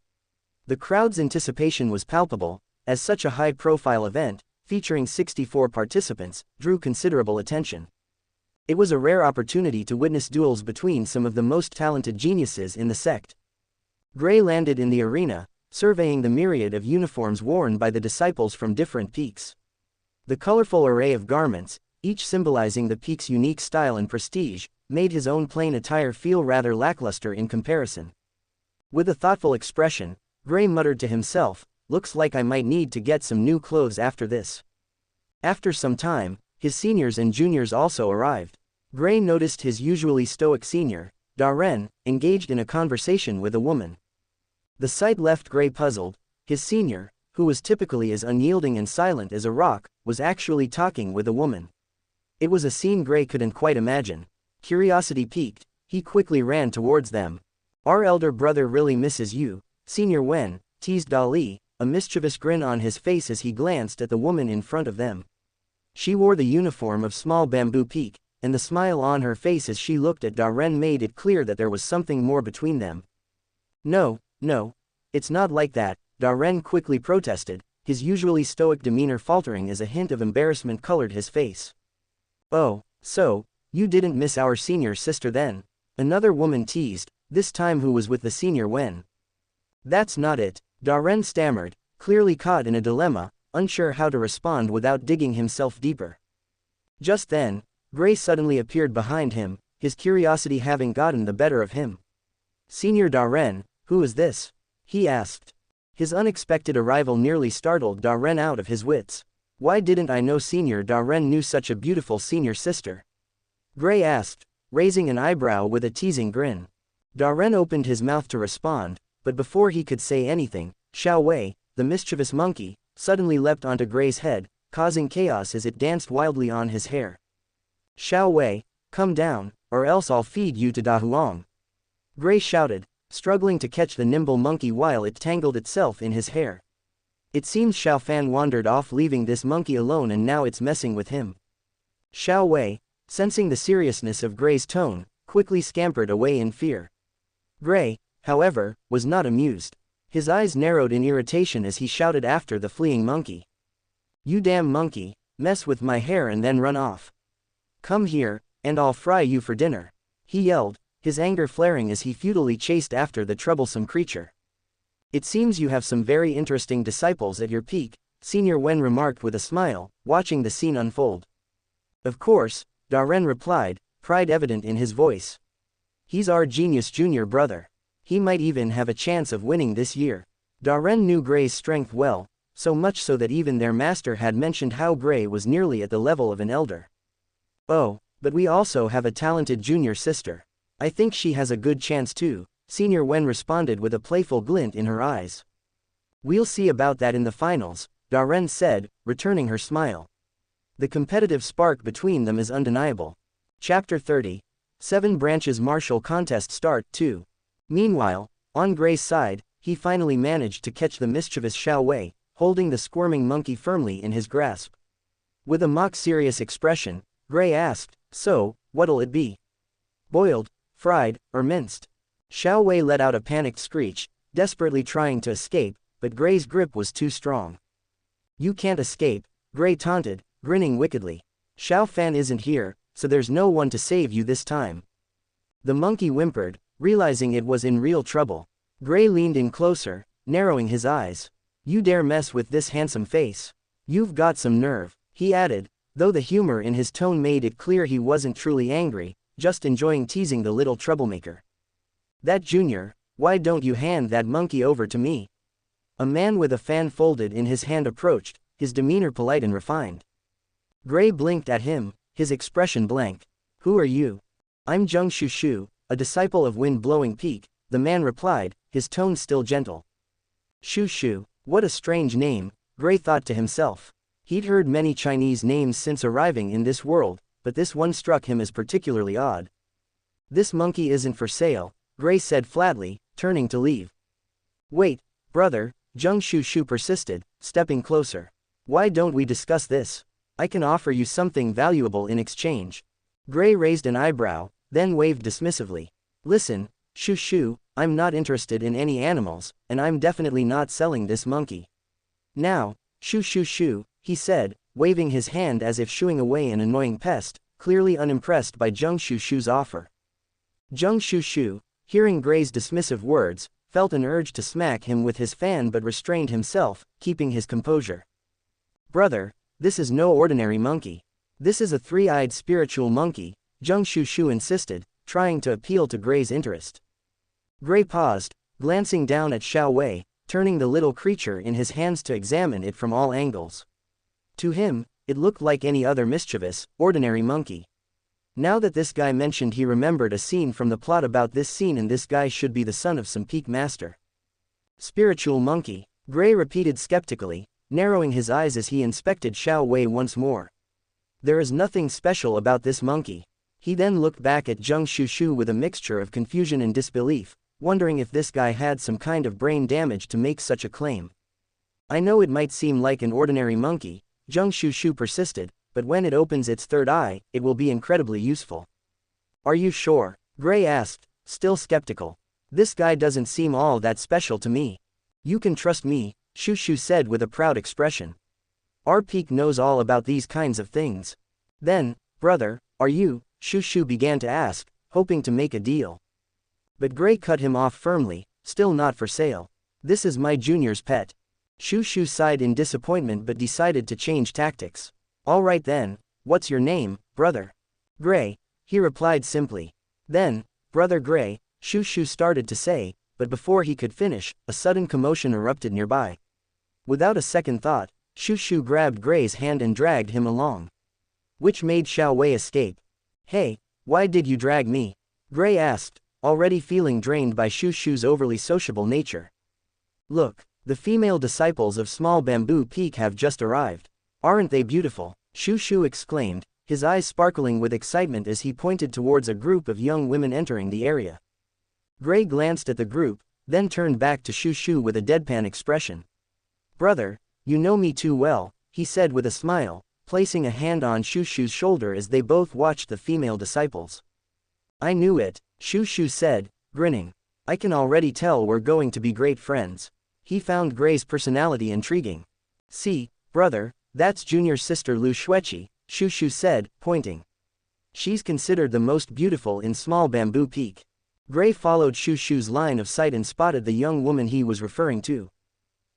The crowd's anticipation was palpable, as such a high-profile event, featuring 64 participants, drew considerable attention. It was a rare opportunity to witness duels between some of the most talented geniuses in the sect. Gray landed in the arena, surveying the myriad of uniforms worn by the disciples from different peaks. The colorful array of garments, each symbolizing the peak's unique style and prestige, made his own plain attire feel rather lackluster in comparison. With a thoughtful expression, Gray muttered to himself, "Looks like I might need to get some new clothes after this." After some time, his seniors and juniors also arrived. Gray noticed his usually stoic senior, Darren, engaged in a conversation with a woman. The sight left Gray puzzled. His senior, who was typically as unyielding and silent as a rock, was actually talking with a woman. It was a scene Gray couldn't quite imagine. Curiosity piqued, he quickly ran towards them. "Our elder brother really misses you, Senior Wen," teased Dali, a mischievous grin on his face as he glanced at the woman in front of them. She wore the uniform of Small Bamboo Peak, and the smile on her face as she looked at Darren made it clear that there was something more between them. No, it's not like that," Darren quickly protested, his usually stoic demeanor faltering as a hint of embarrassment colored his face. "Oh, so, you didn't miss our senior sister then?" another woman teased, this time who was with the senior Wen. "That's not it," Darren stammered, clearly caught in a dilemma, unsure how to respond without digging himself deeper. Just then, Gray suddenly appeared behind him, his curiosity having gotten the better of him. "Senior Darren, who is this?" he asked. His unexpected arrival nearly startled Darren out of his wits. "Why didn't I know Senior Darren knew such a beautiful senior sister?" Gray asked, raising an eyebrow with a teasing grin. Darren opened his mouth to respond, but before he could say anything, Xiao Wei, the mischievous monkey, suddenly leapt onto Gray's head, causing chaos as it danced wildly on his hair. "Xiao Wei, come down, or else I'll feed you to Da Huang," Gray shouted, struggling to catch the nimble monkey while it tangled itself in his hair. It seems Xiao Fan wandered off leaving this monkey alone and now it's messing with him. Xiao Wei, sensing the seriousness of Gray's tone, quickly scampered away in fear. Gray, however, was not amused. His eyes narrowed in irritation as he shouted after the fleeing monkey. "You damn monkey, mess with my hair and then run off. Come here, and I'll fry you for dinner," he yelled, his anger flaring as he futilely chased after the troublesome creature. "It seems you have some very interesting disciples at your peak," Senior Wen remarked with a smile, watching the scene unfold. "Of course," Darren replied, pride evident in his voice. "He's our genius junior brother. He might even have a chance of winning this year." Darren knew Gray's strength well, so much so that even their master had mentioned how Gray was nearly at the level of an elder. "Oh, but we also have a talented junior sister. I think she has a good chance too," Senior Wen responded with a playful glint in her eyes. "We'll see about that in the finals," Darren said, returning her smile. The competitive spark between them is undeniable. Chapter 30. 7 Branches Martial Contest Start 2. Meanwhile, on Gray's side, he finally managed to catch the mischievous Xiao Wei, holding the squirming monkey firmly in his grasp. With a mock-serious expression, Gray asked, "So, what'll it be? Boiled, fried, or minced?" Xiao Wei let out a panicked screech, desperately trying to escape, but Gray's grip was too strong. "You can't escape," Gray taunted, grinning wickedly. "Xiao Fan isn't here, so there's no one to save you this time." The monkey whimpered, realizing it was in real trouble. Gray leaned in closer, narrowing his eyes. "You dare mess with this handsome face? You've got some nerve," he added, though the humor in his tone made it clear he wasn't truly angry, just enjoying teasing the little troublemaker. "That junior, why don't you hand that monkey over to me?" A man with a fan folded in his hand approached, his demeanor polite and refined. Gray blinked at him, his expression blank. "Who are you?" "I'm Zheng Shushu, a disciple of Wind-Blowing Peak," the man replied, his tone still gentle. Shushu, what a strange name, Gray thought to himself. He'd heard many Chinese names since arriving in this world, but this one struck him as particularly odd. "This monkey isn't for sale," Gray said flatly, turning to leave. "Wait, brother," Zheng Shushu persisted, stepping closer. "Why don't we discuss this? I can offer you something valuable in exchange. Gray raised an eyebrow, then waved dismissively. Listen, Shu Shu, I'm not interested in any animals, and I'm definitely not selling this monkey. Now, Shu Shu Shu, he said, waving his hand as if shooing away an annoying pest, clearly unimpressed by Zheng Shu Shu's offer. Zheng Shu Shu, hearing Gray's dismissive words, felt an urge to smack him with his fan but restrained himself, keeping his composure. Brother, this is no ordinary monkey. This is a three-eyed spiritual monkey, Zheng Shu Shu insisted, trying to appeal to Gray's interest. Gray paused, glancing down at Xiao Wei, turning the little creature in his hands to examine it from all angles. To him, it looked like any other mischievous, ordinary monkey. Now that this guy mentioned, he remembered a scene from the plot about this scene, and this guy should be the son of some peak master. Spiritual monkey, Gray repeated skeptically, narrowing his eyes as he inspected Xiao Wei once more. There is nothing special about this monkey. He then looked back at Zheng Shu Shu with a mixture of confusion and disbelief, wondering if this guy had some kind of brain damage to make such a claim. I know it might seem like an ordinary monkey, Zheng Shu Shu persisted, but when it opens its third eye, it will be incredibly useful. Are you sure? Gray asked, still skeptical. This guy doesn't seem all that special to me. You can trust me, Shu Shu said with a proud expression. Our peak knows all about these kinds of things. Then, brother, are you, Shu Shu began to ask, hoping to make a deal. But Gray cut him off firmly, still not for sale. This is my junior's pet. Shu Shu sighed in disappointment but decided to change tactics. All right then, what's your name, brother? Gray, he replied simply. Then, brother Gray, Shu Shu started to say, but before he could finish, a sudden commotion erupted nearby. Without a second thought, Shu Shu grabbed Gray's hand and dragged him along. Which made Xiao Wei escape. Hey, why did you drag me? Gray asked, already feeling drained by Shu Shu's overly sociable nature. Look, the female disciples of Small Bamboo Peak have just arrived. Aren't they beautiful? Shu Shu exclaimed, his eyes sparkling with excitement as he pointed towards a group of young women entering the area. Gray glanced at the group, then turned back to Shu Shu with a deadpan expression. Brother, you know me too well, he said with a smile, placing a hand on Shu Shu's shoulder as they both watched the female disciples. I knew it, Shu Shu said, grinning. I can already tell we're going to be great friends. He found Gray's personality intriguing. See, brother, that's junior sister Lu Xueqi, Shu Shu said, pointing. She's considered the most beautiful in Small Bamboo Peak. Gray followed Shu Shu's line of sight and spotted the young woman he was referring to.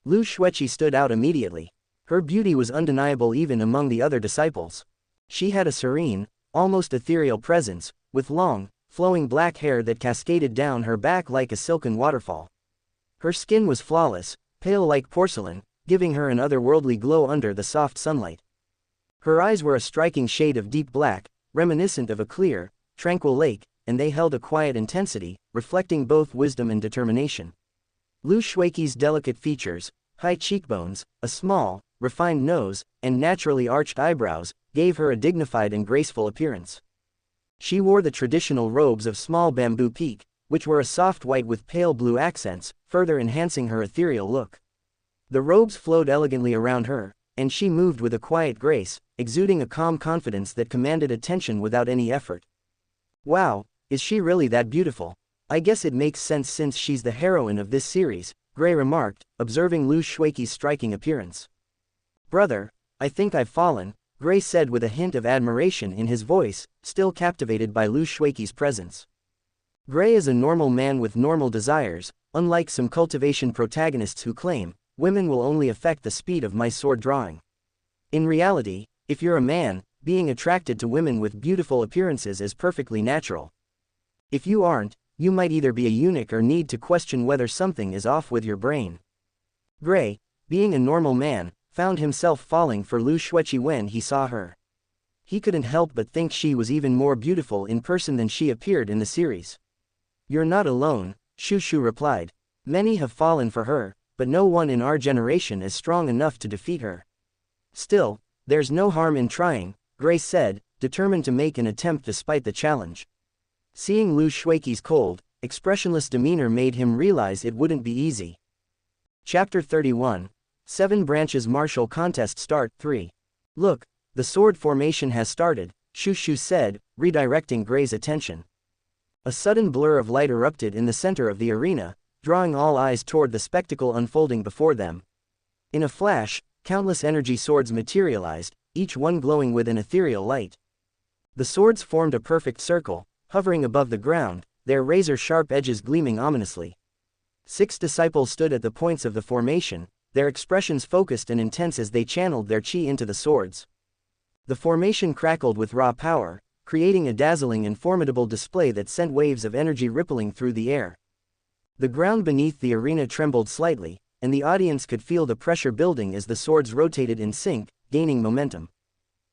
Lu Xueqi stood out immediately. Her beauty was undeniable even among the other disciples. She had a serene, almost ethereal presence, with long, flowing black hair that cascaded down her back like a silken waterfall. Her skin was flawless, pale like porcelain, giving her an otherworldly glow under the soft sunlight. Her eyes were a striking shade of deep black, reminiscent of a clear, tranquil lake, and they held a quiet intensity, reflecting both wisdom and determination. Lu Xueqi's delicate features, high cheekbones, a small, refined nose, and naturally arched eyebrows, gave her a dignified and graceful appearance. She wore the traditional robes of Small Bamboo Peak, which were a soft white with pale blue accents, further enhancing her ethereal look. The robes flowed elegantly around her, and she moved with a quiet grace, exuding a calm confidence that commanded attention without any effort. Wow, is she really that beautiful? I guess it makes sense since she's the heroine of this series, Gray remarked, observing Lu Xueqi's striking appearance. Brother, I think I've fallen, Gray said with a hint of admiration in his voice, still captivated by Lu Xueqi's presence. Gray is a normal man with normal desires, unlike some cultivation protagonists who claim, women will only affect the speed of my sword drawing. In reality, if you're a man, being attracted to women with beautiful appearances is perfectly natural. If you aren't, you might either be a eunuch or need to question whether something is off with your brain. Gray, being a normal man, found himself falling for Lu Xueqi when he saw her. He couldn't help but think she was even more beautiful in person than she appeared in the series. You're not alone, Shu Shu replied. Many have fallen for her, but no one in our generation is strong enough to defeat her. Still, there's no harm in trying, Gray said, determined to make an attempt despite the challenge. Seeing Lu Xueqi's cold, expressionless demeanor made him realize it wouldn't be easy. Chapter 31. 7 Branches Martial Contest Start 3. Look, The sword formation has started, Shu said, redirecting Gray's attention. A sudden blur of light erupted in the center of the arena, drawing all eyes toward the spectacle unfolding before them. In a flash, countless energy swords materialized, each one glowing with an ethereal light. The swords formed a perfect circle, hovering above the ground, their razor-sharp edges gleaming ominously. 6 disciples stood at the points of the formation, their expressions focused and intense as they channeled their chi into the swords. The formation crackled with raw power, creating a dazzling and formidable display that sent waves of energy rippling through the air. The ground beneath the arena trembled slightly, and the audience could feel the pressure building as the swords rotated in sync, gaining momentum.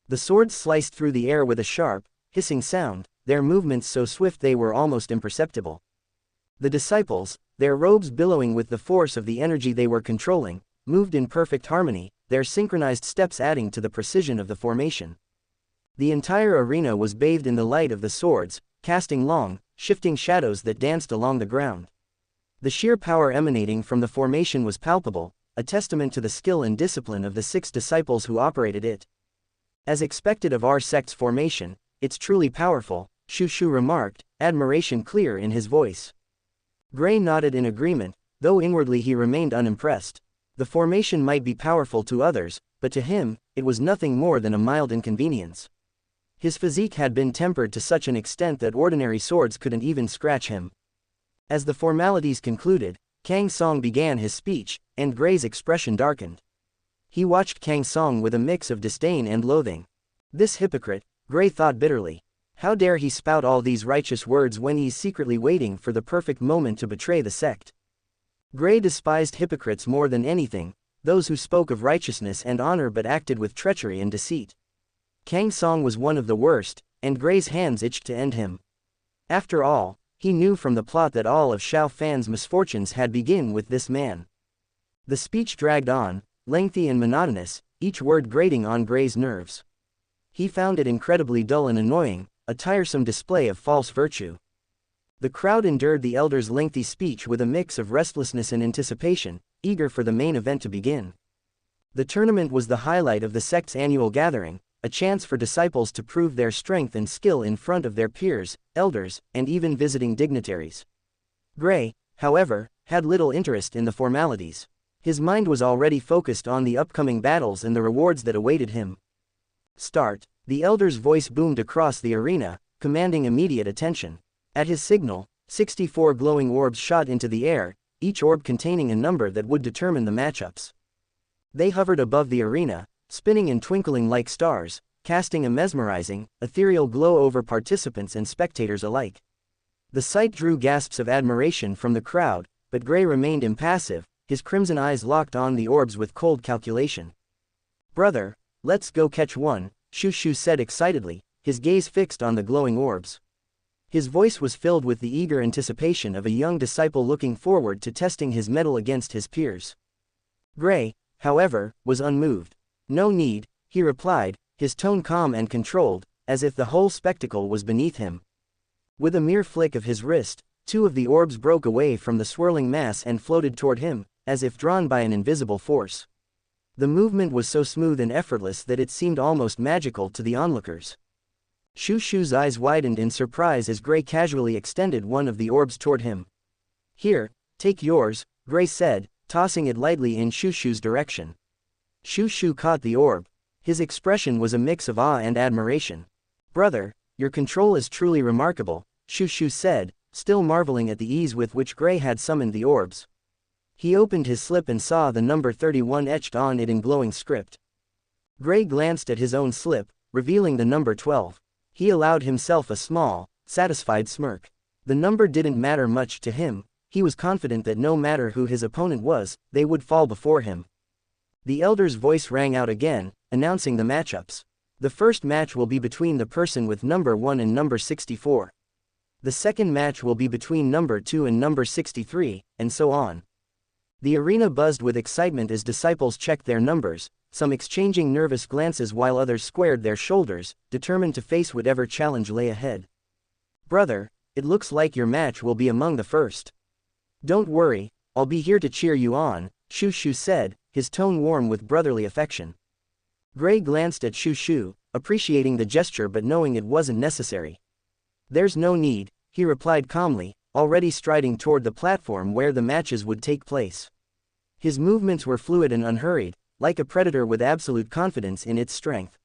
The swords sliced through the air with a sharp, hissing sound, their movements so swift they were almost imperceptible. The disciples, their robes billowing with the force of the energy they were controlling, moved in perfect harmony, their synchronized steps adding to the precision of the formation. The entire arena was bathed in the light of the swords, casting long, shifting shadows that danced along the ground. The sheer power emanating from the formation was palpable, a testament to the skill and discipline of the 6 disciples who operated it. As expected of our sect's formation, it's truly powerful, Shu remarked, admiration clear in his voice. Gray nodded in agreement, though inwardly he remained unimpressed. The formation might be powerful to others, but to him, it was nothing more than a mild inconvenience. His physique had been tempered to such an extent that ordinary swords couldn't even scratch him. As the formalities concluded, Kang Song began his speech, and Gray's expression darkened. He watched Kang Song with a mix of disdain and loathing. This hypocrite, Gray thought bitterly. How dare he spout all these righteous words when he's secretly waiting for the perfect moment to betray the sect. Gray despised hypocrites more than anything, those who spoke of righteousness and honor but acted with treachery and deceit. Kang Song was one of the worst, and Gray's hands itched to end him. After all, he knew from the plot that all of Xiao Fan's misfortunes had begun with this man. The speech dragged on, lengthy and monotonous, each word grating on Gray's nerves. He found it incredibly dull and annoying, a tiresome display of false virtue. The crowd endured the elder's lengthy speech with a mix of restlessness and anticipation, eager for the main event to begin. The tournament was the highlight of the sect's annual gathering, a chance for disciples to prove their strength and skill in front of their peers, elders, and even visiting dignitaries. Gray, however, had little interest in the formalities. His mind was already focused on the upcoming battles and the rewards that awaited him. Start! The elder's voice boomed across the arena, commanding immediate attention. At his signal, 64 glowing orbs shot into the air, each orb containing a number that would determine the matchups. They hovered above the arena, spinning and twinkling like stars, casting a mesmerizing, ethereal glow over participants and spectators alike. The sight drew gasps of admiration from the crowd, but Gray remained impassive, his crimson eyes locked on the orbs with cold calculation. "Brother, let's go catch one," Shu said excitedly, his gaze fixed on the glowing orbs. His voice was filled with the eager anticipation of a young disciple looking forward to testing his mettle against his peers. Gray, however, was unmoved. "No need," he replied, his tone calm and controlled, as if the whole spectacle was beneath him. With a mere flick of his wrist, 2 of the orbs broke away from the swirling mass and floated toward him, as if drawn by an invisible force. The movement was so smooth and effortless that it seemed almost magical to the onlookers. Shu's eyes widened in surprise as Gray casually extended one of the orbs toward him. "Here, take yours," Gray said, tossing it lightly in Shu's direction. Shu caught the orb. His expression was a mix of awe and admiration. "Brother, your control is truly remarkable," Shu said, still marveling at the ease with which Gray had summoned the orbs. He opened his slip and saw the number 31 etched on it in glowing script. Gray glanced at his own slip, revealing the number 12. He allowed himself a small, satisfied smirk. The number didn't matter much to him, he was confident that no matter who his opponent was, they would fall before him. The elder's voice rang out again, announcing the matchups. The first match will be between the person with number 1 and number 64. The second match will be between number 2 and number 63, and so on. The arena buzzed with excitement as disciples checked their numbers, some exchanging nervous glances while others squared their shoulders, determined to face whatever challenge lay ahead. "Brother, it looks like your match will be among the first. Don't worry, I'll be here to cheer you on," Shu said, his tone warm with brotherly affection. Gray glanced at Shu, appreciating the gesture but knowing it wasn't necessary. There's no need, he replied calmly, already striding toward the platform where the matches would take place. His movements were fluid and unhurried, like a predator with absolute confidence in its strength.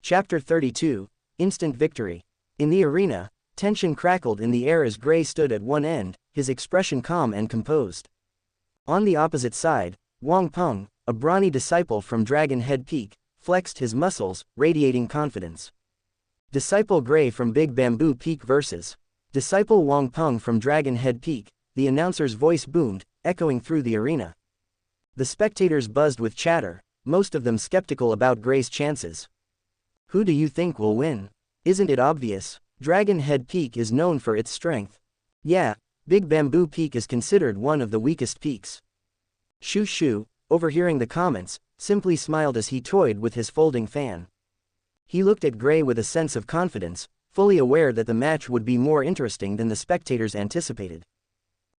Chapter 32, Instant Victory. In the arena, tension crackled in the air as Gray stood at one end, his expression calm and composed. On the opposite side, Wang Peng, a brawny disciple from Dragon Head Peak, flexed his muscles, radiating confidence. Disciple Gray from Big Bamboo Peak vs. Disciple Wang Peng from Dragon Head Peak, the announcer's voice boomed, echoing through the arena. The spectators buzzed with chatter, most of them skeptical about Gray's chances. Who do you think will win? Isn't it obvious? Dragon Head Peak is known for its strength. Yeah, Big Bamboo Peak is considered one of the weakest peaks. Shu, overhearing the comments, simply smiled as he toyed with his folding fan. He looked at Gray with a sense of confidence, fully aware that the match would be more interesting than the spectators anticipated.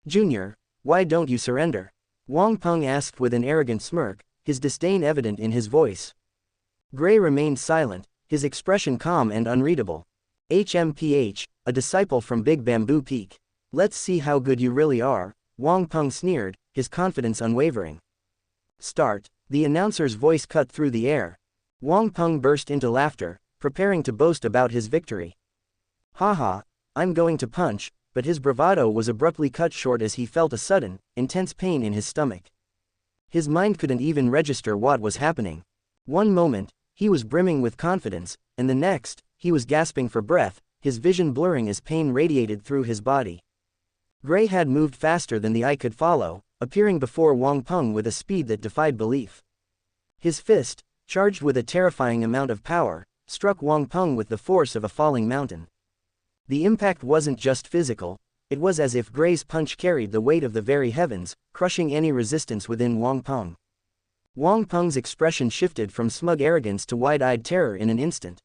Junior, why don't you surrender? Wang Peng asked with an arrogant smirk, his disdain evident in his voice. Gray remained silent, his expression calm and unreadable. HMPH, a disciple from Big Bamboo Peak. Let's see how good you really are, Wang Peng sneered, his confidence unwavering. Start, the announcer's voice cut through the air. Wang Peng burst into laughter, preparing to boast about his victory. Haha, I'm going to punch, but his bravado was abruptly cut short as he felt a sudden, intense pain in his stomach. His mind couldn't even register what was happening. One moment, he was brimming with confidence, and the next, he was gasping for breath, his vision blurring as pain radiated through his body. Gray had moved faster than the eye could follow, appearing before Wang Peng with a speed that defied belief. His fist, charged with a terrifying amount of power, struck Wang Peng with the force of a falling mountain. The impact wasn't just physical, it was as if Gray's punch carried the weight of the very heavens, crushing any resistance within Wang Peng. Wang Peng's expression shifted from smug arrogance to wide-eyed terror in an instant.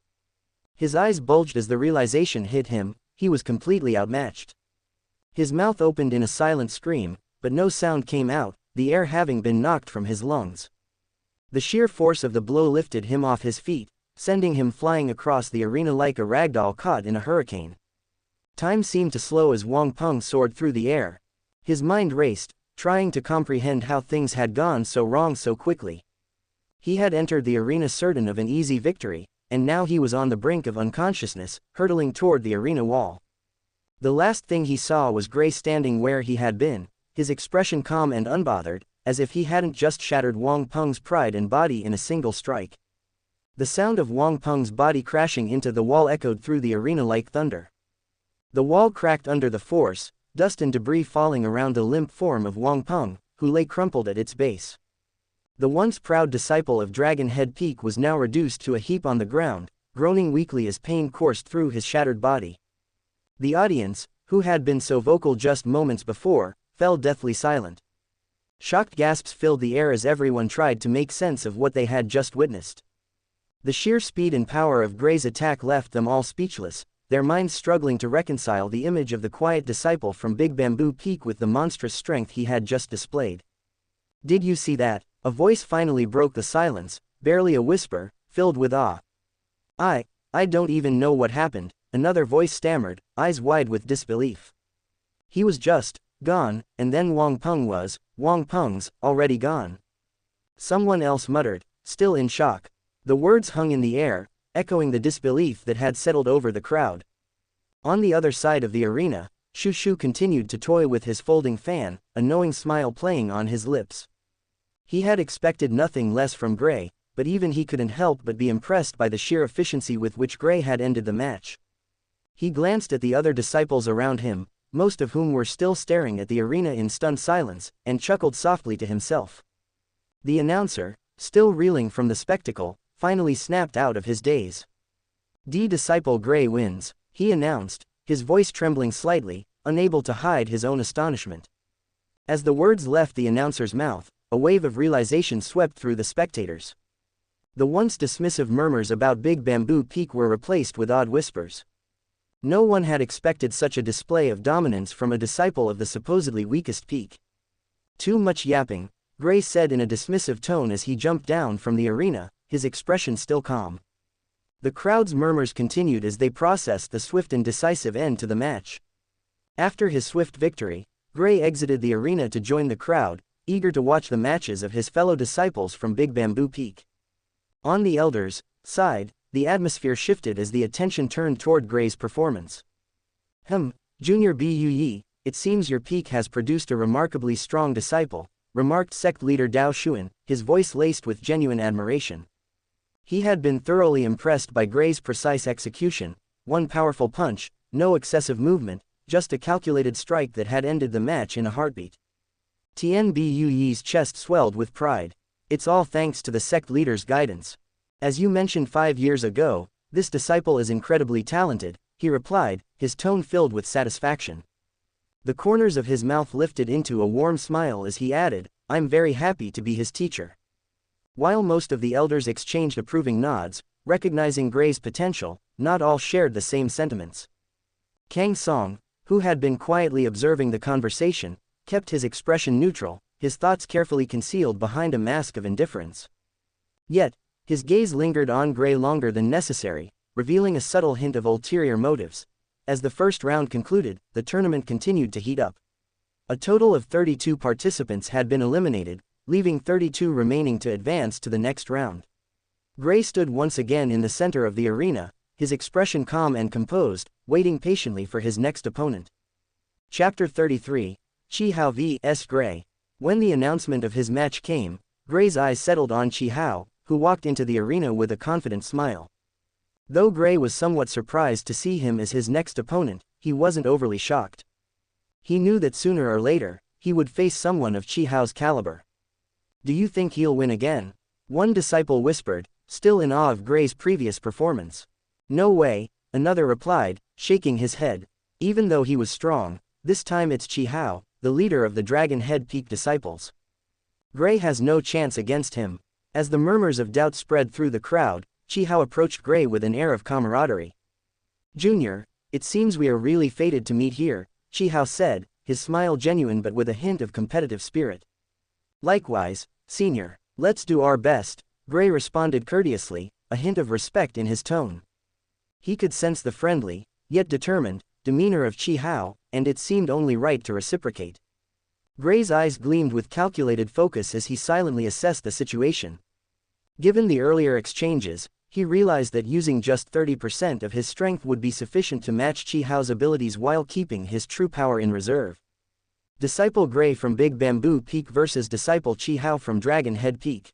His eyes bulged as the realization hit him, he was completely outmatched. His mouth opened in a silent scream, but no sound came out, the air having been knocked from his lungs. The sheer force of the blow lifted him off his feet, sending him flying across the arena like a ragdoll caught in a hurricane. Time seemed to slow as Wang Peng soared through the air. His mind raced, trying to comprehend how things had gone so wrong so quickly. He had entered the arena certain of an easy victory, and now he was on the brink of unconsciousness, hurtling toward the arena wall. The last thing he saw was Gray standing where he had been, his expression calm and unbothered, as if he hadn't just shattered Wang Peng's pride and body in a single strike. The sound of Wang Peng's body crashing into the wall echoed through the arena like thunder. The wall cracked under the force, dust and debris falling around the limp form of Wang Peng, who lay crumpled at its base. The once proud disciple of Dragon Head Peak was now reduced to a heap on the ground, groaning weakly as pain coursed through his shattered body. The audience, who had been so vocal just moments before, fell deathly silent. Shocked gasps filled the air as everyone tried to make sense of what they had just witnessed. The sheer speed and power of Gray's attack left them all speechless, their minds struggling to reconcile the image of the quiet disciple from Big Bamboo Peak with the monstrous strength he had just displayed. Did you see that? A voice finally broke the silence, barely a whisper, filled with awe. I don't even know what happened, another voice stammered, eyes wide with disbelief. He was just gone, and then Wang Peng's already gone. Someone else muttered, still in shock. The words hung in the air, echoing the disbelief that had settled over the crowd. On the other side of the arena, Shu continued to toy with his folding fan, a knowing smile playing on his lips. He had expected nothing less from Gray, but even he couldn't help but be impressed by the sheer efficiency with which Gray had ended the match. He glanced at the other disciples around him, most of whom were still staring at the arena in stunned silence, and chuckled softly to himself. The announcer, still reeling from the spectacle, finally snapped out of his daze. Disciple Gray wins, he announced, his voice trembling slightly, unable to hide his own astonishment. As the words left the announcer's mouth, a wave of realization swept through the spectators. The once dismissive murmurs about Big Bamboo Peak were replaced with awed whispers. No one had expected such a display of dominance from a disciple of the supposedly weakest peak. Too much yapping, Gray said in a dismissive tone as he jumped down from the arena, his expression still calm. The crowd's murmurs continued as they processed the swift and decisive end to the match. After his swift victory, Gray exited the arena to join the crowd, eager to watch the matches of his fellow disciples from Big Bamboo Peak. On the elders' side, the atmosphere shifted as the attention turned toward Gray's performance. Junior Bue, it seems your peak has produced a remarkably strong disciple, remarked sect leader Dao Xuan, his voice laced with genuine admiration. He had been thoroughly impressed by Gray's precise execution, one powerful punch, no excessive movement, just a calculated strike that had ended the match in a heartbeat. Tian Buyi's chest swelled with pride. It's all thanks to the sect leader's guidance. As you mentioned 5 years ago, this disciple is incredibly talented, he replied, his tone filled with satisfaction. The corners of his mouth lifted into a warm smile as he added, I'm very happy to be his teacher. While most of the elders exchanged approving nods, recognizing Gray's potential, not all shared the same sentiments. Kang Song, who had been quietly observing the conversation, kept his expression neutral, his thoughts carefully concealed behind a mask of indifference. Yet, his gaze lingered on Gray longer than necessary, revealing a subtle hint of ulterior motives. As the first round concluded, the tournament continued to heat up. A total of 32 participants had been eliminated, leaving 32 remaining to advance to the next round. Gray stood once again in the center of the arena, his expression calm and composed, waiting patiently for his next opponent. Chapter 33, Chi Hao vs. Gray. When the announcement of his match came, Gray's eyes settled on Chi Hao, who walked into the arena with a confident smile. Though Gray was somewhat surprised to see him as his next opponent, he wasn't overly shocked. He knew that sooner or later, he would face someone of Chi Hao's caliber. Do you think he'll win again? One disciple whispered, still in awe of Gray's previous performance. No way, another replied, shaking his head. Even though he was strong, this time it's Chi Hao, the leader of the Dragon Head Peak disciples. Gray has no chance against him. As the murmurs of doubt spread through the crowd, Chi Hao approached Gray with an air of camaraderie. Junior, it seems we are really fated to meet here, Chi Hao said, his smile genuine but with a hint of competitive spirit. Likewise, Senior, let's do our best, Gray responded courteously, a hint of respect in his tone. He could sense the friendly, yet determined, demeanor of Chi Hao, and it seemed only right to reciprocate. Gray's eyes gleamed with calculated focus as he silently assessed the situation. Given the earlier exchanges, he realized that using just 30% of his strength would be sufficient to match Chi Hao's abilities while keeping his true power in reserve. Disciple Gray from Big Bamboo Peak versus Disciple Chi Hao from Dragon Head Peak.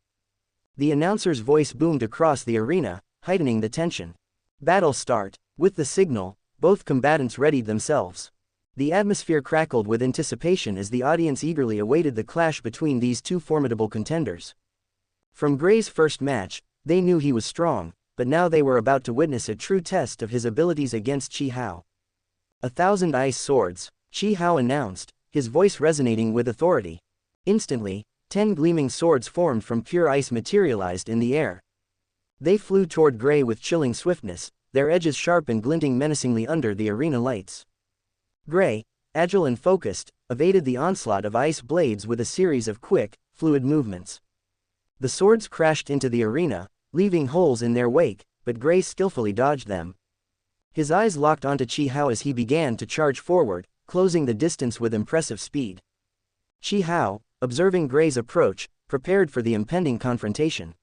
The announcer's voice boomed across the arena, heightening the tension. Battle start. With the signal, both combatants readied themselves. The atmosphere crackled with anticipation as the audience eagerly awaited the clash between these two formidable contenders. From Gray's first match, they knew he was strong, but now they were about to witness a true test of his abilities against Chi Hao. 1,000 ice swords, Chi Hao announced, his voice resonating with authority. Instantly, 10 gleaming swords formed from pure ice materialized in the air. They flew toward Gray with chilling swiftness, their edges sharp and glinting menacingly under the arena lights. Gray, agile and focused, evaded the onslaught of ice blades with a series of quick, fluid movements. The swords crashed into the arena, leaving holes in their wake, but Gray skillfully dodged them. His eyes locked onto Chi Hao as he began to charge forward, closing the distance with impressive speed. Chi Hao, observing Gray's approach, prepared for the impending confrontation.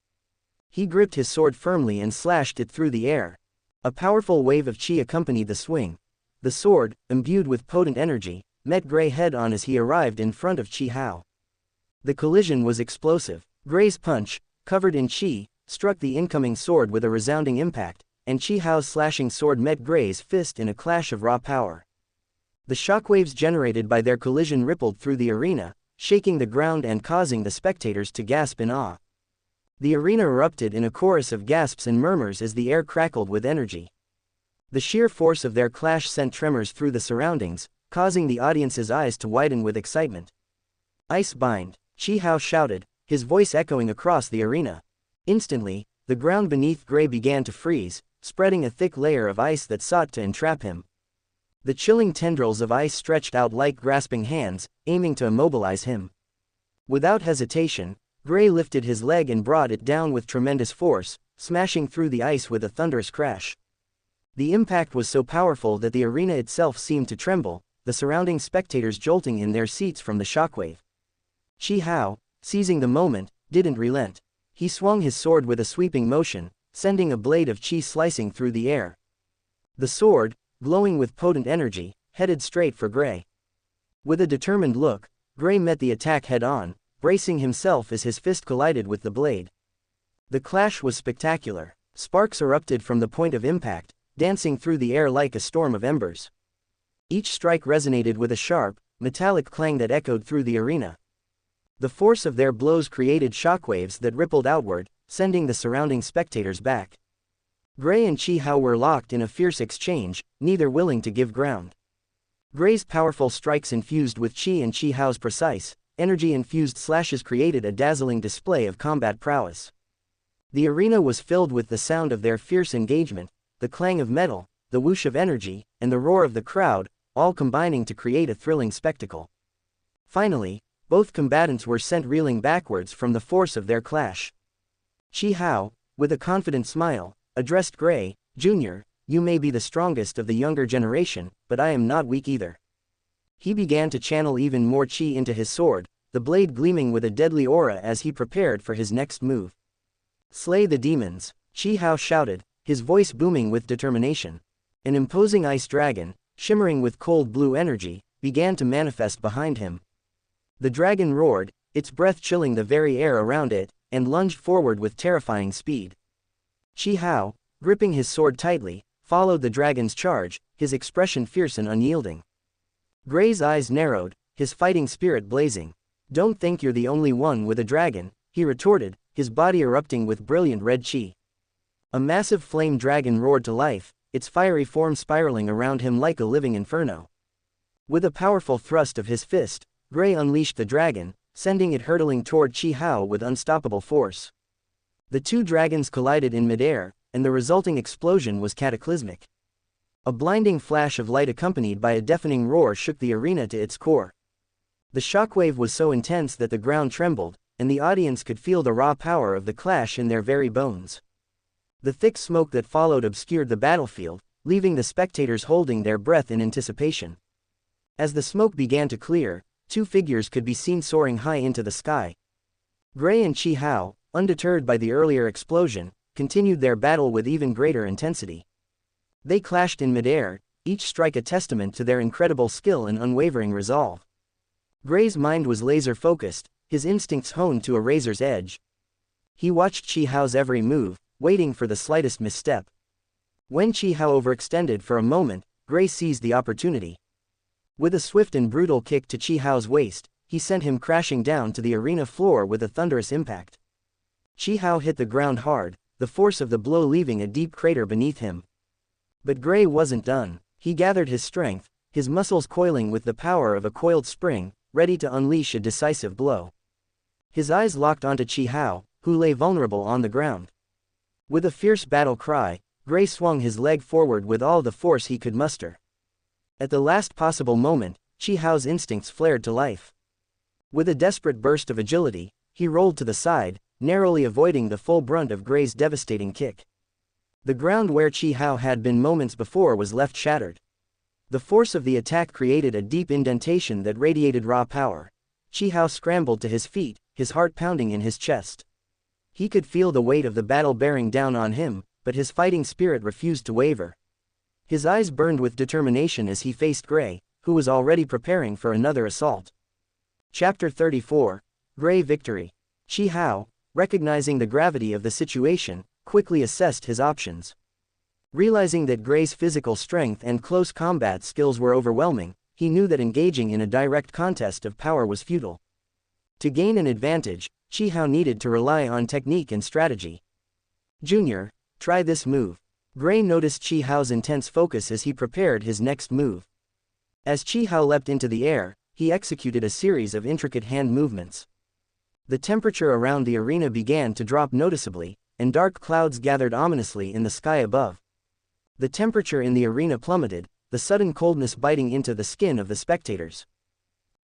He gripped his sword firmly and slashed it through the air. A powerful wave of chi accompanied the swing. The sword, imbued with potent energy, met Gray head-on as he arrived in front of Chi Hao. The collision was explosive. Gray's punch, covered in chi, struck the incoming sword with a resounding impact, and Chi Hao's slashing sword met Gray's fist in a clash of raw power. The shockwaves generated by their collision rippled through the arena, shaking the ground and causing the spectators to gasp in awe. The arena erupted in a chorus of gasps and murmurs as the air crackled with energy. The sheer force of their clash sent tremors through the surroundings, causing the audience's eyes to widen with excitement. Ice bind, Chi Hao shouted, his voice echoing across the arena. Instantly, the ground beneath Gray began to freeze, spreading a thick layer of ice that sought to entrap him. The chilling tendrils of ice stretched out like grasping hands, aiming to immobilize him. Without hesitation, Gray lifted his leg and brought it down with tremendous force, smashing through the ice with a thunderous crash. The impact was so powerful that the arena itself seemed to tremble, the surrounding spectators jolting in their seats from the shockwave. Chi Hao, seizing the moment, didn't relent. He swung his sword with a sweeping motion, sending a blade of chi slicing through the air. The sword, glowing with potent energy, headed straight for Gray. With a determined look, Gray met the attack head-on, bracing himself as his fist collided with the blade. The clash was spectacular. Sparks erupted from the point of impact, dancing through the air like a storm of embers. Each strike resonated with a sharp, metallic clang that echoed through the arena. The force of their blows created shockwaves that rippled outward, sending the surrounding spectators back. Gray and Chi Hao were locked in a fierce exchange, neither willing to give ground. Gray's powerful strikes infused with Chi and Chi Hao's precise, energy-infused slashes created a dazzling display of combat prowess. The arena was filled with the sound of their fierce engagement, the clang of metal, the whoosh of energy, and the roar of the crowd, all combining to create a thrilling spectacle. Finally, both combatants were sent reeling backwards from the force of their clash. Chi Hao, with a confident smile, addressed Gray, "Junior, you may be the strongest of the younger generation, but I am not weak either." He began to channel even more chi into his sword, the blade gleaming with a deadly aura as he prepared for his next move. "Slay the demons," Chi Hao shouted, his voice booming with determination. An imposing ice dragon, shimmering with cold blue energy, began to manifest behind him. The dragon roared, its breath chilling the very air around it, and lunged forward with terrifying speed. Chi Hao, gripping his sword tightly, followed the dragon's charge, his expression fierce and unyielding. Gray's eyes narrowed, his fighting spirit blazing. "Don't think you're the only one with a dragon," he retorted, his body erupting with brilliant red chi. A massive flame dragon roared to life, its fiery form spiraling around him like a living inferno. With a powerful thrust of his fist, Gray unleashed the dragon, sending it hurtling toward Chi Hao with unstoppable force. The two dragons collided in midair, and the resulting explosion was cataclysmic. A blinding flash of light accompanied by a deafening roar shook the arena to its core. The shockwave was so intense that the ground trembled, and the audience could feel the raw power of the clash in their very bones. The thick smoke that followed obscured the battlefield, leaving the spectators holding their breath in anticipation. As the smoke began to clear, two figures could be seen soaring high into the sky. Gray and Chi Hao, undeterred by the earlier explosion, continued their battle with even greater intensity. They clashed in midair, each strike a testament to their incredible skill and unwavering resolve. Gray's mind was laser-focused, his instincts honed to a razor's edge. He watched Chi Hao's every move, waiting for the slightest misstep. When Chi Hao overextended for a moment, Gray seized the opportunity. With a swift and brutal kick to Chi Hao's waist, he sent him crashing down to the arena floor with a thunderous impact. Chi Hao hit the ground hard, the force of the blow leaving a deep crater beneath him. But Gray wasn't done. He gathered his strength, his muscles coiling with the power of a coiled spring, ready to unleash a decisive blow. His eyes locked onto Chi Hao, who lay vulnerable on the ground. With a fierce battle cry, Gray swung his leg forward with all the force he could muster. At the last possible moment, Chi Hao's instincts flared to life. With a desperate burst of agility, he rolled to the side, narrowly avoiding the full brunt of Gray's devastating kick. The ground where Chi Hao had been moments before was left shattered. The force of the attack created a deep indentation that radiated raw power. Chi Hao scrambled to his feet, his heart pounding in his chest. He could feel the weight of the battle bearing down on him, but his fighting spirit refused to waver. His eyes burned with determination as he faced Gray, who was already preparing for another assault. Chapter 34. Gray Victory. Chi Hao, recognizing the gravity of the situation, quickly assessed his options. Realizing that Gray's physical strength and close combat skills were overwhelming, he knew that engaging in a direct contest of power was futile. To gain an advantage, Chi Hao needed to rely on technique and strategy. "Junior, try this move." Gray noticed Chi Hao's intense focus as he prepared his next move. As Chi Hao leapt into the air, he executed a series of intricate hand movements. The temperature around the arena began to drop noticeably, and dark clouds gathered ominously in the sky above. The temperature in the arena plummeted, the sudden coldness biting into the skin of the spectators.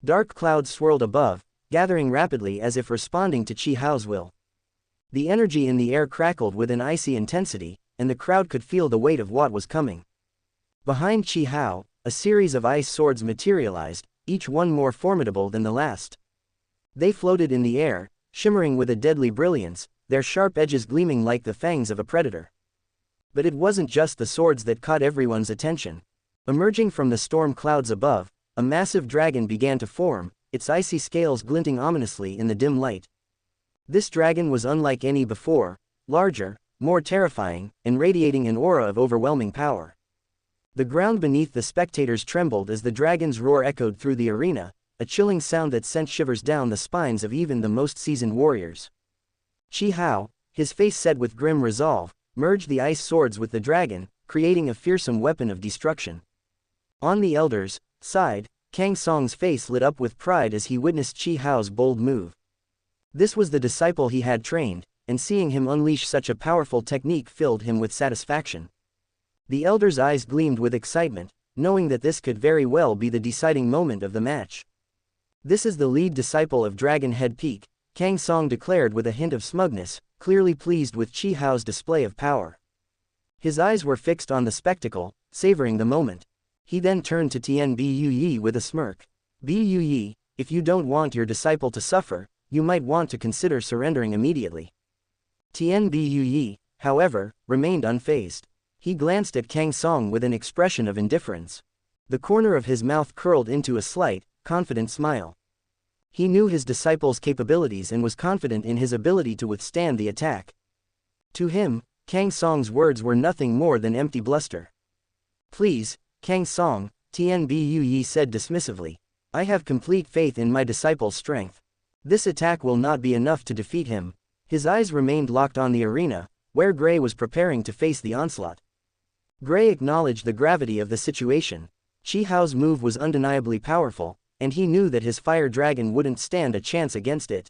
Dark clouds swirled above, gathering rapidly as if responding to Chi Hao's will. The energy in the air crackled with an icy intensity, and the crowd could feel the weight of what was coming. Behind Chi Hao, a series of ice swords materialized, each one more formidable than the last. They floated in the air, shimmering with a deadly brilliance, their sharp edges gleaming like the fangs of a predator. But it wasn't just the swords that caught everyone's attention. Emerging from the storm clouds above, a massive dragon began to form, its icy scales glinting ominously in the dim light. This dragon was unlike any before, larger, more terrifying, and radiating an aura of overwhelming power. The ground beneath the spectators trembled as the dragon's roar echoed through the arena, a chilling sound that sent shivers down the spines of even the most seasoned warriors. Chi Hao, his face set with grim resolve, merged the ice swords with the dragon, creating a fearsome weapon of destruction. On the elders' side, Kang Song's face lit up with pride as he witnessed Chi Hao's bold move. This was the disciple he had trained, and seeing him unleash such a powerful technique filled him with satisfaction. The elders' eyes gleamed with excitement, knowing that this could very well be the deciding moment of the match. This is the lead disciple of Dragon Head Peak, Kang Song declared with a hint of smugness, clearly pleased with Chi Hao's display of power. His eyes were fixed on the spectacle, savoring the moment. He then turned to Tian Buyi with a smirk. Buyi, if you don't want your disciple to suffer, you might want to consider surrendering immediately. Tian Buyi, however, remained unfazed. He glanced at Kang Song with an expression of indifference. The corner of his mouth curled into a slight, confident smile. He knew his disciple's capabilities and was confident in his ability to withstand the attack. To him, Kang Song's words were nothing more than empty bluster. Please, Kang Song, Tian Buyi said dismissively. I have complete faith in my disciple's strength. This attack will not be enough to defeat him. His eyes remained locked on the arena, where Gray was preparing to face the onslaught. Gray acknowledged the gravity of the situation. Chi Hao's move was undeniably powerful, and he knew that his fire dragon wouldn't stand a chance against it.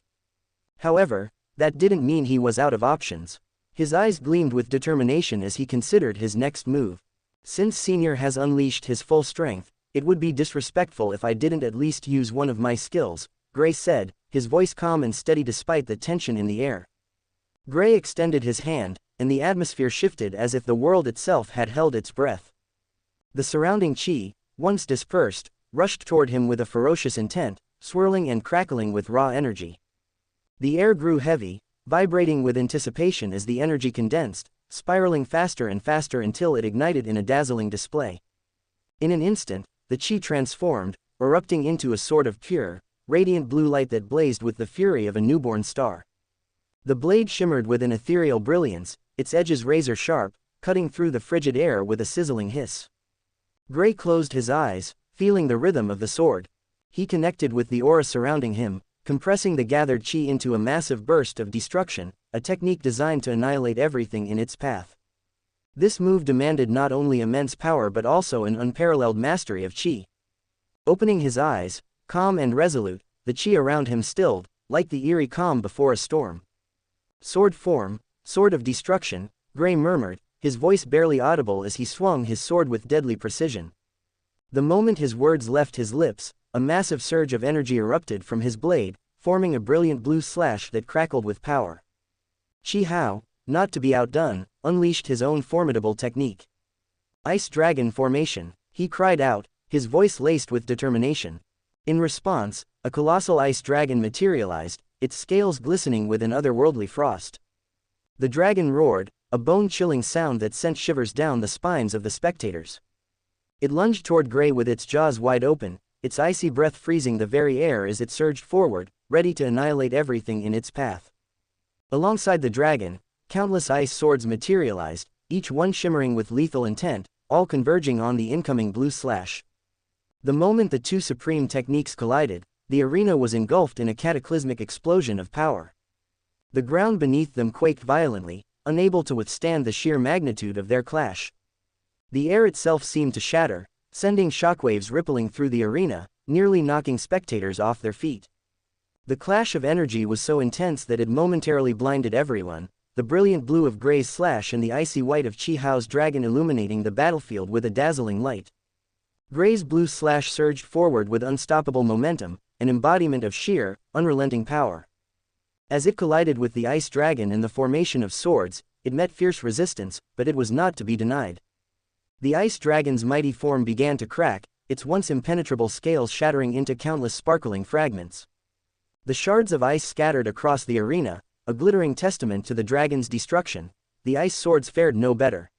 However, that didn't mean he was out of options. His eyes gleamed with determination as he considered his next move. Since Senior has unleashed his full strength, it would be disrespectful if I didn't at least use one of my skills, Gray said, his voice calm and steady despite the tension in the air. Gray extended his hand, and the atmosphere shifted as if the world itself had held its breath. The surrounding chi, once dispersed, rushed toward him with a ferocious intent, swirling and crackling with raw energy. The air grew heavy, vibrating with anticipation as the energy condensed, spiraling faster and faster until it ignited in a dazzling display. In an instant, the chi transformed, erupting into a sort of pure, radiant blue light that blazed with the fury of a newborn star. The blade shimmered with an ethereal brilliance, its edges razor-sharp, cutting through the frigid air with a sizzling hiss. Gray closed his eyes, feeling the rhythm of the sword. He connected with the aura surrounding him, compressing the gathered chi into a massive burst of destruction, a technique designed to annihilate everything in its path. This move demanded not only immense power but also an unparalleled mastery of chi. Opening his eyes, calm and resolute, the chi around him stilled, like the eerie calm before a storm. Sword form, sword of destruction, Gray murmured, his voice barely audible as he swung his sword with deadly precision. The moment his words left his lips, a massive surge of energy erupted from his blade, forming a brilliant blue slash that crackled with power. Chi Hao, not to be outdone, unleashed his own formidable technique. Ice Dragon Formation, he cried out, his voice laced with determination. In response, a colossal ice dragon materialized, its scales glistening with an otherworldly frost. The dragon roared, a bone-chilling sound that sent shivers down the spines of the spectators. It lunged toward Gray with its jaws wide open, its icy breath freezing the very air as it surged forward, ready to annihilate everything in its path. Alongside the dragon, countless ice swords materialized, each one shimmering with lethal intent, all converging on the incoming blue slash. The moment the two supreme techniques collided, the arena was engulfed in a cataclysmic explosion of power. The ground beneath them quaked violently, unable to withstand the sheer magnitude of their clash. The air itself seemed to shatter, sending shockwaves rippling through the arena, nearly knocking spectators off their feet. The clash of energy was so intense that it momentarily blinded everyone, the brilliant blue of Gray's slash and the icy white of Chi Hao's dragon illuminating the battlefield with a dazzling light. Gray's blue slash surged forward with unstoppable momentum, an embodiment of sheer, unrelenting power. As it collided with the ice dragon in the formation of swords, it met fierce resistance, but it was not to be denied. The ice dragon's mighty form began to crack, its once impenetrable scales shattering into countless sparkling fragments. The shards of ice scattered across the arena, a glittering testament to the dragon's destruction. The ice swords fared no better.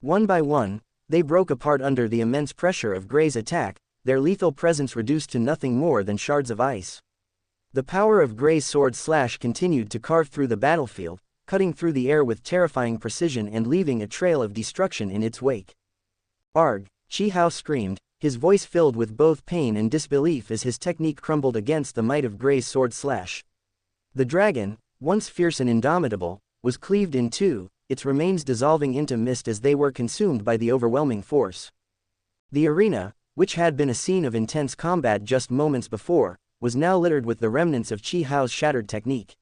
One by one, they broke apart under the immense pressure of Gray's attack, their lethal presence reduced to nothing more than shards of ice. The power of Gray's sword slash continued to carve through the battlefield, cutting through the air with terrifying precision and leaving a trail of destruction in its wake. "Arg!" Chi Hao screamed, his voice filled with both pain and disbelief as his technique crumbled against the might of Gray's sword slash. The dragon, once fierce and indomitable, was cleaved in two, its remains dissolving into mist as they were consumed by the overwhelming force. The arena, which had been a scene of intense combat just moments before, was now littered with the remnants of Chi Hao's shattered technique.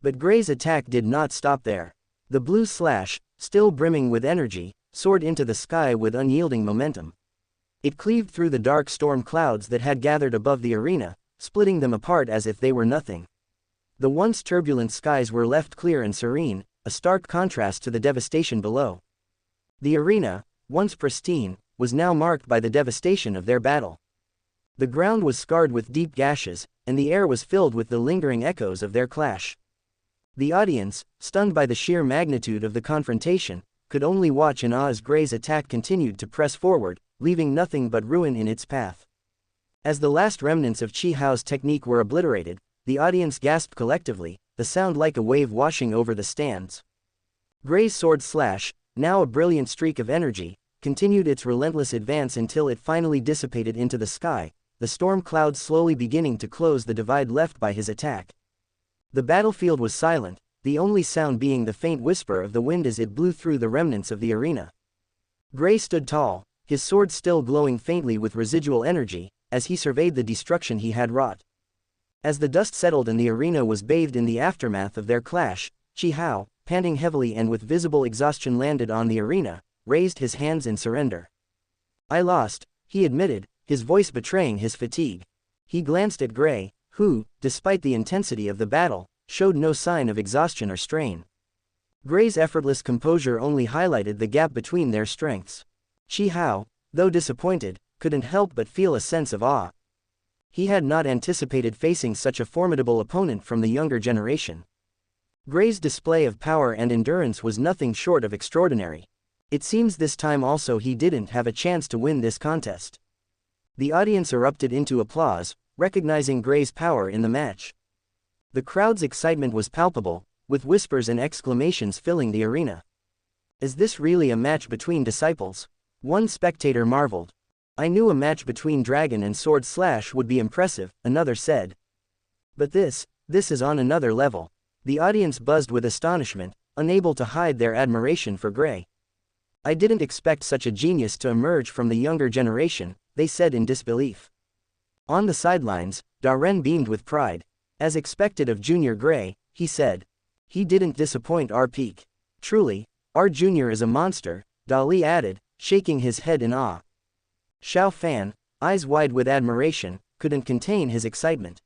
But Gray's attack did not stop there. The blue slash, still brimming with energy, soared into the sky with unyielding momentum. It cleaved through the dark storm clouds that had gathered above the arena, splitting them apart as if they were nothing. The once turbulent skies were left clear and serene, a stark contrast to the devastation below. The arena, once pristine, was now marked by the devastation of their battle. The ground was scarred with deep gashes, and the air was filled with the lingering echoes of their clash. The audience, stunned by the sheer magnitude of the confrontation, could only watch in awe as Gray's attack continued to press forward, leaving nothing but ruin in its path. As the last remnants of Chi Hao's technique were obliterated, the audience gasped collectively, the sound like a wave washing over the stands. Gray's sword slash, now a brilliant streak of energy, continued its relentless advance until it finally dissipated into the sky, the storm clouds slowly beginning to close the divide left by his attack. The battlefield was silent, the only sound being the faint whisper of the wind as it blew through the remnants of the arena. Gray stood tall, his sword still glowing faintly with residual energy, as he surveyed the destruction he had wrought. As the dust settled and the arena was bathed in the aftermath of their clash, Chi Hao, panting heavily and with visible exhaustion landed on the arena, raised his hands in surrender. "I lost," he admitted, his voice betraying his fatigue. He glanced at Gray, who, despite the intensity of the battle, showed no sign of exhaustion or strain. Gray's effortless composure only highlighted the gap between their strengths. Chi Hao, though disappointed, couldn't help but feel a sense of awe. He had not anticipated facing such a formidable opponent from the younger generation. Gray's display of power and endurance was nothing short of extraordinary. It seems this time also he didn't have a chance to win this contest. The audience erupted into applause, recognizing Gray's power in the match. The crowd's excitement was palpable, with whispers and exclamations filling the arena. "Is this really a match between disciples?" One spectator marveled. "I knew a match between dragon and sword slash would be impressive," another said. "But this is on another level." The audience buzzed with astonishment, unable to hide their admiration for Gray. "I didn't expect such a genius to emerge from the younger generation," they said in disbelief. On the sidelines, Darren beamed with pride. "As expected of Junior Gray," he said. "He didn't disappoint our peak. Truly, our junior is a monster," Dali added, shaking his head in awe. Xiao Fan, eyes wide with admiration, couldn't contain his excitement.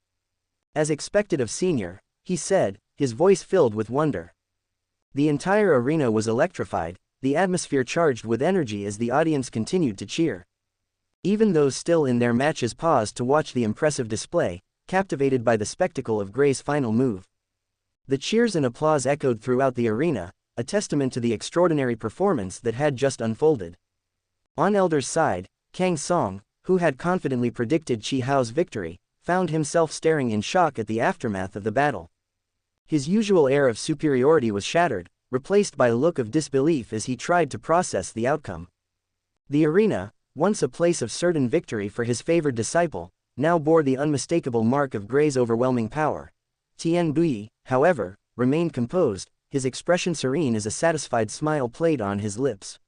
"As expected of Senior," he said, his voice filled with wonder. The entire arena was electrified, the atmosphere charged with energy as the audience continued to cheer. Even those still in their matches paused to watch the impressive display, captivated by the spectacle of Gray's final move. The cheers and applause echoed throughout the arena, a testament to the extraordinary performance that had just unfolded. On Elder's side, Kang Song, who had confidently predicted Chi Hao's victory, found himself staring in shock at the aftermath of the battle. His usual air of superiority was shattered, replaced by a look of disbelief as he tried to process the outcome. The arena, once a place of certain victory for his favored disciple, now bore the unmistakable mark of Gray's overwhelming power. Tian Bui, however, remained composed, his expression serene as a satisfied smile played on his lips.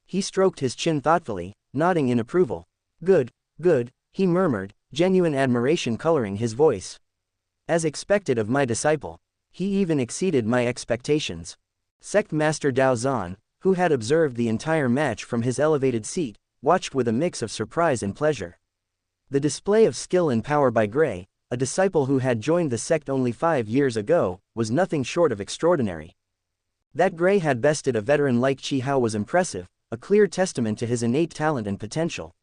He stroked his chin thoughtfully, nodding in approval. "Good, good," he murmured, genuine admiration coloring his voice. "As expected of my disciple. He even exceeded my expectations." Sect Master Dao Zan, who had observed the entire match from his elevated seat, watched with a mix of surprise and pleasure. The display of skill and power by Gray, a disciple who had joined the sect only 5 years ago, was nothing short of extraordinary. That Gray had bested a veteran like Chi Hao was impressive, a clear testament to his innate talent and potential.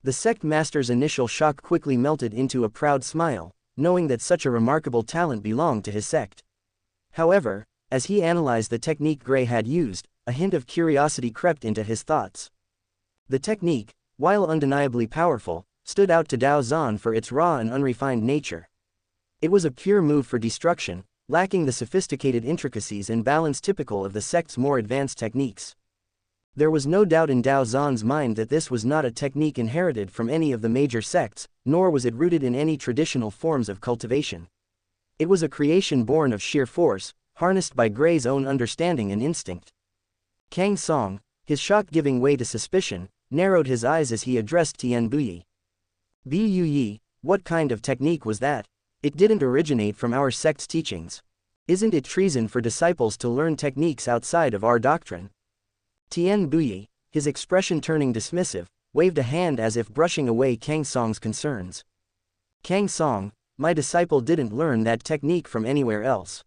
The sect master's initial shock quickly melted into a proud smile, knowing that such a remarkable talent belonged to his sect. However, as he analyzed the technique Gray had used, a hint of curiosity crept into his thoughts. The technique, while undeniably powerful, stood out to Dao Zan for its raw and unrefined nature. It was a pure move for destruction, lacking the sophisticated intricacies and balance typical of the sect's more advanced techniques. There was no doubt in Dao Zan's mind that this was not a technique inherited from any of the major sects, nor was it rooted in any traditional forms of cultivation. It was a creation born of sheer force, harnessed by Gray's own understanding and instinct. Kang Song, his shock giving way to suspicion, narrowed his eyes as he addressed Tian Buyi. Bu Yi, what kind of technique was that? It didn't originate from our sect's teachings. Isn't it treason for disciples to learn techniques outside of our doctrine? Tian Buyi, his expression turning dismissive, waved a hand as if brushing away Kang Song's concerns. Kang Song, my disciple didn't learn that technique from anywhere else.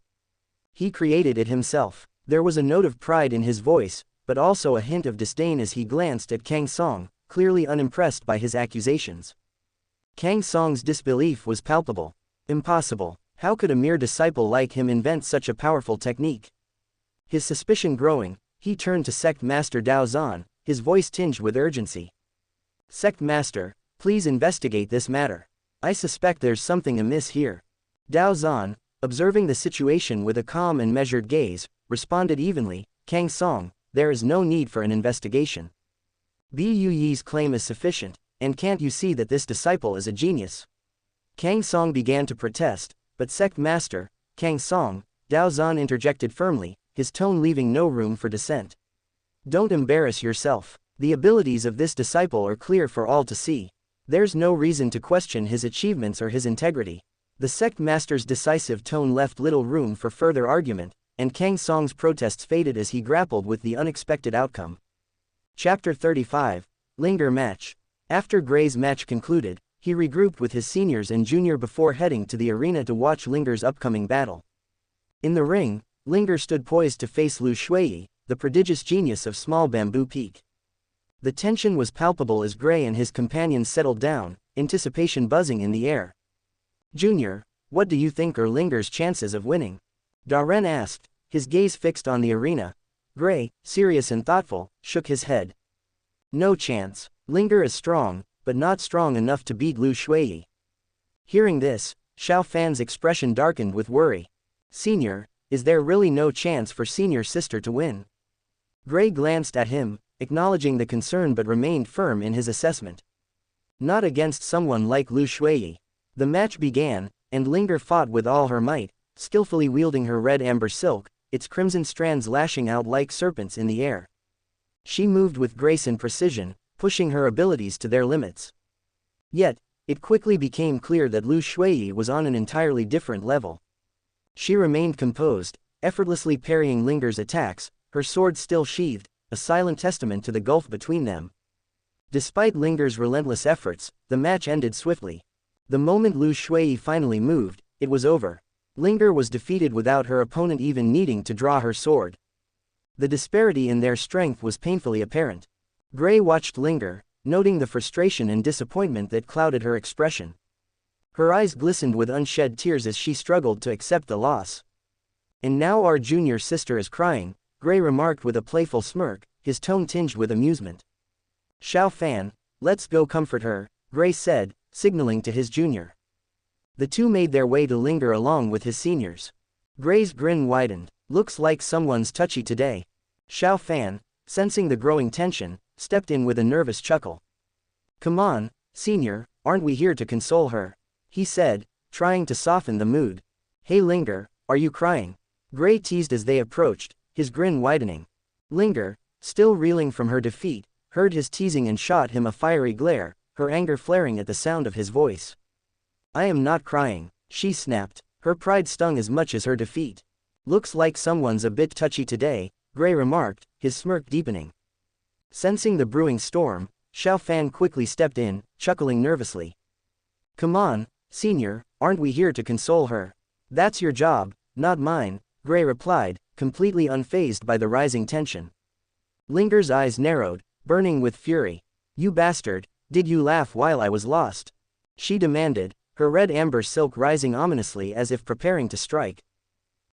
He created it himself. There was a note of pride in his voice, but also a hint of disdain as he glanced at Kang Song, clearly unimpressed by his accusations. Kang Song's disbelief was palpable. Impossible. How could a mere disciple like him invent such a powerful technique? His suspicion growing, he turned to Sect Master Dao Zan, his voice tinged with urgency. Sect Master, please investigate this matter. I suspect there's something amiss here. Dao Zan, observing the situation with a calm and measured gaze, responded evenly, Kang Song, there is no need for an investigation. Bu Yi's claim is sufficient, and can't you see that this disciple is a genius? Kang Song began to protest, but Sect Master, Kang Song, Dao Zan interjected firmly, his tone leaving no room for dissent. Don't embarrass yourself. The abilities of this disciple are clear for all to see. There's no reason to question his achievements or his integrity. The Sect Master's decisive tone left little room for further argument, and Kang Song's protests faded as he grappled with the unexpected outcome. Chapter 35, Linger Match. After Gray's match concluded, he regrouped with his seniors and junior before heading to the arena to watch Linger's upcoming battle. In the ring, Linger stood poised to face Lu Shuiyi, the prodigious genius of Small Bamboo Peak. The tension was palpable as Gray and his companions settled down, anticipation buzzing in the air. Junior, what do you think are Linger's chances of winning? Darren asked, his gaze fixed on the arena. Gray, serious and thoughtful, shook his head. No chance. Linger is strong, but not strong enough to beat Lu Shuiyi. Hearing this, Xiao Fan's expression darkened with worry. Senior, is there really no chance for Senior Sister to win? Gray glanced at him, acknowledging the concern but remained firm in his assessment. Not against someone like Lu Shuiyi. The match began, and Linger fought with all her might, skillfully wielding her red amber silk, its crimson strands lashing out like serpents in the air. She moved with grace and precision, pushing her abilities to their limits. Yet, it quickly became clear that Lu Shuiyi was on an entirely different level. She remained composed, effortlessly parrying Linger's attacks, her sword still sheathed, a silent testament to the gulf between them. Despite Linger's relentless efforts, the match ended swiftly. The moment Lu Shuiyi finally moved, it was over. Linger was defeated without her opponent even needing to draw her sword. The disparity in their strength was painfully apparent. Gray watched Linger, noting the frustration and disappointment that clouded her expression. Her eyes glistened with unshed tears as she struggled to accept the loss. And now our junior sister is crying, Gray remarked with a playful smirk, his tone tinged with amusement. Xiao Fan, let's go comfort her, Gray said, signaling to his junior. The two made their way to Linger along with his seniors. Gray's grin widened, looks like someone's touchy today. Xiao Fan, sensing the growing tension, stepped in with a nervous chuckle. Come on, senior, aren't we here to console her? He said, trying to soften the mood. Hey Linger, are you crying? Gray teased as they approached, his grin widening. Linger, still reeling from her defeat, heard his teasing and shot him a fiery glare, her anger flaring at the sound of his voice. I am not crying, she snapped, her pride stung as much as her defeat. Looks like someone's a bit touchy today, Gray remarked, his smirk deepening. Sensing the brewing storm, Xiao Fan quickly stepped in, chuckling nervously. Come on, senior, aren't we here to console her? That's your job, not mine, Gray replied, completely unfazed by the rising tension. Linger's eyes narrowed, burning with fury. You bastard, did you laugh while I was lost? She demanded, her red amber silk rising ominously as if preparing to strike.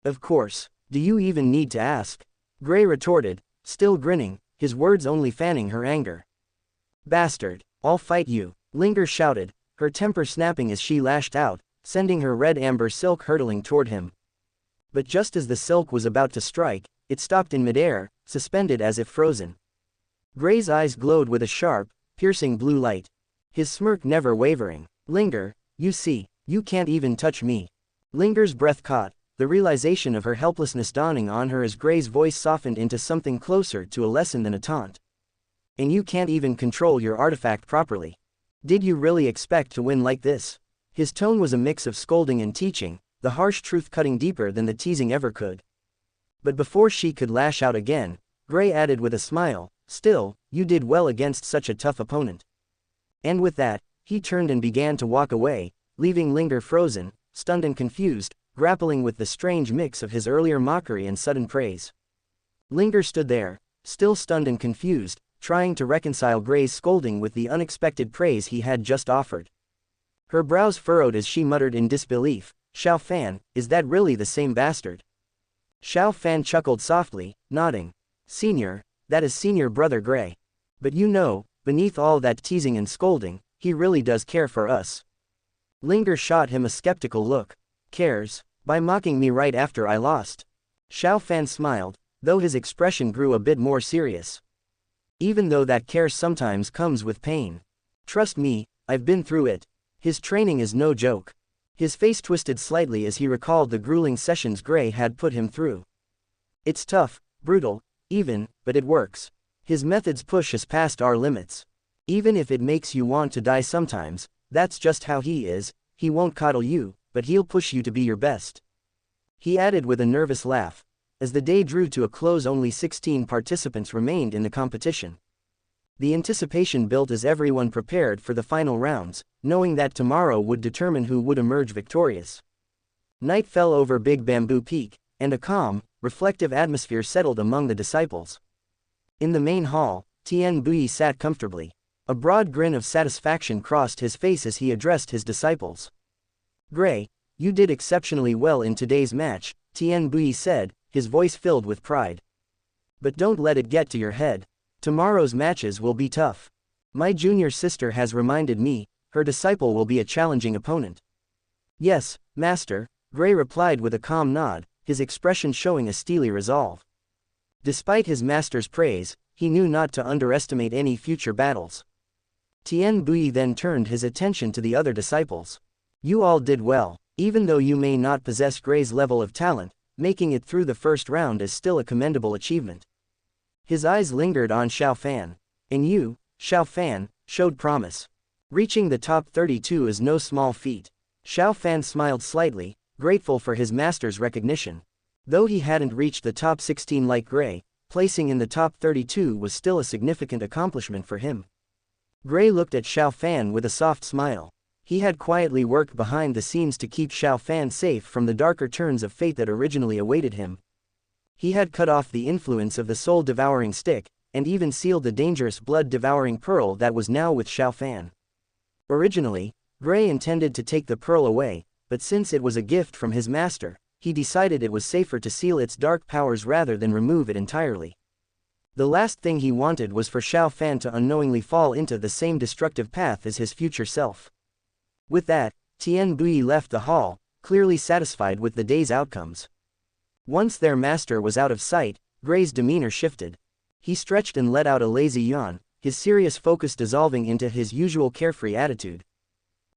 Of course, do you even need to ask? Gray retorted, still grinning, his words only fanning her anger. Bastard, I'll fight you, Linger shouted, her temper snapping as she lashed out, sending her red amber silk hurtling toward him. But just as the silk was about to strike, it stopped in midair, suspended as if frozen. Gray's eyes glowed with a sharp, piercing blue light. His smirk never wavering. Linger, you see, you can't even touch me. Linger's breath caught, the realization of her helplessness dawning on her as Gray's voice softened into something closer to a lesson than a taunt. And you can't even control your artifact properly. Did you really expect to win like this? His tone was a mix of scolding and teaching, the harsh truth cutting deeper than the teasing ever could. But before she could lash out again, Gray added with a smile, still, you did well against such a tough opponent. And with that, he turned and began to walk away, leaving Linger frozen, stunned and confused, grappling with the strange mix of his earlier mockery and sudden praise. Linger stood there, still stunned and confused, trying to reconcile Gray's scolding with the unexpected praise he had just offered. Her brows furrowed as she muttered in disbelief, Xiao Fan, is that really the same bastard? Xiao Fan chuckled softly, nodding. Senior, that is senior brother Gray. But you know, beneath all that teasing and scolding, he really does care for us. Linger shot him a skeptical look. Cares? By mocking me right after I lost. Xiao Fan smiled, though his expression grew a bit more serious. Even though that care sometimes comes with pain. Trust me, I've been through it. His training is no joke. His face twisted slightly as he recalled the grueling sessions Gray had put him through. It's tough, brutal, even, but it works. His methods push us past our limits. Even if it makes you want to die sometimes, that's just how he is. He won't coddle you, but he'll push you to be your best. He added with a nervous laugh. As the day drew to a close, only 16 participants remained in the competition. The anticipation built as everyone prepared for the final rounds, knowing that tomorrow would determine who would emerge victorious. Night fell over Big Bamboo Peak, and a calm, reflective atmosphere settled among the disciples. In the main hall, Tian Bui sat comfortably. A broad grin of satisfaction crossed his face as he addressed his disciples. Gray, you did exceptionally well in today's match, Tian Bui said, his voice filled with pride. But don't let it get to your head. Tomorrow's matches will be tough. My junior sister has reminded me, her disciple will be a challenging opponent. Yes, master, Gray replied with a calm nod, his expression showing a steely resolve. Despite his master's praise, he knew not to underestimate any future battles. Tian Bui then turned his attention to the other disciples. You all did well, even though you may not possess Gray's level of talent, making it through the first round is still a commendable achievement. His eyes lingered on Xiao Fan. And you, Xiao Fan, showed promise. Reaching the top 32 is no small feat. Xiao Fan smiled slightly, grateful for his master's recognition. Though he hadn't reached the top 16 like Gray, placing in the top 32 was still a significant accomplishment for him. Gray looked at Xiao Fan with a soft smile. He had quietly worked behind the scenes to keep Xiao Fan safe from the darker turns of fate that originally awaited him. He had cut off the influence of the soul-devouring stick, and even sealed the dangerous blood-devouring pearl that was now with Xiao Fan. Originally, Gray intended to take the pearl away, but since it was a gift from his master, he decided it was safer to seal its dark powers rather than remove it entirely. The last thing he wanted was for Xiao Fan to unknowingly fall into the same destructive path as his future self. With that, Tian Bui left the hall, clearly satisfied with the day's outcomes. Once their master was out of sight, Gray's demeanor shifted. He stretched and let out a lazy yawn, his serious focus dissolving into his usual carefree attitude.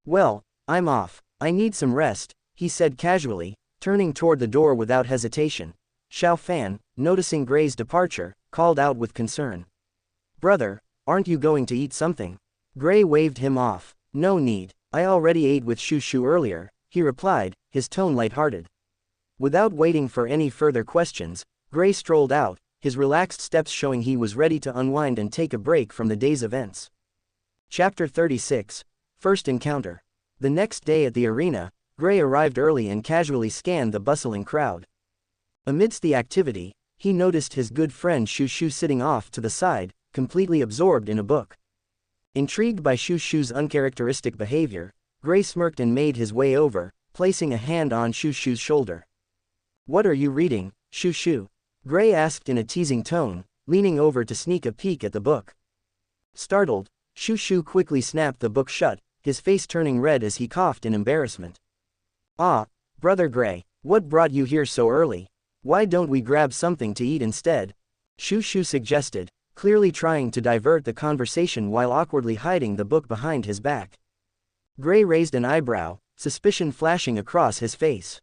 Well, I'm off. I need some rest, he said casually, turning toward the door without hesitation. Xiao Fan, noticing Gray's departure, called out with concern. Brother, aren't you going to eat something? Gray waved him off. No need. I already ate with Shu earlier, he replied, his tone lighthearted. Without waiting for any further questions, Gray strolled out, his relaxed steps showing he was ready to unwind and take a break from the day's events. Chapter 36, First Encounter. The next day at the arena, Gray arrived early and casually scanned the bustling crowd. Amidst the activity, he noticed his good friend Shushu sitting off to the side, completely absorbed in a book. Intrigued by Shushu's uncharacteristic behavior, Gray smirked and made his way over, placing a hand on Shushu's shoulder. "What are you reading, Shushu?" Gray asked in a teasing tone, leaning over to sneak a peek at the book. Startled, Shushu quickly snapped the book shut, his face turning red as he coughed in embarrassment. "Ah, Brother Gray, what brought you here so early? Why don't we grab something to eat instead?" Shushu suggested, clearly trying to divert the conversation while awkwardly hiding the book behind his back. Gray raised an eyebrow, suspicion flashing across his face.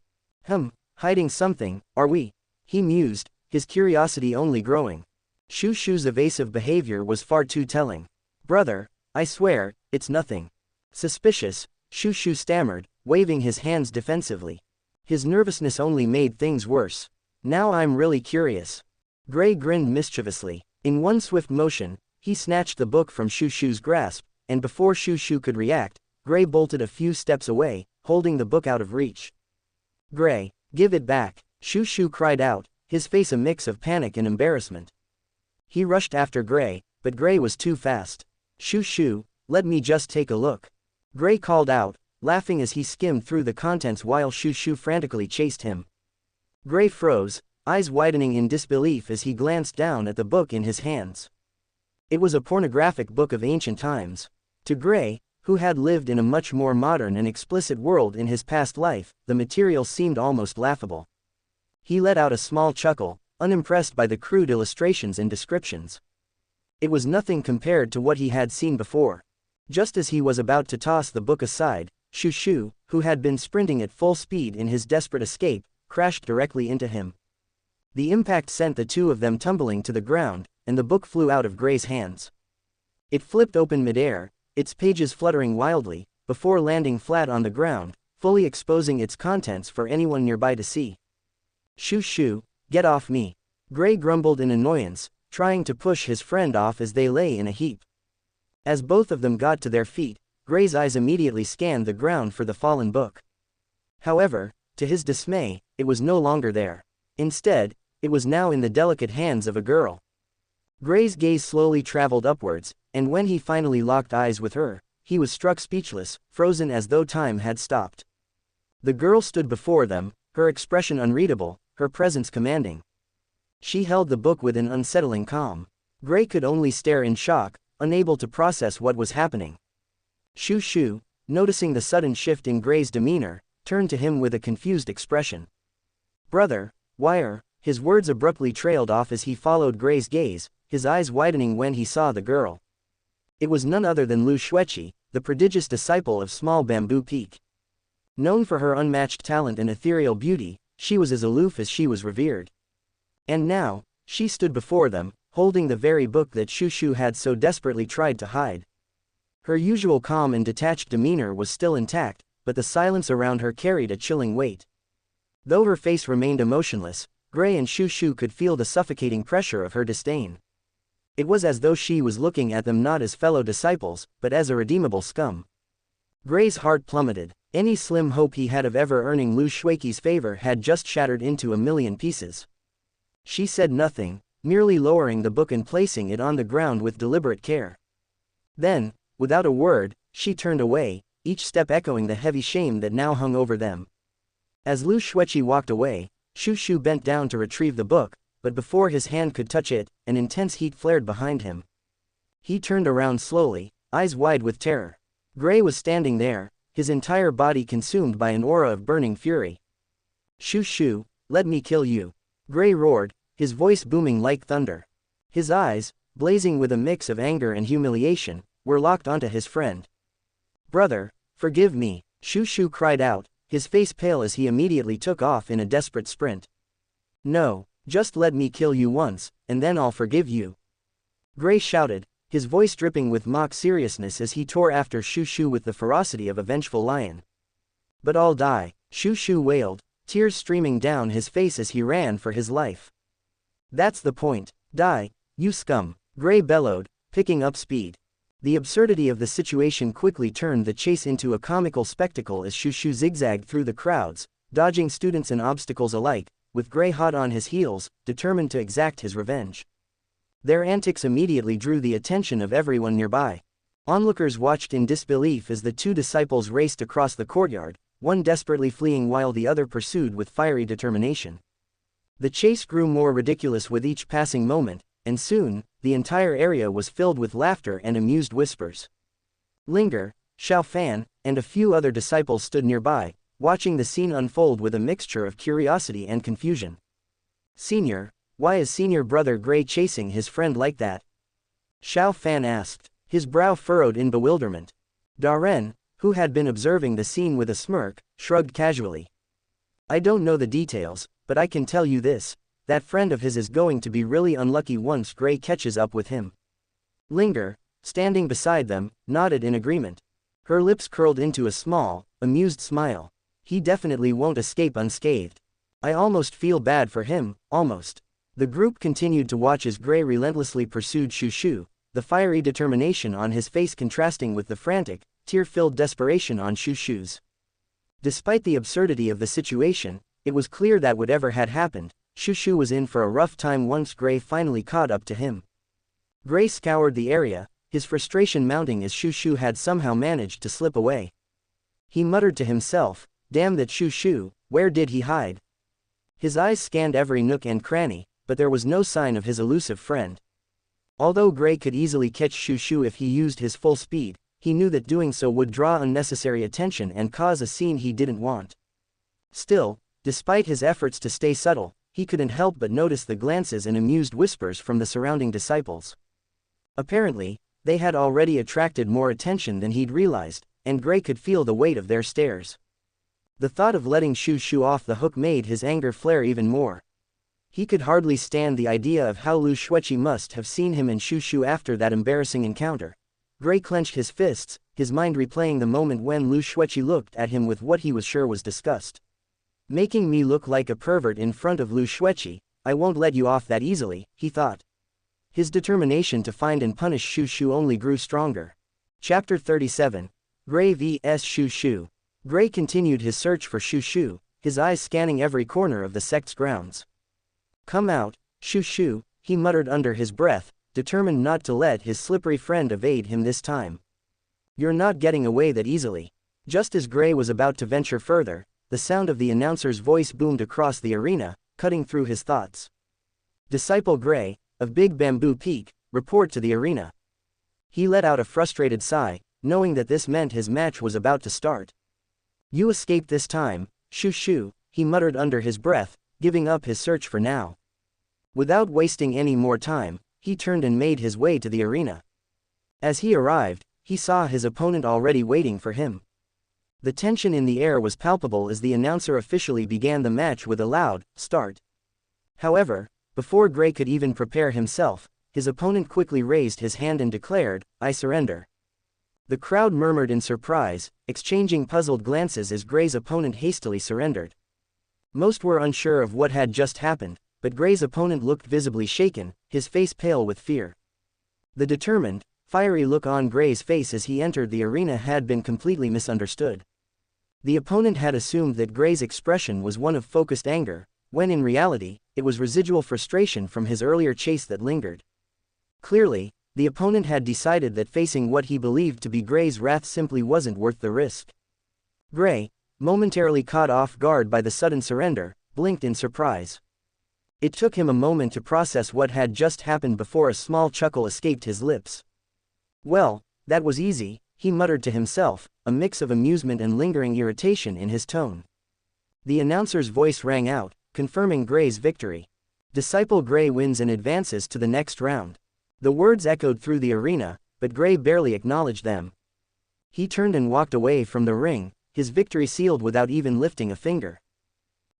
Hiding something, are we?" he mused, his curiosity only growing. Shushu's evasive behavior was far too telling. "Brother, I swear, it's nothing." Suspicious, Shushu stammered, waving his hands defensively. His nervousness only made things worse. "Now I'm really curious." Gray grinned mischievously. In one swift motion, he snatched the book from Shushu's grasp, and before Shushu could react, Gray bolted a few steps away, holding the book out of reach. "Gray, give it back," Shushu cried out, his face a mix of panic and embarrassment. He rushed after Gray, but Gray was too fast. "Shushu, let me just take a look," Gray called out, laughing as he skimmed through the contents while Shushu frantically chased him. Gray froze, eyes widening in disbelief as he glanced down at the book in his hands. It was a pornographic book of ancient times. To Gray, who had lived in a much more modern and explicit world in his past life, the material seemed almost laughable. He let out a small chuckle, unimpressed by the crude illustrations and descriptions. It was nothing compared to what he had seen before. Just as he was about to toss the book aside, Shushu, who had been sprinting at full speed in his desperate escape, crashed directly into him. The impact sent the two of them tumbling to the ground, and the book flew out of Gray's hands. It flipped open midair, its pages fluttering wildly, before landing flat on the ground, fully exposing its contents for anyone nearby to see. "Shushu, get off me," Gray grumbled in annoyance, trying to push his friend off as they lay in a heap. As both of them got to their feet, Gray's eyes immediately scanned the ground for the fallen book. However, to his dismay, it was no longer there. Instead, it was now in the delicate hands of a girl. Gray's gaze slowly traveled upwards, and when he finally locked eyes with her, he was struck speechless, frozen as though time had stopped. The girl stood before them, her expression unreadable, her presence commanding. She held the book with an unsettling calm. Gray could only stare in shock, unable to process what was happening. Shushu, noticing the sudden shift in Gray's demeanor, turned to him with a confused expression. "Brother, why are..." His words abruptly trailed off as he followed Gray's gaze, his eyes widening when he saw the girl. It was none other than Lu Xueqi, the prodigious disciple of Small Bamboo Peak. Known for her unmatched talent and ethereal beauty, she was as aloof as she was revered. And now, she stood before them, holding the very book that Shushu had so desperately tried to hide. Her usual calm and detached demeanor was still intact, but the silence around her carried a chilling weight. Though her face remained emotionless, Gray and Shushu could feel the suffocating pressure of her disdain. It was as though she was looking at them not as fellow disciples, but as a redeemable scum. Gray's heart plummeted. Any slim hope he had of ever earning Lu Xueqi's favor had just shattered into a million pieces. She said nothing, merely lowering the book and placing it on the ground with deliberate care. Then, without a word, she turned away, each step echoing the heavy shame that now hung over them. As Lu Xueqi walked away, Shushu bent down to retrieve the book, but before his hand could touch it, an intense heat flared behind him. He turned around slowly, eyes wide with terror. Gray was standing there, his entire body consumed by an aura of burning fury. "Shushu, let me kill you," Gray roared, his voice booming like thunder. His eyes, blazing with a mix of anger and humiliation, were locked onto his friend. "Brother, forgive me," Shushu cried out, his face pale as he immediately took off in a desperate sprint. "No, just let me kill you once, and then I'll forgive you," Gray shouted, his voice dripping with mock seriousness as he tore after Shushu with the ferocity of a vengeful lion. "But I'll die," Shushu wailed, tears streaming down his face as he ran for his life. "That's the point. Die, you scum," Gray bellowed, picking up speed. The absurdity of the situation quickly turned the chase into a comical spectacle as Shushu zigzagged through the crowds, dodging students and obstacles alike, with Gray hot on his heels, determined to exact his revenge. Their antics immediately drew the attention of everyone nearby. Onlookers watched in disbelief as the two disciples raced across the courtyard, one desperately fleeing while the other pursued with fiery determination. The chase grew more ridiculous with each passing moment, and soon, the entire area was filled with laughter and amused whispers. Linger, Xiao Fan, and a few other disciples stood nearby, watching the scene unfold with a mixture of curiosity and confusion. "Senior, why is senior brother Gray chasing his friend like that?" Xiao Fan asked, his brow furrowed in bewilderment. Daren, who had been observing the scene with a smirk, shrugged casually. "I don't know the details, but I can tell you this. That friend of his is going to be really unlucky once Gray catches up with him." Linger, standing beside them, nodded in agreement. Her lips curled into a small, amused smile. "He definitely won't escape unscathed. I almost feel bad for him, almost." The group continued to watch as Gray relentlessly pursued Shushu, the fiery determination on his face contrasting with the frantic, tear-filled desperation on Shushu's. Despite the absurdity of the situation, it was clear that whatever had happened, Shushu was in for a rough time once Gray finally caught up to him. Gray scoured the area, his frustration mounting as Shushu had somehow managed to slip away. He muttered to himself, "Damn that Shushu, where did he hide?" His eyes scanned every nook and cranny, but there was no sign of his elusive friend. Although Gray could easily catch Shushu if he used his full speed, he knew that doing so would draw unnecessary attention and cause a scene he didn't want. Still, despite his efforts to stay subtle, he couldn't help but notice the glances and amused whispers from the surrounding disciples. Apparently, they had already attracted more attention than he'd realized, and Gray could feel the weight of their stares. The thought of letting Shushu off the hook made his anger flare even more. He could hardly stand the idea of how Lu Xueqi must have seen him and Shushu after that embarrassing encounter. Gray clenched his fists, his mind replaying the moment when Lu Xueqi looked at him with what he was sure was disgust. "Making me look like a pervert in front of Lu Xueqi, I won't let you off that easily," he thought. His determination to find and punish Shushu only grew stronger. Chapter 37. Gray vs Shushu. Gray continued his search for Shushu, his eyes scanning every corner of the sect's grounds. "Come out, Shushu," he muttered under his breath, determined not to let his slippery friend evade him this time. "You're not getting away that easily." Just as Gray was about to venture further, the sound of the announcer's voice boomed across the arena, cutting through his thoughts. "Disciple Gray, of Big Bamboo Peak, report to the arena." He let out a frustrated sigh, knowing that this meant his match was about to start. "You escaped this time, Shushu," he muttered under his breath, giving up his search for now. Without wasting any more time, he turned and made his way to the arena. As he arrived, he saw his opponent already waiting for him. The tension in the air was palpable as the announcer officially began the match with a loud, "Start." However, before Gray could even prepare himself, his opponent quickly raised his hand and declared, "I surrender." The crowd murmured in surprise, exchanging puzzled glances as Gray's opponent hastily surrendered. Most were unsure of what had just happened, but Gray's opponent looked visibly shaken, his face pale with fear. The determined, fiery look on Gray's face as he entered the arena had been completely misunderstood. The opponent had assumed that Gray's expression was one of focused anger, when in reality, it was residual frustration from his earlier chase that lingered. Clearly, the opponent had decided that facing what he believed to be Gray's wrath simply wasn't worth the risk. Gray, momentarily caught off guard by the sudden surrender, blinked in surprise. It took him a moment to process what had just happened before a small chuckle escaped his lips. "Well, that was easy," he muttered to himself, a mix of amusement and lingering irritation in his tone. The announcer's voice rang out, confirming Gray's victory. "Disciple Gray wins and advances to the next round." The words echoed through the arena, but Gray barely acknowledged them. He turned and walked away from the ring, his victory sealed without even lifting a finger.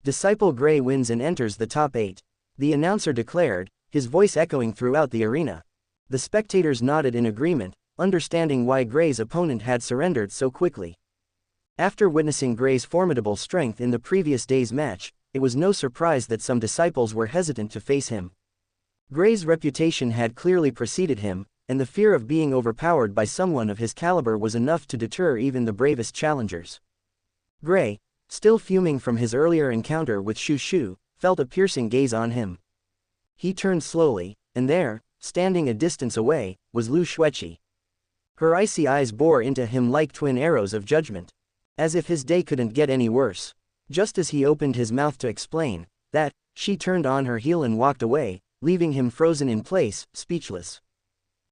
"Disciple Gray wins and enters the top 8. The announcer declared, his voice echoing throughout the arena. The spectators nodded in agreement, understanding why Gray's opponent had surrendered so quickly. After witnessing Gray's formidable strength in the previous day's match, it was no surprise that some disciples were hesitant to face him. Gray's reputation had clearly preceded him, and the fear of being overpowered by someone of his caliber was enough to deter even the bravest challengers. Gray, still fuming from his earlier encounter with Shu Shu, felt a piercing gaze on him. He turned slowly, and there, standing a distance away, was Lu Xueqi. Her icy eyes bore into him like twin arrows of judgment. As if his day couldn't get any worse. Just as he opened his mouth to explain that, she turned on her heel and walked away, leaving him frozen in place, speechless.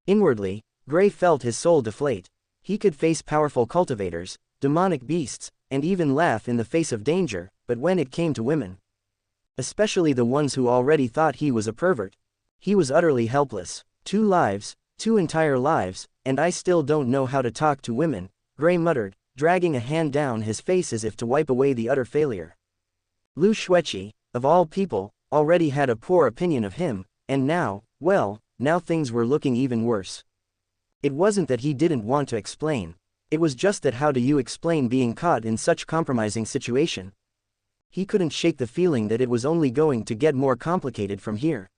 Inwardly, Gray felt his soul deflate. He could face powerful cultivators, demonic beasts, and even laugh in the face of danger, but when it came to women, especially the ones who already thought he was a pervert, he was utterly helpless. 2 lives, 2 entire lives, and I still don't know how to talk to women, Gray muttered, dragging a hand down his face as if to wipe away the utter failure. Lu Xueqi, of all people, already had a poor opinion of him, and now, well, now things were looking even worse. It wasn't that he didn't want to explain. It was just that how do you explain being caught in such compromising situation? He couldn't shake the feeling that it was only going to get more complicated from here.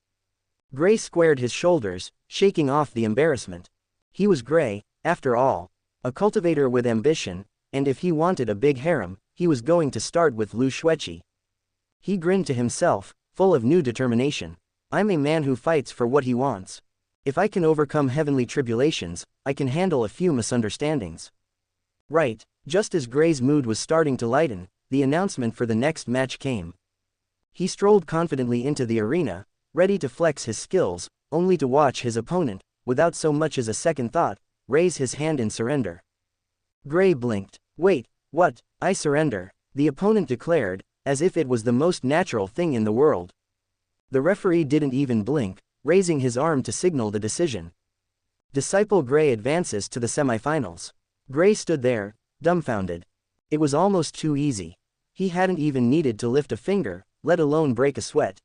Gray squared his shoulders, shaking off the embarrassment. He was Gray, after all. A cultivator with ambition, and if he wanted a big harem, he was going to start with Lu Xueqi. He grinned to himself, full of new determination. I'm a man who fights for what he wants. If I can overcome heavenly tribulations, I can handle a few misunderstandings. Right, just as Gray's mood was starting to lighten, the announcement for the next match came. He strolled confidently into the arena, ready to flex his skills, only to watch his opponent, without so much as a second thought, raise his hand in surrender. Gray blinked. Wait, what? I surrender, the opponent declared, as if it was the most natural thing in the world. The referee didn't even blink, raising his arm to signal the decision. Disciple Gray advances to the semifinals. Gray stood there, dumbfounded. It was almost too easy. He hadn't even needed to lift a finger, let alone break a sweat.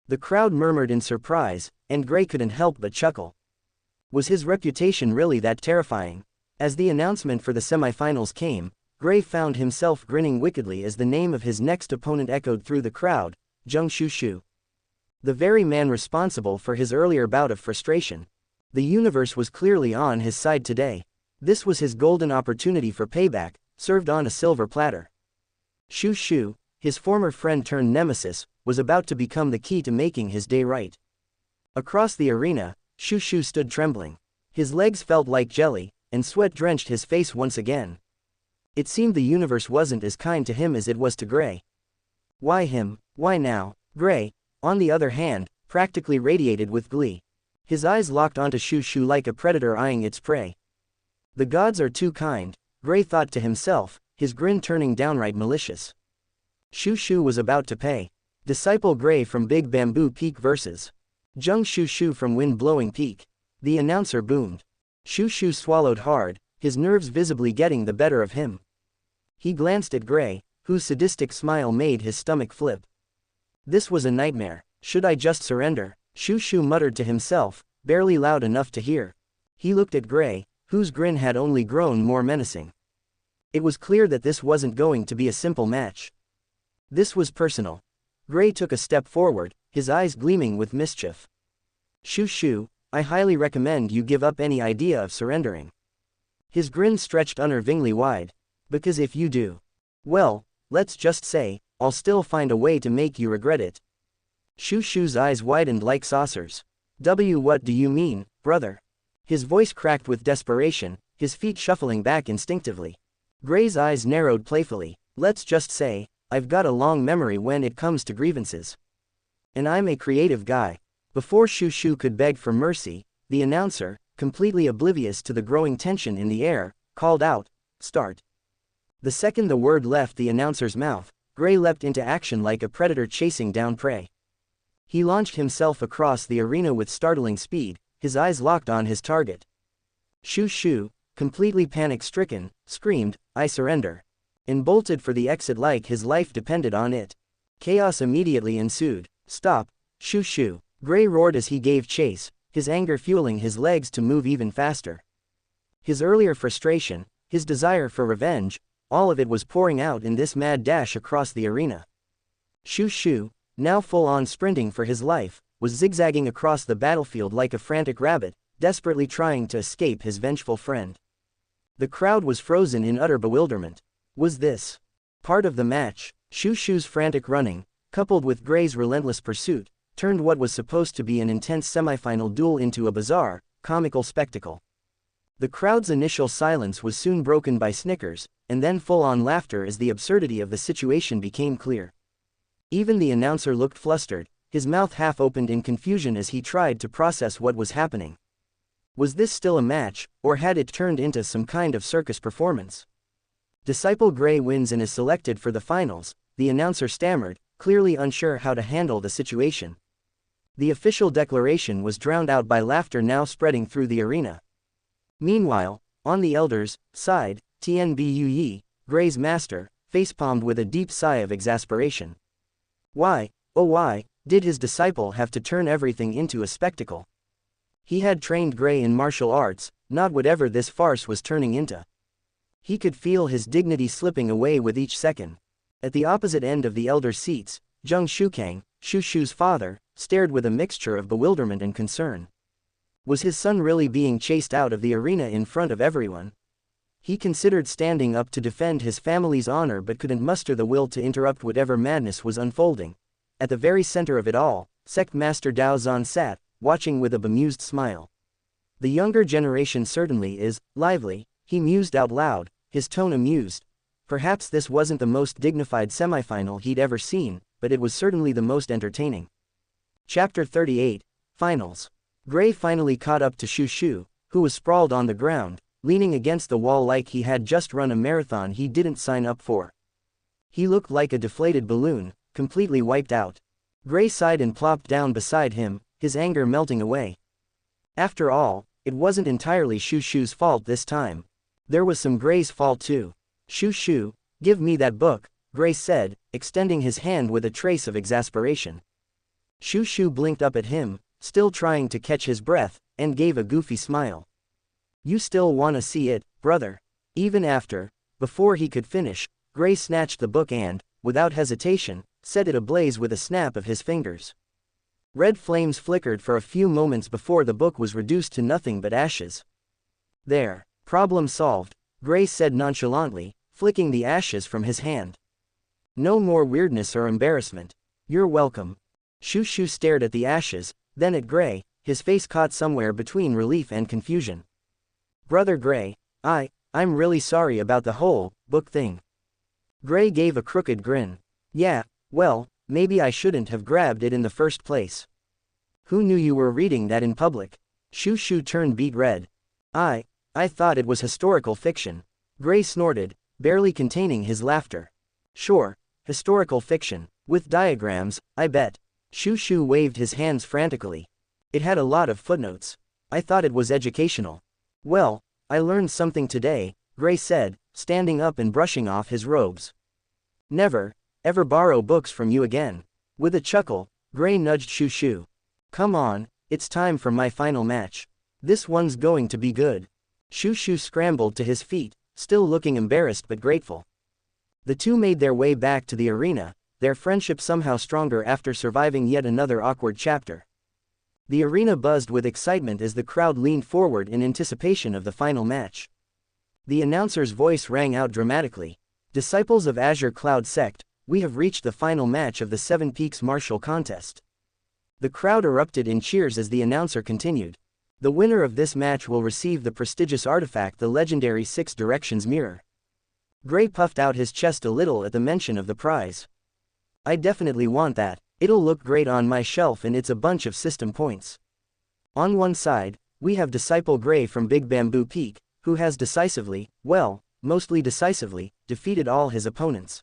The crowd murmured in surprise, and Gray couldn't help but chuckle. Was his reputation really that terrifying? As the announcement for the semifinals came, Gray found himself grinning wickedly as the name of his next opponent echoed through the crowd, Zheng Shushu. The very man responsible for his earlier bout of frustration. The universe was clearly on his side today. This was his golden opportunity for payback, served on a silver platter. Shu Shu, his former friend turned nemesis, was about to become the key to making his day right. Across the arena, Shu Shu stood trembling. His legs felt like jelly, and sweat drenched his face once again. It seemed the universe wasn't as kind to him as it was to Gray. Why him? Why now? Gray, on the other hand, practically radiated with glee. His eyes locked onto Shu Shu like a predator eyeing its prey. The gods are too kind, Gray thought to himself, his grin turning downright malicious. Shu Shu was about to pay. Disciple Gray from Big Bamboo Peak vs. Zheng Shu Shu from Wind Blowing Peak. The announcer boomed. Shu Shu swallowed hard, his nerves visibly getting the better of him. He glanced at Gray, whose sadistic smile made his stomach flip. This was a nightmare. Should I just surrender? Shu Shu muttered to himself, barely loud enough to hear. He looked at Gray, whose grin had only grown more menacing. It was clear that this wasn't going to be a simple match. This was personal. Gray took a step forward, his eyes gleaming with mischief. Shu Shu, I highly recommend you give up any idea of surrendering. His grin stretched unnervingly wide. Because if you do, well, let's just say, I'll still find a way to make you regret it. Shu Shu's eyes widened like saucers. What do you mean, brother? His voice cracked with desperation, his feet shuffling back instinctively. Gray's eyes narrowed playfully. Let's just say, I've got a long memory when it comes to grievances. And I'm a creative guy. Before Shu Shu could beg for mercy, the announcer, completely oblivious to the growing tension in the air, called out, "Start." The second the word left the announcer's mouth, Gray leapt into action like a predator chasing down prey. He launched himself across the arena with startling speed, his eyes locked on his target. Shu Shu, completely panic-stricken, screamed, "I surrender," and bolted for the exit like his life depended on it. Chaos immediately ensued. "Stop, Shu Shu," Gray roared as he gave chase, his anger fueling his legs to move even faster. His earlier frustration, his desire for revenge, all of it was pouring out in this mad dash across the arena. Shu Shu, now full-on sprinting for his life, was zigzagging across the battlefield like a frantic rabbit, desperately trying to escape his vengeful friend. The crowd was frozen in utter bewilderment. Was this part of the match? Shu-Shu's frantic running, coupled with Gray's relentless pursuit, turned what was supposed to be an intense semifinal duel into a bizarre, comical spectacle. The crowd's initial silence was soon broken by snickers, and then full-on laughter as the absurdity of the situation became clear. Even the announcer looked flustered, his mouth half opened in confusion as he tried to process what was happening. Was this still a match, or had it turned into some kind of circus performance? Disciple Gray wins and is selected for the finals, the announcer stammered, clearly unsure how to handle the situation. The official declaration was drowned out by laughter now spreading through the arena. Meanwhile, on the elders' side, Tianbu Yi, Gray's master, facepalmed with a deep sigh of exasperation. Why, oh why, did his disciple have to turn everything into a spectacle? He had trained Gray in martial arts, not whatever this farce was turning into. He could feel his dignity slipping away with each second. At the opposite end of the elder seats, Zheng Shukang, Shu-Shu's father, stared with a mixture of bewilderment and concern. Was his son really being chased out of the arena in front of everyone? He considered standing up to defend his family's honor but couldn't muster the will to interrupt whatever madness was unfolding. At the very center of it all, Sect Master Dao Zan sat, watching with a bemused smile. The younger generation certainly is lively, he mused out loud, his tone amused. Perhaps this wasn't the most dignified semifinal he'd ever seen, but it was certainly the most entertaining. Chapter 38, Finals. Gray finally caught up to Shu-Shu, who was sprawled on the ground, leaning against the wall like he had just run a marathon he didn't sign up for. He looked like a deflated balloon, completely wiped out. Gray sighed and plopped down beside him, his anger melting away. After all, it wasn't entirely Shu-Shu's fault this time. There was some Gray's fault too. Shu-Shu, give me that book, Gray said, extending his hand with a trace of exasperation. Shu-Shu blinked up at him, still trying to catch his breath, and gave a goofy smile. You still wanna see it, brother? Even before he could finish, Gray snatched the book and, without hesitation, set it ablaze with a snap of his fingers. Red flames flickered for a few moments before the book was reduced to nothing but ashes. There. Problem solved, Gray said nonchalantly, flicking the ashes from his hand. No more weirdness or embarrassment. You're welcome. Shu-Shu stared at the ashes, then at Gray, his face caught somewhere between relief and confusion. Brother Gray, I'm really sorry about the whole book thing. Gray gave a crooked grin. Yeah, well, maybe I shouldn't have grabbed it in the first place. Who knew you were reading that in public? Shu-Shu turned beet red. I thought it was historical fiction. Gray snorted, barely containing his laughter. Sure, historical fiction, with diagrams, I bet. Shu-Shu waved his hands frantically. It had a lot of footnotes. I thought it was educational. Well, I learned something today, Gray said, standing up and brushing off his robes. Never, ever borrow books from you again. With a chuckle, Gray nudged Shu-Shu. Come on, it's time for my final match. This one's going to be good. Shu-Shu scrambled to his feet, still looking embarrassed but grateful. The two made their way back to the arena, their friendship somehow stronger after surviving yet another awkward chapter. The arena buzzed with excitement as the crowd leaned forward in anticipation of the final match. The announcer's voice rang out dramatically. Disciples of Azure Cloud Sect, we have reached the final match of the Seven Peaks Martial Contest. The crowd erupted in cheers as the announcer continued. The winner of this match will receive the prestigious artifact, the legendary Six Directions Mirror. Gray puffed out his chest a little at the mention of the prize. I definitely want that. It'll look great on my shelf and it's a bunch of system points. On one side, we have Disciple Gray from Big Bamboo Peak, who has decisively, well, mostly decisively, defeated all his opponents.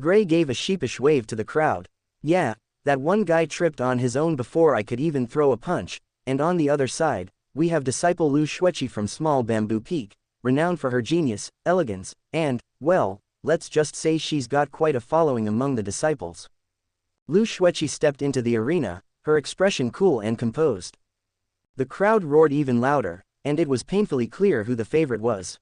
Gray gave a sheepish wave to the crowd. Yeah, that one guy tripped on his own before I could even throw a punch. And on the other side, we have Disciple Lu Xueqi from Small Bamboo Peak, renowned for her genius, elegance, and, well, let's just say she's got quite a following among the disciples. Lu Xueqi stepped into the arena, her expression cool and composed. The crowd roared even louder, and it was painfully clear who the favorite was.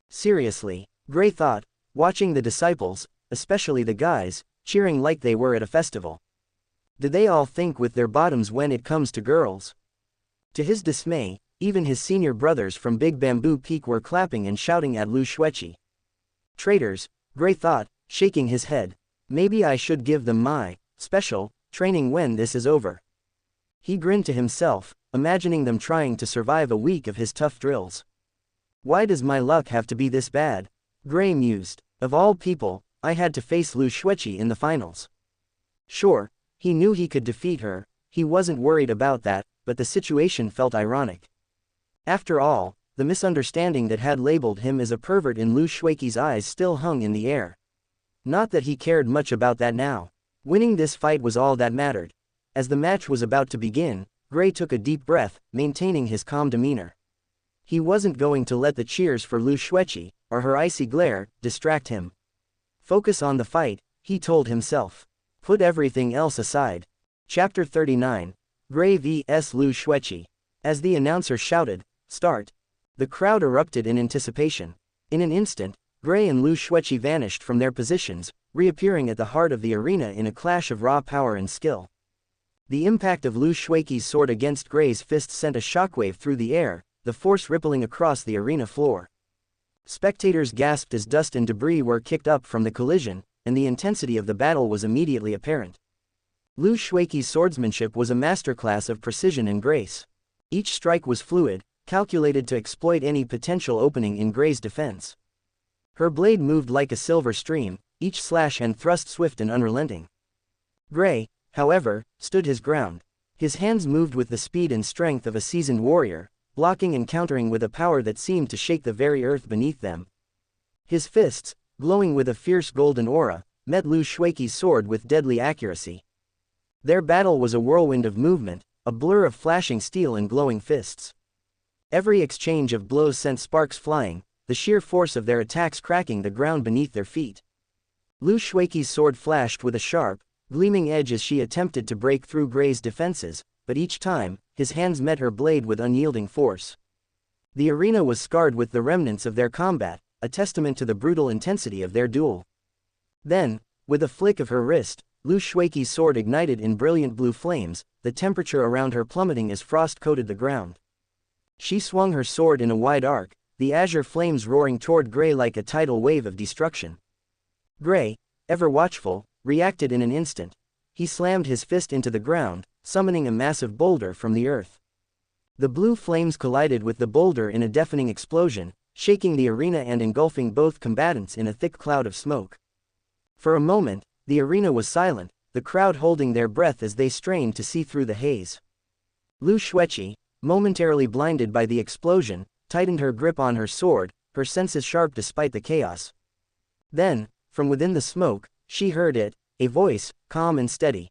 Seriously, Gray thought, watching the disciples, especially the guys, cheering like they were at a festival. Did they all think with their bottoms when it comes to girls? To his dismay, even his senior brothers from Big Bamboo Peak were clapping and shouting at Lu Xueqi. Traitors, Gray thought, shaking his head. Maybe I should give them my special training when this is over. He grinned to himself, imagining them trying to survive a week of his tough drills. Why does my luck have to be this bad? Gray mused. Of all people, I had to face Lu Xueqi in the finals. Sure, he knew he could defeat her, he wasn't worried about that, but the situation felt ironic. After all, the misunderstanding that had labeled him as a pervert in Lu Xueqi's eyes still hung in the air. Not that he cared much about that now. Winning this fight was all that mattered. As the match was about to begin, Gray took a deep breath, maintaining his calm demeanor. He wasn't going to let the cheers for Lu Xueqi, or her icy glare, distract him. Focus on the fight, he told himself. Put everything else aside. Chapter 39. Gray vs Lu Xueqi. As the announcer shouted, "Start!" the crowd erupted in anticipation. In an instant, Gray and Lu Xueqi vanished from their positions, reappearing at the heart of the arena in a clash of raw power and skill. The impact of Lu Xueqi's sword against Gray's fist sent a shockwave through the air, the force rippling across the arena floor. Spectators gasped as dust and debris were kicked up from the collision, and the intensity of the battle was immediately apparent. Lu Xueqi's swordsmanship was a masterclass of precision and grace. Each strike was fluid, calculated to exploit any potential opening in Gray's defense. Her blade moved like a silver stream, each slash and thrust swift and unrelenting. Gray, however, stood his ground. His hands moved with the speed and strength of a seasoned warrior, blocking and countering with a power that seemed to shake the very earth beneath them. His fists, glowing with a fierce golden aura, met Lu Xueqi's sword with deadly accuracy. Their battle was a whirlwind of movement, a blur of flashing steel and glowing fists. Every exchange of blows sent sparks flying, the sheer force of their attacks cracking the ground beneath their feet. Lu Xueqi's sword flashed with a sharp, gleaming edge as she attempted to break through Gray's defenses, but each time, his hands met her blade with unyielding force. The arena was scarred with the remnants of their combat, a testament to the brutal intensity of their duel. Then, with a flick of her wrist, Lu Xueqi's sword ignited in brilliant blue flames, the temperature around her plummeting as frost coated the ground. She swung her sword in a wide arc, the azure flames roaring toward Gray like a tidal wave of destruction. Gray, ever watchful, reacted in an instant. He slammed his fist into the ground, summoning a massive boulder from the earth. The blue flames collided with the boulder in a deafening explosion, shaking the arena and engulfing both combatants in a thick cloud of smoke. For a moment, the arena was silent, the crowd holding their breath as they strained to see through the haze. Lu Xueqi, momentarily blinded by the explosion, tightened her grip on her sword, her senses sharp despite the chaos. Then, from within the smoke, she heard it, a voice, calm and steady.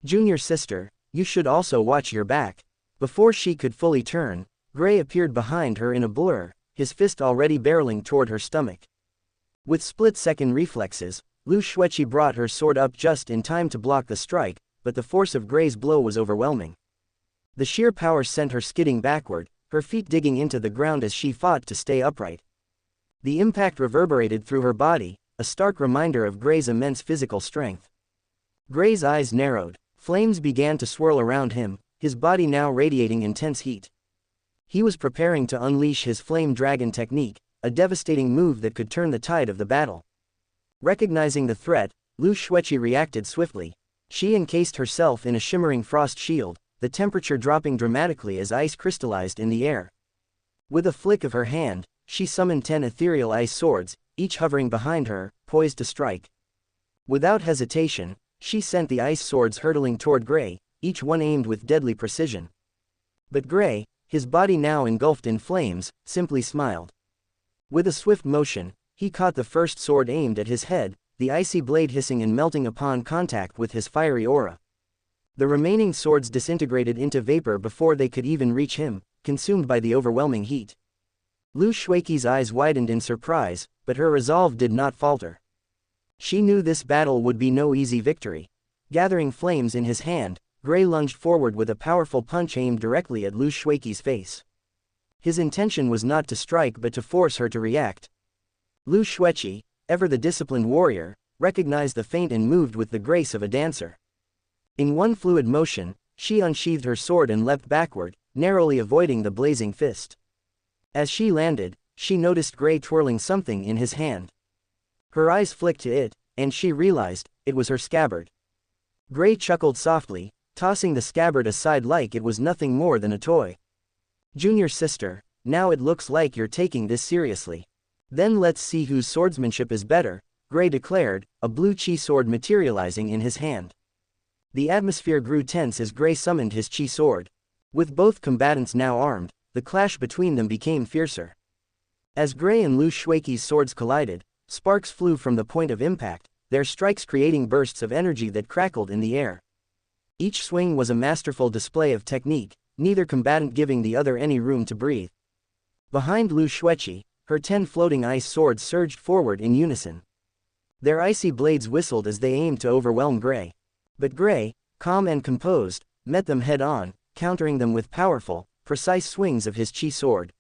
"Junior sister, you should also watch your back." Before she could fully turn, Gray appeared behind her in a blur, his fist already barreling toward her stomach. With split-second reflexes, Lu Xueqi brought her sword up just in time to block the strike, but the force of Gray's blow was overwhelming. The sheer power sent her skidding backward, her feet digging into the ground as she fought to stay upright. The impact reverberated through her body, a stark reminder of Gray's immense physical strength. Gray's eyes narrowed, flames began to swirl around him, his body now radiating intense heat. He was preparing to unleash his flame dragon technique, a devastating move that could turn the tide of the battle. Recognizing the threat, Lu Xueqi reacted swiftly. She encased herself in a shimmering frost shield, the temperature dropping dramatically as ice crystallized in the air. With a flick of her hand, she summoned 10 ethereal ice swords, each hovering behind her, poised to strike. Without hesitation, she sent the ice swords hurtling toward Gray, each one aimed with deadly precision. But Gray, his body now engulfed in flames, simply smiled. With a swift motion, he caught the first sword aimed at his head, the icy blade hissing and melting upon contact with his fiery aura. The remaining swords disintegrated into vapor before they could even reach him, consumed by the overwhelming heat. Lu Xueqi's eyes widened in surprise, but her resolve did not falter. She knew this battle would be no easy victory. Gathering flames in his hand, Gray lunged forward with a powerful punch aimed directly at Lu Xueqi's face. His intention was not to strike but to force her to react. Lu Xueqi, ever the disciplined warrior, recognized the feint and moved with the grace of a dancer. In one fluid motion, she unsheathed her sword and leapt backward, narrowly avoiding the blazing fist. As she landed, she noticed Gray twirling something in his hand. Her eyes flicked to it, and she realized it was her scabbard. Gray chuckled softly, tossing the scabbard aside like it was nothing more than a toy. "Junior sister, now it looks like you're taking this seriously. Then let's see whose swordsmanship is better," Gray declared, a blue chi sword materializing in his hand. The atmosphere grew tense as Gray summoned his chi sword. With both combatants now armed, the clash between them became fiercer. As Gray and Lu Shuiqi's swords collided, sparks flew from the point of impact, their strikes creating bursts of energy that crackled in the air. Each swing was a masterful display of technique, neither combatant giving the other any room to breathe. Behind Lu Shuiqi, her 10 floating ice swords surged forward in unison. Their icy blades whistled as they aimed to overwhelm Gray. But Gray, calm and composed, met them head-on, countering them with powerful, precise swings of his chi sword.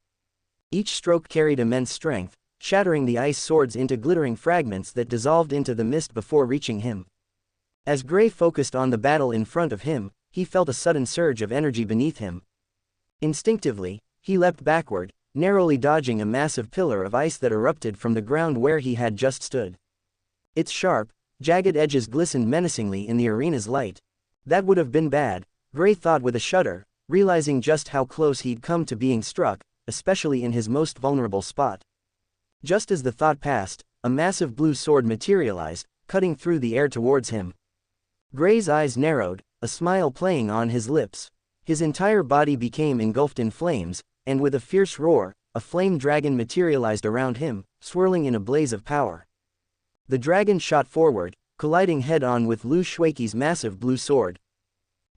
Each stroke carried immense strength, shattering the ice swords into glittering fragments that dissolved into the mist before reaching him. As Gray focused on the battle in front of him, he felt a sudden surge of energy beneath him. Instinctively, he leapt backward, narrowly dodging a massive pillar of ice that erupted from the ground where he had just stood. Its sharp, jagged edges glistened menacingly in the arena's light. That would have been bad, Gray thought with a shudder, realizing just how close he'd come to being struck, especially in his most vulnerable spot. Just as the thought passed, a massive blue sword materialized, cutting through the air towards him. Gray's eyes narrowed, a smile playing on his lips. His entire body became engulfed in flames, and with a fierce roar, a flame dragon materialized around him, swirling in a blaze of power. The dragon shot forward, colliding head-on with Lu Shuiqi's massive blue sword.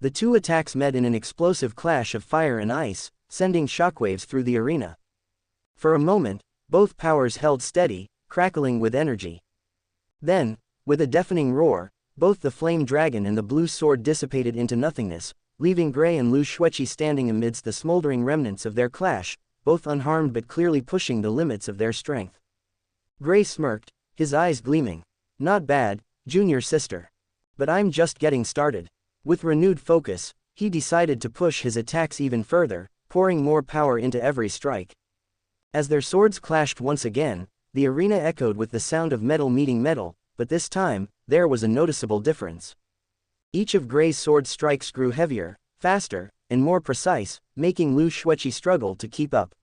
The two attacks met in an explosive clash of fire and ice, sending shockwaves through the arena. For a moment, both powers held steady, crackling with energy. Then, with a deafening roar, both the flame dragon and the blue sword dissipated into nothingness, leaving Gray and Lu Shuiqi standing amidst the smoldering remnants of their clash, both unharmed but clearly pushing the limits of their strength. Gray smirked, his eyes gleaming. "Not bad, junior sister. But I'm just getting started." With renewed focus, he decided to push his attacks even further, pouring more power into every strike. As their swords clashed once again, the arena echoed with the sound of metal meeting metal, but this time, there was a noticeable difference. Each of Gray's sword strikes grew heavier, faster, and more precise, making Lu Shuiqi struggle to keep up.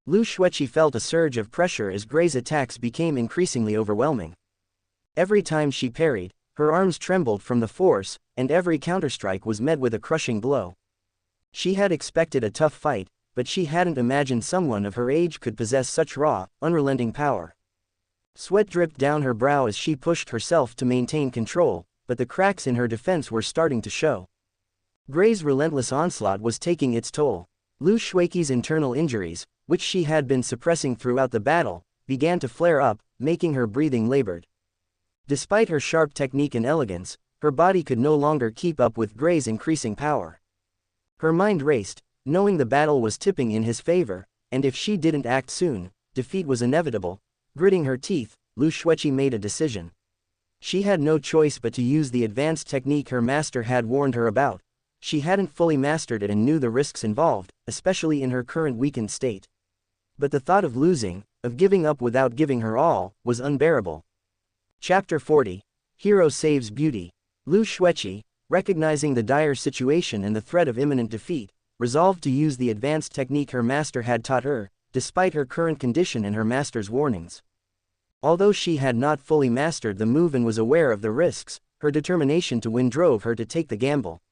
Lu Shuiqi felt a surge of pressure as Gray's attacks became increasingly overwhelming. Every time she parried, her arms trembled from the force, and every counterstrike was met with a crushing blow. She had expected a tough fight, but she hadn't imagined someone of her age could possess such raw, unrelenting power. Sweat dripped down her brow as she pushed herself to maintain control, but the cracks in her defense were starting to show. Gray's relentless onslaught was taking its toll. Lu Shuiqi's internal injuries, which she had been suppressing throughout the battle, began to flare up, making her breathing labored. Despite her sharp technique and elegance, her body could no longer keep up with Gray's increasing power. Her mind raced, knowing the battle was tipping in his favor, and if she didn't act soon, defeat was inevitable. Gritting her teeth, Lu Shuiqi made a decision. She had no choice but to use the advanced technique her master had warned her about. She hadn't fully mastered it and knew the risks involved, especially in her current weakened state. But the thought of losing, of giving up without giving her all, was unbearable. Chapter 40. Hero Saves Beauty. Lu Shuiqi, recognizing the dire situation and the threat of imminent defeat, resolved to use the advanced technique her master had taught her, despite her current condition and her master's warnings. Although she had not fully mastered the move and was aware of the risks, her determination to win drove her to take the gamble.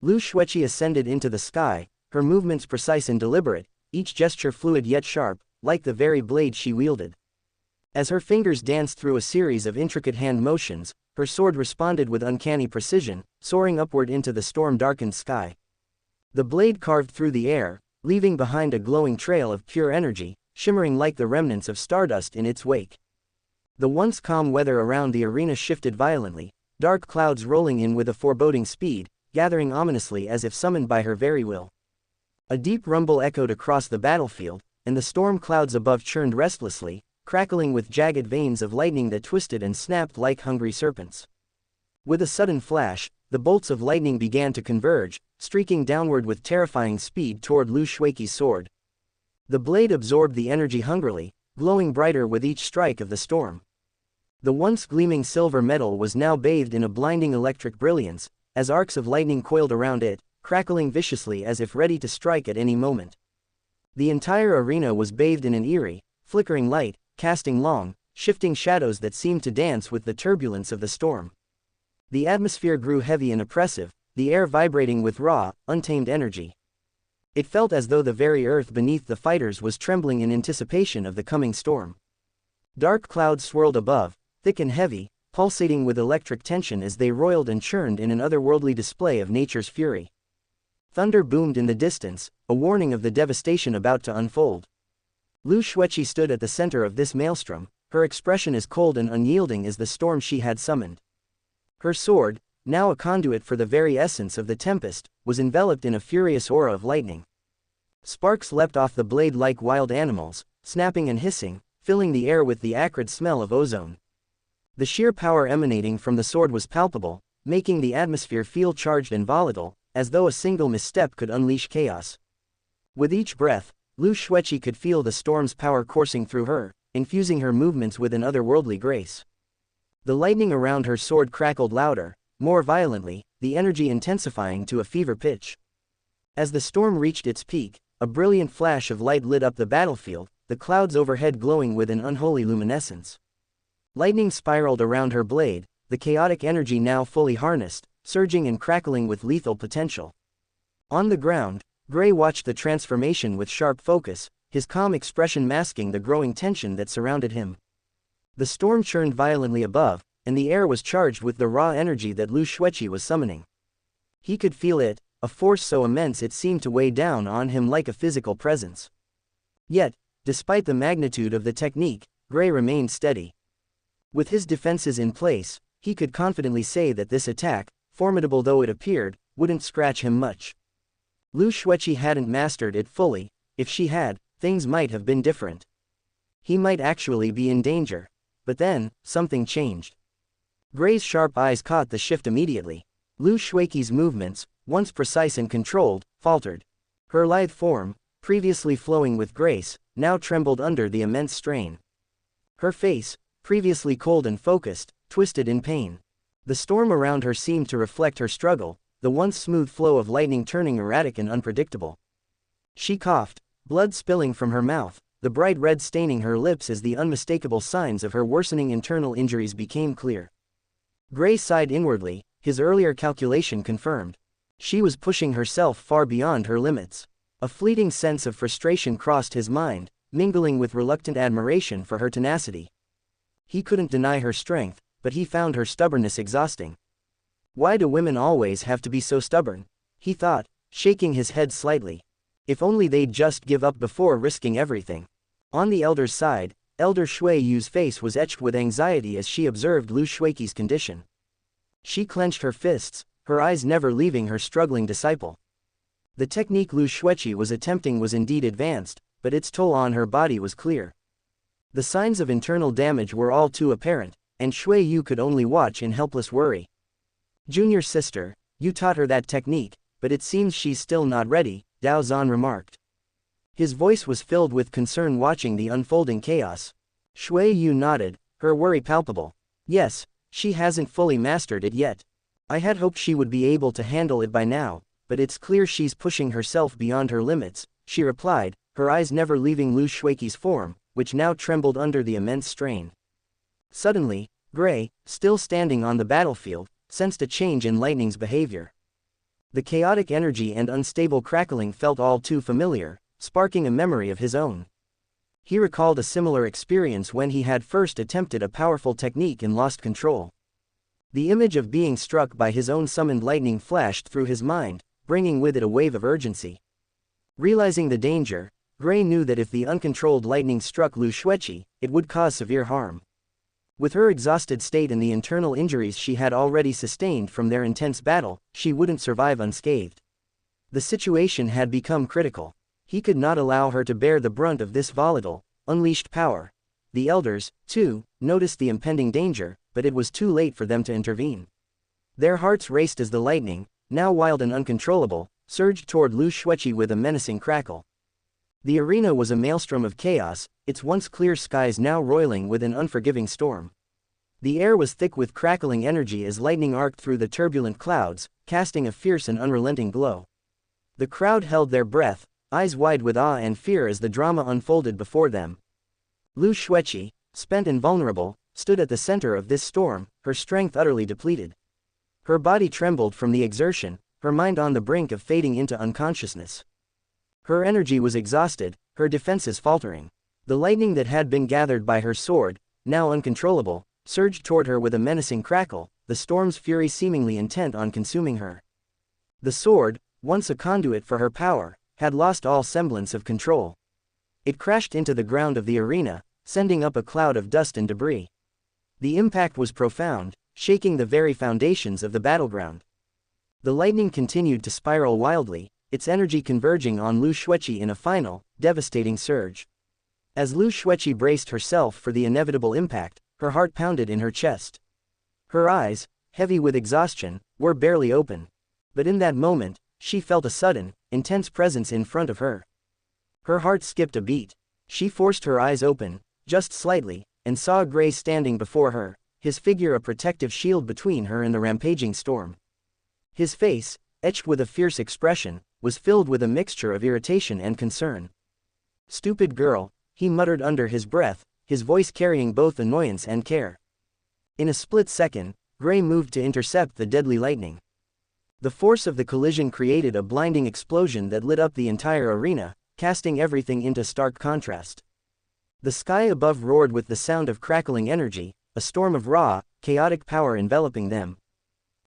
Lu Shuiqi ascended into the sky, her movements precise and deliberate, each gesture fluid yet sharp, like the very blade she wielded. As her fingers danced through a series of intricate hand motions, her sword responded with uncanny precision, soaring upward into the storm-darkened sky. The blade carved through the air, leaving behind a glowing trail of pure energy, shimmering like the remnants of stardust in its wake. The once calm weather around the arena shifted violently, dark clouds rolling in with a foreboding speed, gathering ominously as if summoned by her very will. A deep rumble echoed across the battlefield, and the storm clouds above churned restlessly, crackling with jagged veins of lightning that twisted and snapped like hungry serpents. With a sudden flash, the bolts of lightning began to converge, streaking downward with terrifying speed toward Lu Shuiqi's sword. The blade absorbed the energy hungrily, glowing brighter with each strike of the storm. The once gleaming silver metal was now bathed in a blinding electric brilliance, as arcs of lightning coiled around it, crackling viciously as if ready to strike at any moment. The entire arena was bathed in an eerie, flickering light, casting long, shifting shadows that seemed to dance with the turbulence of the storm. The atmosphere grew heavy and oppressive, the air vibrating with raw, untamed energy. It felt as though the very earth beneath the fighters was trembling in anticipation of the coming storm. Dark clouds swirled above, thick and heavy, pulsating with electric tension as they roiled and churned in an otherworldly display of nature's fury. Thunder boomed in the distance, a warning of the devastation about to unfold. Lu Shuiqi stood at the center of this maelstrom, her expression as cold and unyielding as the storm she had summoned. Her sword, now a conduit for the very essence of the tempest, was enveloped in a furious aura of lightning. Sparks leapt off the blade like wild animals, snapping and hissing, filling the air with the acrid smell of ozone. The sheer power emanating from the sword was palpable, making the atmosphere feel charged and volatile, as though a single misstep could unleash chaos. With each breath, Lu Shuiqi could feel the storm's power coursing through her, infusing her movements with an otherworldly grace. The lightning around her sword crackled louder, more violently, the energy intensifying to a fever pitch. As the storm reached its peak, a brilliant flash of light lit up the battlefield, the clouds overhead glowing with an unholy luminescence. Lightning spiraled around her blade, the chaotic energy now fully harnessed, surging and crackling with lethal potential. On the ground, Gray watched the transformation with sharp focus, his calm expression masking the growing tension that surrounded him. The storm churned violently above, and the air was charged with the raw energy that Lu Shuiqi was summoning. He could feel it, a force so immense it seemed to weigh down on him like a physical presence. Yet, despite the magnitude of the technique, Gray remained steady. With his defenses in place, he could confidently say that this attack, formidable though it appeared, wouldn't scratch him much. Lu Shuiqi hadn't mastered it fully. If she had, things might have been different. He might actually be in danger. But then, something changed. Gray's sharp eyes caught the shift immediately. Lu Shuiqi's movements, once precise and controlled, faltered. Her lithe form, previously flowing with grace, now trembled under the immense strain. Her face, previously cold and focused, twisted in pain. The storm around her seemed to reflect her struggle, the once smooth flow of lightning turning erratic and unpredictable. She coughed, blood spilling from her mouth, the bright red staining her lips as the unmistakable signs of her worsening internal injuries became clear. Gray sighed inwardly, his earlier calculation confirmed. She was pushing herself far beyond her limits. A fleeting sense of frustration crossed his mind, mingling with reluctant admiration for her tenacity. He couldn't deny her strength, but he found her stubbornness exhausting. Why do women always have to be so stubborn? He thought, shaking his head slightly. If only they'd just give up before risking everything. On the elder's side, Elder Shui Yu's face was etched with anxiety as she observed Lu Shuiqi's condition. She clenched her fists, her eyes never leaving her struggling disciple. The technique Lu Shuiqi was attempting was indeed advanced, but its toll on her body was clear. The signs of internal damage were all too apparent, and Shui Yu could only watch in helpless worry. "Junior sister, you taught her that technique, but it seems she's still not ready," Dao Zan remarked. His voice was filled with concern watching the unfolding chaos. Shui Yu nodded, her worry palpable. "Yes, she hasn't fully mastered it yet. I had hoped she would be able to handle it by now, but it's clear she's pushing herself beyond her limits," she replied, her eyes never leaving Lu Shuiqi's form, which now trembled under the immense strain. Suddenly, Gray, still standing on the battlefield, sensed a change in Lightning's behavior. The chaotic energy and unstable crackling felt all too familiar, sparking a memory of his own. He recalled a similar experience when he had first attempted a powerful technique and lost control. The image of being struck by his own summoned lightning flashed through his mind, bringing with it a wave of urgency. Realizing the danger, Gray knew that if the uncontrolled lightning struck Lu Shuiqi, it would cause severe harm. With her exhausted state and the internal injuries she had already sustained from their intense battle, she wouldn't survive unscathed. The situation had become critical. He could not allow her to bear the brunt of this volatile, unleashed power. The elders, too, noticed the impending danger, but it was too late for them to intervene. Their hearts raced as the lightning, now wild and uncontrollable, surged toward Lu Xueqi with a menacing crackle. The arena was a maelstrom of chaos, its once clear skies now roiling with an unforgiving storm. The air was thick with crackling energy as lightning arced through the turbulent clouds, casting a fierce and unrelenting glow. The crowd held their breath, eyes wide with awe and fear as the drama unfolded before them. Lu Xueqi, spent and vulnerable, stood at the center of this storm, her strength utterly depleted. Her body trembled from the exertion, her mind on the brink of fading into unconsciousness. Her energy was exhausted, her defenses faltering. The lightning that had been gathered by her sword, now uncontrollable, surged toward her with a menacing crackle, the storm's fury seemingly intent on consuming her. The sword, once a conduit for her power, had lost all semblance of control. It crashed into the ground of the arena, sending up a cloud of dust and debris. The impact was profound, shaking the very foundations of the battleground. The lightning continued to spiral wildly, its energy converging on Lu Xueqi in a final, devastating surge. As Lu Xueqi braced herself for the inevitable impact, her heart pounded in her chest. Her eyes, heavy with exhaustion, were barely open. But in that moment, she felt a sudden, intense presence in front of her. Her heart skipped a beat. She forced her eyes open, just slightly, and saw Gray standing before her, his figure a protective shield between her and the rampaging storm. His face, etched with a fierce expression, was filled with a mixture of irritation and concern. "Stupid girl," he muttered under his breath, his voice carrying both annoyance and care. In a split second, Gray moved to intercept the deadly lightning. The force of the collision created a blinding explosion that lit up the entire arena, casting everything into stark contrast. The sky above roared with the sound of crackling energy, a storm of raw, chaotic power enveloping them.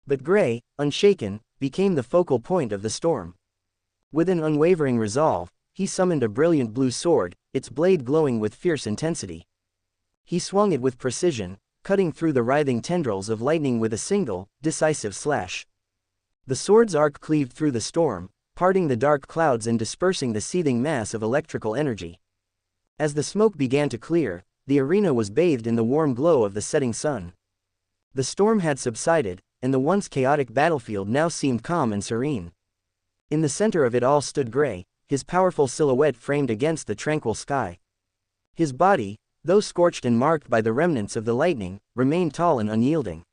But Gray, unshaken, became the focal point of the storm. With an unwavering resolve, he summoned a brilliant blue sword, its blade glowing with fierce intensity. He swung it with precision, cutting through the writhing tendrils of lightning with a single, decisive slash. The sword's arc cleaved through the storm, parting the dark clouds and dispersing the seething mass of electrical energy. As the smoke began to clear, the arena was bathed in the warm glow of the setting sun. The storm had subsided, and the once chaotic battlefield now seemed calm and serene. In the center of it all stood Gray, his powerful silhouette framed against the tranquil sky. His body, though scorched and marked by the remnants of the lightning, remained tall and unyielding.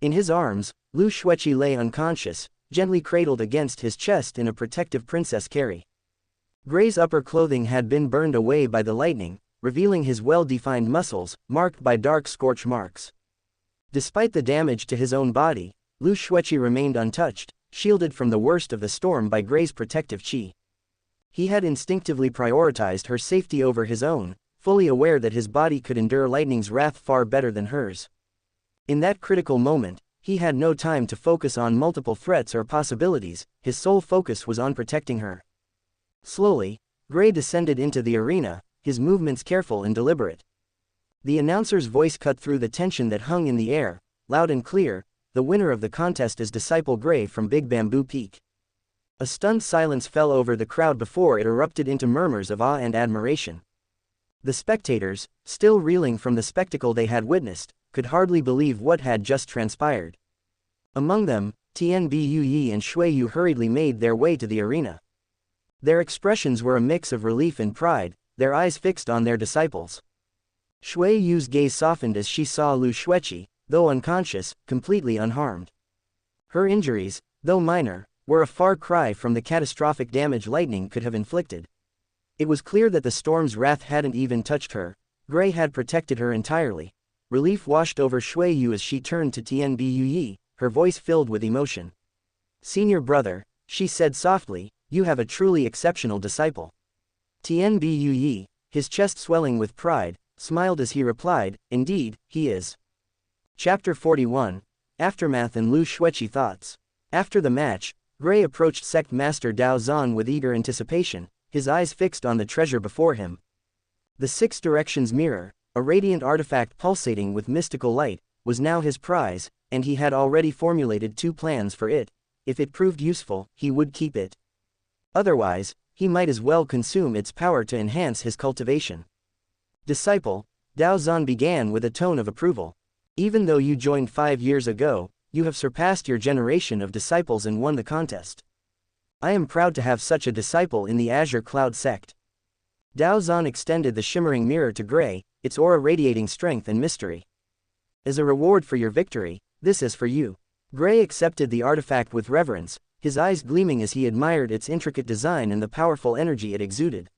In his arms, Lu Xueqi lay unconscious, gently cradled against his chest in a protective princess carry. Gray's upper clothing had been burned away by the lightning, revealing his well-defined muscles, marked by dark scorch marks. Despite the damage to his own body, Lu Xueqi remained untouched, shielded from the worst of the storm by Gray's protective chi. He had instinctively prioritized her safety over his own, fully aware that his body could endure lightning's wrath far better than hers. In that critical moment, he had no time to focus on multiple threats or possibilities, his sole focus was on protecting her. Slowly, Gray descended into the arena, his movements careful and deliberate. The announcer's voice cut through the tension that hung in the air, loud and clear, "The winner of the contest is Disciple Gray from Big Bamboo Peak." A stunned silence fell over the crowd before it erupted into murmurs of awe and admiration. The spectators, still reeling from the spectacle they had witnessed, could hardly believe what had just transpired. Among them, Tianbu and Shui Yu hurriedly made their way to the arena. Their expressions were a mix of relief and pride, their eyes fixed on their disciples. Shui Yu's gaze softened as she saw Lu Xueqi, though unconscious, completely unharmed. Her injuries, though minor, were a far cry from the catastrophic damage lightning could have inflicted. It was clear that the storm's wrath hadn't even touched her. Gray had protected her entirely. Relief washed over Shui Yu as she turned to Tianbu, her voice filled with emotion. "Senior brother," she said softly, "you have a truly exceptional disciple." Tianbu, his chest swelling with pride, smiled as he replied, "Indeed, he is." Chapter 41, Aftermath and Lu Xueqi Thoughts. After the match, Gray approached Sect Master Dao Zan with eager anticipation, his eyes fixed on the treasure before him. The Six Directions Mirror, a radiant artifact pulsating with mystical light, was now his prize, and he had already formulated 2 plans for it. If it proved useful, he would keep it. Otherwise, he might as well consume its power to enhance his cultivation. "Disciple," Dao Zan began with a tone of approval. "Even though you joined 5 years ago, You have surpassed your generation of disciples and won the contest. I am proud to have such a disciple in the Azure Cloud sect. Dao Zan extended the shimmering mirror to Gray, its aura radiating strength and mystery. As a reward for your victory, this is for you. Gray accepted the artifact with reverence, his eyes gleaming as he admired its intricate design and the powerful energy it exuded.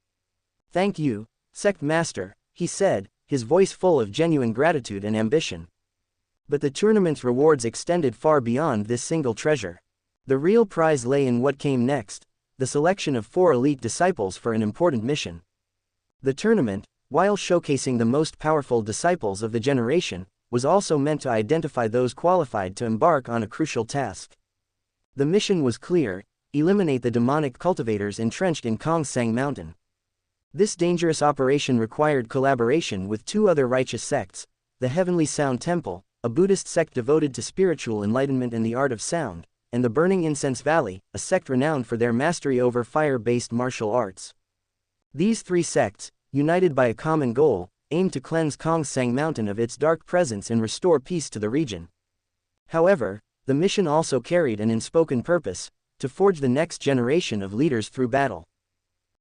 Thank you, Sect Master, he said, his voice full of genuine gratitude and ambition. But the tournament's rewards extended far beyond this single treasure. The real prize lay in what came next, the selection of 4 elite disciples for an important mission. The tournament, while showcasing the most powerful disciples of the generation, was also meant to identify those qualified to embark on a crucial task. The mission was clear: eliminate the demonic cultivators entrenched in Kongsang Mountain. This dangerous operation required collaboration with 2 other righteous sects, the Heavenly Sound Temple, a Buddhist sect devoted to spiritual enlightenment and the art of sound, and the Burning Incense Valley, a sect renowned for their mastery over fire-based martial arts. These 3 sects, united by a common goal, aimed to cleanse Kongsang Mountain of its dark presence and restore peace to the region. However, the mission also carried an unspoken purpose: to forge the next generation of leaders through battle.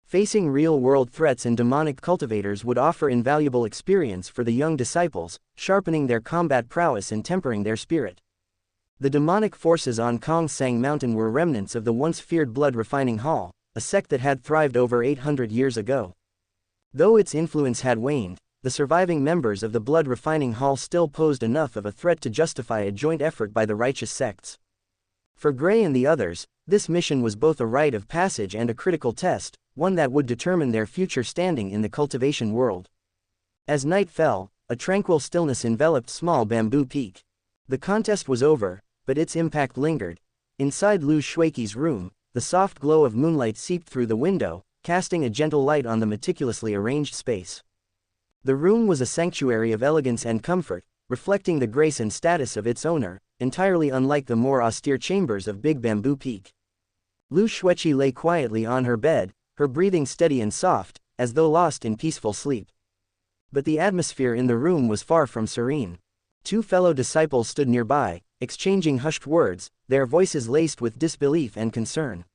Facing real-world threats and demonic cultivators would offer invaluable experience for the young disciples, sharpening their combat prowess and tempering their spirit. The demonic forces on Kongsang Mountain were remnants of the once feared Blood Refining Hall, a sect that had thrived over 800 years ago. Though its influence had waned, the surviving members of the Blood Refining Hall still posed enough of a threat to justify a joint effort by the righteous sects. For Gray and the others, this mission was both a rite of passage and a critical test, one that would determine their future standing in the cultivation world. As night fell, a tranquil stillness enveloped Small Bamboo Peak. The contest was over, but its impact lingered. Inside Lu Shuiqi's room, the soft glow of moonlight seeped through the window, casting a gentle light on the meticulously arranged space. The room was a sanctuary of elegance and comfort, reflecting the grace and status of its owner, entirely unlike the more austere chambers of Big Bamboo Peak. Lu Shuiqi lay quietly on her bed, her breathing steady and soft, as though lost in peaceful sleep. But the atmosphere in the room was far from serene. 2 fellow disciples stood nearby, exchanging hushed words, their voices laced with disbelief and concern.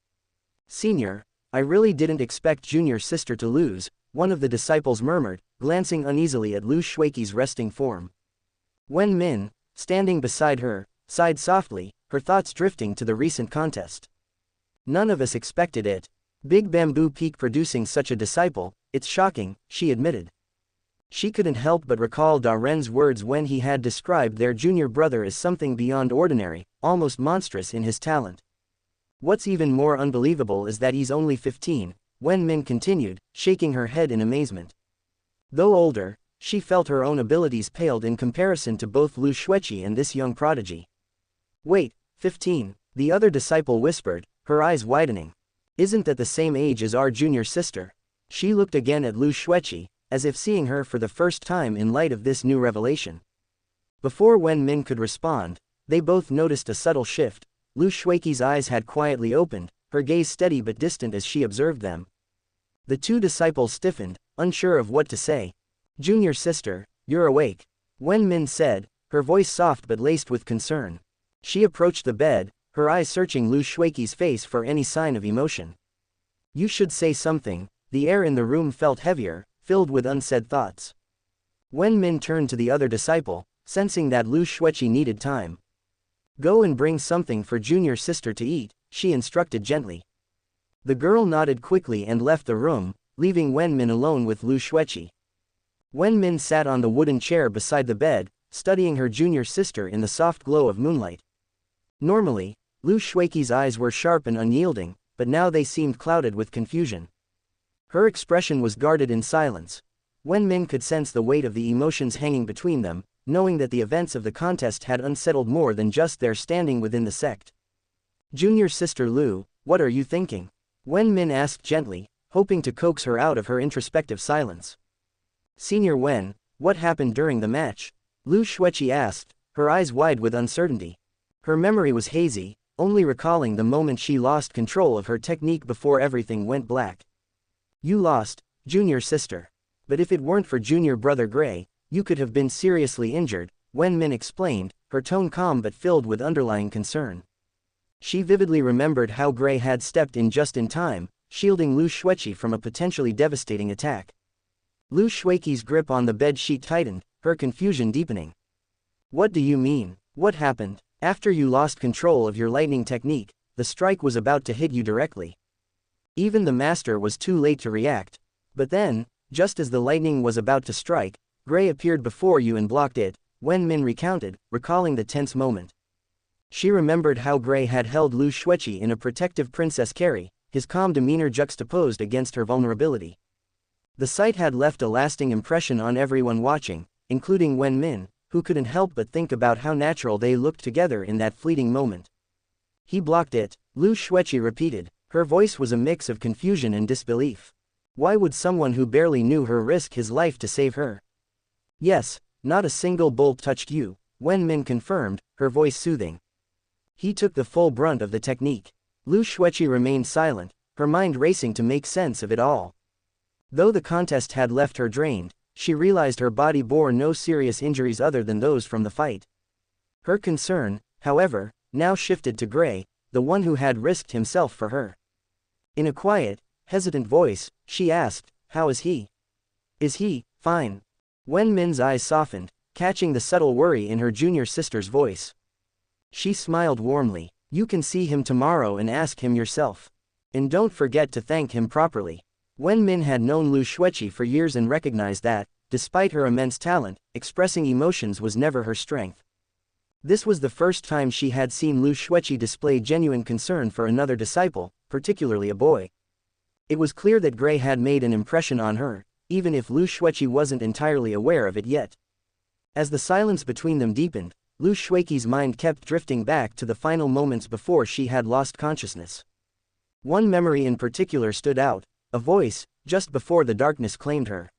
"Senior, I really didn't expect Junior Sister to lose," one of the disciples murmured, glancing uneasily at Lu Shuiqi's resting form. Wen Min, standing beside her, sighed softly, her thoughts drifting to the recent contest. "None of us expected it. Big Bamboo Peak producing such a disciple, it's shocking," she admitted. She couldn't help but recall Da Ren's words when he had described their junior brother as something beyond ordinary, almost monstrous in his talent. "What's even more unbelievable is that he's only 15, Wen Min continued, shaking her head in amazement. Though older, she felt her own abilities paled in comparison to both Lu Shuiqi and this young prodigy. "Wait, 15, the other disciple whispered, her eyes widening. "Isn't that the same age as our junior sister?" She looked again at Lu Shuiqi, as if seeing her for the first time in light of this new revelation. Before Wen Min could respond, they both noticed a subtle shift. Lu Shuiqi's eyes had quietly opened, her gaze steady but distant as she observed them. The 2 disciples stiffened, unsure of what to say. "Junior sister, you're awake," Wen Min said, her voice soft but laced with concern. She approached the bed, her eyes searching Lu Shuiqi's face for any sign of emotion. "You should say something." The air in the room felt heavier, filled with unsaid thoughts. Wen Min turned to the other disciple, sensing that Lu Shuiqi needed time. "Go and bring something for Junior Sister to eat," she instructed gently. The girl nodded quickly and left the room, leaving Wen Min alone with Lu Shuiqi. Wen Min sat on the wooden chair beside the bed, studying her junior sister in the soft glow of moonlight. Normally, Lu Shuiqi's eyes were sharp and unyielding, but now they seemed clouded with confusion. Her expression was guarded in silence. Wen Min could sense the weight of the emotions hanging between them, knowing that the events of the contest had unsettled more than just their standing within the sect. "Junior Sister Lu, what are you thinking?" Wen Min asked gently, hoping to coax her out of her introspective silence. "Senior Wen, what happened during the match?" Lu Shuiqi asked, her eyes wide with uncertainty. Her memory was hazy, only recalling the moment she lost control of her technique before everything went black. "You lost, Junior Sister. But if it weren't for Junior Brother Gray, you could have been seriously injured," Wen Min explained, her tone calm but filled with underlying concern. She vividly remembered how Gray had stepped in just in time, shielding Lu Xueqi from a potentially devastating attack. Lu Xueqi's grip on the bed sheet tightened, her confusion deepening. What do you mean? What happened? After you lost control of your lightning technique, the strike was about to hit you directly. Even the master was too late to react. But then, just as the lightning was about to strike, Gray appeared before you and blocked it, Wen Min recounted, recalling the tense moment. She remembered how Gray had held Lu Xueqi in a protective princess carry, his calm demeanor juxtaposed against her vulnerability. The sight had left a lasting impression on everyone watching, including Wen Min, who couldn't help but think about how natural they looked together in that fleeting moment. He blocked it, Lu Xueqi repeated, her voice was a mix of confusion and disbelief. Why would someone who barely knew her risk his life to save her? Yes, not a single bolt touched you, Wen Min confirmed, her voice soothing. He took the full brunt of the technique. Lu Xueqi remained silent, her mind racing to make sense of it all. Though the contest had left her drained, she realized her body bore no serious injuries other than those from the fight. Her concern, however, now shifted to Gray, the one who had risked himself for her. In a quiet, hesitant voice, she asked, "How is he?" "Is he fine?" Wen Min's eyes softened, catching the subtle worry in her junior sister's voice. She smiled warmly. "You can see him tomorrow and ask him yourself. And don't forget to thank him properly." Wen Min had known Lu Xueqi for years and recognized that, despite her immense talent, expressing emotions was never her strength. This was the first time she had seen Lu Xueqi display genuine concern for another disciple, particularly a boy. It was clear that Gray had made an impression on her, even if Lu Xueqi wasn't entirely aware of it yet. As the silence between them deepened, Lu Xueqi's mind kept drifting back to the final moments before she had lost consciousness. One memory in particular stood out, a voice, just before the darkness claimed her.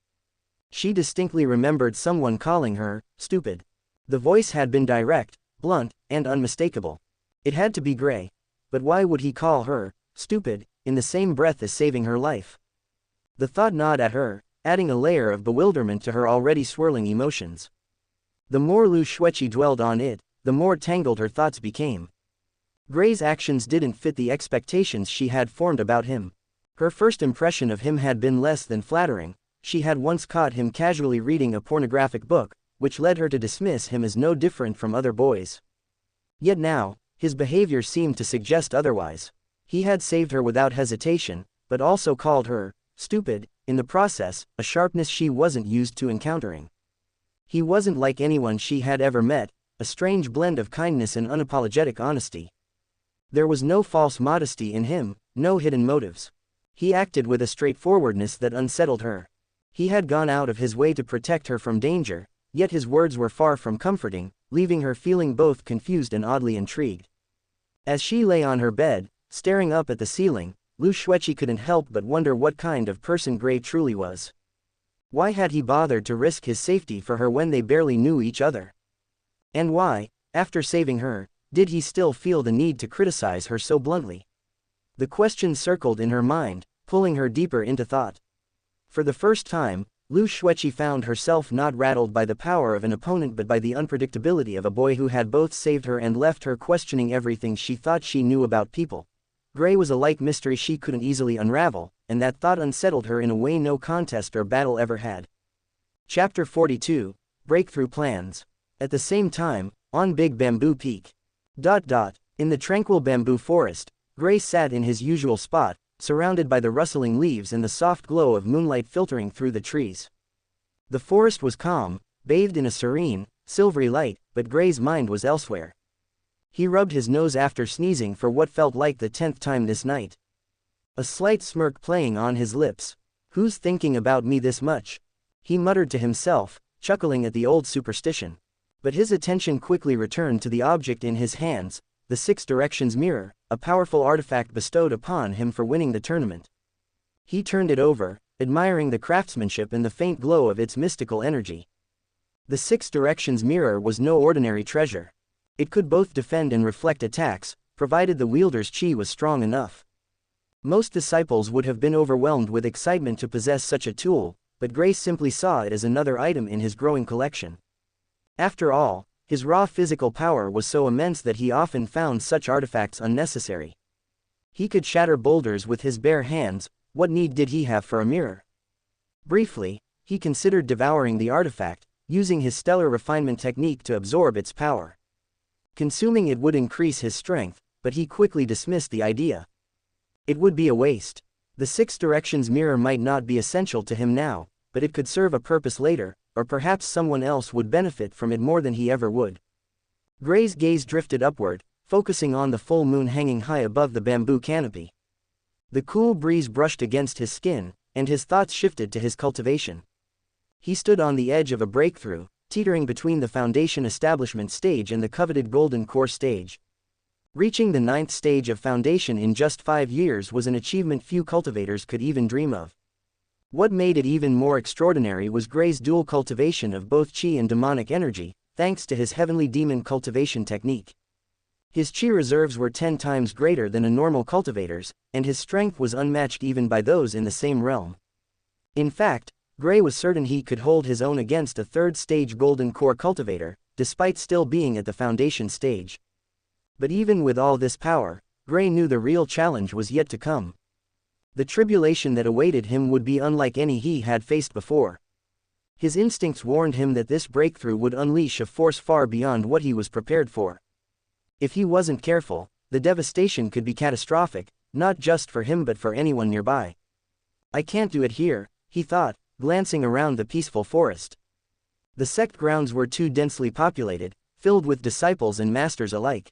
She distinctly remembered someone calling her, stupid. The voice had been direct, blunt, and unmistakable. It had to be Gray. But why would he call her, stupid, in the same breath as saving her life? The thought gnawed at her, adding a layer of bewilderment to her already swirling emotions. The more Lu Xueqi dwelled on it, the more tangled her thoughts became. Gray's actions didn't fit the expectations she had formed about him. Her first impression of him had been less than flattering. She had once caught him casually reading a pornographic book, which led her to dismiss him as no different from other boys. Yet now, his behavior seemed to suggest otherwise. He had saved her without hesitation, but also called her stupid, in the process, a sharpness she wasn't used to encountering. He wasn't like anyone she had ever met, a strange blend of kindness and unapologetic honesty. There was no false modesty in him, no hidden motives. He acted with a straightforwardness that unsettled her. He had gone out of his way to protect her from danger, yet his words were far from comforting, leaving her feeling both confused and oddly intrigued. As she lay on her bed, staring up at the ceiling, Lu Xueqi couldn't help but wonder what kind of person Gray truly was. Why had he bothered to risk his safety for her when they barely knew each other? And why, after saving her, did he still feel the need to criticize her so bluntly? The question circled in her mind, pulling her deeper into thought. For the first time, Lu Xueqi found herself not rattled by the power of an opponent but by the unpredictability of a boy who had both saved her and left her questioning everything she thought she knew about people. Gray was a like mystery she couldn't easily unravel, and that thought unsettled her in a way no contest or battle ever had. Chapter 42, Breakthrough Plans. At the same time, on Big Bamboo Peak. In the tranquil bamboo forest, Gray sat in his usual spot, surrounded by the rustling leaves and the soft glow of moonlight filtering through the trees. The forest was calm, bathed in a serene, silvery light, but Gray's mind was elsewhere. He rubbed his nose after sneezing for what felt like the 10th time this night. A slight smirk playing on his lips. "Who's thinking about me this much?" he muttered to himself, chuckling at the old superstition. But his attention quickly returned to the object in his hands, the Six Directions mirror, a powerful artifact bestowed upon him for winning the tournament. He turned it over, admiring the craftsmanship and the faint glow of its mystical energy. The Six Directions mirror was no ordinary treasure. It could both defend and reflect attacks, provided the wielder's chi was strong enough. Most disciples would have been overwhelmed with excitement to possess such a tool, but Gray simply saw it as another item in his growing collection. After all, his raw physical power was so immense that he often found such artifacts unnecessary. He could shatter boulders with his bare hands, what need did he have for a mirror? Briefly, he considered devouring the artifact, using his stellar refinement technique to absorb its power. Consuming it would increase his strength, but he quickly dismissed the idea. It would be a waste. The Six Directions mirror might not be essential to him now, but it could serve a purpose later, or perhaps someone else would benefit from it more than he ever would. Gray's gaze drifted upward, focusing on the full moon hanging high above the bamboo canopy. The cool breeze brushed against his skin, and his thoughts shifted to his cultivation. He stood on the edge of a breakthrough, teetering between the foundation establishment stage and the coveted golden core stage. Reaching the 9th stage of foundation in just 5 years was an achievement few cultivators could even dream of. What made it even more extraordinary was Gray's dual cultivation of both chi and demonic energy, thanks to his heavenly demon cultivation technique. His chi reserves were 10 times greater than a normal cultivator's, and his strength was unmatched even by those in the same realm. In fact, Gray was certain he could hold his own against a 3rd stage golden core cultivator, despite still being at the foundation stage. But even with all this power, Gray knew the real challenge was yet to come. The tribulation that awaited him would be unlike any he had faced before. His instincts warned him that this breakthrough would unleash a force far beyond what he was prepared for. If he wasn't careful, the devastation could be catastrophic, not just for him but for anyone nearby. I can't do it here, he thought, glancing around the peaceful forest. The sect grounds were too densely populated, filled with disciples and masters alike.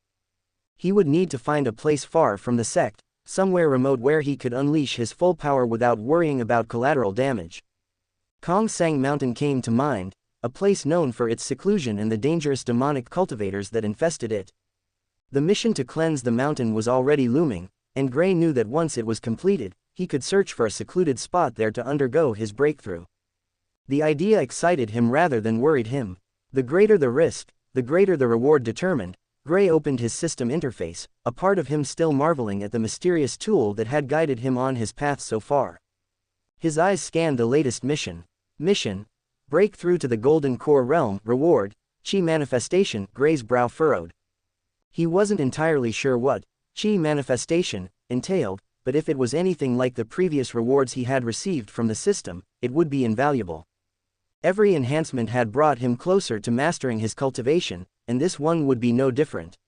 He would need to find a place far from the sect, somewhere remote where he could unleash his full power without worrying about collateral damage. Kong Sang Mountain came to mind, a place known for its seclusion and the dangerous demonic cultivators that infested it. The mission to cleanse the mountain was already looming, and Gray knew that once it was completed, he could search for a secluded spot there to undergo his breakthrough. The idea excited him rather than worried him. The greater the risk, the greater the reward determined. Gray opened his system interface, a part of him still marveling at the mysterious tool that had guided him on his path so far. His eyes scanned the latest mission. Breakthrough to the Golden Core Realm, reward, Chi manifestation. Gray's brow furrowed. He wasn't entirely sure what Chi manifestation entailed, but if it was anything like the previous rewards he had received from the system, it would be invaluable. Every enhancement had brought him closer to mastering his cultivation, and this one would be no different.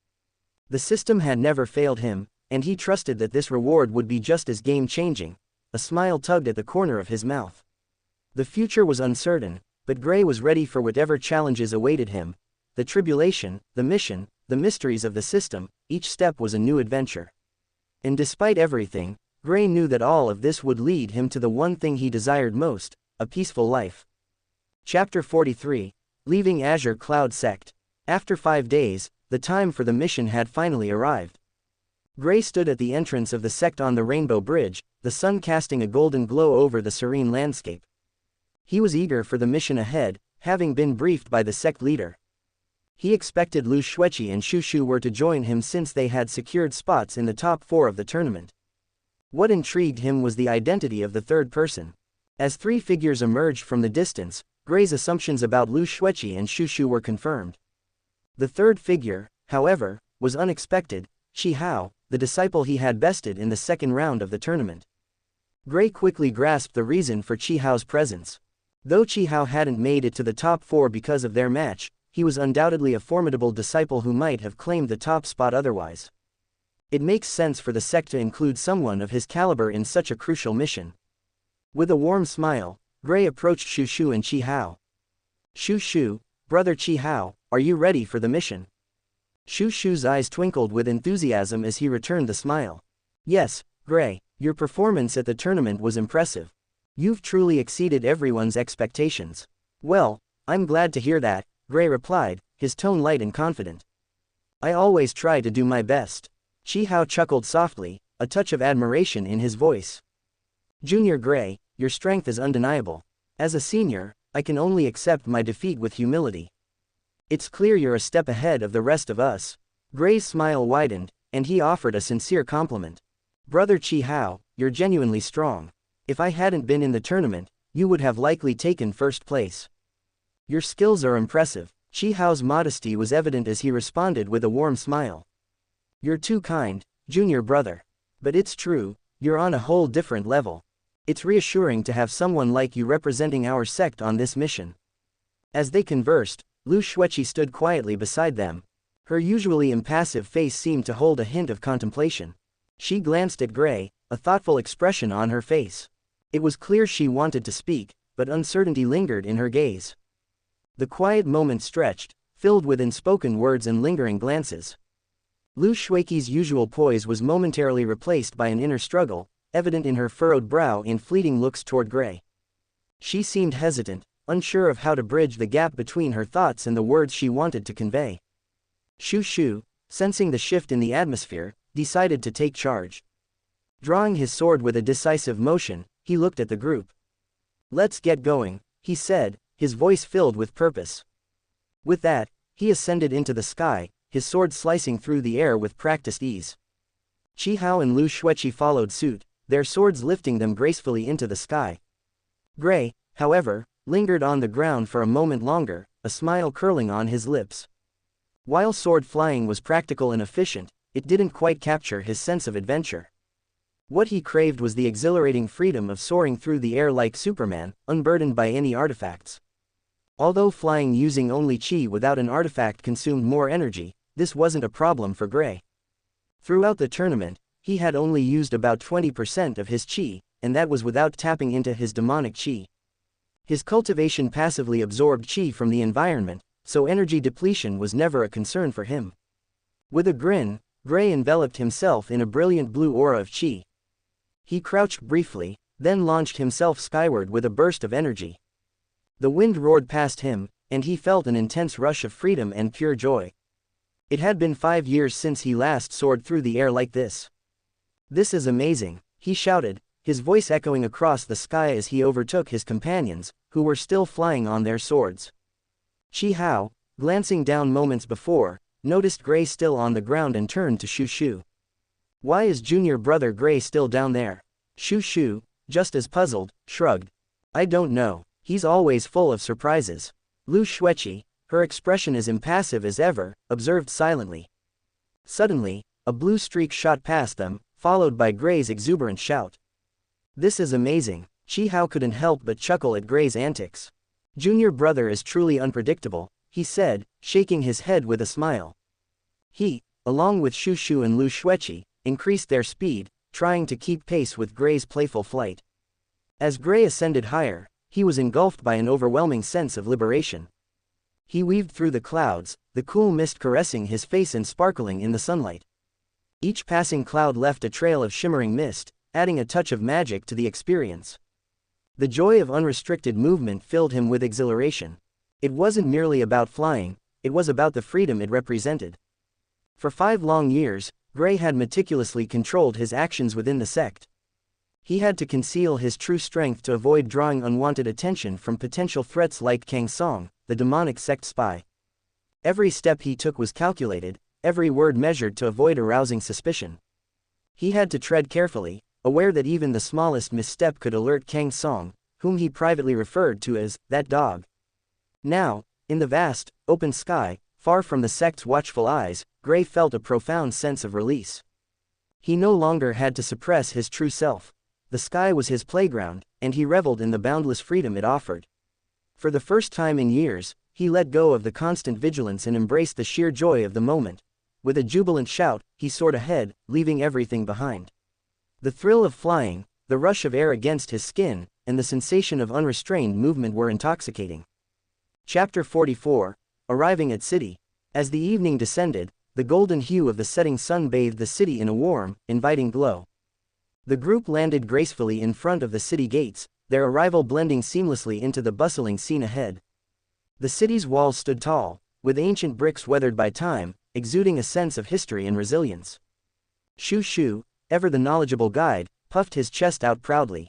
The system had never failed him, and he trusted that this reward would be just as game-changing. A smile tugged at the corner of his mouth. The future was uncertain, but Gray was ready for whatever challenges awaited him. The tribulation, the mission, the mysteries of the system, each step was a new adventure. And despite everything, Gray knew that all of this would lead him to the one thing he desired most, a peaceful life. Chapter 43, Leaving Azure Cloud Sect. After 5 days, the time for the mission had finally arrived. Gray stood at the entrance of the sect on the Rainbow Bridge, the sun casting a golden glow over the serene landscape. He was eager for the mission ahead, having been briefed by the sect leader. He expected Lu Xueqi and Shu Shu were to join him since they had secured spots in the top 4 of the tournament. What intrigued him was the identity of the third person. As 3 figures emerged from the distance, Gray's assumptions about Lu Xueqi and Shu Shu were confirmed. The third figure, however, was unexpected, Qi Hao, the disciple he had bested in the second round of the tournament. Gray quickly grasped the reason for Qi Hao's presence. Though Qi Hao hadn't made it to the top 4 because of their match, he was undoubtedly a formidable disciple who might have claimed the top spot otherwise. It makes sense for the sect to include someone of his caliber in such a crucial mission. With a warm smile, Gray approached Shu Shu and Qi Hao. Shu Shu, brother Qi Hao, are you ready for the mission? Shu Shu's eyes twinkled with enthusiasm as he returned the smile. Yes, Gray, your performance at the tournament was impressive. You've truly exceeded everyone's expectations. Well, I'm glad to hear that, Gray replied, his tone light and confident. I always try to do my best. Qi Hao chuckled softly, a touch of admiration in his voice. Junior Gray, your strength is undeniable. As a senior, I can only accept my defeat with humility. It's clear you're a step ahead of the rest of us. Gray's smile widened, and he offered a sincere compliment. Brother Qi Hao, you're genuinely strong. If I hadn't been in the tournament, you would have likely taken first place. Your skills are impressive, Chi Hao's modesty was evident as he responded with a warm smile. You're too kind, junior brother. But it's true, you're on a whole different level. It's reassuring to have someone like you representing our sect on this mission. As they conversed, Lu Xueqi stood quietly beside them. Her usually impassive face seemed to hold a hint of contemplation. She glanced at Gray, a thoughtful expression on her face. It was clear she wanted to speak, but uncertainty lingered in her gaze. The quiet moment stretched, filled with unspoken words and lingering glances. Lu Xueqi's usual poise was momentarily replaced by an inner struggle, evident in her furrowed brow and fleeting looks toward Gray. She seemed hesitant, unsure of how to bridge the gap between her thoughts and the words she wanted to convey. Shu Shu, sensing the shift in the atmosphere, decided to take charge. Drawing his sword with a decisive motion, he looked at the group. Let's get going, he said, his voice filled with purpose. With that, he ascended into the sky, his sword slicing through the air with practiced ease. Chi Hao and Lu Xueqi followed suit, their swords lifting them gracefully into the sky. Gray, however, lingered on the ground for a moment longer, a smile curling on his lips. While sword flying was practical and efficient, it didn't quite capture his sense of adventure. What he craved was the exhilarating freedom of soaring through the air like Superman, unburdened by any artifacts. Although flying using only chi without an artifact consumed more energy, this wasn't a problem for Gray. Throughout the tournament, he had only used about 20% of his chi, and that was without tapping into his demonic chi. His cultivation passively absorbed chi from the environment, so energy depletion was never a concern for him. With a grin, Gray enveloped himself in a brilliant blue aura of chi. He crouched briefly, then launched himself skyward with a burst of energy. The wind roared past him, and he felt an intense rush of freedom and pure joy. It had been 5 years since he last soared through the air like this. This is amazing, he shouted, his voice echoing across the sky as he overtook his companions, who were still flying on their swords. Chi Hao, glancing down moments before, noticed Gray still on the ground and turned to Shu Shu. Why is junior brother Gray still down there? Shu Shu, just as puzzled, shrugged. I don't know, he's always full of surprises. Lu Xueqi, her expression as impassive as ever, observed silently. Suddenly, a blue streak shot past them, followed by Gray's exuberant shout. This is amazing. Chi Hao couldn't help but chuckle at Gray's antics. Junior brother is truly unpredictable, he said, shaking his head with a smile. He, along with Shu Shu and Lu Xueqi, increased their speed, trying to keep pace with Gray's playful flight. As Gray ascended higher, he was engulfed by an overwhelming sense of liberation. He weaved through the clouds, the cool mist caressing his face and sparkling in the sunlight. Each passing cloud left a trail of shimmering mist, adding a touch of magic to the experience. The joy of unrestricted movement filled him with exhilaration. It wasn't merely about flying, it was about the freedom it represented. For 5 long years, Gray had meticulously controlled his actions within the sect. He had to conceal his true strength to avoid drawing unwanted attention from potential threats like Kang Song, the demonic sect spy. Every step he took was calculated, every word measured to avoid arousing suspicion. He had to tread carefully, aware that even the smallest misstep could alert Kang Song, whom he privately referred to as that dog. Now, in the vast, open sky, far from the sect's watchful eyes, Gray felt a profound sense of release. He no longer had to suppress his true self. The sky was his playground, and he reveled in the boundless freedom it offered. For the first time in years, he let go of the constant vigilance and embraced the sheer joy of the moment. With a jubilant shout, he soared ahead, leaving everything behind. The thrill of flying, the rush of air against his skin, and the sensation of unrestrained movement were intoxicating. Chapter 44, Arriving at City. As the evening descended, the golden hue of the setting sun bathed the city in a warm, inviting glow. The group landed gracefully in front of the city gates, their arrival blending seamlessly into the bustling scene ahead. The city's walls stood tall, with ancient bricks weathered by time, exuding a sense of history and resilience. Shu Shu, ever the knowledgeable guide, puffed his chest out proudly.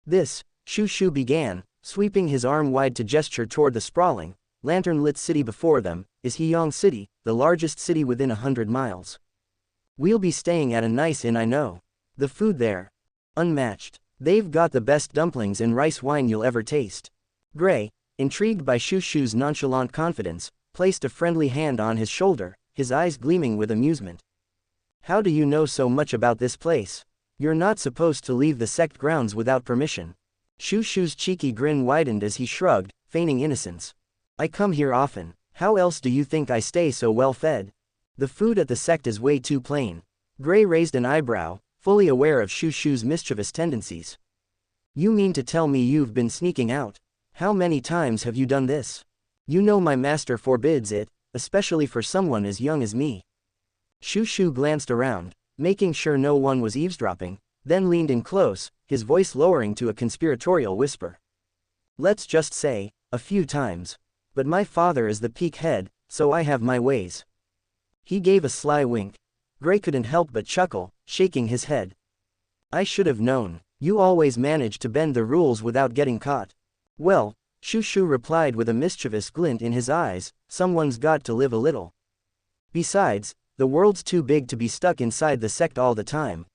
This, Shu Shu began, sweeping his arm wide to gesture toward the sprawling, lantern-lit city before them, is Heyong City, the largest city within 100 miles. We'll be staying at a nice inn, I know. The food there, unmatched. They've got the best dumplings and rice wine you'll ever taste. Gray, intrigued by Shu Shu's nonchalant confidence, placed a friendly hand on his shoulder, his eyes gleaming with amusement. How do you know so much about this place? You're not supposed to leave the sect grounds without permission. Shu Shu's cheeky grin widened as he shrugged, feigning innocence. I come here often. How else do you think I stay so well fed? The food at the sect is way too plain. Gray raised an eyebrow, fully aware of Shu Shu's mischievous tendencies. You mean to tell me you've been sneaking out? How many times have you done this? You know my master forbids it, especially for someone as young as me. Shu Shu glanced around, making sure no one was eavesdropping, then leaned in close, his voice lowering to a conspiratorial whisper. Let's just say, a few times. But my father is the peak head, so I have my ways. He gave a sly wink. Gray couldn't help but chuckle, shaking his head. I should have known. You always manage to bend the rules without getting caught. Well, Shu Shu replied with a mischievous glint in his eyes, someone's got to live a little. Besides, the world's too big to be stuck inside the sect all the time.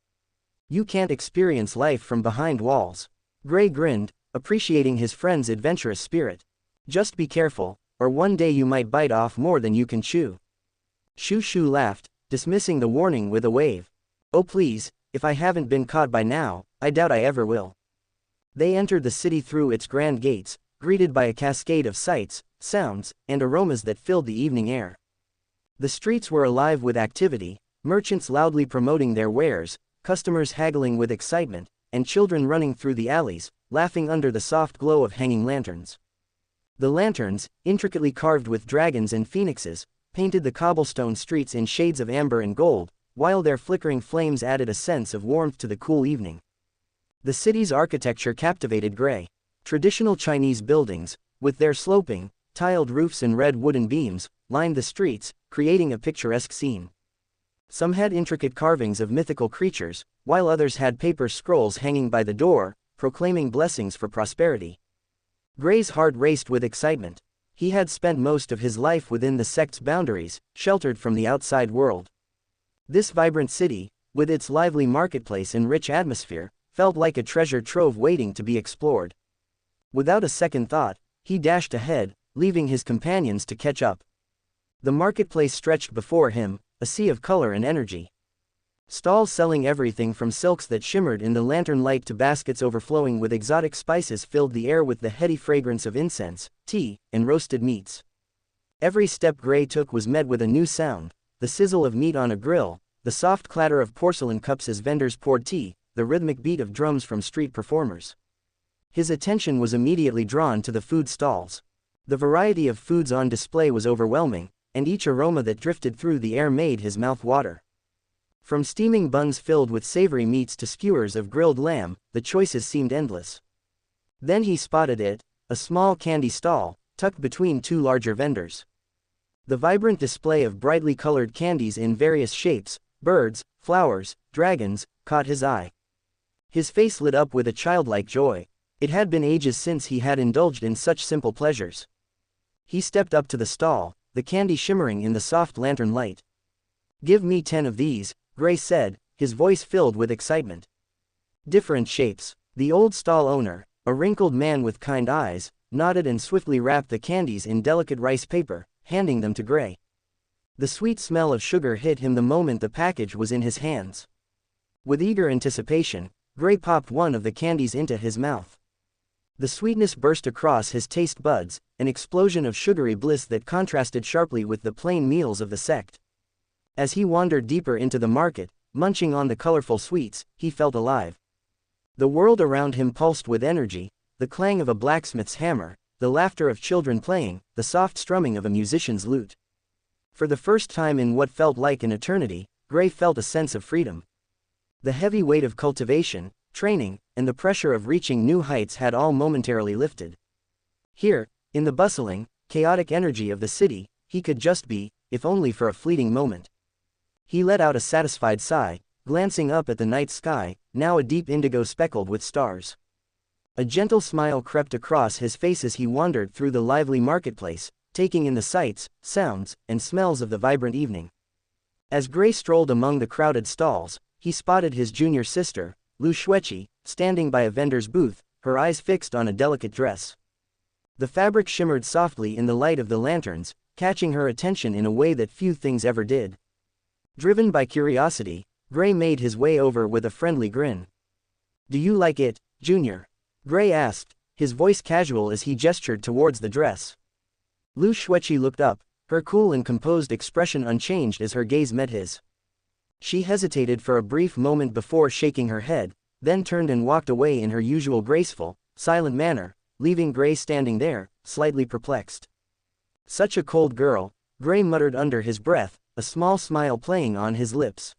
You can't experience life from behind walls. Gray grinned, appreciating his friend's adventurous spirit. Just be careful, or one day you might bite off more than you can chew. Shu Shu laughed, dismissing the warning with a wave. Oh please, if I haven't been caught by now, I doubt I ever will. They entered the city through its grand gates, greeted by a cascade of sights, sounds, and aromas that filled the evening air. The streets were alive with activity, merchants loudly promoting their wares, customers haggling with excitement, and children running through the alleys, laughing under the soft glow of hanging lanterns. The lanterns, intricately carved with dragons and phoenixes, painted the cobblestone streets in shades of amber and gold, while their flickering flames added a sense of warmth to the cool evening. The city's architecture captivated Gray. Traditional Chinese buildings, with their sloping, tiled roofs and red wooden beams, lined the streets, creating a picturesque scene. Some had intricate carvings of mythical creatures, while others had paper scrolls hanging by the door, proclaiming blessings for prosperity. Gray's heart raced with excitement. He had spent most of his life within the sect's boundaries, sheltered from the outside world. This vibrant city, with its lively marketplace and rich atmosphere, felt like a treasure trove waiting to be explored. Without a second thought, he dashed ahead, leaving his companions to catch up. The marketplace stretched before him, a sea of color and energy. Stalls selling everything from silks that shimmered in the lantern light to baskets overflowing with exotic spices filled the air with the heady fragrance of incense, tea, and roasted meats. Every step Gray took was met with a new sound, the sizzle of meat on a grill, the soft clatter of porcelain cups as vendors poured tea, the rhythmic beat of drums from street performers. His attention was immediately drawn to the food stalls. The variety of foods on display was overwhelming, and each aroma that drifted through the air made his mouth water. From steaming buns filled with savory meats to skewers of grilled lamb, the choices seemed endless. Then he spotted it, a small candy stall, tucked between two larger vendors. The vibrant display of brightly colored candies in various shapes, birds, flowers, dragons, caught his eye. His face lit up with a childlike joy. It had been ages since he had indulged in such simple pleasures. He stepped up to the stall, the candy shimmering in the soft lantern light. Give me 10 of these, Gray said, his voice filled with excitement. Different shapes. The old stall owner, a wrinkled man with kind eyes, nodded and swiftly wrapped the candies in delicate rice paper, handing them to Gray. The sweet smell of sugar hit him the moment the package was in his hands. With eager anticipation, Gray popped one of the candies into his mouth. The sweetness burst across his taste buds, an explosion of sugary bliss that contrasted sharply with the plain meals of the sect. As he wandered deeper into the market, munching on the colorful sweets, he felt alive. The world around him pulsed with energy, the clang of a blacksmith's hammer, the laughter of children playing, the soft strumming of a musician's lute. For the first time in what felt like an eternity, Gray felt a sense of freedom. The heavy weight of cultivation, training, and the pressure of reaching new heights had all momentarily lifted. Here, in the bustling, chaotic energy of the city, he could just be, if only for a fleeting moment. He let out a satisfied sigh, glancing up at the night sky, now a deep indigo speckled with stars. A gentle smile crept across his face as he wandered through the lively marketplace, taking in the sights, sounds, and smells of the vibrant evening. As Gray strolled among the crowded stalls, he spotted his junior sister, Lu Xueqi, standing by a vendor's booth, her eyes fixed on a delicate dress. The fabric shimmered softly in the light of the lanterns, catching her attention in a way that few things ever did. Driven by curiosity, Gray made his way over with a friendly grin. "Do you like it, Junior?" Gray asked, his voice casual as he gestured towards the dress. Lu Xueqi looked up, her cool and composed expression unchanged as her gaze met his. She hesitated for a brief moment before shaking her head, then turned and walked away in her usual graceful, silent manner, leaving Gray standing there, slightly perplexed. "Such a cold girl," Gray muttered under his breath, a small smile playing on his lips.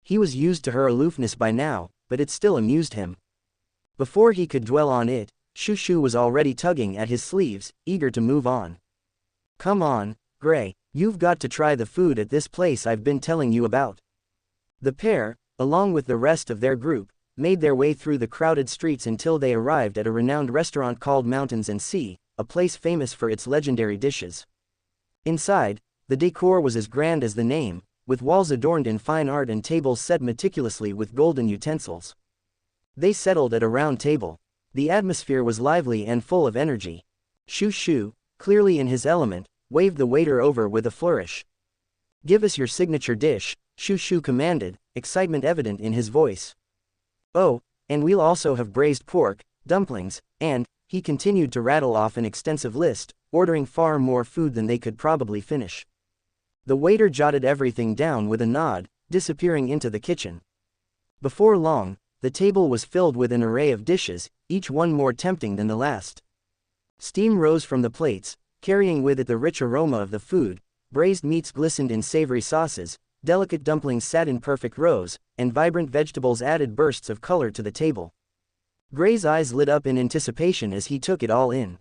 He was used to her aloofness by now, but it still amused him. Before he could dwell on it, Shushu was already tugging at his sleeves, eager to move on. "Come on, Gray, you've got to try the food at this place I've been telling you about." The pair, along with the rest of their group, made their way through the crowded streets until they arrived at a renowned restaurant called Mountains and Sea, a place famous for its legendary dishes. Inside, the decor was as grand as the name, with walls adorned in fine art and tables set meticulously with golden utensils. They settled at a round table. The atmosphere was lively and full of energy. Shushu, clearly in his element, waved the waiter over with a flourish. "Give us your signature dish," Shushu commanded, excitement evident in his voice. "Oh, and we'll also have braised pork, dumplings, and," he continued to rattle off an extensive list, ordering far more food than they could probably finish. The waiter jotted everything down with a nod, disappearing into the kitchen. Before long, the table was filled with an array of dishes, each one more tempting than the last. Steam rose from the plates, carrying with it the rich aroma of the food. Braised meats glistened in savory sauces, delicate dumplings sat in perfect rows, and vibrant vegetables added bursts of color to the table. Gray's eyes lit up in anticipation as he took it all in.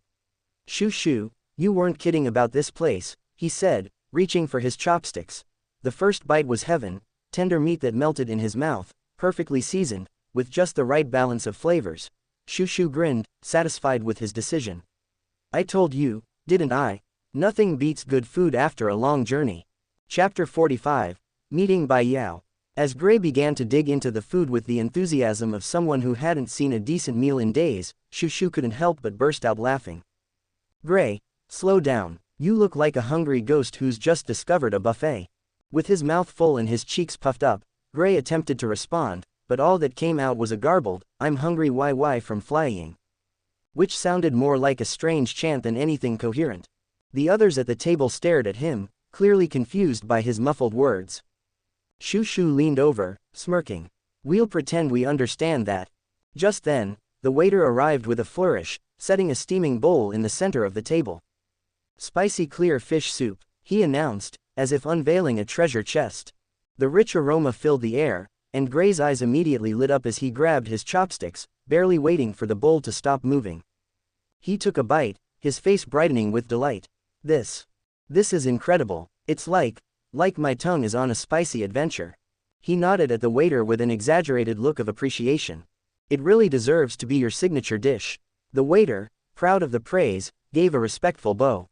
"Shushu, you weren't kidding about this place," he said, reaching for his chopsticks. The first bite was heaven, tender meat that melted in his mouth, perfectly seasoned, with just the right balance of flavors. Shushu grinned, satisfied with his decision. "I told you, didn't I? Nothing beats good food after a long journey." Chapter 45, Meeting by Yao. As Gray began to dig into the food with the enthusiasm of someone who hadn't seen a decent meal in days, Shushu couldn't help but burst out laughing. "Gray, slow down, you look like a hungry ghost who's just discovered a buffet." With his mouth full and his cheeks puffed up, Gray attempted to respond, but all that came out was a garbled, "I'm hungry YY" from flying, which sounded more like a strange chant than anything coherent. The others at the table stared at him, clearly confused by his muffled words. Shushu leaned over, smirking. "We'll pretend we understand that." Just then, the waiter arrived with a flourish, setting a steaming bowl in the center of the table. "Spicy clear fish soup," he announced, as if unveiling a treasure chest. The rich aroma filled the air, and Gray's eyes immediately lit up as he grabbed his chopsticks, barely waiting for the bowl to stop moving. He took a bite, his face brightening with delight. This is incredible. It's like my tongue is on a spicy adventure." He nodded at the waiter with an exaggerated look of appreciation. "It really deserves to be your signature dish." The waiter, proud of the praise, gave a respectful bow.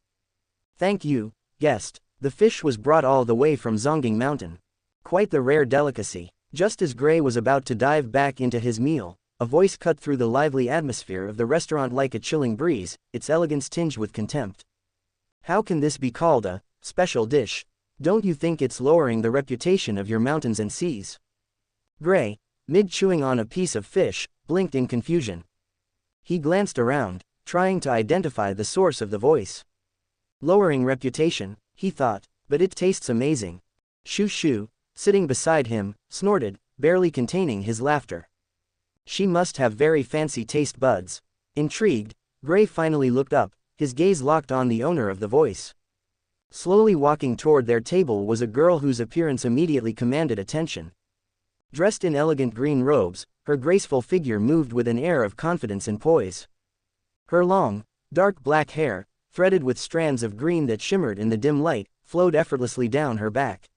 "Thank you, guest." The fish was brought all the way from Zongging Mountain. Quite the rare delicacy. Just as Gray was about to dive back into his meal, a voice cut through the lively atmosphere of the restaurant like a chilling breeze, its elegance tinged with contempt. "How can this be called a special dish? Don't you think it's lowering the reputation of your mountains and seas?" Gray, mid-chewing on a piece of fish, blinked in confusion. He glanced around, trying to identify the source of the voice. Lowering reputation, he thought, but it tastes amazing. Shushu, sitting beside him, snorted, barely containing his laughter. She must have very fancy taste buds. Intrigued, Gray finally looked up, his gaze locked on the owner of the voice. Slowly walking toward their table was a girl whose appearance immediately commanded attention. Dressed in elegant green robes, her graceful figure moved with an air of confidence and poise. Her long, dark black hair, threaded with strands of green that shimmered in the dim light, flowed effortlessly down her back.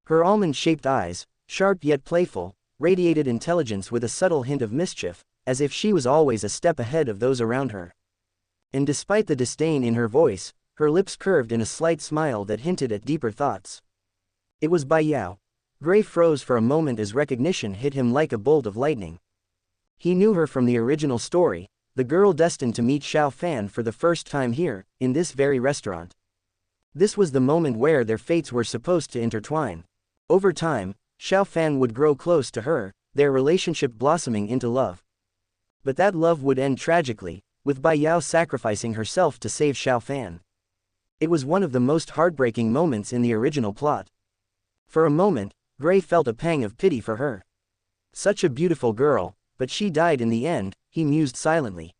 Her almond-shaped eyes, sharp yet playful, radiated intelligence with a subtle hint of mischief, as if she was always a step ahead of those around her. And despite the disdain in her voice, her lips curved in a slight smile that hinted at deeper thoughts. It was Bai Yao. Gray froze for a moment as recognition hit him like a bolt of lightning. He knew her from the original story, the girl destined to meet Xiao Fan for the first time here, in this very restaurant. This was the moment where their fates were supposed to intertwine. Over time, Xiao Fan would grow close to her, their relationship blossoming into love. But that love would end tragically, with Bai Yao sacrificing herself to save Xiao Fan. It was one of the most heartbreaking moments in the original plot. For a moment, Gray felt a pang of pity for her. Such a beautiful girl, but she died in the end, he mused silently.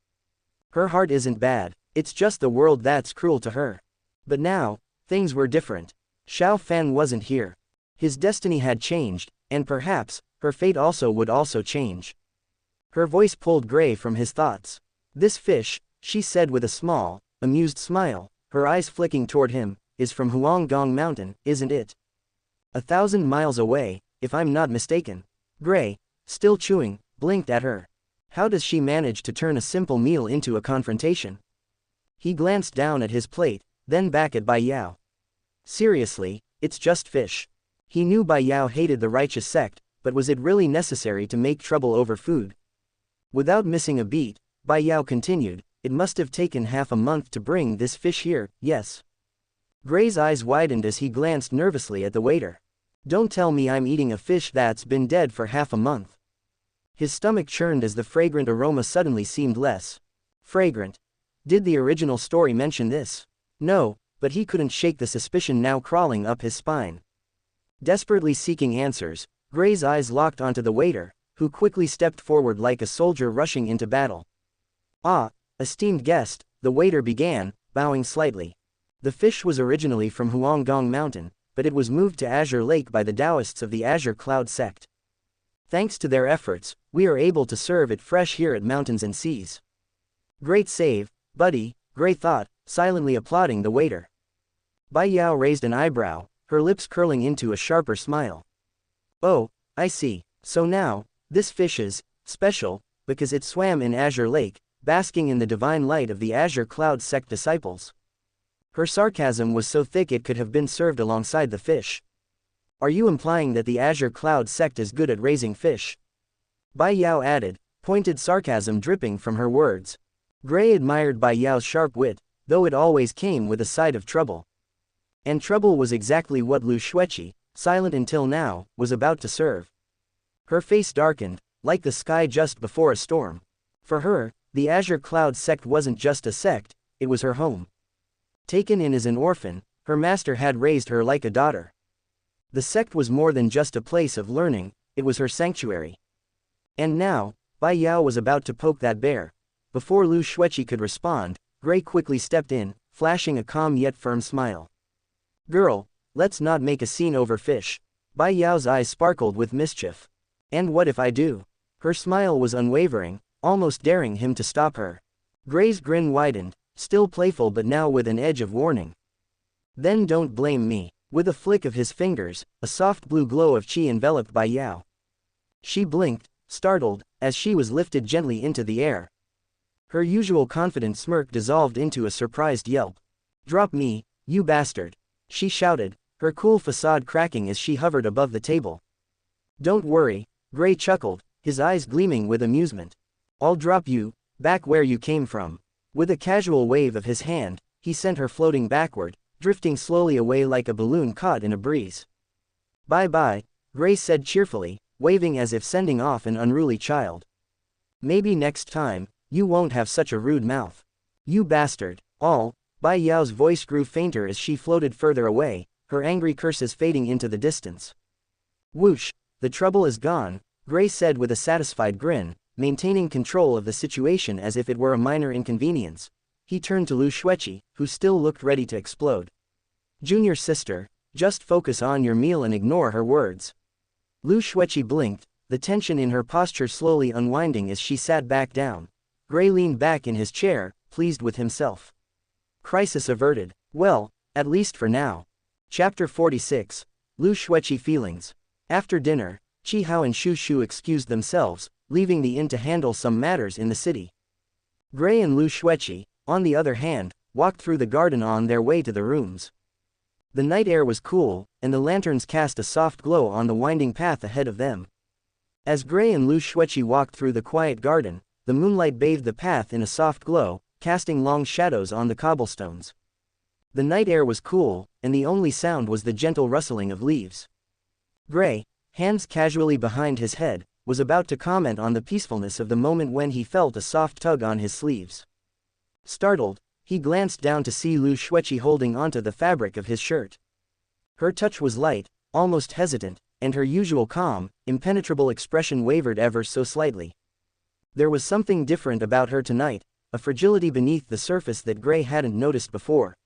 Her heart isn't bad, it's just the world that's cruel to her. But now, things were different. Xiao Fan wasn't here. His destiny had changed, and perhaps, her fate would also change. Her voice pulled Gray from his thoughts. This fish, she said with a small, amused smile, her eyes flicking toward him, is from Huanggong Mountain, isn't it? 1,000 miles away, if I'm not mistaken. Gray, still chewing, blinked at her. How does she manage to turn a simple meal into a confrontation? He glanced down at his plate, then back at Bai Yao. Seriously, it's just fish. He knew Bai Yao hated the righteous sect, but was it really necessary to make trouble over food? Without missing a beat, Bai Yao continued, it must have taken half a month to bring this fish here, yes. Gray's eyes widened as he glanced nervously at the waiter. Don't tell me I'm eating a fish that's been dead for half a month. His stomach churned as the fragrant aroma suddenly seemed less fragrant. Did the original story mention this? No, but he couldn't shake the suspicion now crawling up his spine. Desperately seeking answers, Gray's eyes locked onto the waiter, who quickly stepped forward like a soldier rushing into battle. Ah, esteemed guest, the waiter began, bowing slightly. The fish was originally from Huanggong Mountain, but it was moved to Azure Lake by the Taoists of the Azure Cloud sect. Thanks to their efforts, we are able to serve it fresh here at Mountains and Seas. Great save, buddy, Gray thought, silently applauding the waiter. Bai Yao raised an eyebrow, her lips curling into a sharper smile. Oh, I see, so now, this fish is special, because it swam in Azure Lake, basking in the divine light of the Azure Cloud sect disciples. Her sarcasm was so thick it could have been served alongside the fish. Are you implying that the Azure Cloud sect is good at raising fish? Bai Yao added, pointed sarcasm dripping from her words. Gray admired Bai Yao's sharp wit, though it always came with a side of trouble. And trouble was exactly what Lu Xueqi, silent until now, was about to serve. Her face darkened, like the sky just before a storm. For her, the Azure Cloud sect wasn't just a sect, it was her home. Taken in as an orphan, her master had raised her like a daughter. The sect was more than just a place of learning, it was her sanctuary. And now, Bai Yao was about to poke that bear. Before Lu Xueqi could respond, Gray quickly stepped in, flashing a calm yet firm smile. Girl, let's not make a scene over fish. Bai Yao's eyes sparkled with mischief. And what if I do? Her smile was unwavering, almost daring him to stop her. Gray's grin widened, still playful but now with an edge of warning. Then don't blame me. With a flick of his fingers, a soft blue glow of qi enveloped Bai Yao. She blinked, startled, as she was lifted gently into the air. Her usual confident smirk dissolved into a surprised yelp. Drop me, you bastard! She shouted, her cool facade cracking as she hovered above the table. Don't worry, Gray chuckled, his eyes gleaming with amusement. I'll drop you, back where you came from. With a casual wave of his hand, he sent her floating backward, drifting slowly away like a balloon caught in a breeze. Bye-bye, Gray said cheerfully, waving as if sending off an unruly child. Maybe next time, you won't have such a rude mouth. You bastard, all. Bai Yao's voice grew fainter as she floated further away, her angry curses fading into the distance. Whoosh, the trouble is gone, Gray said with a satisfied grin, maintaining control of the situation as if it were a minor inconvenience. He turned to Lu Xueqi, who still looked ready to explode. Junior sister, just focus on your meal and ignore her words. Lu Xueqi blinked, the tension in her posture slowly unwinding as she sat back down. Gray leaned back in his chair, pleased with himself. Crisis averted. Well, at least for now. Chapter 46. Lu Xueqi feelings. After dinner, Qi Hao and Shu Shu excused themselves, leaving the inn to handle some matters in the city. Gray and Lu Xueqi, on the other hand, walked through the garden on their way to the rooms. The night air was cool, and the lanterns cast a soft glow on the winding path ahead of them. As Gray and Lu Xueqi walked through the quiet garden, the moonlight bathed the path in a soft glow, casting long shadows on the cobblestones. The night air was cool, and the only sound was the gentle rustling of leaves. Gray, hands casually behind his head, was about to comment on the peacefulness of the moment when he felt a soft tug on his sleeves. Startled, he glanced down to see Lu Xueqi holding onto the fabric of his shirt. Her touch was light, almost hesitant, and her usual calm, impenetrable expression wavered ever so slightly. There was something different about her tonight, a fragility beneath the surface that Gray hadn't noticed before.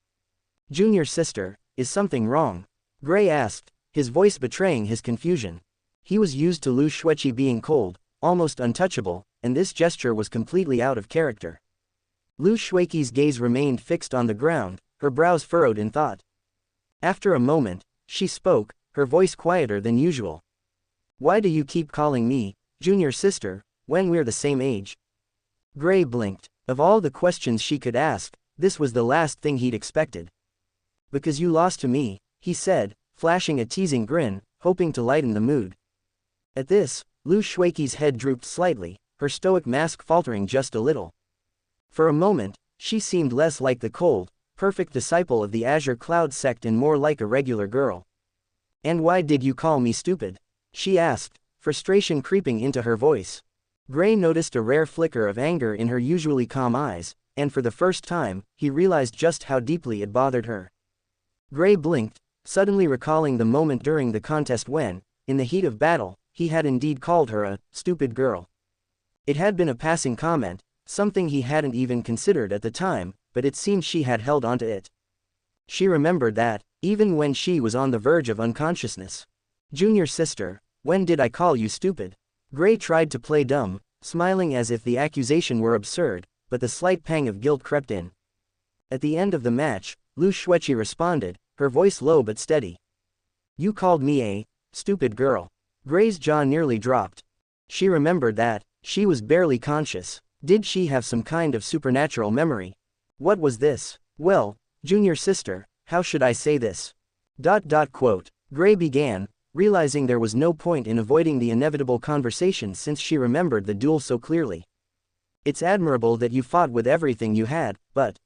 "Junior sister, is something wrong?" Gray asked, his voice betraying his confusion. He was used to Lu Xueqi being cold, almost untouchable, and this gesture was completely out of character. Lu Xueqi's gaze remained fixed on the ground, her brows furrowed in thought. After a moment, she spoke, her voice quieter than usual. "Why do you keep calling me junior sister, when we're the same age?" Gray blinked. Of all the questions she could ask, this was the last thing he'd expected. "Because you lost to me," he said, flashing a teasing grin, hoping to lighten the mood. At this, Lu Xueqi's head drooped slightly, her stoic mask faltering just a little. For a moment, she seemed less like the cold, perfect disciple of the Azure Cloud sect and more like a regular girl. "And why did you call me stupid?" she asked, frustration creeping into her voice. Gray noticed a rare flicker of anger in her usually calm eyes, and for the first time, he realized just how deeply it bothered her. Gray blinked, suddenly recalling the moment during the contest when, in the heat of battle, he had indeed called her a stupid girl. It had been a passing comment, something he hadn't even considered at the time, but it seemed she had held onto it. She remembered that, even when she was on the verge of unconsciousness. "Junior sister, when did I call you stupid?" Gray tried to play dumb, smiling as if the accusation were absurd, but the slight pang of guilt crept in. At the end of the match, Lu Xueqi responded, her voice low but steady. "You called me a stupid girl." Gray's jaw nearly dropped. She remembered that, she was barely conscious. Did she have some kind of supernatural memory? What was this? "Well, junior sister, how should I say this?" Gray began, realizing there was no point in avoiding the inevitable conversation since she remembered the duel so clearly. "It's admirable that you fought with everything you had, but..."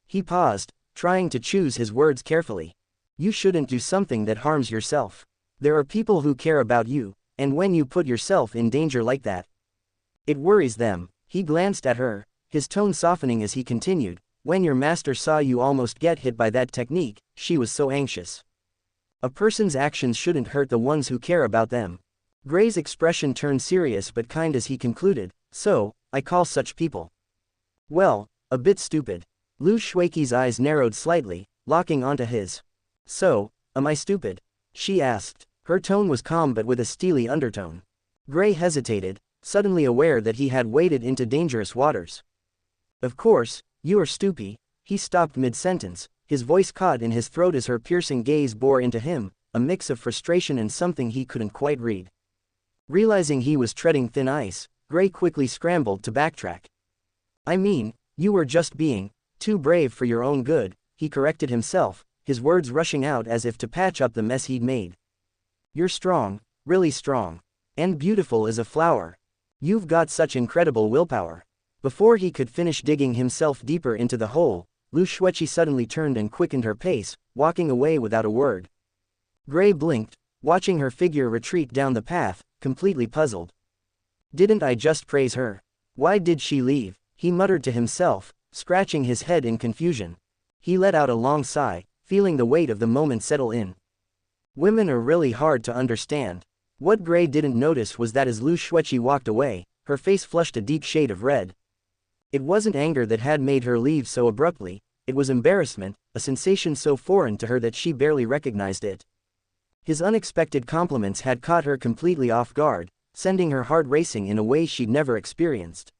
He paused, trying to choose his words carefully. "You shouldn't do something that harms yourself. There are people who care about you, and when you put yourself in danger like that, it worries them." He glanced at her, his tone softening as he continued, "When your master saw you almost get hit by that technique, she was so anxious. A person's actions shouldn't hurt the ones who care about them." Gray's expression turned serious but kind as he concluded, "So, I call such people, well, a bit stupid." Lu Xueqi's eyes narrowed slightly, locking onto his. "So, am I stupid?" she asked. Her tone was calm but with a steely undertone. Gray hesitated, suddenly aware that he had waded into dangerous waters. "Of course, you are stupid." He stopped mid-sentence, his voice caught in his throat as her piercing gaze bore into him, a mix of frustration and something he couldn't quite read. Realizing he was treading thin ice, Gray quickly scrambled to backtrack. "I mean, you were just being too brave for your own good," he corrected himself, his words rushing out as if to patch up the mess he'd made. "You're strong, really strong. And beautiful as a flower. You've got such incredible willpower." Before he could finish digging himself deeper into the hole, Lu Xueqi suddenly turned and quickened her pace, walking away without a word. Gray blinked, watching her figure retreat down the path, completely puzzled. "Didn't I just praise her? Why did she leave?" he muttered to himself, scratching his head in confusion. He let out a long sigh, feeling the weight of the moment settle in. Women are really hard to understand. What Gray didn't notice was that as Lu Xueqi walked away, her face flushed a deep shade of red. It wasn't anger that had made her leave so abruptly, it was embarrassment, a sensation so foreign to her that she barely recognized it. His unexpected compliments had caught her completely off guard, sending her heart racing in a way she'd never experienced.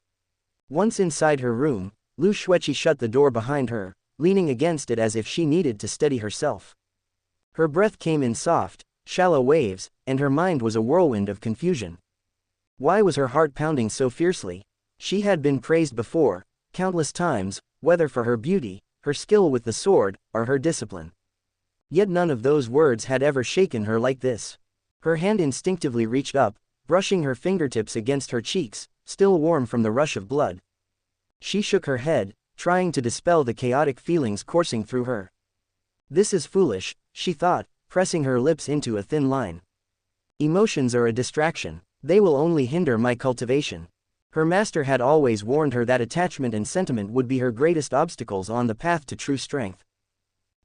Once inside her room, Lu Xueqi shut the door behind her, leaning against it as if she needed to steady herself. Her breath came in soft, shallow waves, and her mind was a whirlwind of confusion. Why was her heart pounding so fiercely? She had been praised before, countless times, whether for her beauty, her skill with the sword, or her discipline. Yet none of those words had ever shaken her like this. Her hand instinctively reached up, brushing her fingertips against her cheeks, still warm from the rush of blood. She shook her head, trying to dispel the chaotic feelings coursing through her. This is foolish, she thought, pressing her lips into a thin line. Emotions are a distraction. They will only hinder my cultivation. Her master had always warned her that attachment and sentiment would be her greatest obstacles on the path to true strength.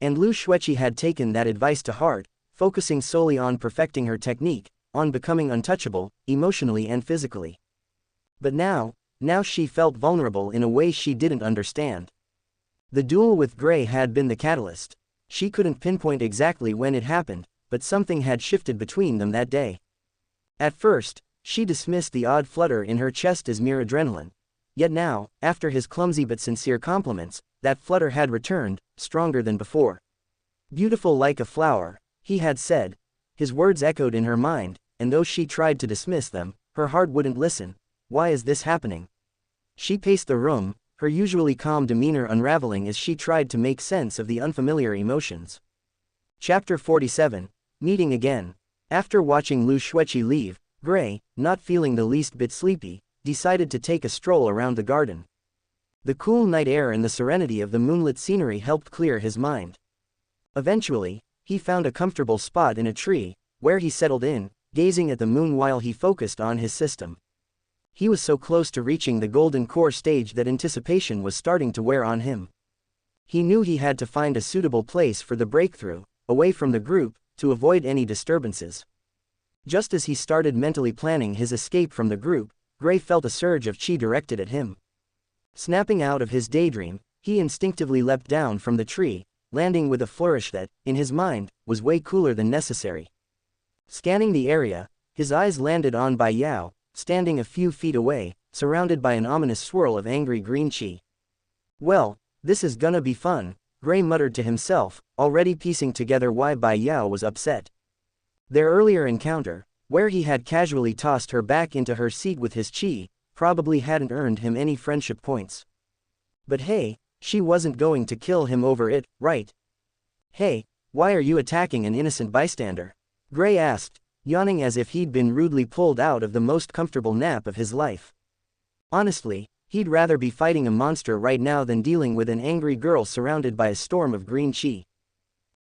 And Lu Xueqi had taken that advice to heart, focusing solely on perfecting her technique, on becoming untouchable, emotionally and physically. But now she felt vulnerable in a way she didn't understand. The duel with Gray had been the catalyst. She couldn't pinpoint exactly when it happened, but something had shifted between them that day. At first, she dismissed the odd flutter in her chest as mere adrenaline. Yet now, after his clumsy but sincere compliments, that flutter had returned, stronger than before. Beautiful like a flower, he had said. His words echoed in her mind, and though she tried to dismiss them, her heart wouldn't listen. Why is this happening? She paced the room, her usually calm demeanor unraveling as she tried to make sense of the unfamiliar emotions. Chapter 47, Meeting Again. After watching Lu Xueqi leave, Gray, not feeling the least bit sleepy, decided to take a stroll around the garden. The cool night air and the serenity of the moonlit scenery helped clear his mind. Eventually, he found a comfortable spot in a tree, where he settled in, gazing at the moon while he focused on his system. He was so close to reaching the golden core stage that anticipation was starting to wear on him. He knew he had to find a suitable place for the breakthrough, away from the group, to avoid any disturbances. Just as he started mentally planning his escape from the group, Gray felt a surge of chi directed at him. Snapping out of his daydream, he instinctively leapt down from the tree, landing with a flourish that, in his mind, was way cooler than necessary. Scanning the area, his eyes landed on Bai Yao, standing a few feet away, surrounded by an ominous swirl of angry green chi. Well, this is gonna be fun, Gray muttered to himself, already piecing together why Bai Yao was upset. Their earlier encounter, where he had casually tossed her back into her seat with his chi, probably hadn't earned him any friendship points. But hey, she wasn't going to kill him over it, right? Hey, why are you attacking an innocent bystander? Gray asked, yawning as if he'd been rudely pulled out of the most comfortable nap of his life. Honestly, he'd rather be fighting a monster right now than dealing with an angry girl surrounded by a storm of green chi.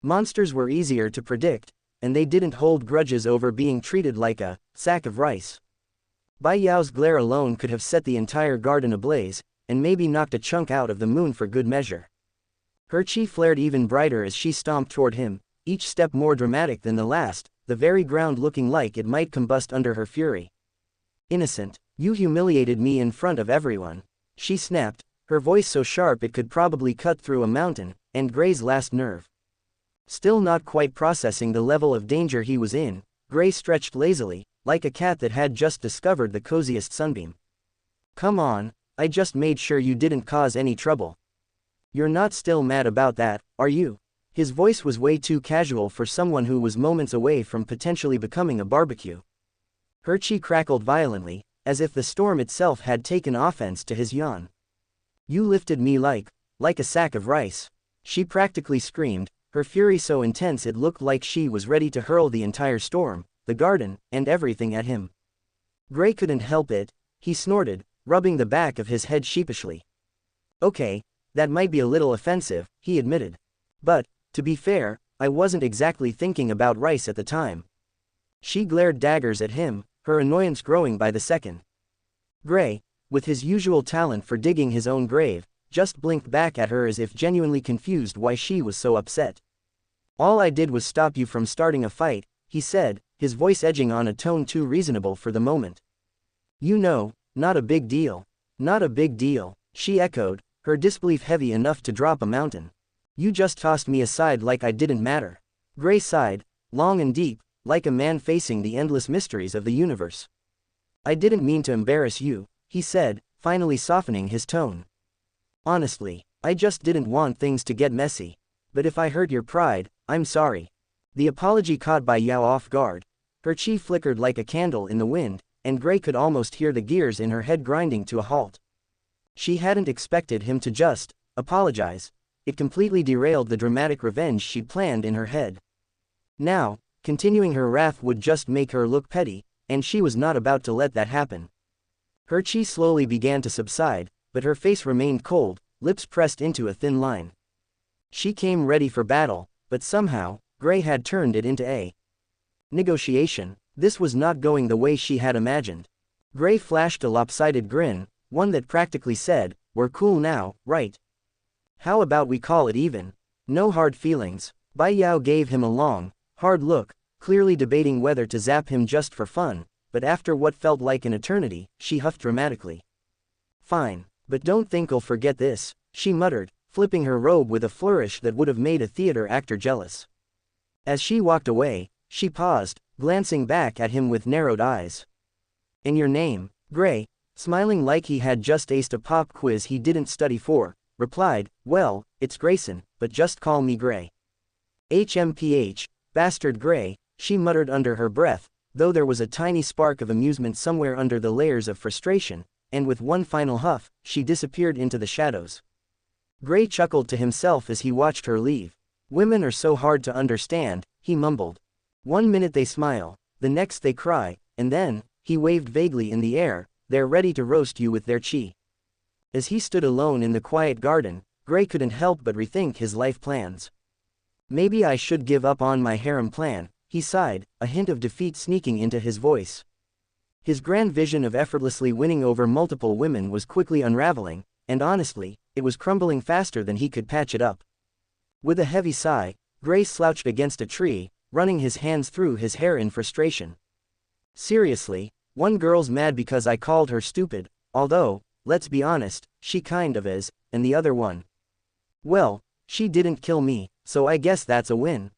Monsters were easier to predict, and they didn't hold grudges over being treated like a sack of rice. Bai Yao's glare alone could have set the entire garden ablaze, and maybe knocked a chunk out of the moon for good measure. Her chi flared even brighter as she stomped toward him, each step more dramatic than the last, the very ground looking like it might combust under her fury. Innocent, you humiliated me in front of everyone, she snapped, her voice so sharp it could probably cut through a mountain, and Gray's last nerve. Still not quite processing the level of danger he was in, Gray stretched lazily, like a cat that had just discovered the coziest sunbeam. Come on, I just made sure you didn't cause any trouble. You're not still mad about that, are you? His voice was way too casual for someone who was moments away from potentially becoming a barbecue. Her chi crackled violently, as if the storm itself had taken offense to his yawn. You lifted me like a sack of rice, she practically screamed, her fury so intense it looked like she was ready to hurl the entire storm, the garden, and everything at him. Gray couldn't help it, he snorted, rubbing the back of his head sheepishly. Okay, that might be a little offensive, he admitted. But, to be fair, I wasn't exactly thinking about rice at the time. She glared daggers at him, her annoyance growing by the second. Gray, with his usual talent for digging his own grave, just blinked back at her as if genuinely confused why she was so upset. All I did was stop you from starting a fight, he said, his voice edging on a tone too reasonable for the moment. You know, not a big deal. Not a big deal, she echoed, her disbelief heavy enough to drop a mountain. You just tossed me aside like I didn't matter. Gray sighed, long and deep, like a man facing the endless mysteries of the universe. I didn't mean to embarrass you, he said, finally softening his tone. Honestly, I just didn't want things to get messy. But if I hurt your pride, I'm sorry. The apology caught Bai Yao off guard. Her chi flickered like a candle in the wind, and Gray could almost hear the gears in her head grinding to a halt. She hadn't expected him to just apologize. It completely derailed the dramatic revenge she planned in her head. Now, continuing her wrath would just make her look petty, and she was not about to let that happen. Her chi slowly began to subside, but her face remained cold, lips pressed into a thin line. She came ready for battle, but somehow, Gray had turned it into a negotiation. This was not going the way she had imagined. Gray flashed a lopsided grin, one that practically said, "We're cool now, right? How about we call it even? No hard feelings." Bai Yao gave him a long, hard look, clearly debating whether to zap him just for fun, but after what felt like an eternity, she huffed dramatically. "Fine, but don't think I'll forget this," she muttered, flipping her robe with a flourish that would have made a theater actor jealous. As she walked away, she paused, glancing back at him with narrowed eyes. "And your name?" Gray, smiling like he had just aced a pop quiz he didn't study for, replied, "Well, it's Grayson, but just call me Gray." "HMPH, bastard Gray," she muttered under her breath, though there was a tiny spark of amusement somewhere under the layers of frustration, and with one final huff, she disappeared into the shadows. Gray chuckled to himself as he watched her leave. "Women are so hard to understand," he mumbled. "One minute they smile, the next they cry, and then," he waved vaguely in the air, "they're ready to roast you with their chi." As he stood alone in the quiet garden, Gray couldn't help but rethink his life plans. "Maybe I should give up on my harem plan," he sighed, a hint of defeat sneaking into his voice. His grand vision of effortlessly winning over multiple women was quickly unraveling, and honestly, it was crumbling faster than he could patch it up. With a heavy sigh, Gray slouched against a tree, running his hands through his hair in frustration. "Seriously, one girl's mad because I called her stupid, although, let's be honest, she kind of is, and the other one, well, she didn't kill me, so I guess that's a win."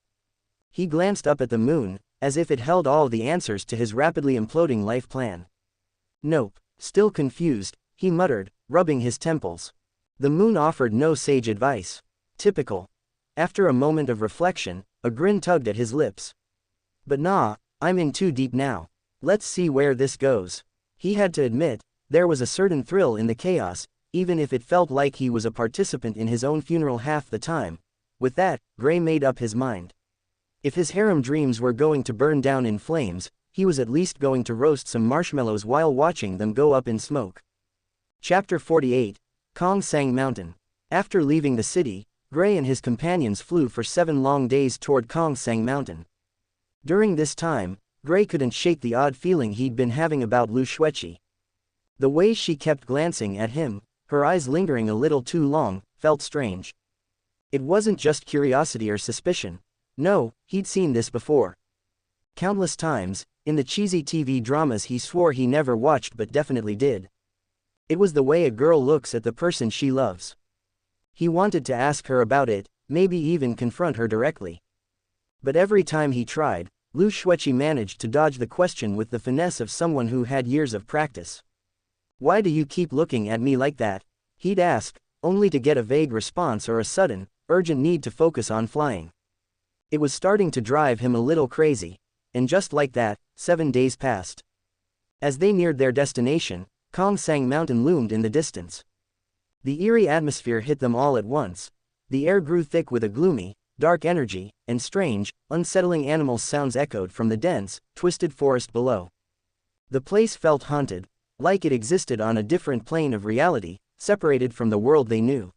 He glanced up at the moon, as if it held all the answers to his rapidly imploding life plan. "Nope." Still confused, he muttered, rubbing his temples. The moon offered no sage advice. Typical. After a moment of reflection, a grin tugged at his lips. "But nah, I'm in too deep now. Let's see where this goes." He had to admit, there was a certain thrill in the chaos, even if it felt like he was a participant in his own funeral half the time. With that, Gray made up his mind. If his harem dreams were going to burn down in flames, he was at least going to roast some marshmallows while watching them go up in smoke. Chapter 48, Kong Sang Mountain. After leaving the city, Gray and his companions flew for 7 long days toward Kong Sang Mountain. During this time, Gray couldn't shake the odd feeling he'd been having about Lu Xueqi. The way she kept glancing at him, her eyes lingering a little too long, felt strange. It wasn't just curiosity or suspicion. No, he'd seen this before. Countless times, in the cheesy TV dramas he swore he never watched but definitely did. It was the way a girl looks at the person she loves. He wanted to ask her about it, maybe even confront her directly. But every time he tried, Lu Xueqi managed to dodge the question with the finesse of someone who had years of practice. "Why do you keep looking at me like that?" he'd ask, only to get a vague response or a sudden, urgent need to focus on flying. It was starting to drive him a little crazy. And just like that, 7 days passed. As they neared their destination, Kong Sang Mountain loomed in the distance. The eerie atmosphere hit them all at once. The air grew thick with a gloomy, dark energy, and strange, unsettling animal sounds echoed from the dense, twisted forest below. The place felt haunted, like it existed on a different plane of reality, separated from the world they knew.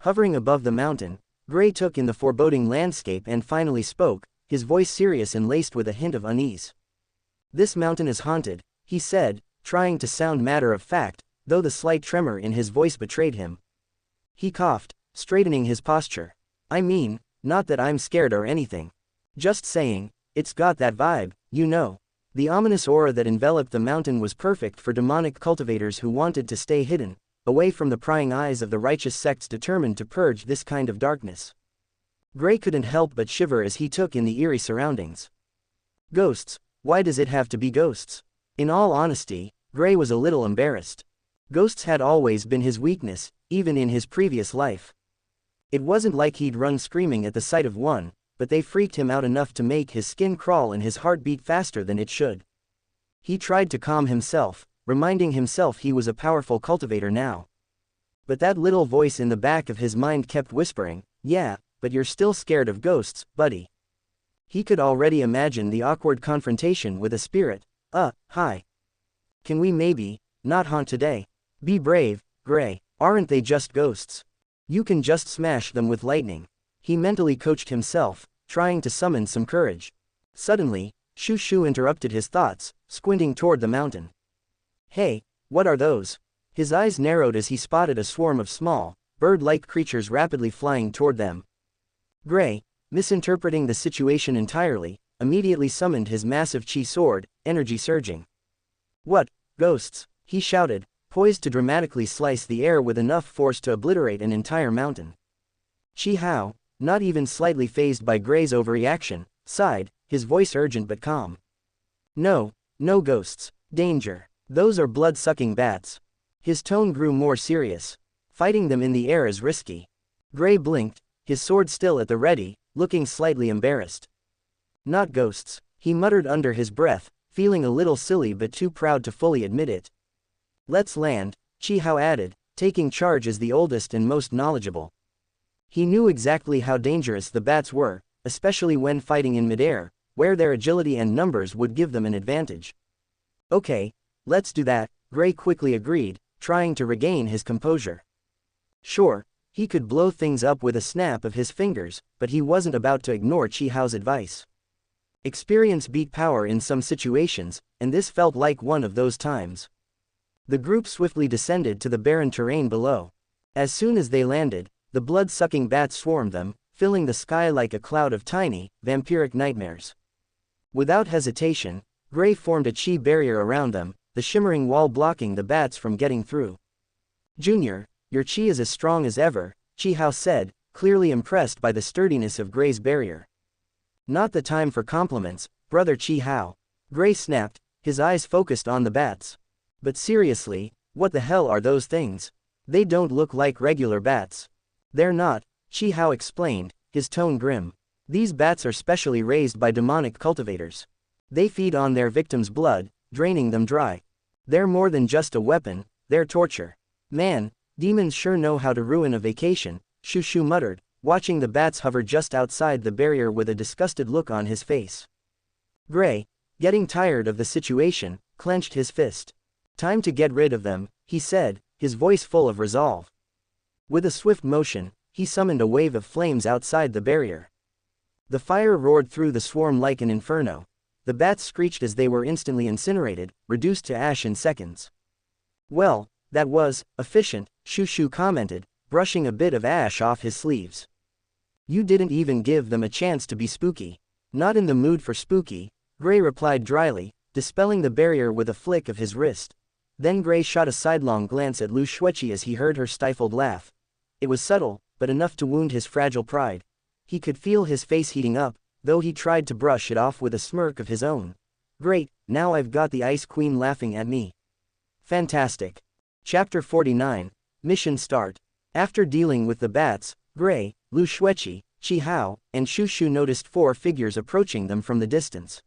Hovering above the mountain, Gray took in the foreboding landscape and finally spoke, his voice serious and laced with a hint of unease. "This mountain is haunted," he said, trying to sound matter of fact, though the slight tremor in his voice betrayed him. He coughed, straightening his posture. "I mean, not that I'm scared or anything. Just saying, it's got that vibe, you know." The ominous aura that enveloped the mountain was perfect for demonic cultivators who wanted to stay hidden, away from the prying eyes of the righteous sects determined to purge this kind of darkness. Gray couldn't help but shiver as he took in the eerie surroundings. Ghosts? Why does it have to be ghosts? In all honesty, Gray was a little embarrassed. Ghosts had always been his weakness, even in his previous life. It wasn't like he'd run screaming at the sight of one, but they freaked him out enough to make his skin crawl and his heart beat faster than it should. He tried to calm himself, reminding himself he was a powerful cultivator now. But that little voice in the back of his mind kept whispering, "Yeah, but you're still scared of ghosts, buddy." He could already imagine the awkward confrontation with a spirit. Hi. Can we maybe not haunt today? Be brave, Gray." Aren't they just ghosts? You can just smash them with lightning. He mentally coached himself, trying to summon some courage. Suddenly, Shushu interrupted his thoughts, squinting toward the mountain. Hey, what are those? His eyes narrowed as he spotted a swarm of small, bird-like creatures rapidly flying toward them. Gray, misinterpreting the situation entirely, immediately summoned his massive chi sword, energy surging. What, ghosts? He shouted, poised to dramatically slice the air with enough force to obliterate an entire mountain. Chi Hao, not even slightly fazed by Gray's overreaction, sighed, his voice urgent but calm. No, no ghosts. Danger. Those are blood-sucking bats. His tone grew more serious. Fighting them in the air is risky. Gray blinked, his sword still at the ready, looking slightly embarrassed. Not ghosts, he muttered under his breath, feeling a little silly but too proud to fully admit it. Let's land, Chi Hao added, taking charge as the oldest and most knowledgeable. He knew exactly how dangerous the bats were, especially when fighting in midair, where their agility and numbers would give them an advantage. Okay, let's do that, Gray quickly agreed, trying to regain his composure. Sure, he could blow things up with a snap of his fingers, but he wasn't about to ignore Chi Hao's advice. Experience beat power in some situations, and this felt like one of those times. The group swiftly descended to the barren terrain below. As soon as they landed, the blood-sucking bats swarmed them, filling the sky like a cloud of tiny, vampiric nightmares. Without hesitation, Gray formed a chi barrier around them, the shimmering wall blocking the bats from getting through. Junior, your chi is as strong as ever, Chi Hao said, clearly impressed by the sturdiness of Gray's barrier. Not the time for compliments, brother Chi Hao. Gray snapped, his eyes focused on the bats. But seriously, what the hell are those things? They don't look like regular bats. They're not, Chi Hao explained, his tone grim. These bats are specially raised by demonic cultivators. They feed on their victims' blood, draining them dry. They're more than just a weapon, they're torture. Man, demons sure know how to ruin a vacation, Shushu muttered, watching the bats hover just outside the barrier with a disgusted look on his face. Gray, getting tired of the situation, clenched his fist. Time to get rid of them, he said, his voice full of resolve. With a swift motion, he summoned a wave of flames outside the barrier. The fire roared through the swarm like an inferno. The bats screeched as they were instantly incinerated, reduced to ash in seconds. Well, that was efficient, Shushu commented, brushing a bit of ash off his sleeves. You didn't even give them a chance to be spooky. Not in the mood for spooky, Gray replied dryly, dispelling the barrier with a flick of his wrist. Then Gray shot a sidelong glance at Lu Xueqi as he heard her stifled laugh. It was subtle, but enough to wound his fragile pride. He could feel his face heating up, though he tried to brush it off with a smirk of his own. Great, now I've got the Ice Queen laughing at me. Fantastic. Chapter 49, Mission Start. After dealing with the bats, Gray, Lu Xueqi, Chi Hao, and Shushu noticed 4 figures approaching them from the distance.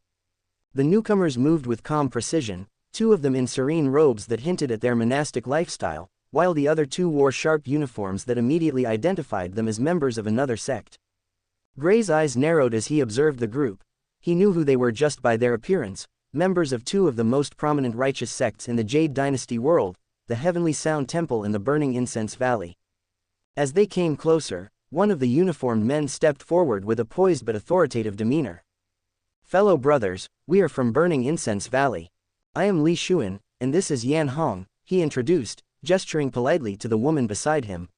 The newcomers moved with calm precision, 2 of them in serene robes that hinted at their monastic lifestyle, while the other 2 wore sharp uniforms that immediately identified them as members of another sect. Gray's eyes narrowed as he observed the group. He knew who they were just by their appearance, members of 2 of the most prominent righteous sects in the Jade Dynasty world, the Heavenly Sound Temple and the Burning Incense Valley. As they came closer, one of the uniformed men stepped forward with a poised but authoritative demeanor. Fellow brothers, we are from Burning Incense Valley. I am Li Xuan, and this is Yan Hong, he introduced, gesturing politely to the woman beside him.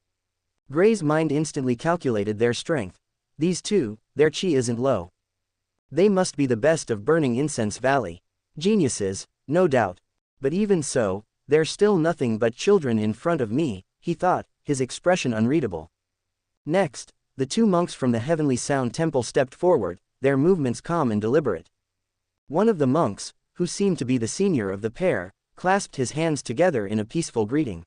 Gray's mind instantly calculated their strength. These 2, their chi isn't low. They must be the best of Burning Incense Valley. Geniuses, no doubt. But even so, they're still nothing but children in front of me, he thought, his expression unreadable. Next, the 2 monks from the Heavenly Sound Temple stepped forward, their movements calm and deliberate. One of the monks, who seemed to be the senior of the pair, clasped his hands together in a peaceful greeting.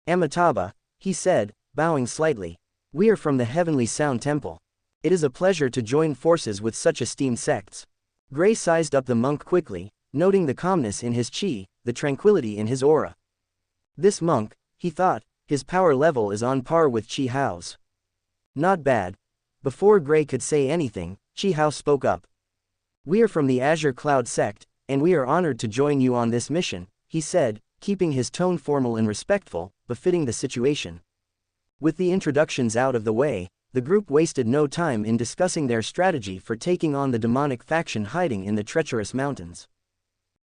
Amitabha, he said, bowing slightly. We are from the Heavenly Sound Temple. It is a pleasure to join forces with such esteemed sects. Gray sized up the monk quickly, noting the calmness in his chi, the tranquility in his aura. This monk, he thought, his power level is on par with Chi Hao's. Not bad. Before Gray could say anything, Chi Hao spoke up. We are from the Azure Cloud sect, and we are honored to join you on this mission, he said, keeping his tone formal and respectful, befitting the situation. With the introductions out of the way, the group wasted no time in discussing their strategy for taking on the demonic faction hiding in the treacherous mountains.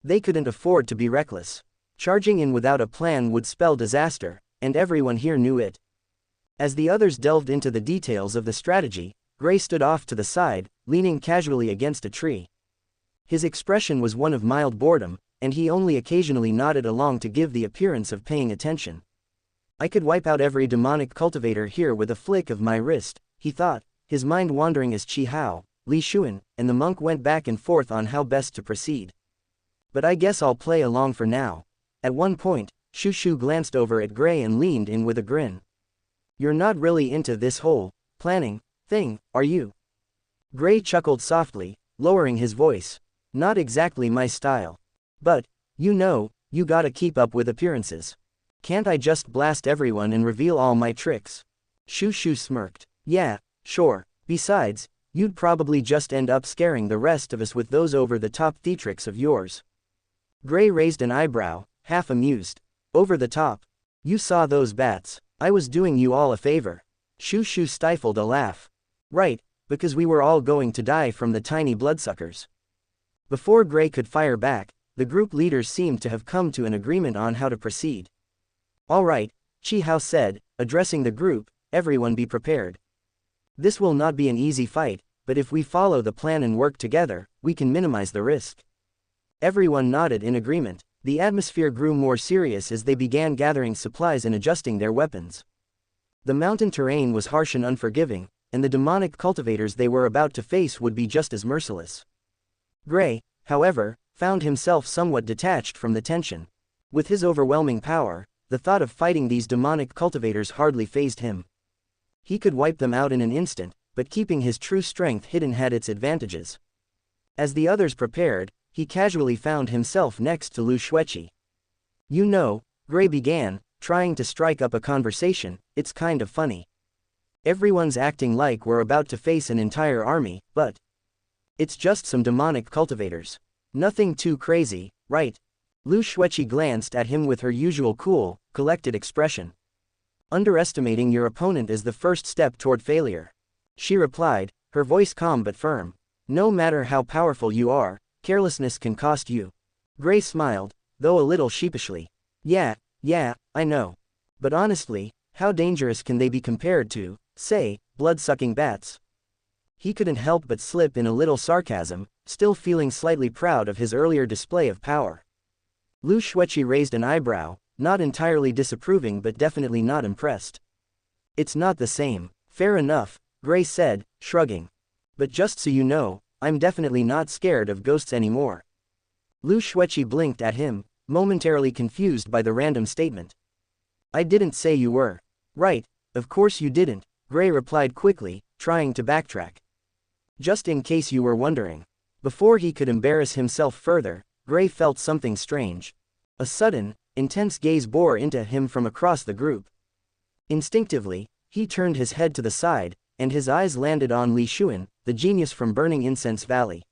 They couldn't afford to be reckless. Charging in without a plan would spell disaster, and everyone here knew it. As the others delved into the details of the strategy, Gray stood off to the side, leaning casually against a tree. His expression was one of mild boredom, and he only occasionally nodded along to give the appearance of paying attention. I could wipe out every demonic cultivator here with a flick of my wrist, he thought, his mind wandering as Chi Hao, Li Xuan, and the monk went back and forth on how best to proceed. But I guess I'll play along for now. At one point, Shu Shu glanced over at Gray and leaned in with a grin. You're not really into this whole planning thing, are you? Gray chuckled softly, lowering his voice. Not exactly my style. But, you know, you gotta keep up with appearances. Can't I just blast everyone and reveal all my tricks? Shu Shu smirked. Yeah, sure. Besides, you'd probably just end up scaring the rest of us with those over-the-top theatrics of yours. Gray raised an eyebrow, half amused. Over the top? You saw those bats. I was doing you all a favor. Shu Shu stifled a laugh. Right, because we were all going to die from the tiny bloodsuckers. Before Gray could fire back, the group leaders seemed to have come to an agreement on how to proceed. All right, Chi Hao said, addressing the group, everyone be prepared. This will not be an easy fight, but if we follow the plan and work together, we can minimize the risk. Everyone nodded in agreement. The atmosphere grew more serious as they began gathering supplies and adjusting their weapons. The mountain terrain was harsh and unforgiving, and the demonic cultivators they were about to face would be just as merciless. Gray, however, found himself somewhat detached from the tension. With his overwhelming power, the thought of fighting these demonic cultivators hardly fazed him. He could wipe them out in an instant, but keeping his true strength hidden had its advantages. As the others prepared, he casually found himself next to Lu Xueqi. You know, Gray began, trying to strike up a conversation, it's kind of funny. Everyone's acting like we're about to face an entire army, but it's just some demonic cultivators. Nothing too crazy, right? Lu Xueqi glanced at him with her usual cool, collected expression. Underestimating your opponent is the first step toward failure. She replied, her voice calm but firm. No matter how powerful you are, carelessness can cost you. Gray smiled, though a little sheepishly. Yeah, I know. But honestly, how dangerous can they be compared to, say, blood-sucking bats? He couldn't help but slip in a little sarcasm, still feeling slightly proud of his earlier display of power. Lu Xueqi raised an eyebrow, not entirely disapproving but definitely not impressed. It's not the same. Fair enough, Gray said, shrugging. But just so you know, I'm definitely not scared of ghosts anymore. Lu Xueqi blinked at him, momentarily confused by the random statement. I didn't say you were. Right, of course you didn't, Gray replied quickly, trying to backtrack. Just in case you were wondering. Before he could embarrass himself further, Gray felt something strange. A sudden, intense gaze bore into him from across the group. Instinctively, he turned his head to the side, and his eyes landed on Li Xuan, the genius from Burning Incense Valley.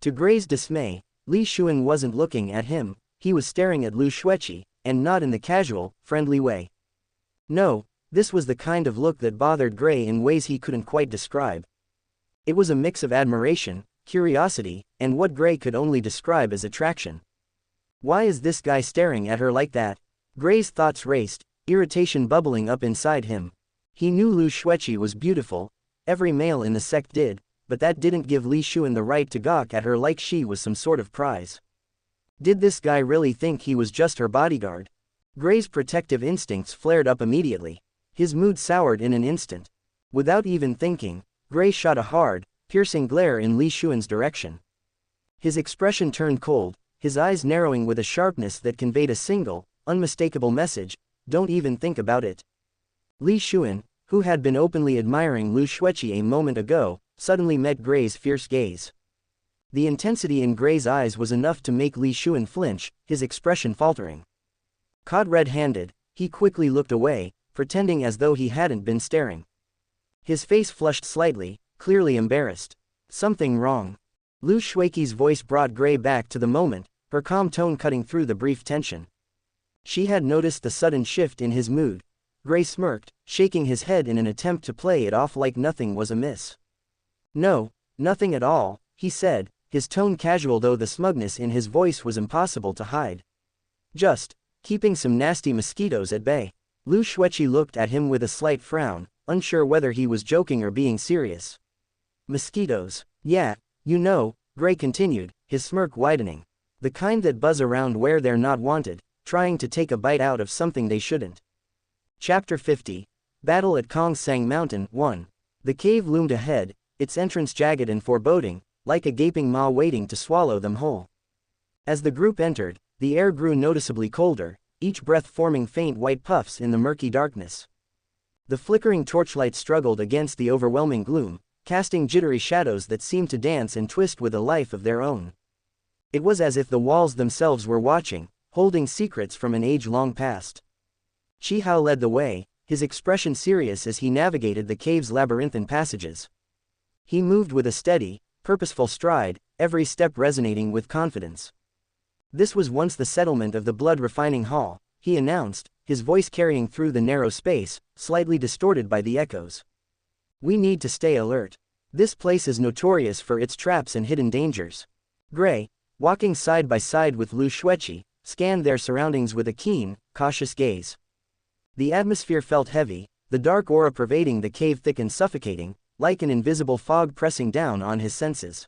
To Gray's dismay, Li Xuan wasn't looking at him, he was staring at Lu Xueqi, and not in the casual, friendly way. No, this was the kind of look that bothered Gray in ways he couldn't quite describe. It was a mix of admiration, curiosity, and what Gray could only describe as attraction. Why is this guy staring at her like that? Gray's thoughts raced, irritation bubbling up inside him. He knew Lu Xueqi was beautiful, every male in the sect did, but that didn't give Li Xuan the right to gawk at her like she was some sort of prize. Did this guy really think he was just her bodyguard? Gray's protective instincts flared up immediately. His mood soured in an instant. Without even thinking, Gray shot a hard, piercing glare in Li Xuan's direction. His expression turned cold, his eyes narrowing with a sharpness that conveyed a single, unmistakable message, don't even think about it. Li Xuan, who had been openly admiring Lu Xueqi a moment ago, suddenly met Gray's fierce gaze. The intensity in Gray's eyes was enough to make Li Xuan flinch, his expression faltering. Caught red-handed, he quickly looked away, pretending as though he hadn't been staring. His face flushed slightly, clearly embarrassed. Something wrong. Lu Xueqi's voice brought Gray back to the moment, her calm tone cutting through the brief tension. She had noticed the sudden shift in his mood. Gray smirked, shaking his head in an attempt to play it off like nothing was amiss. "No, nothing at all," he said, his tone casual though the smugness in his voice was impossible to hide. "Just keeping some nasty mosquitoes at bay." Lu Xueqi looked at him with a slight frown, unsure whether he was joking or being serious. "Mosquitoes? Yeah, you know," Gray continued, his smirk widening. "The kind that buzz around where they're not wanted, trying to take a bite out of something they shouldn't." Chapter 50. Battle at Kongsang Mountain 1. The cave loomed ahead, its entrance jagged and foreboding, like a gaping maw waiting to swallow them whole. As the group entered, the air grew noticeably colder, each breath forming faint white puffs in the murky darkness. The flickering torchlight struggled against the overwhelming gloom, casting jittery shadows that seemed to dance and twist with a life of their own. It was as if the walls themselves were watching, holding secrets from an age-long past. Chi Hao led the way, his expression serious as he navigated the cave's labyrinthine passages. He moved with a steady, purposeful stride, every step resonating with confidence. "This was once the settlement of the blood-refining hall," he announced, his voice carrying through the narrow space, slightly distorted by the echoes. "We need to stay alert. This place is notorious for its traps and hidden dangers." Gray, walking side by side with Lu Xueqi, scanned their surroundings with a keen, cautious gaze. The atmosphere felt heavy, the dark aura pervading the cave thick and suffocating, like an invisible fog pressing down on his senses.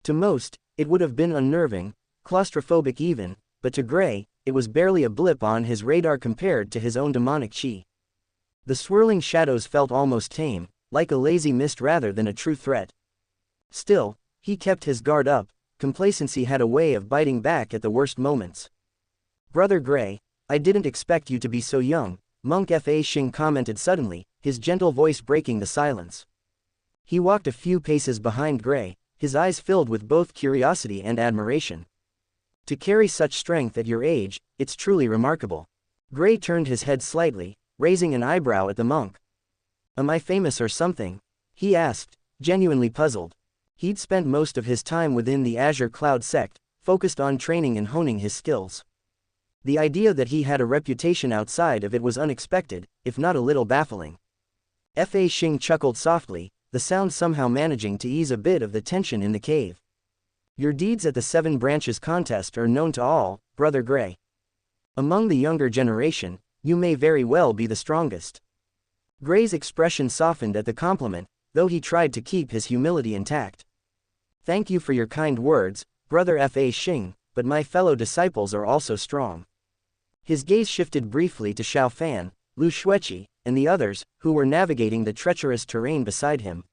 To most, it would have been unnerving, claustrophobic even, but to Gray, it was barely a blip on his radar compared to his own demonic chi. The swirling shadows felt almost tame, like a lazy mist rather than a true threat. Still, he kept his guard up, complacency had a way of biting back at the worst moments. "Brother Gray, I didn't expect you to be so young," Monk Fa Xing commented suddenly, his gentle voice breaking the silence. He walked a few paces behind Gray, his eyes filled with both curiosity and admiration. "To carry such strength at your age, it's truly remarkable." Gray turned his head slightly, raising an eyebrow at the monk. "Am I famous or something?" he asked, genuinely puzzled. He'd spent most of his time within the Azure Cloud sect, focused on training and honing his skills. The idea that he had a reputation outside of it was unexpected, if not a little baffling. Fa Xing chuckled softly, the sound somehow managing to ease a bit of the tension in the cave. "Your deeds at the Seven Branches contest are known to all, Brother Gray. Among the younger generation, you may very well be the strongest." Gray's expression softened at the compliment, though he tried to keep his humility intact. "Thank you for your kind words, Brother Fa Xing, but my fellow disciples are also strong." His gaze shifted briefly to Xiao Fan, Lu Xueqi, and the others, who were navigating the treacherous terrain beside him.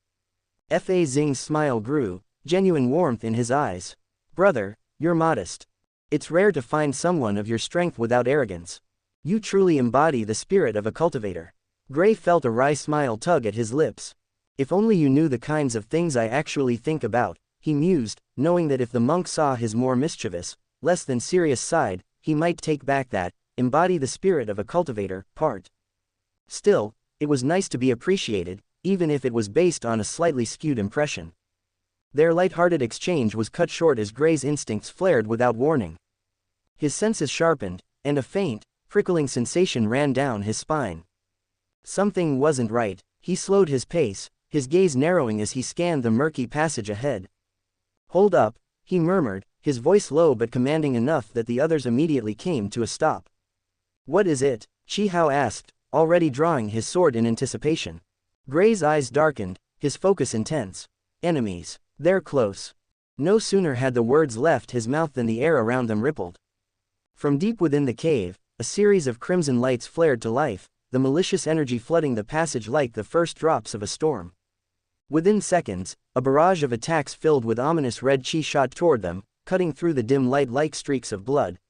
Fa Xing's smile grew, genuine warmth in his eyes. "Brother, you're modest. It's rare to find someone of your strength without arrogance. You truly embody the spirit of a cultivator." Gray felt a wry smile tug at his lips. "If only you knew the kinds of things I actually think about," he mused, knowing that if the monk saw his more mischievous, less than serious side, he might take back that, embody the spirit of a cultivator, part. Still, it was nice to be appreciated, even if it was based on a slightly skewed impression. Their light-hearted exchange was cut short as Gray's instincts flared without warning. His senses sharpened, and a faint, prickling sensation ran down his spine. Something wasn't right. He slowed his pace, his gaze narrowing as he scanned the murky passage ahead. "Hold up," he murmured, his voice low but commanding enough that the others immediately came to a stop. "What is it?" Chi Hao asked, already drawing his sword in anticipation. Gray's eyes darkened, his focus intense. "Enemies. They're close." No sooner had the words left his mouth than the air around them rippled. From deep within the cave, a series of crimson lights flared to life, the malicious energy flooding the passage like the first drops of a storm. Within seconds, a barrage of attacks filled with ominous red chi shot toward them, cutting through the dim light like streaks of blood.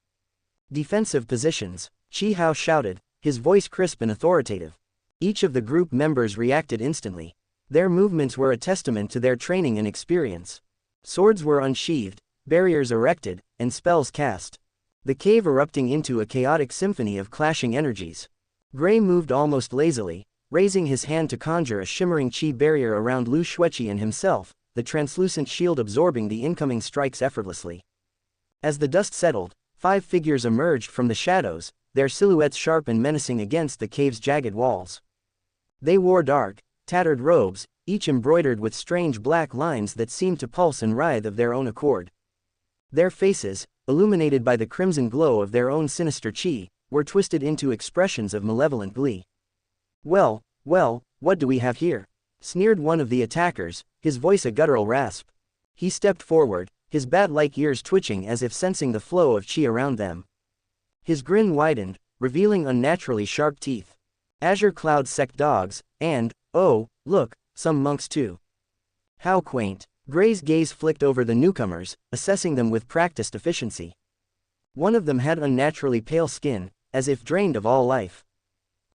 "Defensive positions," Chi Hao shouted, his voice crisp and authoritative. Each of the group members reacted instantly. Their movements were a testament to their training and experience. Swords were unsheathed, barriers erected, and spells cast. The cave erupting into a chaotic symphony of clashing energies. Gray moved almost lazily, raising his hand to conjure a shimmering chi barrier around Lu Xueqi and himself, the translucent shield absorbing the incoming strikes effortlessly. As the dust settled, 5 figures emerged from the shadows, their silhouettes sharp and menacing against the cave's jagged walls. They wore dark, tattered robes, each embroidered with strange black lines that seemed to pulse and writhe of their own accord. Their faces, illuminated by the crimson glow of their own sinister chi, were twisted into expressions of malevolent glee. Well, what do we have here? Sneered one of the attackers, his voice a guttural rasp. He stepped forward, his bat-like ears twitching as if sensing the flow of chi around them. His grin widened, revealing unnaturally sharp teeth. Azure Cloud sect dogs, and, oh, look, some monks too. How quaint. Gray's gaze flicked over the newcomers, assessing them with practiced efficiency. One of them had unnaturally pale skin, as if drained of all life.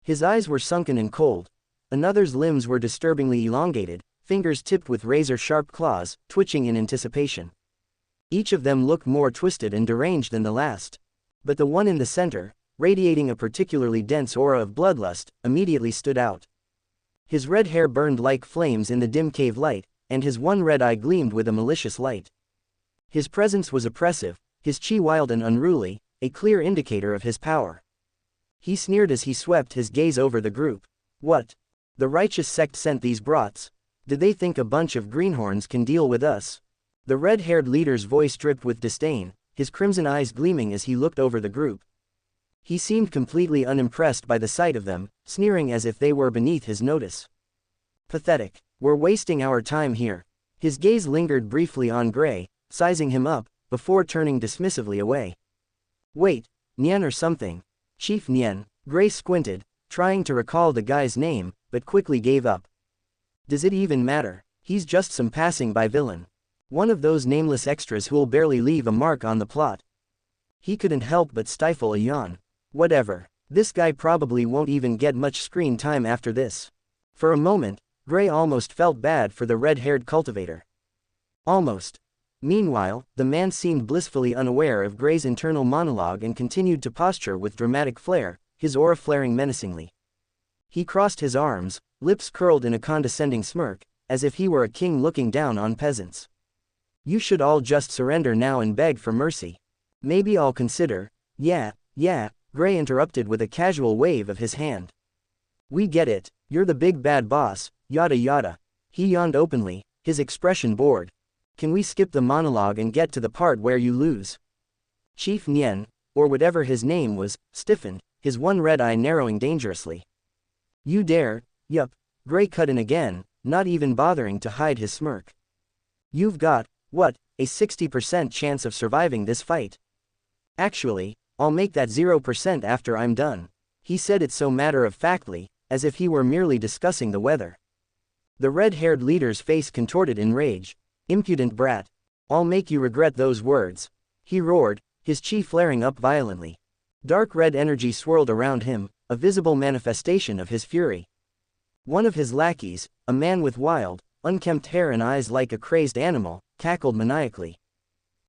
His eyes were sunken and cold. Another's limbs were disturbingly elongated, fingers tipped with razor-sharp claws, twitching in anticipation. Each of them looked more twisted and deranged than the last. But the one in the center, radiating a particularly dense aura of bloodlust, immediately stood out. His red hair burned like flames in the dim cave light, and his one red eye gleamed with a malicious light. His presence was oppressive, his chi wild and unruly, a clear indicator of his power. He sneered as he swept his gaze over the group. What? The righteous sect sent these brats? Did they think a bunch of greenhorns can deal with us? The red-haired leader's voice dripped with disdain, his crimson eyes gleaming as he looked over the group. He seemed completely unimpressed by the sight of them, sneering as if they were beneath his notice. Pathetic. We're wasting our time here. His gaze lingered briefly on Gray, sizing him up, before turning dismissively away. Wait, Nian or something. Chief Nian. Gray squinted, trying to recall the guy's name, but quickly gave up. Does it even matter? He's just some passing-by villain. One of those nameless extras who'll barely leave a mark on the plot. He couldn't help but stifle a yawn. Whatever. This guy probably won't even get much screen time after this. For a moment, Gray almost felt bad for the red-haired cultivator. Almost. Meanwhile, the man seemed blissfully unaware of Gray's internal monologue and continued to posture with dramatic flair, his aura flaring menacingly. He crossed his arms, lips curled in a condescending smirk, as if he were a king looking down on peasants. You should all just surrender now and beg for mercy. Maybe I'll consider. Yeah, Gray interrupted with a casual wave of his hand. We get it, you're the big bad boss, yada yada. He yawned openly, his expression bored. Can we skip the monologue and get to the part where you lose? Chief Nian, or whatever his name was, stiffened, his one red eye narrowing dangerously. You dare? Yup. Gray cut in again, not even bothering to hide his smirk. You've got, what, a 60% chance of surviving this fight. Actually, I'll make that 0% after I'm done. He said it so matter-of-factly, as if he were merely discussing the weather. The red-haired leader's face contorted in rage. Impudent brat. I'll make you regret those words. He roared, his chi flaring up violently. Dark red energy swirled around him, a visible manifestation of his fury. One of his lackeys, a man with wild, unkempt hair and eyes like a crazed animal, cackled maniacally.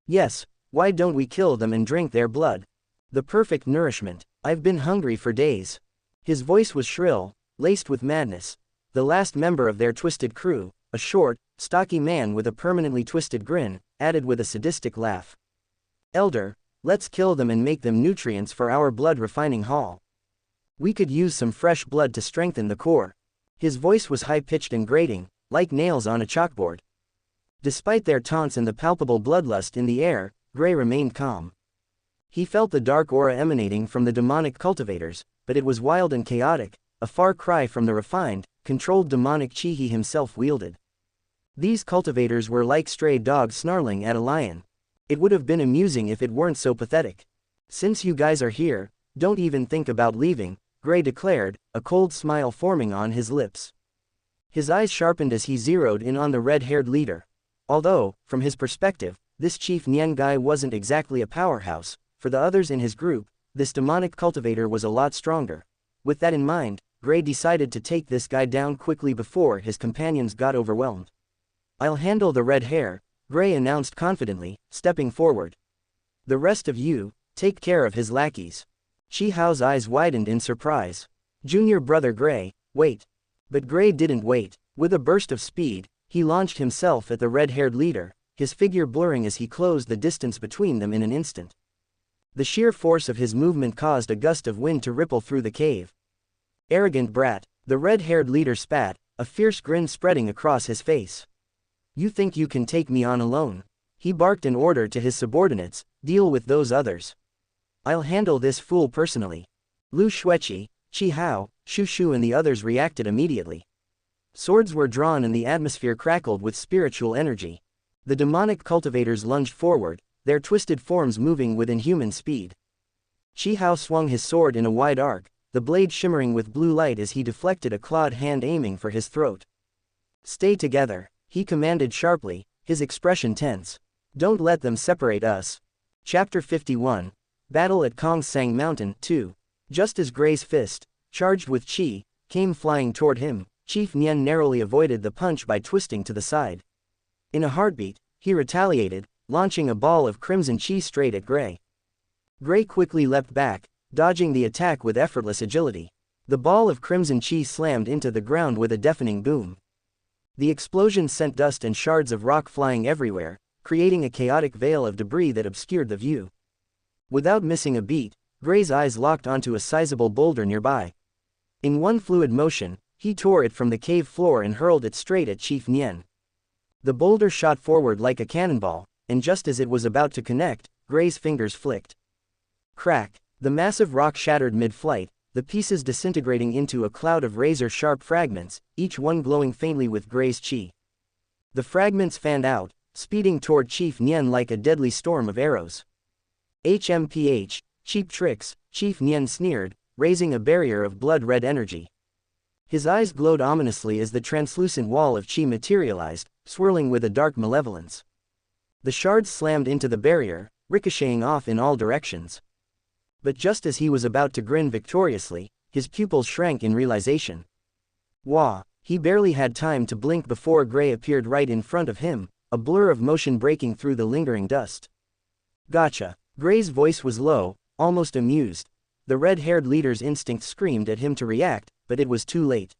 Yes, why don't we kill them and drink their blood? The perfect nourishment. I've been hungry for days. His voice was shrill, laced with madness. The last member of their twisted crew, a short, stocky man with a permanently twisted grin, added with a sadistic laugh. Elder, let's kill them and make them nutrients for our blood refining hall. We could use some fresh blood to strengthen the core. His voice was high-pitched and grating, like nails on a chalkboard. Despite their taunts and the palpable bloodlust in the air, Gray remained calm. He felt the dark aura emanating from the demonic cultivators, but it was wild and chaotic, a far cry from the refined, controlled demonic chi he himself wielded. These cultivators were like stray dogs snarling at a lion. It would have been amusing if it weren't so pathetic. Since you guys are here, don't even think about leaving, Gray declared, a cold smile forming on his lips. His eyes sharpened as he zeroed in on the red-haired leader. Although, from his perspective, this Chief Nian guy wasn't exactly a powerhouse, for the others in his group, this demonic cultivator was a lot stronger. With that in mind, Gray decided to take this guy down quickly before his companions got overwhelmed. I'll handle the red hair, Gray announced confidently, stepping forward. The rest of you, take care of his lackeys. Chi Hao's eyes widened in surprise. Junior brother Gray, wait. But Gray didn't wait. With a burst of speed, he launched himself at the red-haired leader, his figure blurring as he closed the distance between them in an instant. The sheer force of his movement caused a gust of wind to ripple through the cave. Arrogant brat, the red-haired leader spat, a fierce grin spreading across his face. You think you can take me on alone? He barked an order to his subordinates, deal with those others. I'll handle this fool personally. Lu Xueqi, Qi Hao, Shu Shu and the others reacted immediately. Swords were drawn and the atmosphere crackled with spiritual energy. The demonic cultivators lunged forward, their twisted forms moving with inhuman speed. Qi Hao swung his sword in a wide arc, the blade shimmering with blue light as he deflected a clawed hand aiming for his throat. Stay together, he commanded sharply, his expression tense. Don't let them separate us. Chapter 51. Battle at Kongsang Mountain 2. Just as Gray's fist, charged with qi, came flying toward him, Chief Nian narrowly avoided the punch by twisting to the side. In a heartbeat, he retaliated, launching a ball of crimson qi straight at Gray. Gray quickly leapt back, dodging the attack with effortless agility. The ball of crimson qi slammed into the ground with a deafening boom. The explosion sent dust and shards of rock flying everywhere, creating a chaotic veil of debris that obscured the view. Without missing a beat, Gray's eyes locked onto a sizable boulder nearby. In one fluid motion, he tore it from the cave floor and hurled it straight at Chief Nian. The boulder shot forward like a cannonball, and just as it was about to connect, Gray's fingers flicked. Crack! The massive rock shattered mid-flight, the pieces disintegrating into a cloud of razor-sharp fragments, each one glowing faintly with Gray's qi. The fragments fanned out, speeding toward Chief Nian like a deadly storm of arrows. HMPH, cheap tricks, Chief Nian sneered, raising a barrier of blood-red energy. His eyes glowed ominously as the translucent wall of qi materialized, swirling with a dark malevolence. The shards slammed into the barrier, ricocheting off in all directions. But just as he was about to grin victoriously, his pupils shrank in realization. Wah! He barely had time to blink before Gray appeared right in front of him, a blur of motion breaking through the lingering dust. Gotcha! Gray's voice was low, almost amused. The red-haired leader's instinct screamed at him to react, but it was too late.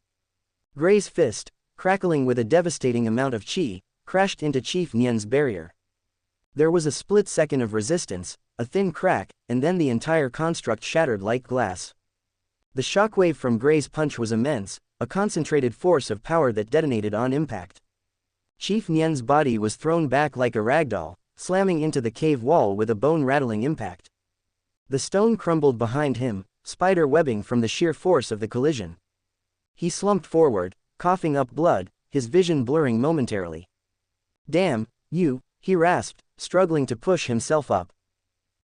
Gray's fist, crackling with a devastating amount of qi, crashed into Chief Nian's barrier. There was a split second of resistance, a thin crack, and then the entire construct shattered like glass. The shockwave from Gray's punch was immense, a concentrated force of power that detonated on impact. Chief Nian's body was thrown back like a ragdoll, slamming into the cave wall with a bone-rattling impact. The stone crumbled behind him, spider webbing from the sheer force of the collision. He slumped forward, coughing up blood, his vision blurring momentarily. Damn, you, he rasped, struggling to push himself up.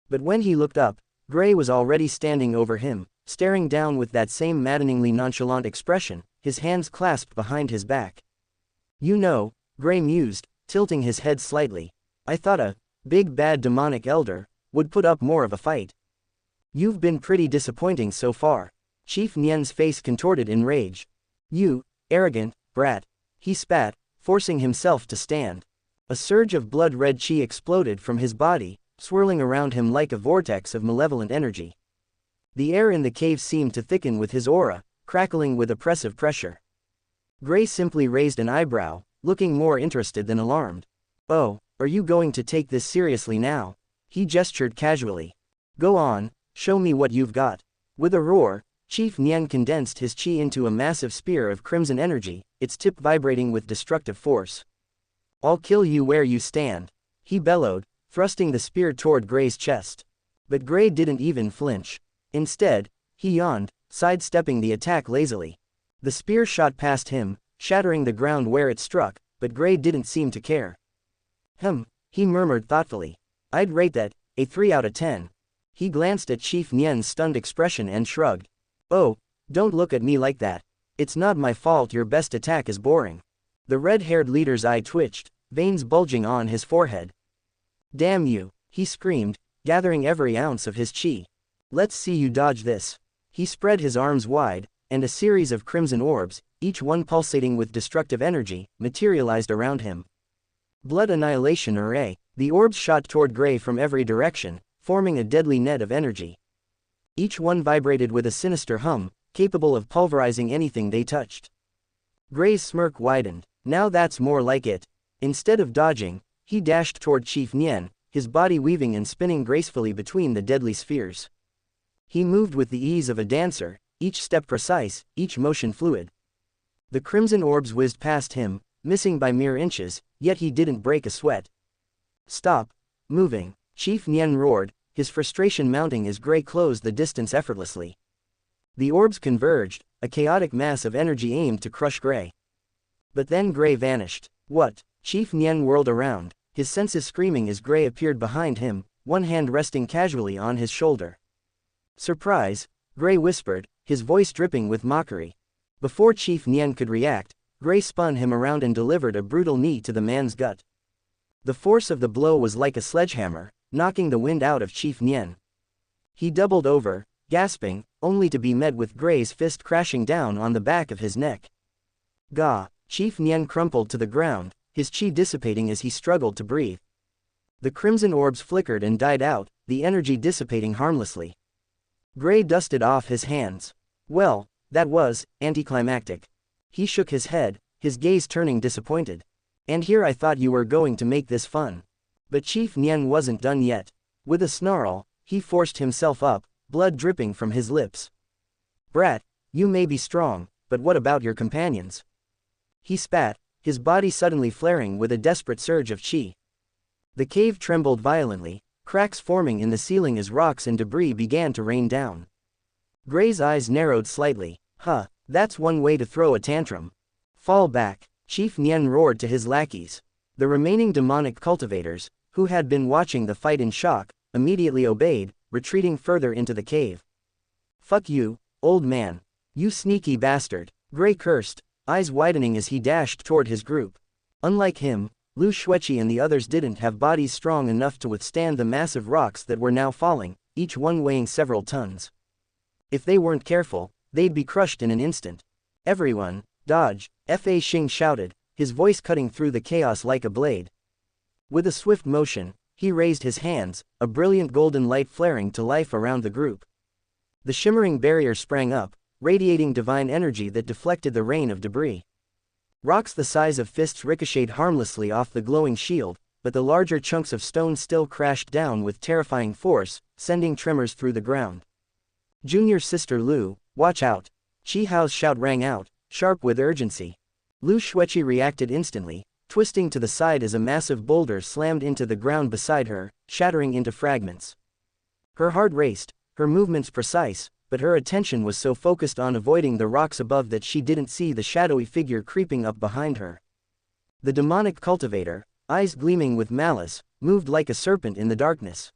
But when he looked up, Gray was already standing over him, staring down with that same maddeningly nonchalant expression, his hands clasped behind his back. You know, Gray mused, tilting his head slightly. I thought a big bad demonic elder would put up more of a fight. You've been pretty disappointing so far. Chief Nian's face contorted in rage. You, arrogant brat. He spat, forcing himself to stand. A surge of blood-red qi exploded from his body, swirling around him like a vortex of malevolent energy. The air in the cave seemed to thicken with his aura, crackling with oppressive pressure. Gray simply raised an eyebrow, looking more interested than alarmed. Oh, are you going to take this seriously now? He gestured casually. Go on, show me what you've got. With a roar, Chief Nian condensed his qi into a massive spear of crimson energy, its tip vibrating with destructive force. I'll kill you where you stand, he bellowed, thrusting the spear toward Gray's chest. But Gray didn't even flinch. Instead, he yawned, sidestepping the attack lazily. The spear shot past him, shattering the ground where it struck, but Gray didn't seem to care. He murmured thoughtfully. I'd rate that a 3 out of 10. He glanced at Chief Nian's stunned expression and shrugged. Oh, don't look at me like that. It's not my fault your best attack is boring. The red-haired leader's eye twitched, veins bulging on his forehead. Damn you, he screamed, gathering every ounce of his qi. Let's see you dodge this. He spread his arms wide, and a series of crimson orbs, each one pulsating with destructive energy, materialized around him. Blood annihilation array. The orbs shot toward Gray from every direction, forming a deadly net of energy. Each one vibrated with a sinister hum, capable of pulverizing anything they touched. Gray's smirk widened. Now that's more like it. Instead of dodging, he dashed toward Chief Nian, his body weaving and spinning gracefully between the deadly spheres. He moved with the ease of a dancer, each step precise, each motion fluid. The crimson orbs whizzed past him, missing by mere inches, yet he didn't break a sweat. "Stop moving," Chief Nian roared, his frustration mounting as Gray closed the distance effortlessly. The orbs converged, a chaotic mass of energy aimed to crush Gray. But then Gray vanished. "What?" Chief Nian whirled around, his senses screaming as Gray appeared behind him, one hand resting casually on his shoulder. "Surprise," Gray whispered, his voice dripping with mockery. Before Chief Nian could react, Gray spun him around and delivered a brutal knee to the man's gut. The force of the blow was like a sledgehammer, knocking the wind out of Chief Nian. He doubled over, gasping, only to be met with Gray's fist crashing down on the back of his neck. "Gah!" Chief Nian crumpled to the ground, his chi dissipating as he struggled to breathe. The crimson orbs flickered and died out, the energy dissipating harmlessly. Gray dusted off his hands. "Well, that was anticlimactic." He shook his head, his gaze turning disappointed. "And here I thought you were going to make this fun." But Chief Nian wasn't done yet. With a snarl, he forced himself up, blood dripping from his lips. "Brat, you may be strong, but what about your companions?" He spat, his body suddenly flaring with a desperate surge of chi. The cave trembled violently, cracks forming in the ceiling as rocks and debris began to rain down. Gray's eyes narrowed slightly. "Huh, that's one way to throw a tantrum. Fall back," Chief Nian roared to his lackeys. The remaining demonic cultivators, who had been watching the fight in shock, immediately obeyed, retreating further into the cave. "Fuck you, old man. You sneaky bastard," Gray cursed, eyes widening as he dashed toward his group. Unlike him, Lu Xueqi and the others didn't have bodies strong enough to withstand the massive rocks that were now falling, each one weighing several tons. If they weren't careful, they'd be crushed in an instant. "Everyone, dodge," Fa Xing shouted, his voice cutting through the chaos like a blade. With a swift motion, he raised his hands, a brilliant golden light flaring to life around the group. The shimmering barrier sprang up, radiating divine energy that deflected the rain of debris. Rocks the size of fists ricocheted harmlessly off the glowing shield, but the larger chunks of stone still crashed down with terrifying force, sending tremors through the ground. "Junior sister Lu, watch out!" Chi Hao's shout rang out, sharp with urgency. Lu Xueqi reacted instantly, twisting to the side as a massive boulder slammed into the ground beside her, shattering into fragments. Her heart raced, her movements precise, but her attention was so focused on avoiding the rocks above that she didn't see the shadowy figure creeping up behind her. The demonic cultivator, eyes gleaming with malice, moved like a serpent in the darkness.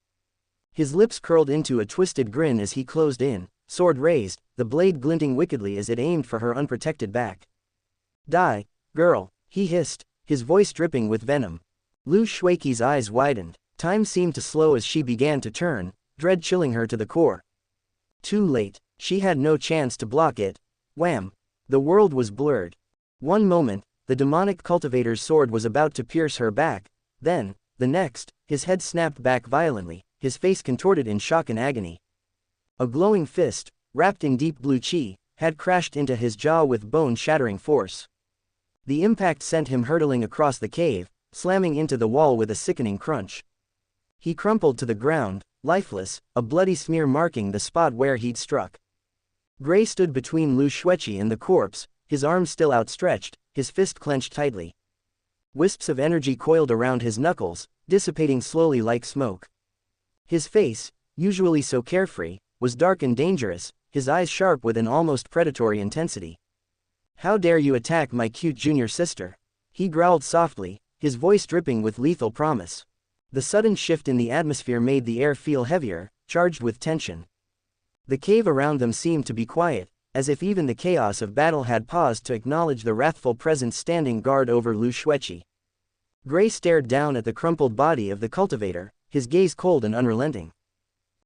His lips curled into a twisted grin as he closed in, sword raised, the blade glinting wickedly as it aimed for her unprotected back. "Die, girl," he hissed, his voice dripping with venom. Lu Xueqi's eyes widened, time seemed to slow as she began to turn, dread chilling her to the core. Too late, she had no chance to block it. Wham! The world was blurred. One moment, the demonic cultivator's sword was about to pierce her back, then, the next, his head snapped back violently, his face contorted in shock and agony. A glowing fist, wrapped in deep blue chi, had crashed into his jaw with bone-shattering force. The impact sent him hurtling across the cave, slamming into the wall with a sickening crunch. He crumpled to the ground, lifeless, a bloody smear marking the spot where he'd struck. Gray stood between Lu Xueqi and the corpse, his arms still outstretched, his fist clenched tightly. Wisps of energy coiled around his knuckles, dissipating slowly like smoke. His face, usually so carefree, was dark and dangerous, his eyes sharp with an almost predatory intensity. "How dare you attack my cute junior sister?" he growled softly, his voice dripping with lethal promise. The sudden shift in the atmosphere made the air feel heavier, charged with tension. The cave around them seemed to be quiet, as if even the chaos of battle had paused to acknowledge the wrathful presence standing guard over Lu Xueqi. Gray stared down at the crumpled body of the cultivator, his gaze cold and unrelenting.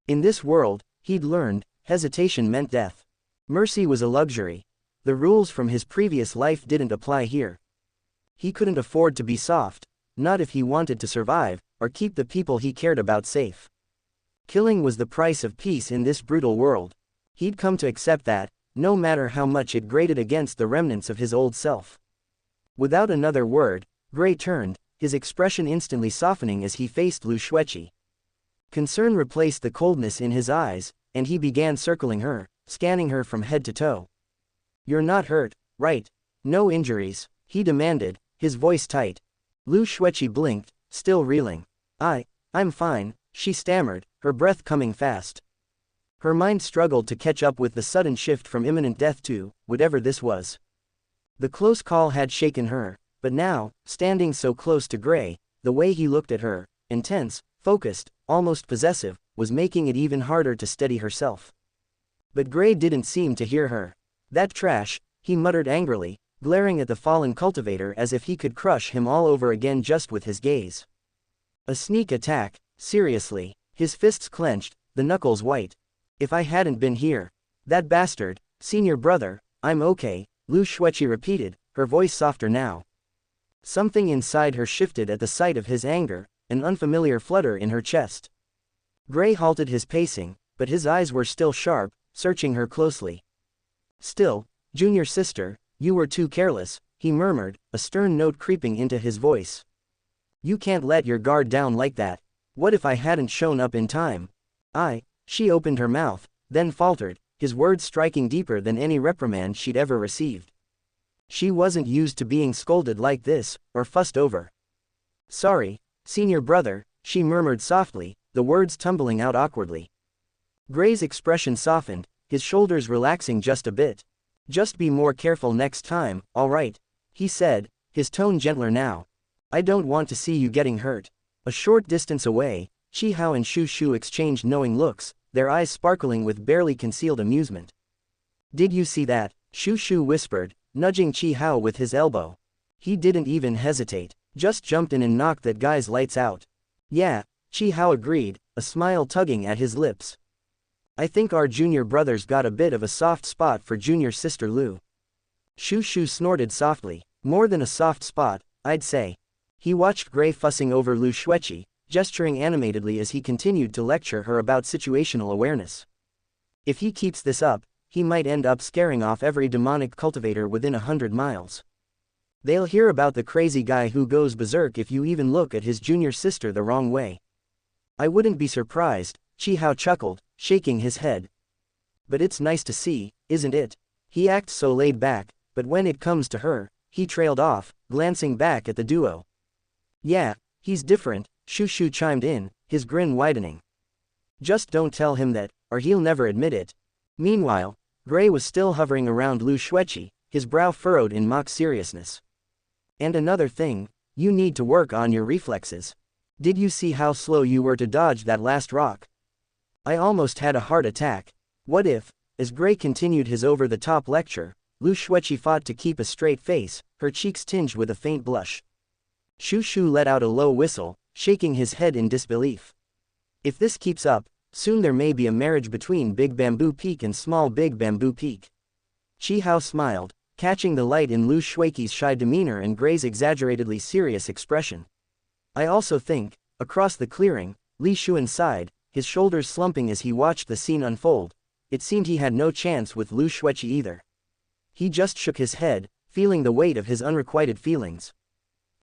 In this world, he'd learned, hesitation meant death. Mercy was a luxury. The rules from his previous life didn't apply here. He couldn't afford to be soft, not if he wanted to survive, or keep the people he cared about safe. Killing was the price of peace in this brutal world. He'd come to accept that, no matter how much it grated against the remnants of his old self. Without another word, Gray turned, his expression instantly softening as he faced Lu Xueqi. Concern replaced the coldness in his eyes, and he began circling her, scanning her from head to toe. "You're not hurt, right? No injuries?" he demanded, his voice tight. Lu Xueqi blinked, still reeling. I'm fine," she stammered, her breath coming fast. Her mind struggled to catch up with the sudden shift from imminent death to whatever this was. The close call had shaken her, but now, standing so close to Gray, the way he looked at her, intense, focused, almost possessive, was making it even harder to steady herself. But Gray didn't seem to hear her. "That trash," he muttered angrily, glaring at the fallen cultivator as if he could crush him all over again just with his gaze. A sneak attack, seriously, his fists clenched, the knuckles white. "If I hadn't been here. That bastard, senior brother, I'm okay," Lu Xueqi repeated, her voice softer now. Something inside her shifted at the sight of his anger, an unfamiliar flutter in her chest. Gray halted his pacing, but his eyes were still sharp, searching her closely. "Still, junior sister, you were too careless," he murmured, a stern note creeping into his voice. "You can't let your guard down like that. What if I hadn't shown up in time?" She opened her mouth, then faltered, his words striking deeper than any reprimand she'd ever received. She wasn't used to being scolded like this, or fussed over. "Sorry, senior brother," she murmured softly, the words tumbling out awkwardly. Gray's expression softened, his shoulders relaxing just a bit. "Just be more careful next time, all right?" he said, his tone gentler now. "I don't want to see you getting hurt." A short distance away, Chi Hao and Shu Shu exchanged knowing looks, their eyes sparkling with barely concealed amusement. "Did you see that?" Shu Shu whispered, nudging Chi Hao with his elbow. He didn't even hesitate, just jumped in and knocked that guy's lights out. "Yeah," Chi Hao agreed, a smile tugging at his lips. "I think our junior brother's got a bit of a soft spot for junior sister Lu." Shu Shu snorted softly. "More than a soft spot, I'd say." He watched Gray fussing over Lu Xueqi, gesturing animatedly as he continued to lecture her about situational awareness. If he keeps this up, he might end up scaring off every demonic cultivator within 100 miles. They'll hear about the crazy guy who goes berserk if you even look at his junior sister the wrong way. "I wouldn't be surprised," Chi Hao chuckled, shaking his head. "But it's nice to see, isn't it? He acts so laid back, but when it comes to her," he trailed off, glancing back at the duo. "Yeah, he's different," Shu Shu chimed in, his grin widening. "Just don't tell him that, or he'll never admit it." Meanwhile, Gray was still hovering around Lu Xueqi, his brow furrowed in mock seriousness. "And another thing, you need to work on your reflexes. Did you see how slow you were to dodge that last rock? I almost had a heart attack. What if," as Gray continued his over-the-top lecture, Lu Xueqi fought to keep a straight face, her cheeks tinged with a faint blush. Shu Shu let out a low whistle, shaking his head in disbelief. "If this keeps up, soon there may be a marriage between Big Bamboo Peak and Small Big Bamboo Peak." Chi Hao smiled, catching the light in Lu Xueqi's shy demeanor and Gray's exaggeratedly serious expression. "I also think," across the clearing, Li Xuan sighed, his shoulders slumping as he watched the scene unfold. It seemed he had no chance with Lu Xueqi either. He just shook his head, feeling the weight of his unrequited feelings.